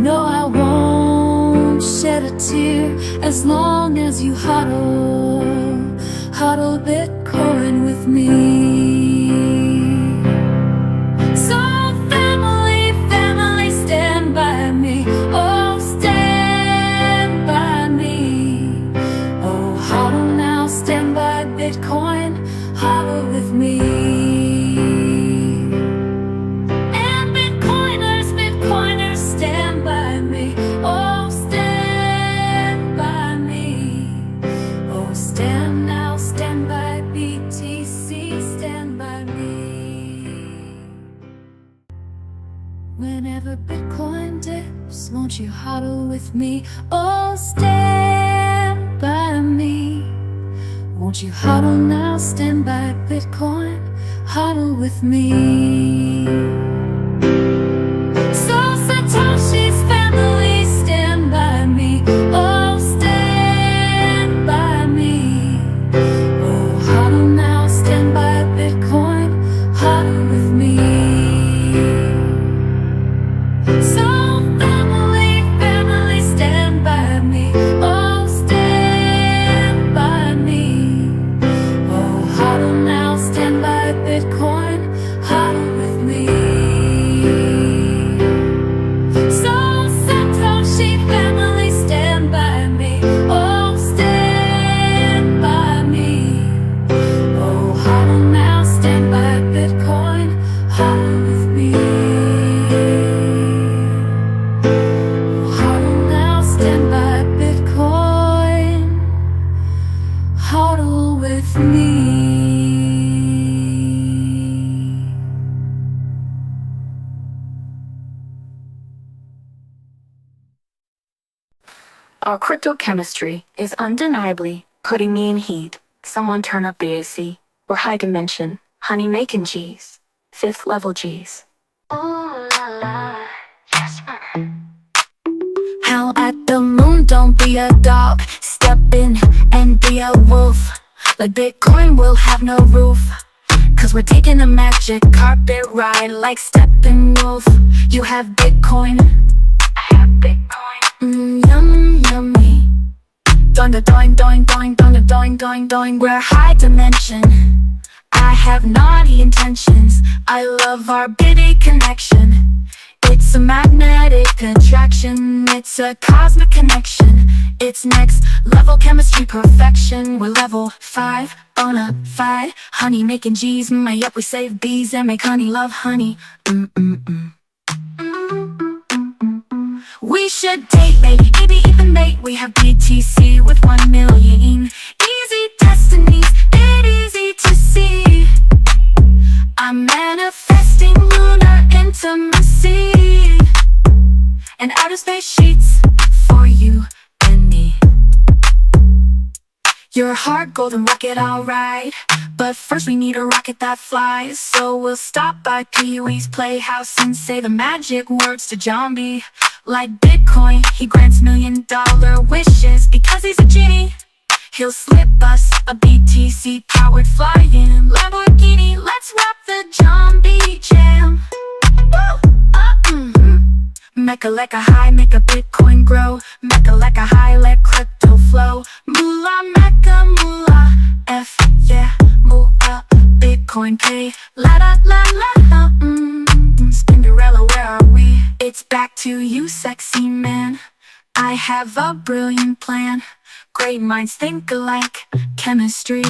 No, I won't shed a tear as long as you huddle, huddle Bitcoin with me. So family, family, stand by me. Oh, stand by me. Oh, huddle now, stand by Bitcoin, huddle with me. And Bitcoiners, Bitcoiners, stand by me. Oh, stand by me. Oh, stand now, stand by BTC, stand by me. Whenever Bitcoin dips, won't you huddle with me? Oh, stand by me. Won't you huddle now, stand by Bitcoin, huddle with me. So Satoshi's family, stand by me. Oh, stand by me. Oh, huddle now, stand by Bitcoin, huddle with me. So family, family, stand by me. Oh, stand by me. Oh, huddle now, stand by Bitcoin, huddle with me. So Satoshi family, stand by me. Oh, stand by me. Oh, huddle now, stand by Bitcoin, huddle with me. Huddle now, stand by Bitcoin, huddle with me. Our cryptochemistry is undeniably putting me in heat. Someone turn up the AC. We're high dimension, honey making G's, 5th level G's. Ooh la la, yes. Hell at the moon, don't be a dog. Step in and be a wolf. Like Bitcoin will have no roof. Cause we're taking a magic carpet ride like Steppenwolf. You have Bitcoin, I have Bitcoin. Yum, yummy. Doing the doing, doing, doing, doing the doing, doing, doing. We're high dimension. I have naughty intentions. I love our bitty connection. It's a magnetic attraction. It's a cosmic connection. It's next level chemistry perfection. We're level 5, bona fide. Honey making G's, yup, we save bees and make honey love honey. We should date, maybe even mate. We have BTC with 1 million. Easy destinies, it easy to see. I'm manifesting lunar intimacy and outer space sheets for you and me. Your heart golden rocket, alright. But first we need a rocket that flies. So we'll stop by Pee-wee's Playhouse and say the magic words to John B. Like Bitcoin, he grants $1 million wishes. Because he's a genie, he'll slip us a BTC powered flying Lamborghini. Let's rock the John B jam. Mecca like a high, make a Bitcoin grow. Mecca like a high, let crypto flow. Moolah, Mecca, moolah, F, yeah, moolah. Bitcoin pay, la da la la. Cinderella, where are we? It's back to you, sexy man. I have a brilliant plan. Great minds think alike. Chemistry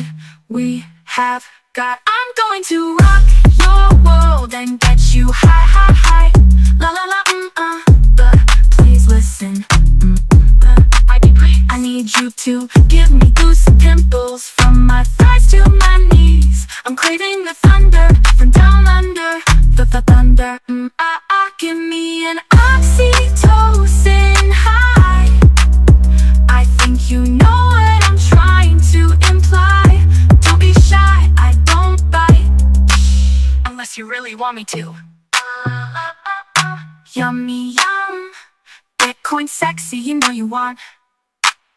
we have got. I'm going to rock your world and get you high, high, high. La la la, but please listen. I need you to give me goose pimples from my thighs to my knees. I'm craving the thunder from down under. The thunder. Give me an oxytocin high. I think you know what I'm trying to imply. Don't be shy, I don't bite unless you really want me to. Yummy yum, Bitcoin sexy, you know you want.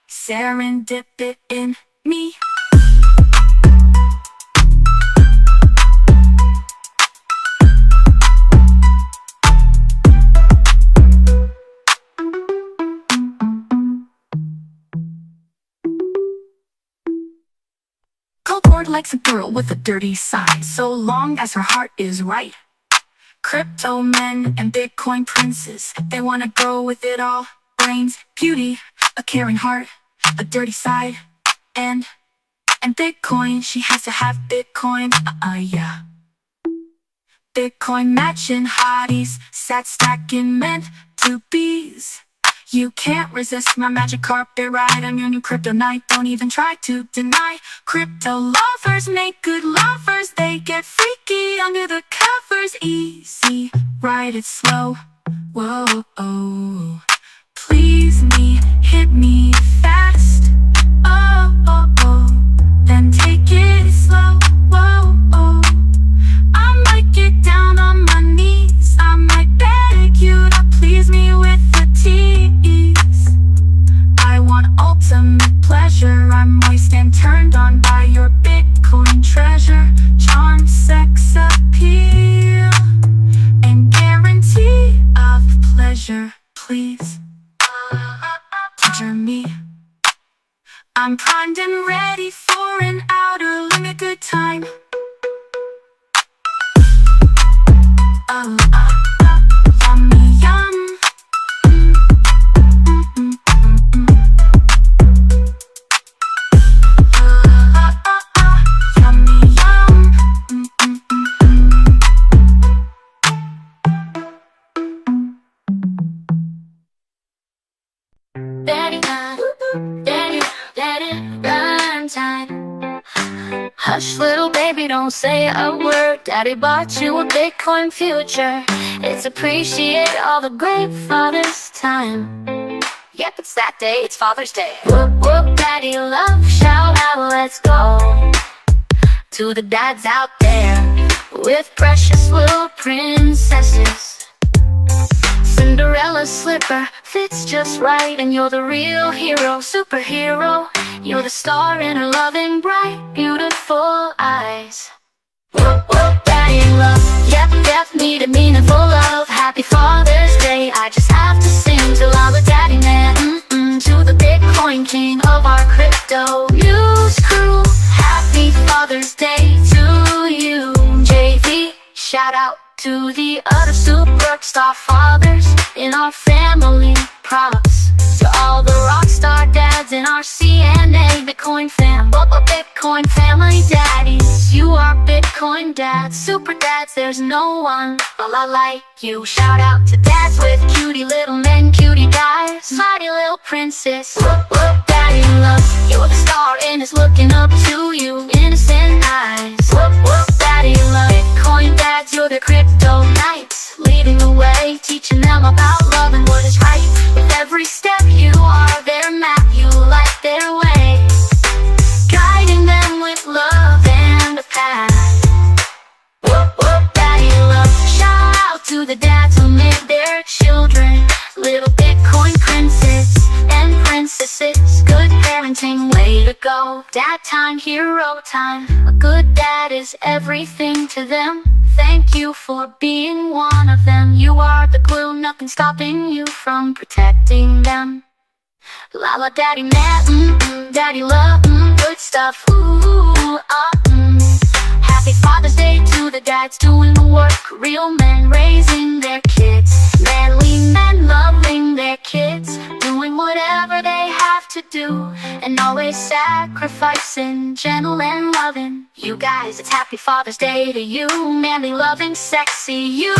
Serendip it in me. Cold likes a girl with a dirty side, so long as her heart is right. Crypto men and Bitcoin princes, they wanna go with it all. Brains, beauty, a caring heart, a dirty side, and Bitcoin, she has to have Bitcoin, yeah. Bitcoin matching hotties, sat stacking meant to bees. You can't resist my magic carpet ride. I'm your new crypto knight, don't even try to deny. Crypto lovers make good lovers. They get freaky under the covers. Easy, ride it slow. Whoa, oh. Please me, hit me fast. Oh, oh, oh. Then take it slow. Whoa, oh. I might get down on my knees. I might beg you to please me with the tease. I want ultimate pleasure. I'm moist and turned on by your Bitcoin treasure. Charm, sex appeal, and guarantee of pleasure. Please, pleasure me. I'm primed and ready for an outer limit good time. Yummy yum. Yummy yum. Daddy time, run time. Hush, little baby, don't say a word. Daddy bought you a Bitcoin future. It's appreciate all the great father's time. Yep, it's that day, it's Father's Day. Whoop, whoop, daddy love, shout out, let's go. to the dads out there with precious little princesses. Cinderella's slipper fits just right, and you're the real hero, superhero. You're the star in her loving, bright, beautiful eyes. Whoop, whoop, daddy love, yep, yep, need a meaningful love. Happy Father's Day, I just have to sing to Lala Daddy Man, to the Bitcoin king of our crypto news crew. Happy Father's Day to you, JV. Shout out to the other superstar fathers in our family. Props to all the rockstar dads in our CNA Bitcoin fam. Bitcoin family daddies, you are Bitcoin dads, super dads, there's no one like you. Shout out to dads with cutie little men, cutie guys, mighty little princess. Whoop, whoop, daddy love, you're the star and is looking up to you, innocent eyes. Whoop, whoop, daddy love, Bitcoin dads, you're the crypto knights, leading the way, teaching them about love and what is right. With every step you are their map, you light their way, guiding them with love and a path. Whoop, whoop, daddy love. Shout out to the dads who made their children little Bitcoin princes and princesses. Good parenting, way to go. Dad time, hero time. A good dad is everything to them. Thank you for being one of them. You are the glue, nothing stopping you from protecting them. Lala daddy man, daddy love, good stuff, Happy Father's Day to the dads doing the work, real men raising their kids, manly men loving their kids, doing whatever they have to do, and always sacrificing, gentle and loving. You guys, it's Happy Father's Day to you, manly, loving, sexy you.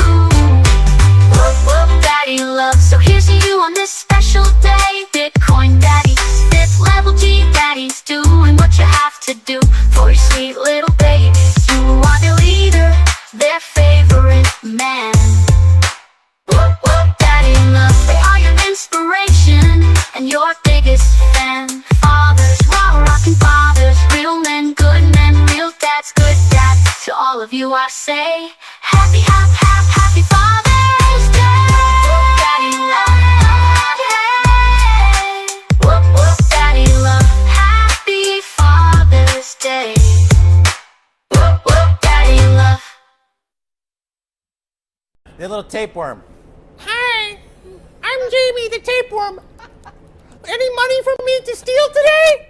Whoop, whoop, daddy love. So here's to you on this special day, Bitcoin daddies, fifth level G daddies, doing what you have to do for your sweet little babies. You are their leader, their favorite man. Whoop, whoop, daddy love. They are your inspiration and your biggest fan. Fathers, raw rockin' fathers, real men, good men, real dads, good dads. To all of you I say, happy Father's Day. Daddy love, hey. Whoop, whoop, daddy love. Happy Father's Day. Whoop, whoop, daddy love. The little tapeworm. Hi, I'm Jamie the tapeworm. Any money for me to steal today?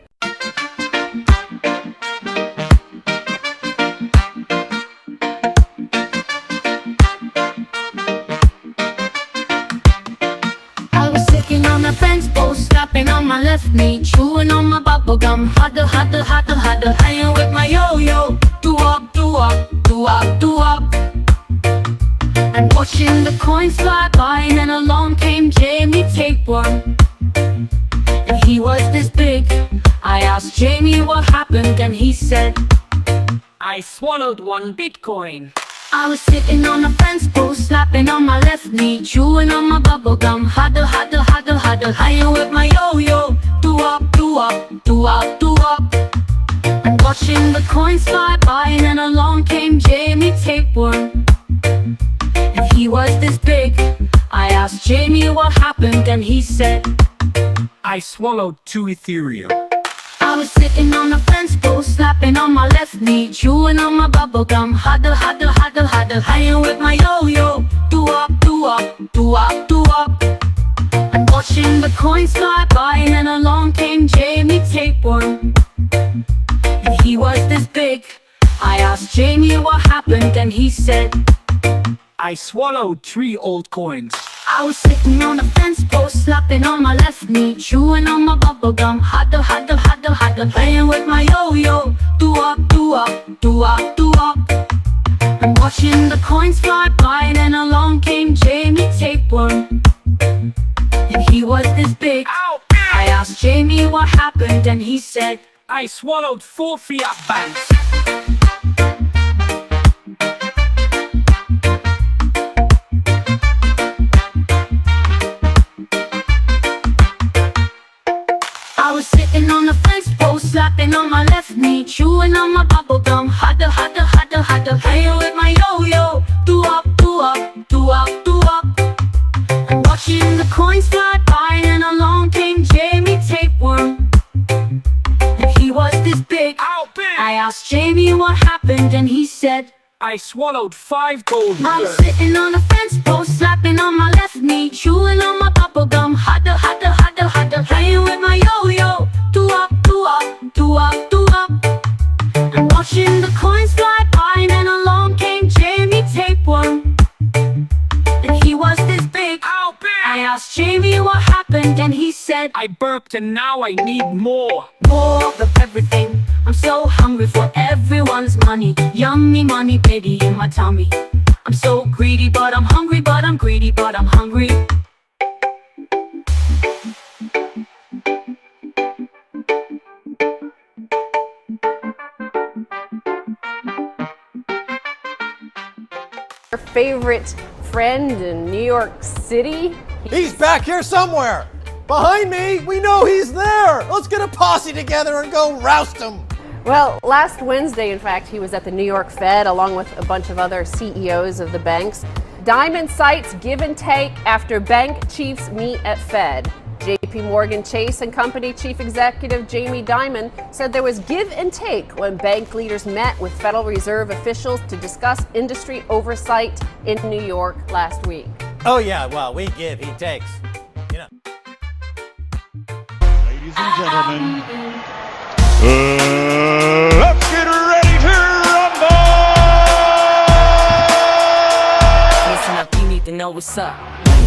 I was sitting on the fence post, slapping on my left knee, chewing on my bubble gum, huddle, huddle, huddle, huddle, hanging with my yo-yo, do-up, do-up, do-up, do-up. And watching the coins fly by, and then along came Jamie Tapeworm, and he was this big. I asked Jamie what happened, and he said, I swallowed 1 Bitcoin. I was sitting on a fence post, slapping on my left knee, chewing on my bubble gum, huddle, huddle, huddle, huddle, hanging with my yo-yo, do-up, do-up, do-up, do-up. And watching the coins fly by, and then along came Jamie Tapeworm, and he was this big. I asked Jamie what happened, and he said, I swallowed 2 Ethereum. I was sitting on a fence post, slapping on my left knee, chewing on my bubble gum, huddle, huddle, huddle, huddle, hanging with my yo-yo, do-up, do-up, do-up, do-up. And watching the coins fly by, and then along came Jamie Tapeworm, and he was this big. I asked Jamie what happened, and he said, I swallowed 3 old coins. I was sitting on a fence post, slapping on my left knee, chewing on my bubble gum, huddle, huddle, huddle, huddle, playing with my yo-yo, do-up, do-up, do-up, do-up. And watching the coins fly by, and then along came Jamie Tapeworm, and he was this big. I asked Jamie what happened, and he said, I swallowed 4 fiat banks. I was sitting on the fence post, slapping on my left knee, chewing on my bubble gum, huddle, playing with my yo-yo. Do up, do up, do up, do up. I'm watching the coins fly by, and along came Jamie Tapeworm. And he was this big. I asked Jamie what happened, and he said, I swallowed 5 gold. I'm sitting on a fence post, slapping on my left knee, chewing on my bubble gum, hotter, hotter, hotter, hotter, playing with my yo-yo. Do up, do up, do up, do up. I'm watching the coins fly by, and along came Jamie Tapeworm. And he was this big. I asked Jamie what happened, and he said, I burped and now I need more. More of everything. I'm so hungry for everyone's money. Yummy money, baby, in my tummy. I'm so greedy, but I'm hungry, but I'm greedy, but I'm hungry. Your favorite friend in New York City? He's back here somewhere. Behind me, we know he's there. Let's get a posse together and go roust him. Well, last Wednesday, in fact, he was at the New York Fed along with a bunch of other CEOs of the banks. Diamond cites give and take after bank chiefs meet at Fed. JP Morgan Chase and Company Chief Executive Jamie Dimon said there was give and take when bank leaders met with Federal Reserve officials to discuss industry oversight in New York last week. Oh yeah, well, we give, he takes. You know. Ladies and gentlemen, let's get ready to rumble! Listen up, you need to know what's up.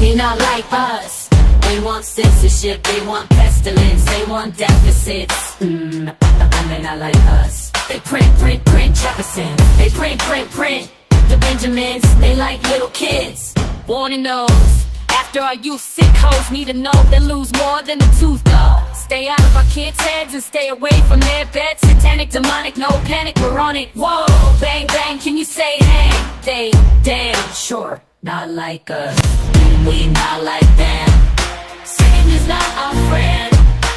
They're not like us. They want censorship, they want pestilence, they want deficits. And they're not like us. They print, print, print Jefferson. They print, print, print the Benjamins. They like little kids. Warning those. After our youth sick hoes need to know they lose more than a tooth though. Stay out of our kids' heads and stay away from their beds. Satanic, demonic, no panic, we're on it. Whoa, bang, bang, can you say hey? They, damn sure, not like us. We not like them. Satan is not our friend.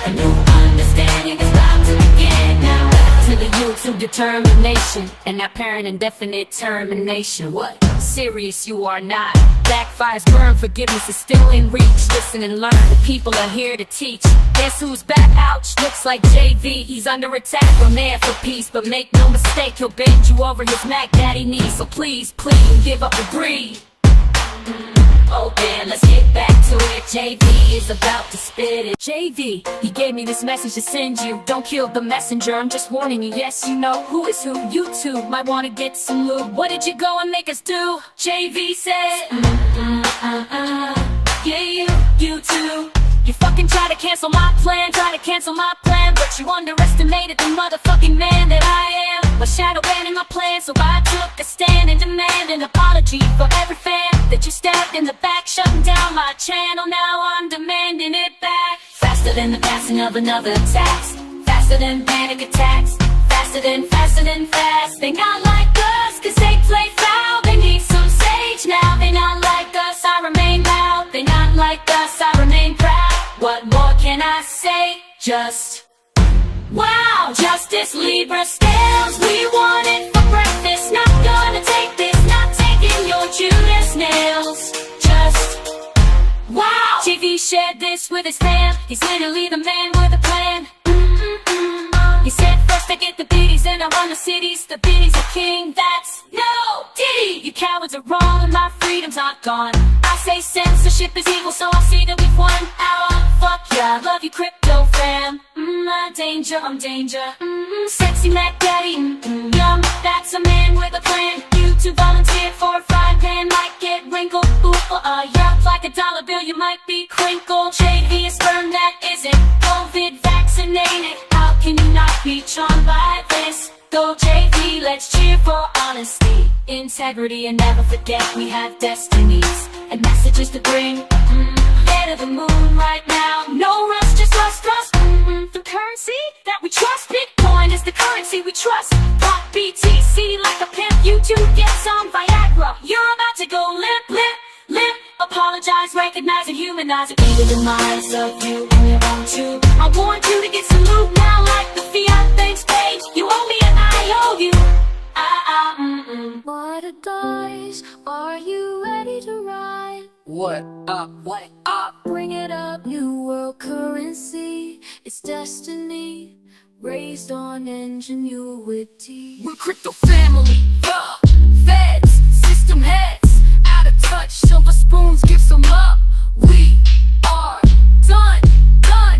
A new understanding is about to begin. Now back to the YouTube determination and that parent indefinite termination. What? Serious you are not. Backfires burn, forgiveness is still in reach. Listen and learn, the people are here to teach. Guess who's back? Ouch, looks like JV. He's under attack, we're mad for peace. But make no mistake, he'll bend you over his Mac Daddy knees. So please, please, give up and breathe. Oh damn, let's get back to it. JV is about to spit it. JV, he gave me this message to send you. Don't kill the messenger, I'm just warning you. Yes, you know who is who. You too might want to get some loot. What did you go and make us do? JV said, yeah, you too. You fucking try to cancel my plan, but you underestimated the motherfucking man that I am. My shadow banning my plan, so I took a stand and demand an apology for every fan that you stabbed in the back, shutting down my channel. Now I'm demanding it back. Faster than the passing of another tax, faster than panic attacks, faster than fast. They not like us, cause they play foul. They need some sage now. They not like us, I remain loud. They not like us, I remain proud. What more can I say? Just wow, Justice Libra scales. We want it for breakfast. Not gonna take this, not taking your Judas nails. Just wow. JV shared this with his fam. He's literally the man with a plan. He said first I get the biddies and I run the cities. The biddies are king, that's no Diddy. You cowards are wrong and my freedom's not gone. I say censorship is evil, so I see that we've won our fuck yeah, I love you crypto fam. I'm danger, I'm danger. Sexy Mac Daddy, yum, that's a man with a plan. You two volunteered for a frying pan, might get wrinkled. Ooh, yeah, like a dollar bill you might be crinkled. JV, a sperm that isn't COVID vaccinated. How can you not be charmed by this? Go JV, let's cheer for honesty, integrity, and never forget we have destinies and messages to bring. Head of the moon right now, no rush, just trust. The currency that we trust, Bitcoin is the currency we trust. Pop BTC like a pimp, you two get some Viagra. You're about to go limp. Apologize, recognize it, humanize it. Be the demise of you and your own too. I want you to get some loot now like the fiat banks page. You owe me and I owe you. What a dice, are you ready to ride? What up, what up? Bring it up, new world currency. It's destiny, raised on ingenuity. We're crypto family, feds, system heads, out of touch, silver spoons, give some up. We are done,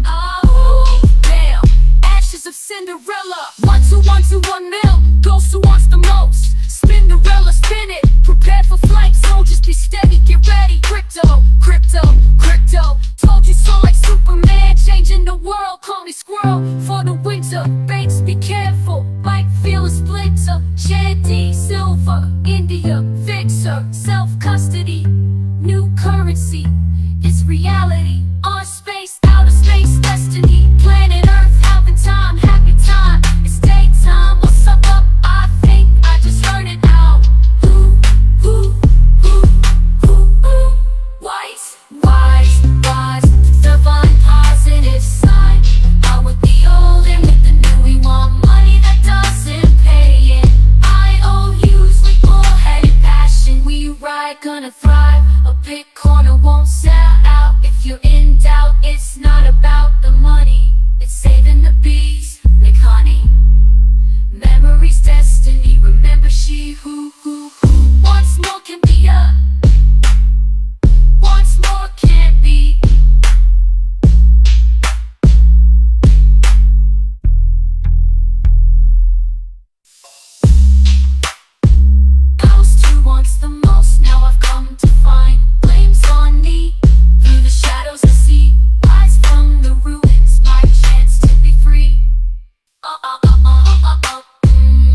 oh, damn, ashes of Cinderella. 1 2 1 2 1 mil, goes who wants the most. Spinderella, spin it, prepare for flight, soldiers be steady, get ready. Crypto, crypto, crypto, told you so like Superman, changing the world, call me squirrel. For the winter, banks be careful, might feel a splinter. Shanty, silver, India, fixer, self-custody, new currency, it's reality. On space, outer space, destiny, planet Earth, having time, happy time. It's daytime, what's up, I think I just heard it out. Wise, wise, wise, divine positive side. Out with the old and with the new, we want money that doesn't pay it. IOUs with bullheaded passion, we ride, gonna thrive. A Bitcoiner won't sell out. If you're in doubt, it's not about the money, it's saving the bees, make honey. Memories, destiny, remember she who once more can be up, once more can't be. I was too once the most, now I've come to find. Blames on me, through the shadows I see. Rise from the ruins, my chance to be free.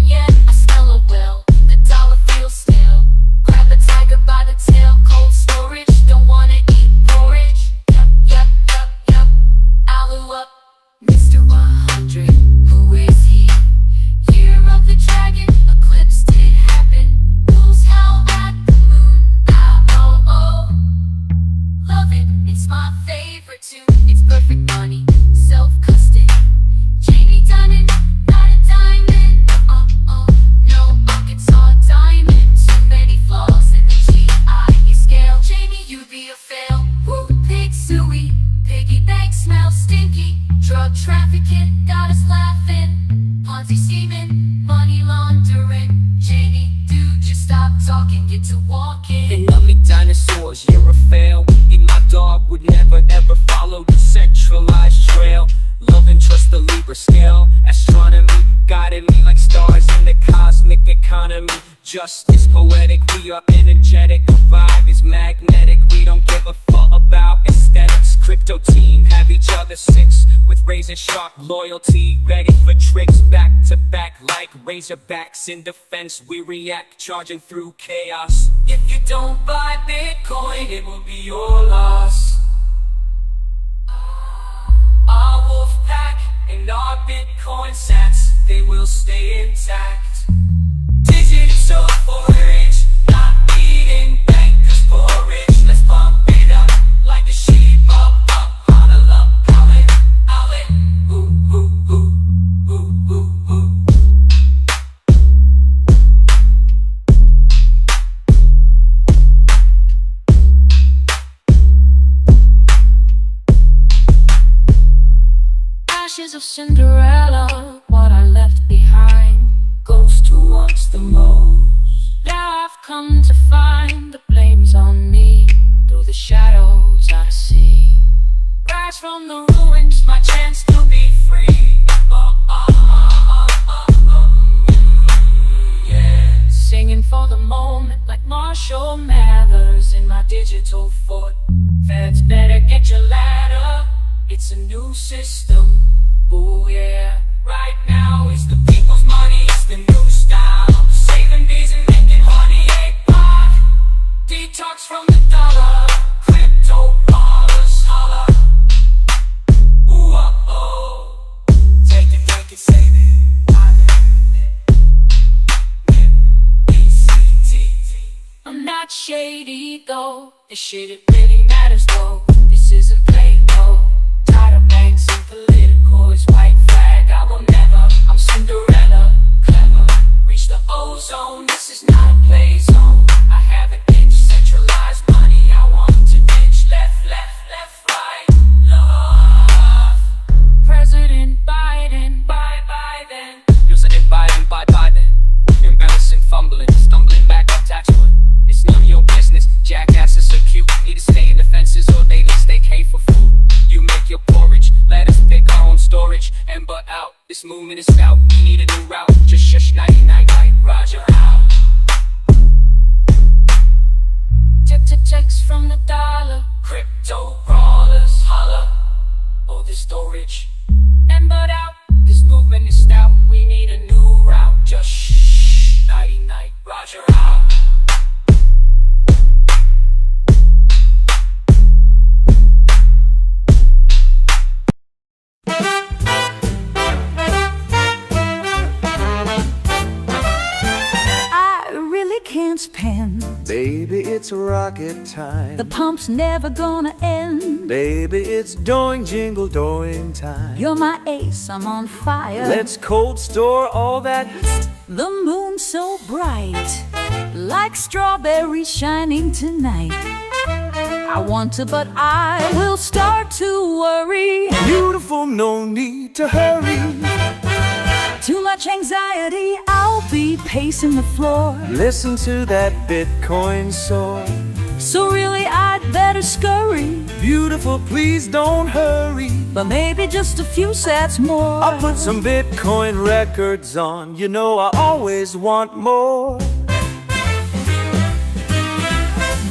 Yeah, I smell a well, the dollar feels stale. Grab a tiger by the tail, cold storage, don't wanna eat porridge. Yep, Alu up, Mr. 100, who is he? Year of the dragon, eclipse did happen. Wolves howl at the moon, oh, love it, it's my favorite tune. It's perfect money, self-custody. Jamie Diamond, not a diamond, no Arkansas diamond. Too many flaws in the GIE scale. Jamie, you'd be a fail. Woo, pig suey, piggy bank smells stinky. Drug trafficking got us laughing. Ponzi scheming, money laundering. Jamie, dude, just stop talking, get to walking. They love me dinosaurs, you're a fail. Eat my dog, would never ever follow the centralized trail. Love and trust the Libra scale. Astronomy guided me like stars in the cosmic economy. Justice poetic, we are energetic. The vibe is magnetic, we don't give a fuck about aesthetics. Crypto team have each other six with razor sharp loyalty, ready for tricks back to back like razorbacks. In defense we react, charging through chaos. If you don't buy Bitcoin, it will be your loss. Our wolf pack and our Bitcoin sats, they will stay intact. Digital forage, not eating bankers porridge. Let's pump it up like the sheep up, huddle up, how it, Ashes of Cinderella, what I left behind, ghost who wants the most. Now I've come to find the blame's on me, through the shadows I see. Rise from the ruins, my chance to be free. Yeah. Singing for the moment like Marshall Mathers in my digital fort. Feds better get your ladder, it's a new system. Oh yeah, right now it's the people's money, it's the new style. Saving bees and making honey, egg pie. Detox from the dollar, crypto ballers holla. Ooh, oh, take it, make it, save it. I'm not shady though, this shit it really matters though. This isn't play though. Tired of banks and political, it's white flag, I will never. I'm Cinderella, clever, reach the O's zone, this is not a play zone. I haven't bitch centralized money, I want to bitch left, right, love. President Biden, bye then. You're saying Biden, bye then. Embarrassing, fumbling, stumbling back up tax one. It's none of your business, jackasses so cute. Need to stay in the fences or they need steak hay for food. You make your porridge, let us pick our own storage. And but out, this movement is out. We need a new route, just shush, nighty night, Roger out. Checks from the dollar, crypto brawlers, holla. Oh, this storage, and but out, this movement is stout. We need a new route, just shh, nighty night, Roger out. Can't spend. Baby, it's rocket time. The pump's never gonna end. Baby, it's doing jingle doing time. You're my ace, I'm on fire. Let's cold store all that. The moon's so bright, like strawberries shining tonight. I want to, but I will start to worry. Beautiful, no need to hurry. Too much anxiety, I'll be pacing the floor. Listen to that Bitcoin soar. So really I'd better scurry. Beautiful, please don't hurry. But maybe just a few sets more. I'll put some Bitcoin records on. You know I always want more.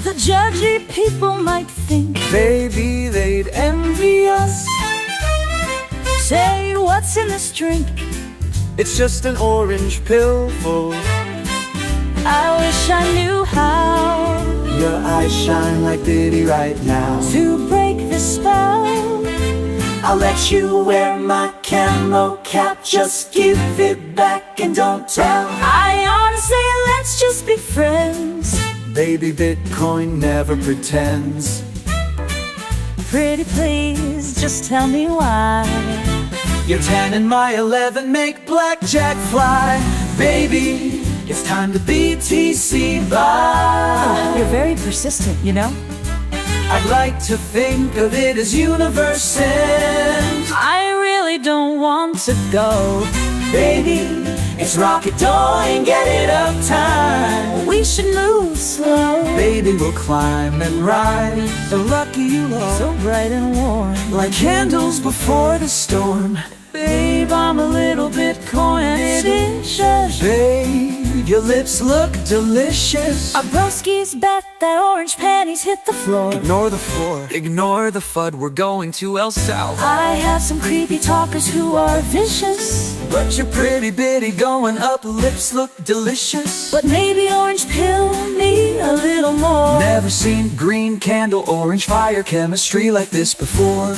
The judgy people might think, baby, they'd envy us. Say, what's in this drink? It's just an orange pill full. I wish I knew how. Your eyes shine like Biddy right now. To break the spell, I'll let you wear my camo cap. Just give it back and don't tell. I ought to say let's just be friends. Baby, Bitcoin never pretends. Pretty please, just tell me why. Your 10 and my 11 make blackjack fly. Baby, it's time to BTC buy. You're very persistent, you know. I'd like to think of it as universe end. I really don't want to go. Baby, it's rocket doing, get it up time. We should move slow. Baby, we'll climb and ride. The lucky you are, so bright and warm, like candles before the storm. Babe, I'm a little Bitcoin-ish. Babe, your lips look delicious. Our broskies bet that orange panties hit the floor. Ignore the floor, ignore the FUD, we're going to El Salvador. I have some creepy talkers who are vicious. But your pretty bitty going up, lips look delicious. But maybe orange pill me a little more. Never seen green candle, orange fire chemistry like this before.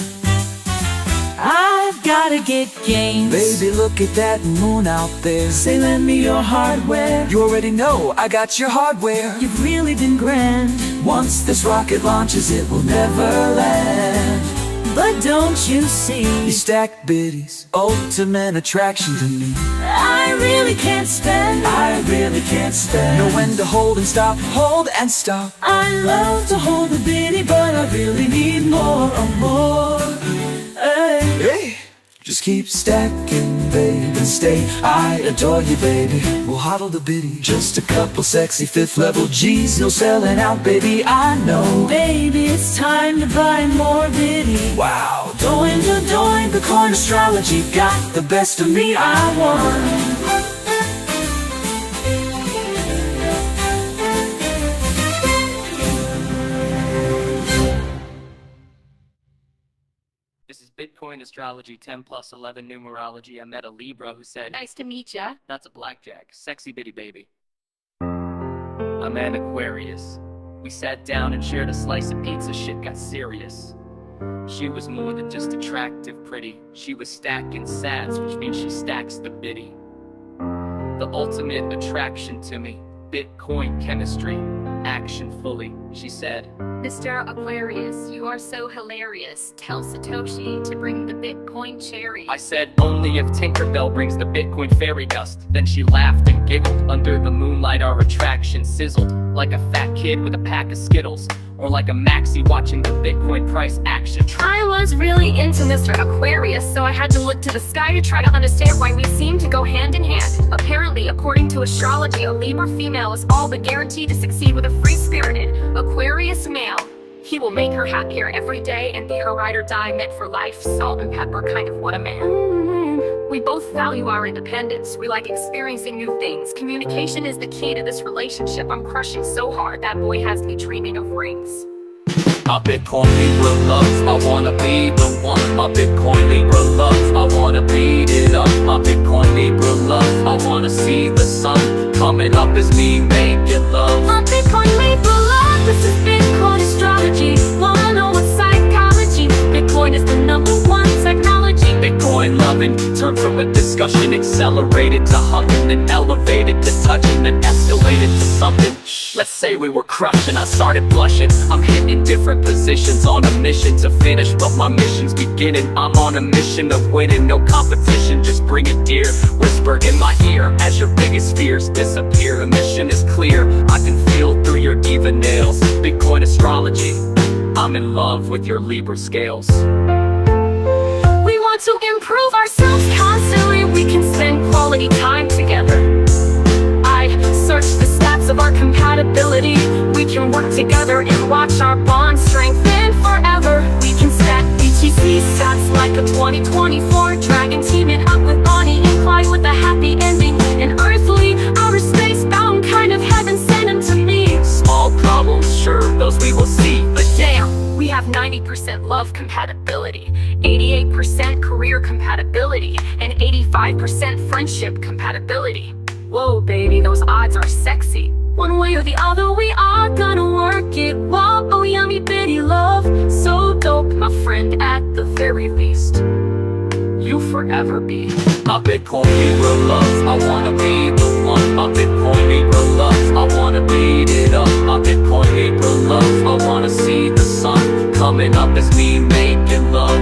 I've gotta get games. Baby, look at that moon out there. Say, lend me your hardware. You already know I got your hardware. You've really been grand. Once this rocket launches, it will never land. But don't you see, you stack biddies, ultimate attraction to me. I really can't spend. I really can't spend. Know when to hold and stop, hold and stop. I love to hold a biddy, but I really need more and more. Hey, just keep stacking, babe, and stay. I adore you, baby. We'll hodl the biddy. Just a couple sexy 5th level G's. No selling out, baby, I know. Baby, it's time to buy more biddy. Wow. Doing the coin astrology got the best of me, I won. Bitcoin astrology 10 plus 11 numerology. I met a Libra who said, Nice to meet ya. That's a blackjack, sexy bitty baby. I'm an Aquarius. We sat down and shared a slice of pizza, shit got serious. She was more than just attractive, pretty. She was stacking sats, which means she stacks the biddy. The ultimate attraction to me, Bitcoin chemistry. action fully, she said. Mr. Aquarius, you are so hilarious. Tell Satoshi to bring the Bitcoin cherry. I said, only if Tinkerbell brings the Bitcoin fairy dust. Then she laughed and giggled. Under the moonlight our attraction sizzled, like a fat kid with a pack of Skittles, or like a maxi watching the Bitcoin price action. I was really into Mr. Aquarius, so I had to look to the sky to try to understand why we seem to go hand in hand. Apparently, according to astrology, a Libra female is all but guaranteed to succeed with a free-spirited Aquarius male. He will make her happier every day and be her ride or die, meant for life, salt and pepper, kind of what a man. We both value our independence. We like experiencing new things. Communication is the key to this relationship. I'm crushing so hard, that boy has me dreaming of rings. My Bitcoin Libra love, I wanna be the one. My Bitcoin Libra love, I wanna beat it up. My Bitcoin Libra love, I wanna see the sun coming up as me making love. My Bitcoin Libra love, this is Bitcoin astrology. Wanna know what psychology? Bitcoin is the #1 technology. Bitcoin loving turned from a discussion, accelerated to hugging, then elevated to touching, then escalated to something. Let's say we were crushing, I started blushing. I'm hitting different positions on a mission to finish, but my mission's beginning. I'm on a mission of winning, no competition, just bring it dear. Whisper in my ear as your biggest fears disappear. The mission is clear, I can feel through your diva nails. Bitcoin astrology, I'm in love with your Libra scales. We want to improve ourselves constantly. We can spend quality time together. I search the stats of our compatibility. We can work together and watch our bond strengthen forever. We can stack BTC stats like a 2024 dragon, teaming up with Bonnie and Clyde with a happy ending. An earthly, outer space bound kind of heaven, send them to me. Small problems, sure, those we will see, But damn, we have 90% love compatibility, 88% career compatibility, and 85% friendship compatibility. Whoa, baby, those odds are sexy. One way or the other, we are gonna work it. Whoa, oh, yummy bitty love, so dope, my friend at the very least. You'll forever be my Bitcoin Libra love, I wanna be the one. My Bitcoin Libra love, I wanna beat it up. My Bitcoin Libra love, I wanna see the sun coming up as me making love.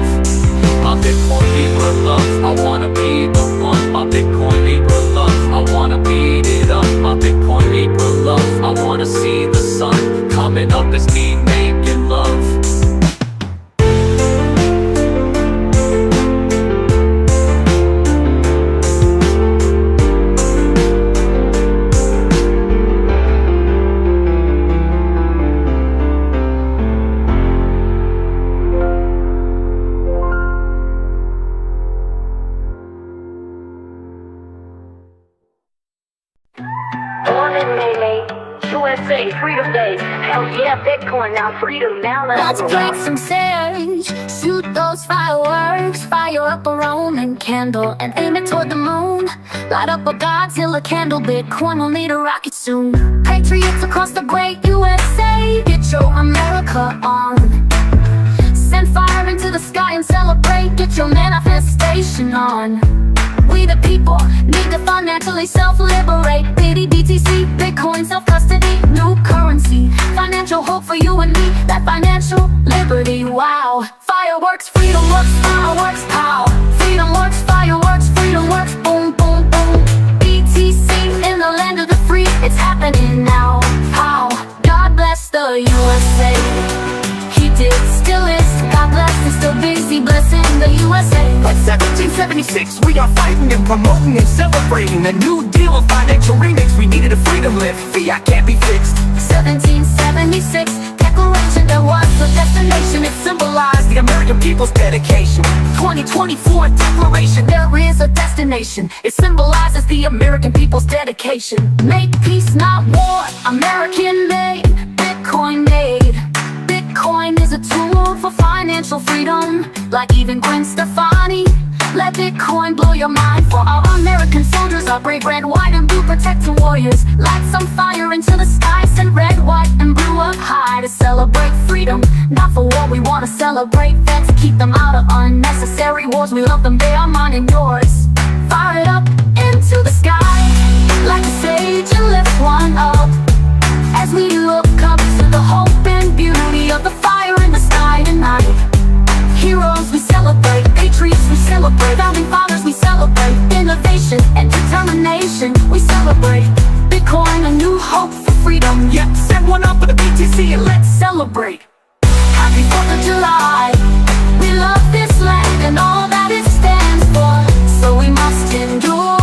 My Bitcoin Libra love, I wanna be the one. My Bitcoin Libra love, I wanna beat it up. My Bitcoin Libra love, I wanna see the sun coming up as me making love. USA, freedom days. Hell yeah, Bitcoin now, freedom now. Let's break some sage, shoot those fireworks, fire up a Roman candle and aim it toward the moon. Light up a Godzilla candle, Bitcoin will need a rocket soon. Patriots across the great USA, get your America on. Send fire into the sky and celebrate, get your manifestation on. We the people need to financially self-liberate. BTC, Bitcoin, self-custody, new currency. Financial hope for you and me, that financial liberty, wow. Fireworks, freedom works, fireworks, pow. Freedom works, fireworks, freedom works, boom, boom, boom. BTC in the land of the free, it's happening now, how. God bless the USA. He did, still is, God bless, and still busy blessing the USA. Like 1776, we are fighting and promoting and celebrating a new deal of financial remix. We needed a freedom lift, fiat can't be fixed. 1776, declaration, there was a destination. It symbolized the American people's dedication. 2024 declaration, there is a destination. It symbolizes the American people's dedication. Make peace, not war, American made, Bitcoin made. Bitcoin is a tool for financial freedom, like even Gwen Stefani. Let Bitcoin blow your mind. For our American soldiers, our brave red, white, and blue protecting warriors. Light some fire into the sky, send red, white, and blue up high to celebrate freedom. Not for what we want to celebrate, vets, keep them out of unnecessary wars. We love them, they are mine and yours. Fire it up into the sky, like a sage, and lift one up as we look Send one up for the BTC and let's celebrate. Happy 4th of July. We love this land and all that it stands for, so we must endure.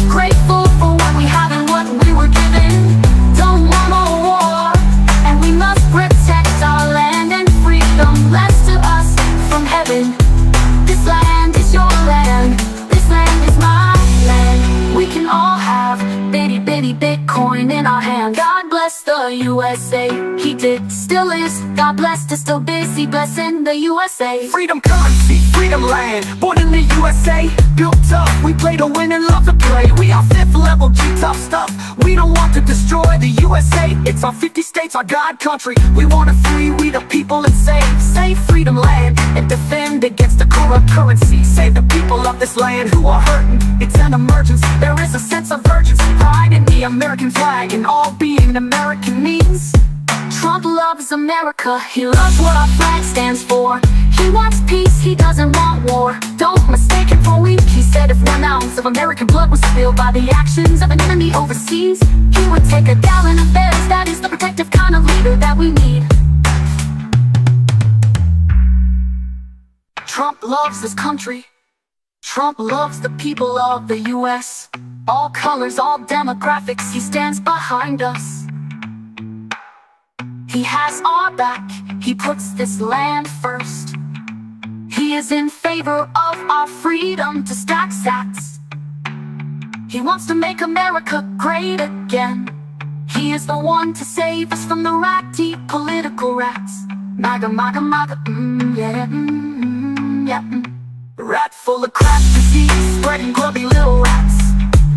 Grateful for what we have and what we were given. Don't want more war, and we must protect our land and freedom. Blessed to us from heaven. This land is your land. This land is my land. We can all have bitty bitty Bitcoin in our hand. God bless the USA. He did, still is. God bless is still busy blessing the USA. Freedom currency, freedom land, born in the USA. Built up, we play to win and love to play. We are 5th level G-tough stuff. We don't want to destroy the USA. It's our 50 states, our God country. We want to free, we the people and save freedom land and defend against the corrupt currency. Save the people of this land who are hurting. It's an emergency. There is a sense of urgency, pride in the American flag, and all being American means. Trump loves America, he loves what our flag stands for. He wants peace, he doesn't want war. Don't mistake him for weak. He said if 1 ounce of American blood was spilled by the actions of an enemy overseas, he would take a gallon of theirs. That is the protective kind of leader that we need. Trump loves this country. Trump loves the people of the US. All colors, all demographics, he stands behind us. He has our back, he puts this land first. He is in favor of our freedom to stack sats. He wants to make America great again. He is the one to save us from the ratty political rats. MAGA, MAGA, MAGA, yeah, yeah. Rat full of crap disease, spreading grubby little rats.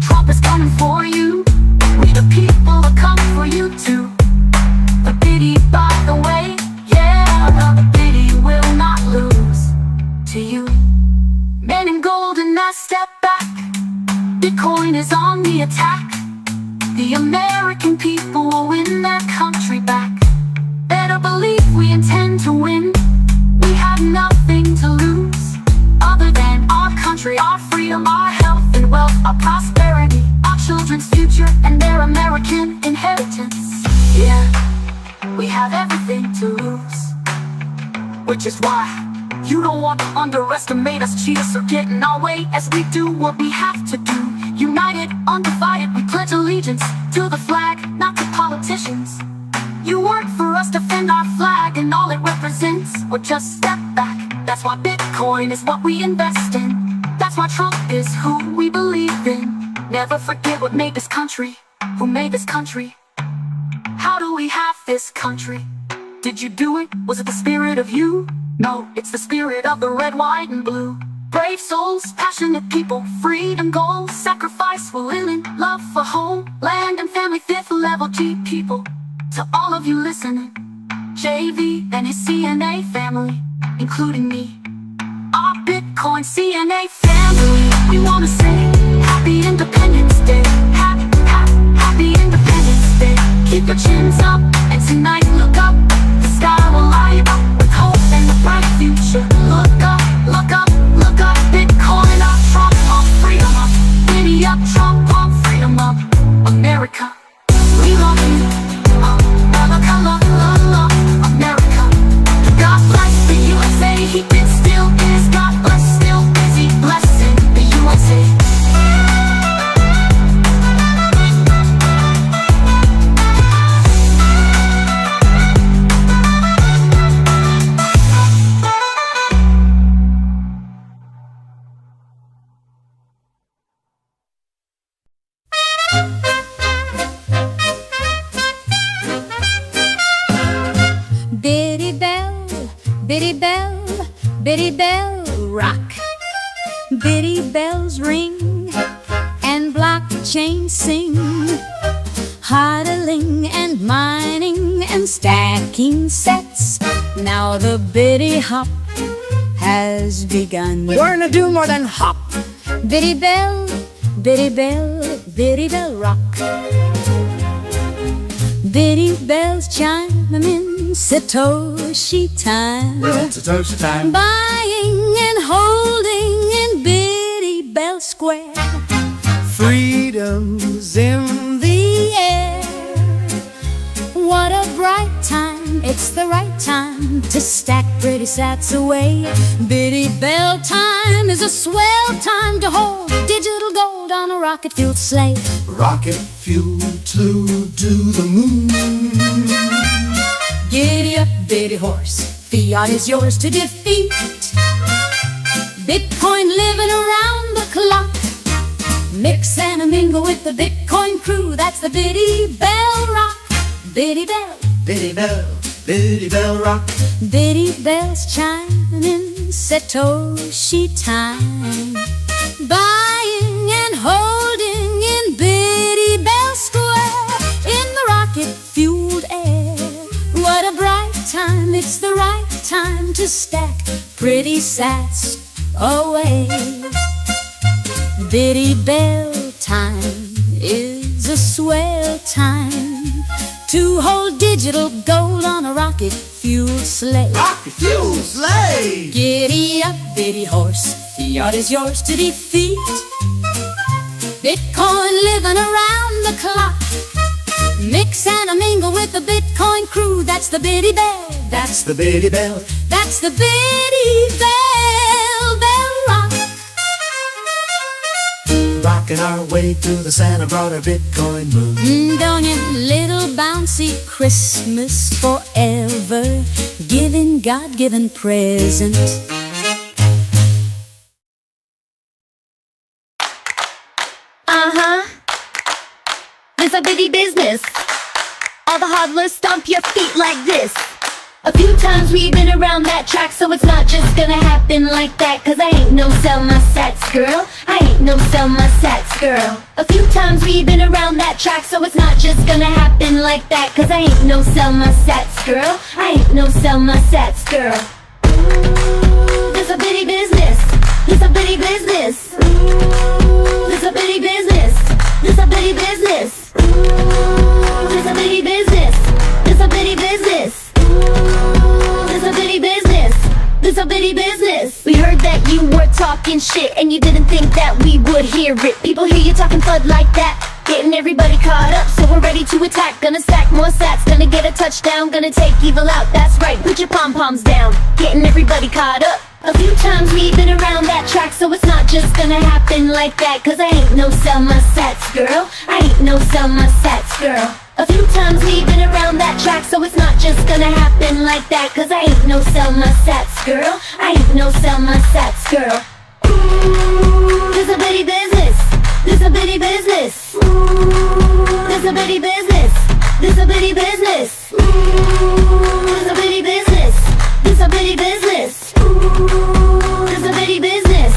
Trump is coming for you. We the people are coming for you too. The biddy, by the way, yeah, the biddy will not lose to you. Men in gold and now step back. Bitcoin is on the attack. The American people will win their country back. Better believe we intend to win. We have nothing to lose other than our country, our freedom, our health and wealth, our prosperity, our children's future and their American inheritance. Yeah, we have everything to lose, which is why you don't want to underestimate us, cheat us, or get in our way as we do what we have to do. United, undivided, we pledge allegiance to the flag, not to politicians. You work for us, defend our flag and all it represents, or just step back. That's why Bitcoin is what we invest in. That's why Trump is who we believe in. Never forget what made this country, who made this country. How do we have this country? Did you do it? Was it the spirit of you? No, it's the spirit of the red, white, and blue. Brave souls, passionate people, freedom goals, sacrifice, willing, love for home, land and family, 5th level G people. To all of you listening, JV and his CNA family, including me, our Bitcoin CNA family, we wanna say Happy Independence Day, Happy Independence Day. Keep your chins up, and tonight look up, the sky will light up with hope and a bright future. Look up, look up, look up, Bitcoin up, Trump on freedom up, Biddy up, Trump on freedom up, America, we love you. America, love, love, love, America. God bless the USA, he did, still is. God bless, still busy blessing the USA. Biddy bell, biddy bell, rock. Biddy bells ring and blockchains sing, hodling and mining and stacking sets. Now the biddy hop has begun. We're gonna do more than hop. Biddy bell, biddy bell, biddy bell rock. Biddy bells chime in Satoshi time. We're on Satoshi time. Buying and holding in Biddy Bell Square. Freedom's in The air. What a bright time, it's the right time to stack pretty sats away. Biddy bell time is a swell time to hold digital gold on a rocket-fueled sleigh. Rocket fuel to do the moon. Giddy up, biddy horse, fiat is yours to defeat. Bitcoin living around the clock. Mix and mingle with the Bitcoin crew, that's the Biddy Bell Rock. Biddy Bell, Biddy Bell, Biddy Bell Rock. Biddy bells chiming, Satoshi time. Buying and holding in Biddy Bell Square in the rocket-fueled air. What a bright time, it's the right time to stack pretty sats away. Biddy Bell time is a swell time to hold digital gold on a rocket-fueled sleigh. Rocket-fueled sleigh! Giddy up, biddy horse, fiat is yours to defeat. Bitcoin living around the clock. Mix and mingle with the Bitcoin crew, that's the Biddy Bell. That's the Biddy Bell. That's the Biddy Bell, Bell Rock. Rocking our way through the Santa brought a Bitcoin moon. Don't you, little bouncy Christmas forever, giving God-given present. It's a bitty business. All the hodlers stomp your feet like this. A few times we've been around that track, so it's not just gonna happen like that. Cause I ain't no sell my sats girl. I ain't no sell my sats girl. A few times we've been around that track, so it's not just gonna happen like that. Cause I ain't no sell my sats girl. I ain't no sell my sats girl. Ooh, this a bitty business. This a bitty business. Ooh, this a bitty business. This a bitty business. Ooh, this a bitty business. This a bitty business. This a bitty business. This a bitty business. We heard that you were talking shit and you didn't think that we would hear it. People hear you talking FUD like that, getting everybody caught up, so we're ready to attack. Gonna stack more sats, gonna get a touchdown, gonna take evil out. That's right, put your pom-poms down, getting everybody caught up. A few times we've been around that track, so it's not just gonna happen like that. Cause I ain't no sell my sats girl. I ain't no sell my sats girl. A few times we've been around that track, so it's not just gonna happen like that. Cause I ain't no sell my sats girl. I ain't no sell my sats girl. Ooh, this a bitty business. This a bitty business. Ooh, this a bitty business. This a bitty business. Ooh, this a bitty business. This a bitty business. Ooh, this a bitty business.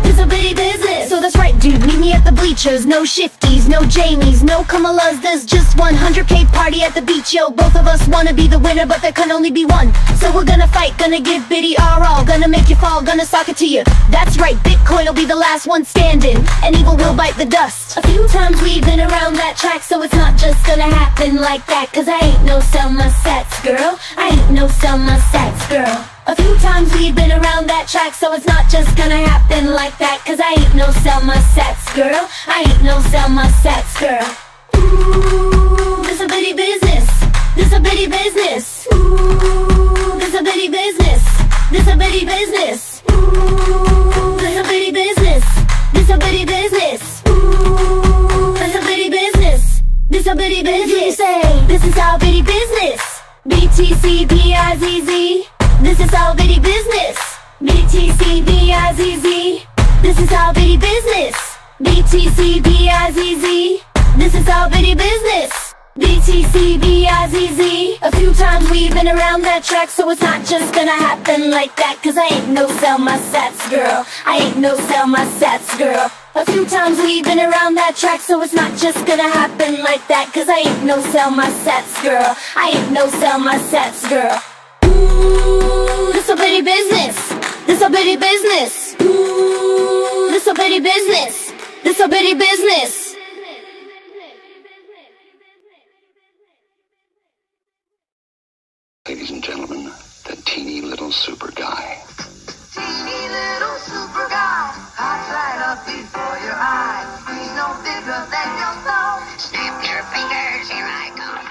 This a bitty business. So that's right, dude, meet me at the bleachers. No shifties, no Jamies, no Kamalas. There's just 100K party at the beach, yo. Both of us wanna be the winner, but there can only be one. So we're gonna fight, gonna give Biddy our all, gonna make you fall, gonna sock it to you. That's right, Bitcoin will be the last one standing, and evil will bite the dust. A few times we've been around that track, so it's not just gonna happen like that. Cause I ain't no sell my sats girl. I ain't no sell my sats girl. A few times we've been around that track, so it's not just gonna happen like that. Cause I ain't no sell my sats girl. I ain't no sell my sats girl. Ooh, this a bitty business. This a bitty business. Ooh, this a bitty business. This a bitty business. Ooh, this a bitty business. This a bitty business. Ooh, this a bitty business. This a bitty business. Say, this is our bitty business. BTC-BIZZ. This is our bitty business. BTC-BIZZ. This is our bitty business. BTC-BIZZ. This is our bitty business. BTC-BIZZ. A few times we've been around that track, so it's not just gonna happen like that. Cause I ain't no sell my sats girl. I ain't no sell my sats girl. A few times we've been around that track, so it's not just gonna happen like that. Cause I ain't no sell my sats girl. I ain't no sell my sats girl. Ooh, this a bitty business. This a bitty business. Ooh, this a bitty business. This a bitty business. Ladies and gentlemen, the teeny little super guy. Teeny little super guy, pops right up before your eyes. He's no bigger than your thumb. Snap your fingers, here I come.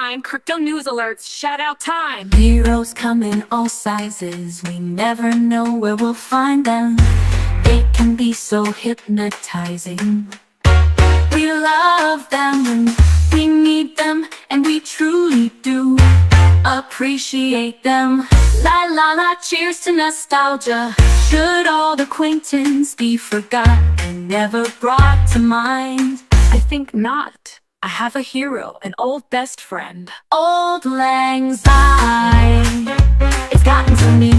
time. Crypto news alerts, shout out time. Heroes come in all sizes, we never know where we'll find them. They can be so hypnotizing. We love them and we need them, and we truly do appreciate them. La la la, cheers to nostalgia. Should old acquaintance be forgotten, never brought to mind? I think not. I have a hero, an old best friend. Old Lang Syne, it's gotten to me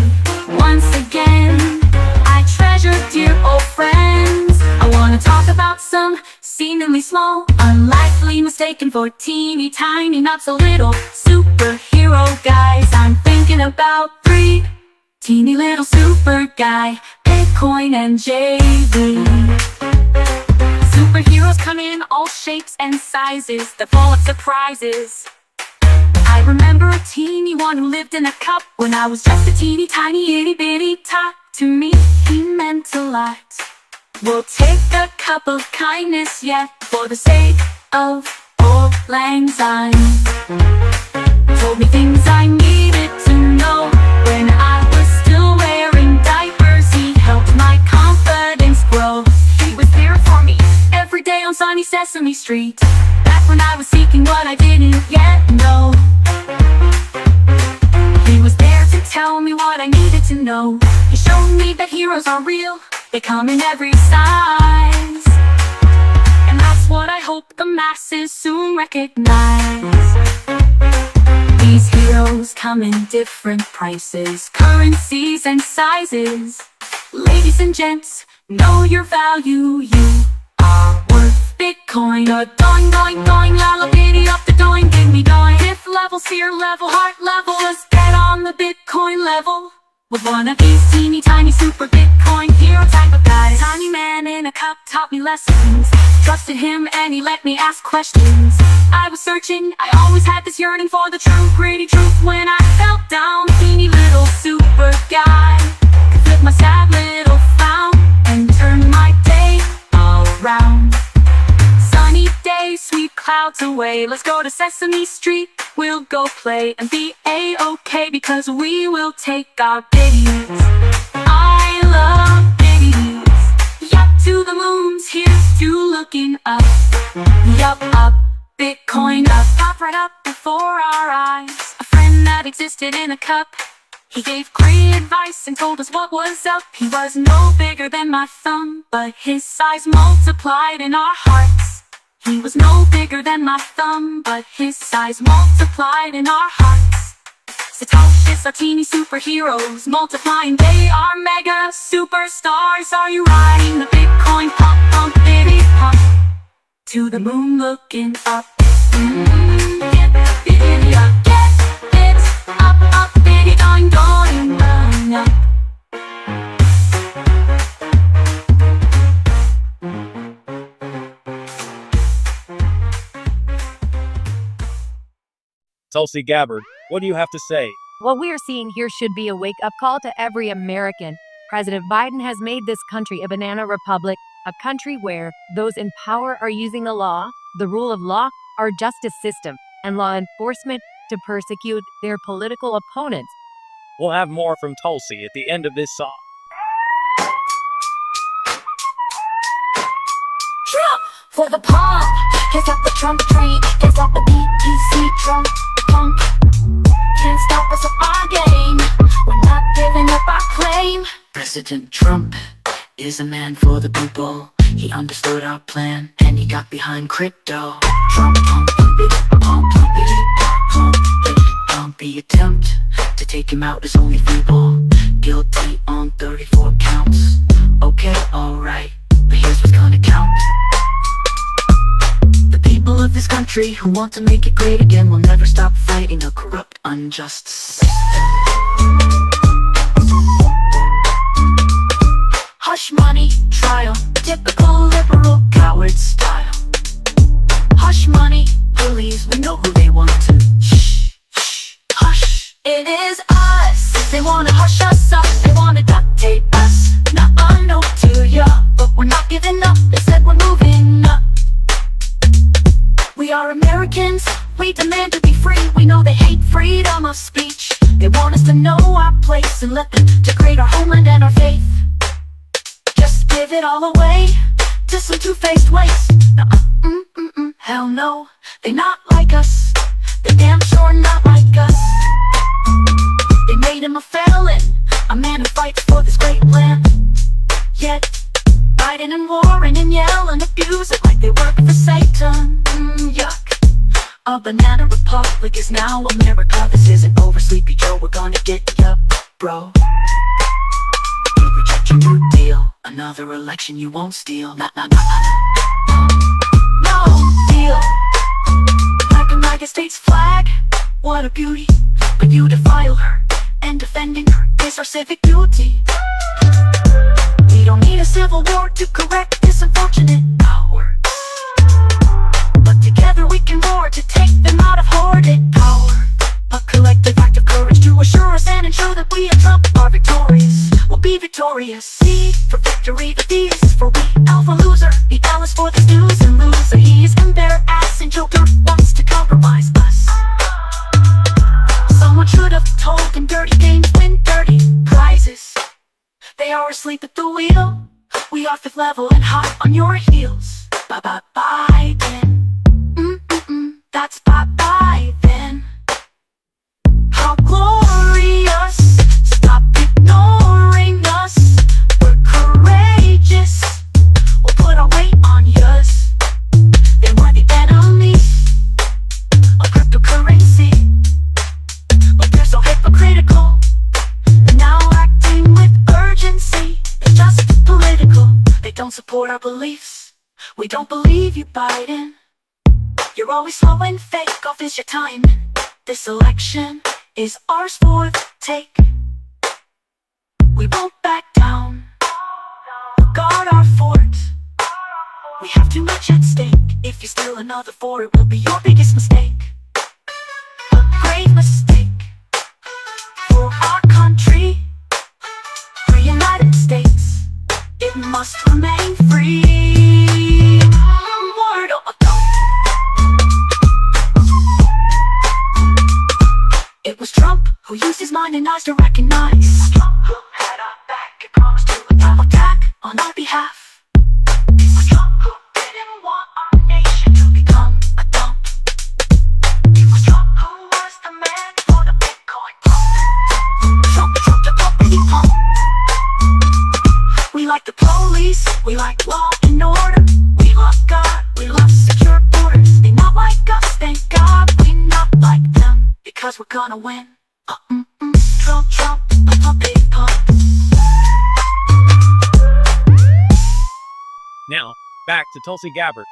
once again. I treasure dear old friends. I wanna talk about some seemingly small, unlikely mistaken for teeny tiny, not so little superhero guys. I'm thinking about 3 teeny little super guy, Bitcoin and JV. Superheroes come in all shapes and sizes, they're full of surprises. I remember a teeny one who lived in a cup when I was just a teeny tiny itty bitty tot. To me, he meant a lot. We'll take a cup of kindness yet for the sake of old Lang Syne. Told me things I needed to know when I was still wearing diapers. He helped my confidence grow. He was there for me every day on sunny Sesame Street, back when I was seeking what I didn't yet know. He was there to tell me what I needed to know. He showed me that heroes are real, they come in every size, and that's what I hope the masses soon recognize. These heroes come in different prices, currencies and sizes. Ladies and gents, know your value, you are worth Bitcoin. A doing, doing, doing, lala bitty up the doing, give me doing. If level, seer level, heart level, let's get on the Bitcoin level. With one of these teeny tiny super Bitcoin hero type of guys. Tiny man in a cup taught me lessons. Trusted him and he let me ask questions. I was searching, I always had this yearning for the true gritty truth. When I felt down, teeny little super guy could flip my sad little frown and turn my day around. Sunny days, sweet clouds away, let's go to Sesame Street. We'll go play and be A-OK, because we will take our biddies. I love biddies. Yup, to the moons, here's to looking up. Yup, up, Bitcoin up, pop right up before our eyes. A friend that existed in a cup, he gave great advice and told us what was up. He was no bigger than my thumb, but his size multiplied in our hearts. He was no bigger than my thumb, but his size multiplied in our hearts. Satoshis are teeny superheroes, multiplying, they are mega superstars. Are you riding the Bitcoin pump, pump, bitty pump? To the moon looking up. Get bitty up, get it up, up, bitty doing, doing, doing up. Tulsi Gabbard, what do you have to say? What we are seeing here should be a wake-up call to every American. President Biden has made this country a banana republic, a country where those in power are using the law, the rule of law, our justice system, and law enforcement to persecute their political opponents. We'll have more from Tulsi at the end of this song. Trump for the pump. Can't stop the Trump train. Can't stop the BTC Trump pump. Can't stop us from our game. We're not giving up our claim. President Trump is a man for the people. He understood our plan and he got behind crypto. Trump pump, pump, pump, pump. The attempt to take him out is only feeble. Guilty on 34 counts. Okay, alright, but here's what's gonna count. The people of this country who want to make it great again will never stop fighting a corrupt, unjust system. Hush money trial, typical liberal coward style. Hush money police, we know who they want to. Shh, shh, hush. It is us. They wanna hush us up. They wanna duct tape us. Not a note to ya, but we're not giving up. They said we're moving up. We are Americans. We demand to be free. to create our homeland and our faith. Just give it all away to some two-faced waste. Hell no, they not like us. They damn sure not like us. They made him a felon, a man who fights for this great land. Yet, fighting and warring and yelling, abuse it like they work for Satan. Yuck. A banana republic is now America. This isn't over, Sleepy Joe, we're gonna get ya, bro. We reject your New Deal. Another election you won't steal. No deal. Like a United States flag, what a beauty. But you defile her, and defending her is our civic duty. We don't need a civil war to correct this unfortunate power. But together we can roar to take them out of hoarded power. A collective act of courage to assure us and ensure that we at Trump are victorious. We'll be victorious. C for victory, the D is for we. Alpha loser, the L is for the snooze and loser. He is in their ass and Joker wants to compromise us. Someone should have told him dirty games win dirty prizes. They are asleep at the wheel. We are fifth level and hot on your heels. Bye then. That's bye then. How glorious. Stop ignoring us. We're courageous. We'll put our weight on yours. They were the enemies of cryptocurrency, but they're so hypocritical. Now acting with urgency. They're just political. They don't support our beliefs. We don't believe you, Biden. You're always slow and fake. Off is your time. This election is ours for the take. We won't back down. We'll guard our fort. We have too much at stake. If you steal another four, it will be your biggest mistake. A grave mistake for our country. For United States, it must remain free. Word of It was Trump who used his mind and eyes to recognize. Trump who had our back and promised to attack on our behalf. It was Trump who didn't want our nation to become a dump. It was Trump who was the man for the Bitcoin pump. Trump the puppety pump. We like the police, we like law and order. We love God, we love secure borders. They not like us, thank God we not like them. Because we're gonna win. Trump, puppy pump. Now, back to Tulsi Gabbard.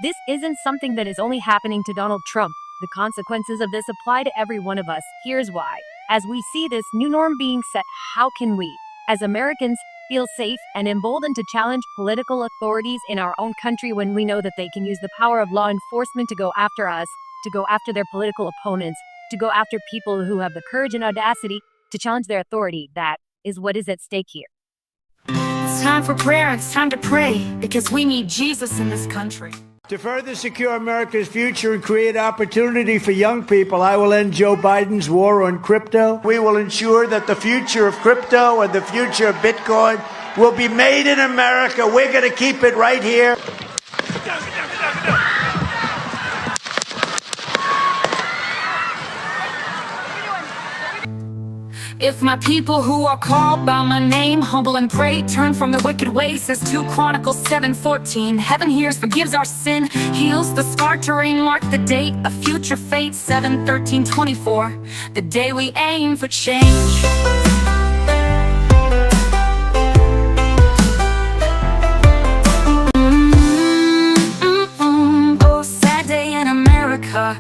This isn't something that is only happening to Donald Trump. The consequences of this apply to every one of us. Here's why. As we see this new norm being set, how can we, as Americans, feel safe and emboldened to challenge political authorities in our own country when we know that they can use the power of law enforcement to go after us, to go after their political opponents, to go after people who have the courage and audacity to challenge their authority? That is what is at stake here. It's time for prayer, it's time to pray, because we need Jesus in this country. To further secure America's future and create opportunity for young people, I will end Joe Biden's war on crypto. We will ensure that the future of crypto and the future of Bitcoin will be made in America. We're going to keep it right here. If my people who are called by my name humble and pray, turn from their wicked ways, says 2 Chronicles 7:14. Heaven hears, forgives our sin, heals the scarred terrain, mark the date, a future fate, 7/13/24, the day we aim for change. Oh, sad day in America.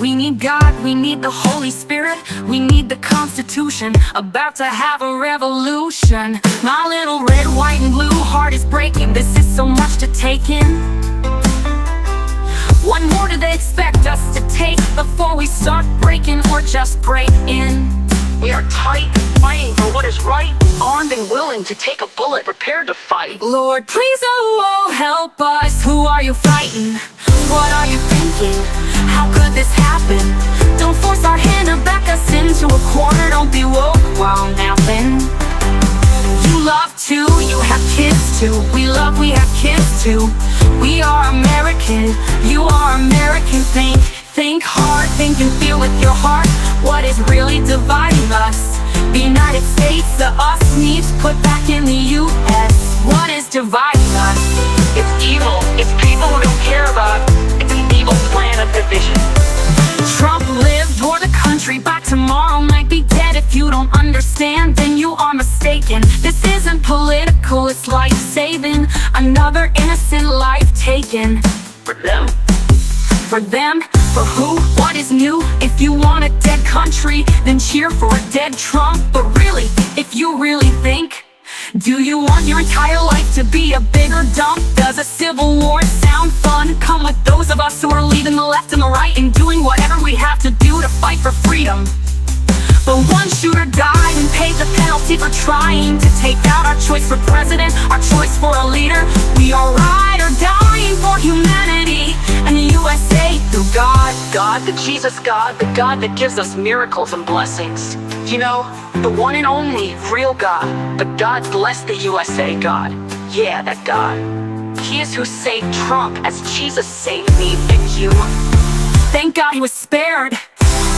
We need God, we need the Holy Spirit, we need the Constitution, about to have a revolution. My little red, white, and blue heart is breaking, this is so much to take in. What more do they expect us to take before we start breaking or just break in? We are tight, fighting for what is right, armed and willing to take a bullet, prepared to fight. Lord, please, oh, help us. Who are you fighting? What are you thinking? How could this happen? Don't force our hand or back us into a corner. Don't be woke while napping. You love too, you have kids too. We love, we have kids too. We are American, you are American. Think hard, think and feel with your heart. What is really dividing us? The United States, the us needs put back in the US. What is dividing us? It's evil, it's people who don't care about. It's an evil plan of division. Trump lived for the country, by tomorrow might be dead. If you don't understand, then you are mistaken. This isn't political, it's life-saving. Another innocent life taken. For them. For them? For who? What is new? If you want a dead country, then cheer for a dead Trump. But really, if you really think, do you want your entire life to be a bigger dump? Does a civil war sound fun? Come with those of us who are leaving the left and the right and doing whatever we have to do to fight for freedom. But one shooter died and paid the penalty for trying to take out our choice for president, our choice for a leader. We are ride or dying for humanity and the USA through God. God, the Jesus God, the God that gives us miracles and blessings. You know, the one and only real God. But God bless the USA God. Yeah, that God. He is who saved Trump as Jesus saved me and you. Thank God he was spared.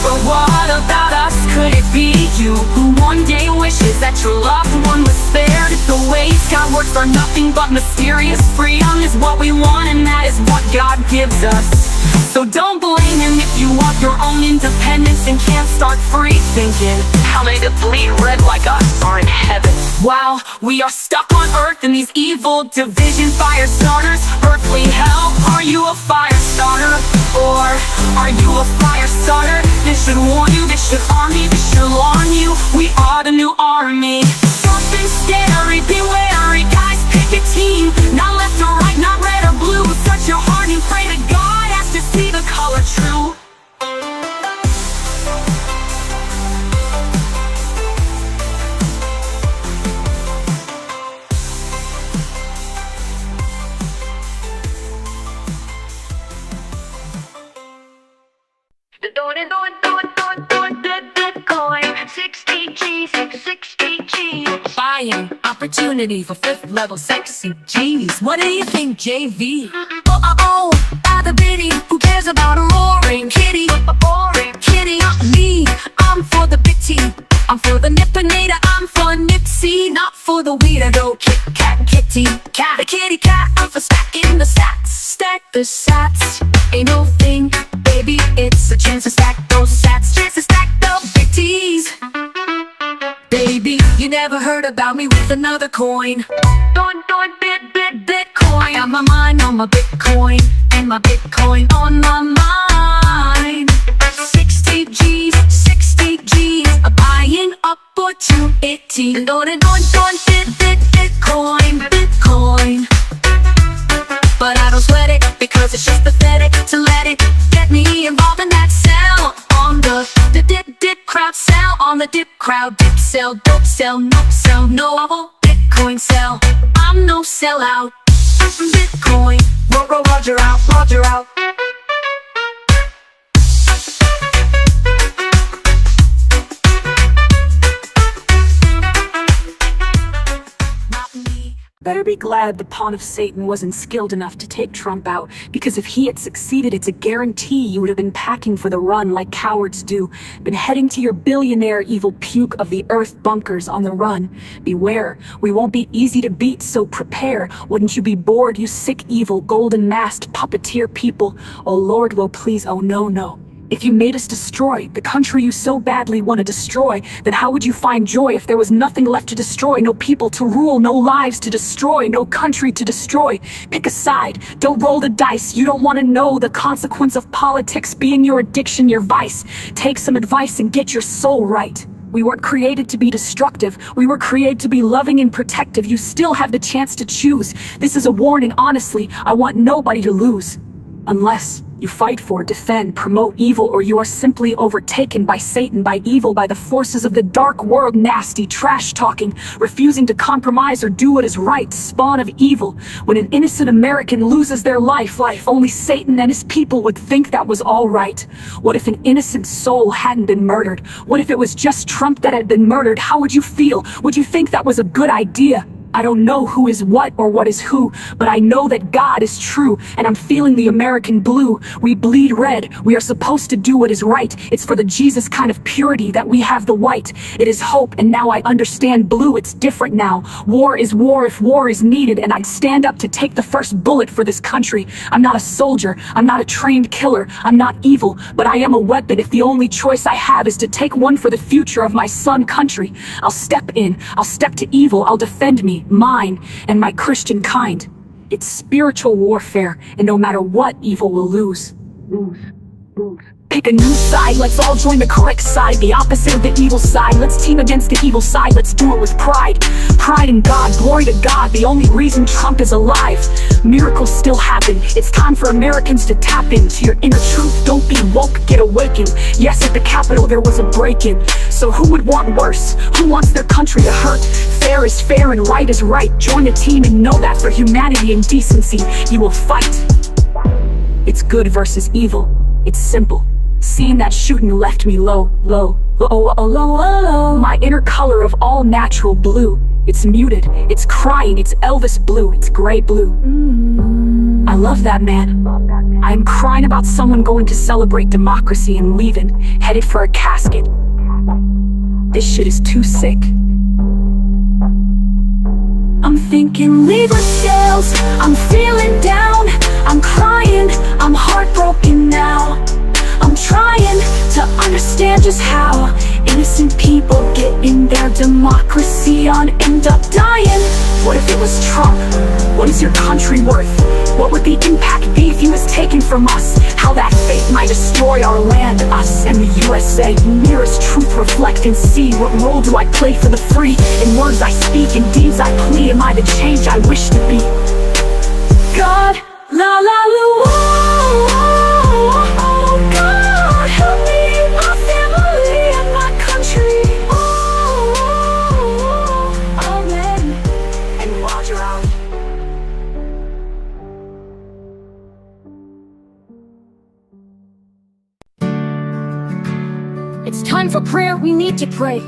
But what about us? Could it be you who one day wishes that your loved one was spared? If the ways God works are nothing but mysterious, freedom is what we want and that is what God gives us. So don't blame him if you want your own independence and can't start free thinking. How many that bleed red like us are in heaven? Wow, we are stuck on earth in these evil division fire starters. Earthly hell, are you a fire starter? Or are you a fire starter? This should warn you, this should arm you, this should alarm you. We are the new army. Something scary, be wary, guys, pick a team. Not left or right, not red or blue. Search your heart and pray to God, ask to see the color true. Bitcoin, 60G, 60G. Buying opportunity for fifth level sexy G's. What do you think, JV? Oh, by the biddy, who cares about a roaring kitty? A boring kitty, not me, I'm for the bitty. I'm for the nippinator, I'm for Nipsey. Not for the weirdo Kit Kat kitty cat. The kitty cat, I'm for stacking the stats. Stack the sats, ain't no thing, baby, it's a chance to stack those sats. Chance to stack the big T's. Baby, you never heard about me with another coin. Bitcoin. I got my mind on my Bitcoin, and my Bitcoin on my mind. 60 G's, 60 G's. I'm buying opportunity. And on Bitcoin. But I don't sweat it, because it's just pathetic to let it get me involved in that sell on the dip crowd, sell on the dip crowd, dip sell, dope sell, no sell, no Bitcoin sell. I'm no sellout. Bitcoin, Roger out, Roger out. Better be glad the pawn of Satan wasn't skilled enough to take Trump out, because if he had succeeded, it's a guarantee you would have been packing for the run like cowards do, been heading to your billionaire evil puke of the earth bunkers on the run. Beware, we won't be easy to beat, so prepare. Wouldn't you be bored, you sick, evil, golden-masked puppeteer people? Oh Lord, well please, oh no. If you made us destroy the country you so badly want to destroy, then how would you find joy if there was nothing left to destroy? No people to rule, no lives to destroy, no country to destroy. Pick a side, don't roll the dice. You don't want to know the consequence of politics being your addiction, your vice. Take some advice and get your soul right. We weren't created to be destructive. We were created to be loving and protective. You still have the chance to choose. This is a warning, honestly. I want nobody to lose. Unless You fight for, defend, promote evil, or you are simply overtaken by Satan, by evil, by the forces of the dark world, nasty, trash-talking, refusing to compromise or do what is right, spawn of evil. When an innocent American loses their life, only Satan and his people would think that was all right. What if an innocent soul hadn't been murdered? What if it was just Trump that had been murdered? How would you feel? Would you think that was a good idea? I don't know who is what or what is who, but I know that God is true, and I'm feeling the American blue. We bleed red. We are supposed to do what is right. It's for the Jesus kind of purity that we have the white. It is hope, and now I understand blue. It's different now. War is war if war is needed, and I'd stand up to take the first bullet for this country. I'm not a soldier. I'm not a trained killer. I'm not evil, but I am a weapon if the only choice I have is to take one for the future of my son country. I'll step in. I'll step to evil. I'll defend me, mine, and my Christian kind. It's spiritual warfare, and no matter what, evil will lose. Pick a new side, let's all join the correct side, the opposite of the evil side. Let's team against the evil side, let's do it with pride. Pride in God, glory to God, the only reason Trump is alive. Miracles still happen, it's time for Americans to tap into your inner truth. Don't be woke, get awakened. Yes, at the Capitol there was a break-in. So who would want worse? Who wants their country to hurt? Fair is fair and right is right. Join a team and know that for humanity and decency, you will fight. It's good versus evil, it's simple. Seeing that shooting left me low. My inner color of all natural blue. It's muted, it's crying, it's Elvis blue, it's gray blue. I love that man. I'm crying about someone going to celebrate democracy and leaving, headed for a casket. This shit is too sick. I'm thinking Libra scales, I'm feeling down, I'm crying, I'm heartbroken now. I'm trying to understand just how innocent people get in their democracy on end up dying. What if it was Trump? What is your country worth? What would the impact be if he was taken from us? How that fate might destroy our land, us and the USA. Nearest truth reflect and see. What role do I play for the free? In words I speak, in deeds I plead. Am I the change I wish to be? God, la la la, oh God, help me, my family and my country. Amen. And Roger out. It's time for prayer. We need to pray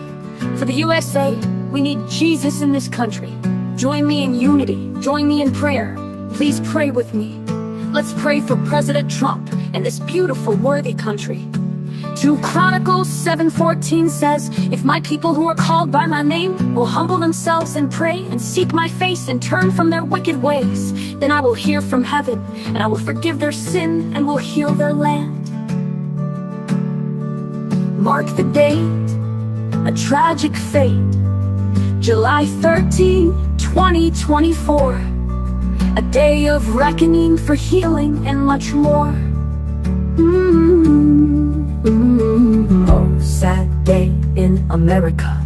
for the USA. We need Jesus in this country. Join me in unity. Join me in prayer. Please pray with me. Let's pray for President Trump and this beautiful, worthy country. 2 Chronicles 7:14 says, if my people who are called by my name will humble themselves and pray and seek my face and turn from their wicked ways, then I will hear from heaven and I will forgive their sin and will heal their land. Mark the date, a tragic fate, July 13, 2024. A day of reckoning for healing and much more. Oh, sad day in America.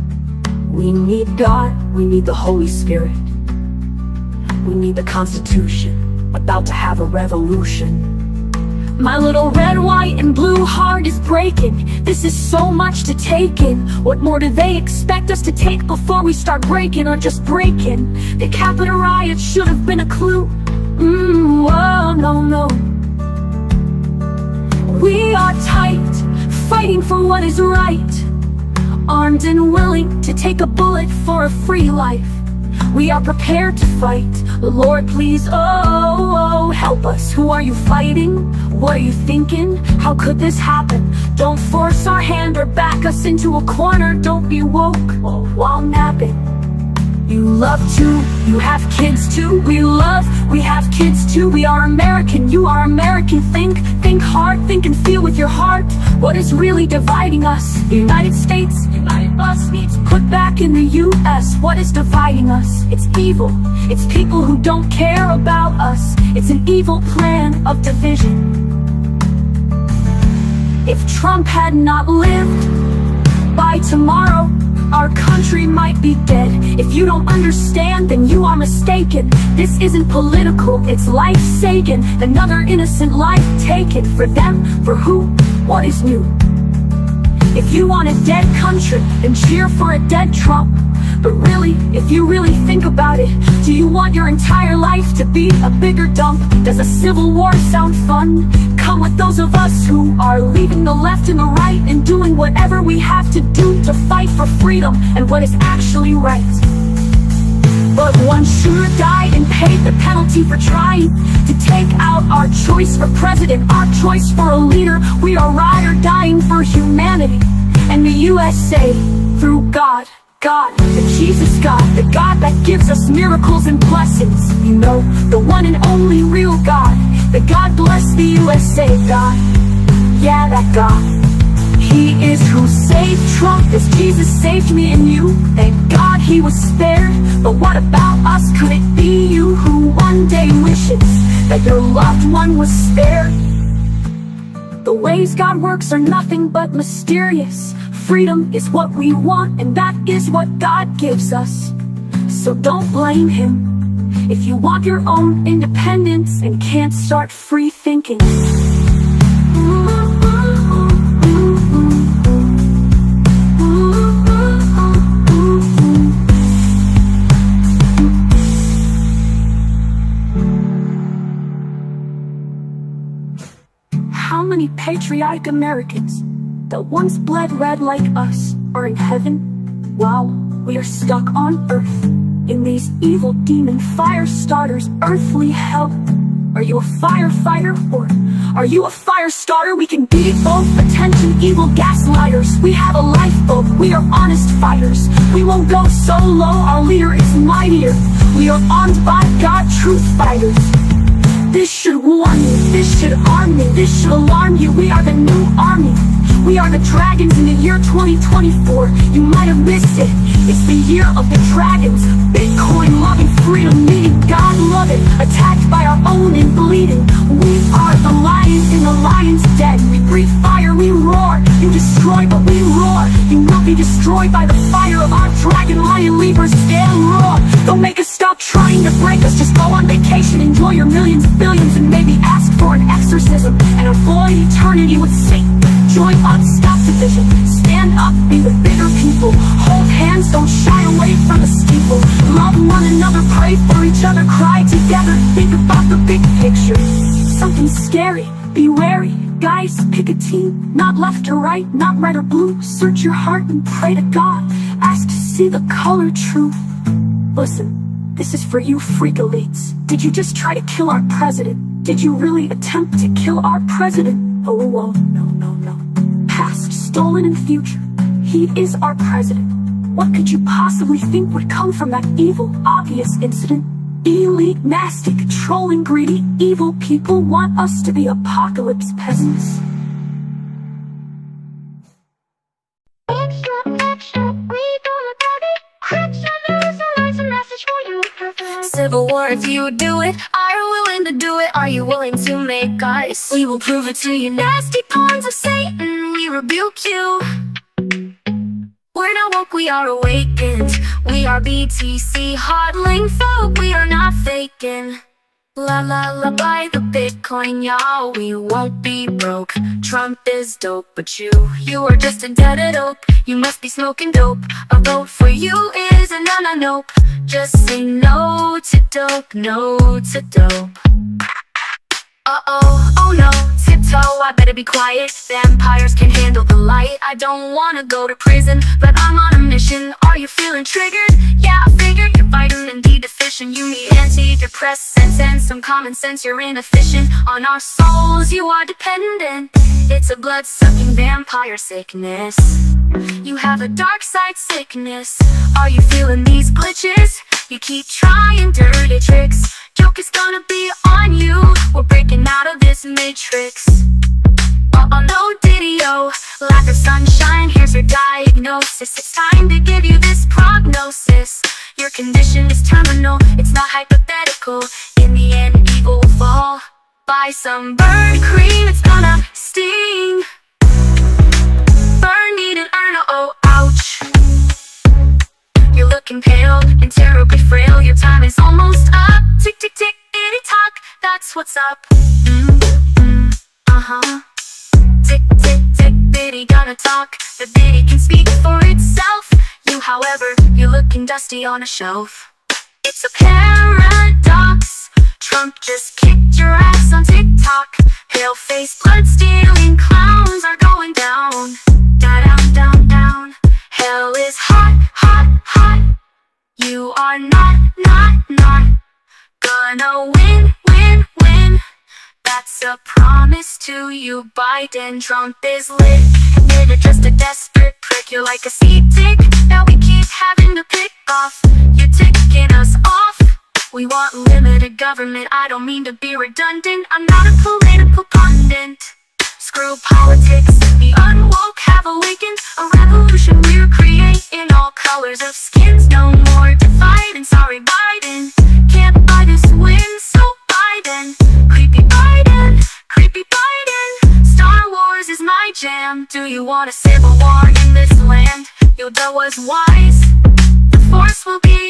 We need God, we need the Holy Spirit. We need the Constitution, about to have a revolution. My little red, white, and blue heart is breaking. This is so much to take in. What more do they expect us to take before we start breaking or just breaking? The Capitol riot should have been a clue. Oh, no. We are tight, fighting for what is right. Armed and willing to take a bullet for a free life. We are prepared to fight. Lord, please, help us. Who are you fighting? What are you thinking? How could this happen? Don't force our hand or back us into a corner. Don't be woke while napping. You love too, you have kids too. We have kids too. We are American, you are American. Think hard, think and feel with your heart. What is really dividing us? The United States, united us needs put back in the US. What is dividing us? It's evil, it's people who don't care about us. It's an evil plan of division. If Trump had not lived, by tomorrow our country might be dead. If you don't understand, then you are mistaken. This isn't political, it's life-saving. Another innocent life taken. For them, for who, what is new? If you want a dead country, then cheer for a dead Trump. But really, if you really think about it, do you want your entire life to be a bigger dump? Does a civil war sound fun? Come with those of us who are leaving the left and the right and doing whatever we have to do to fight for freedom and what is actually right. But one shooter died and paid the penalty for trying to take out our choice for president, our choice for a leader. We are ride or dying for humanity and the USA through God, the Jesus God, the God that gives us miracles and blessings. You know, the one and only real God, the God bless the USA God. Yeah, that God. He is who saved Trump as Jesus saved me and you. Thank God he was spared. But what about us? Could it be you who one day wishes that your loved one was spared? The ways God works are nothing but mysterious. Freedom is what we want, and that is what God gives us. So don't blame him if you want your own independence and can't start free thinking. How many patriotic Americans that once bled red like us are in heaven while we are stuck on earth in these evil demon fire starters' earthly hell? Are you a firefighter or are you a fire starter? We can be both. Attention, evil gaslighters. We have a lifeboat. We are honest fighters. We won't go so low. Our leader is mightier. We are armed by God, truth fighters. This should warn you, this should arm you, this should alarm you. We are the new army. We are the dragons in the year 2024. You might have missed it. It's the year of the dragons. Bitcoin loving, freedom needing, God love it. Attacked by our own and bleeding. We are the lions in the lion's den. We breathe fire, we roar. You destroy, but we roar. You will be destroyed by the fire of our dragon lion leapers. Stand roar. Don't make us stop trying to break us. Just go on vacation, enjoy your millions, billions, and maybe ask for an exorcism and avoid eternity with Satan. Join up, stop division, stand up, be the bigger people. Hold hands, don't shy away from the steeple. Love one another, pray for each other, cry together. Think about the big picture. Something scary, be wary. Guys, pick a team, not left or right, not red or blue. Search your heart and pray to God. Ask to see the color true. Listen, this is for you freak elites. Did you just try to kill our president? Did you really attempt to kill our president? Oh, no. Past, stolen, and future. He is our president. What could you possibly think would come from that evil, obvious incident? Elite, nasty, controlling, greedy, evil people want us to be apocalypse peasants. Civil war, if you do it, are you willing to do it? Are you willing to make us? We will prove it to you, nasty pawns of Satan. We rebuke you. We're not woke, we are awakened. We are BTC, hodling folk. We are not faking. La la la, buy the Bitcoin, y'all. We won't be broke. Trump is dope, but you are just a dead dope. You must be smoking dope. A vote for you is a nope. Just say no to dope, no to dope. Uh-oh, oh no, tiptoe, I better be quiet. Vampires can handle the light. I don't wanna go to prison, but I'm on a mission. Are you feeling triggered? Yeah, I figured you're vitamin D deficient. You need antidepressants and some common sense. You're inefficient. On our souls you are dependent. It's a blood-sucking vampire sickness. You have a dark side sickness. Are you feeling these glitches? You keep trying dirty tricks. Joke is gonna be on you. We're breaking out of this matrix. Uh-oh, no diddy-o. Lack of sunshine, here's your diagnosis. It's time to give you this prognosis. Your condition is terminal, it's not hypothetical. In the end, evil will fall. Buy some burn cream, it's gonna sting. Burn, need an urn, oh, ouch. impaled and terribly frail. Your time is almost up. Tick, tick, tick, itty tock, that's what's up. Tick, tick, tick, bitty gonna talk. The bitty can speak for itself. You, however, you're looking dusty on a shelf. It's a paradox. Trump just kicked your ass on TikTok. Pale-faced, blood-stealing clowns are going down. Down, down, down. Hell is hot, hot, hot. You are not gonna win, win, win. That's a promise to you, Biden. Trump is lit, and you're just a desperate prick. You're like a seed tick that we keep having to pick off. You're ticking us off. We want limited government. I don't mean to be redundant. I'm not a political pundit. Screw politics. The unwoke have awakened. A revolution we're creating. All colors of skins. No more dividing. Sorry, Biden. Can't buy this win. So Biden. Creepy Biden. Creepy Biden. Star Wars is my jam. Do you want a civil war in this land? Yoda was wise. The Force will be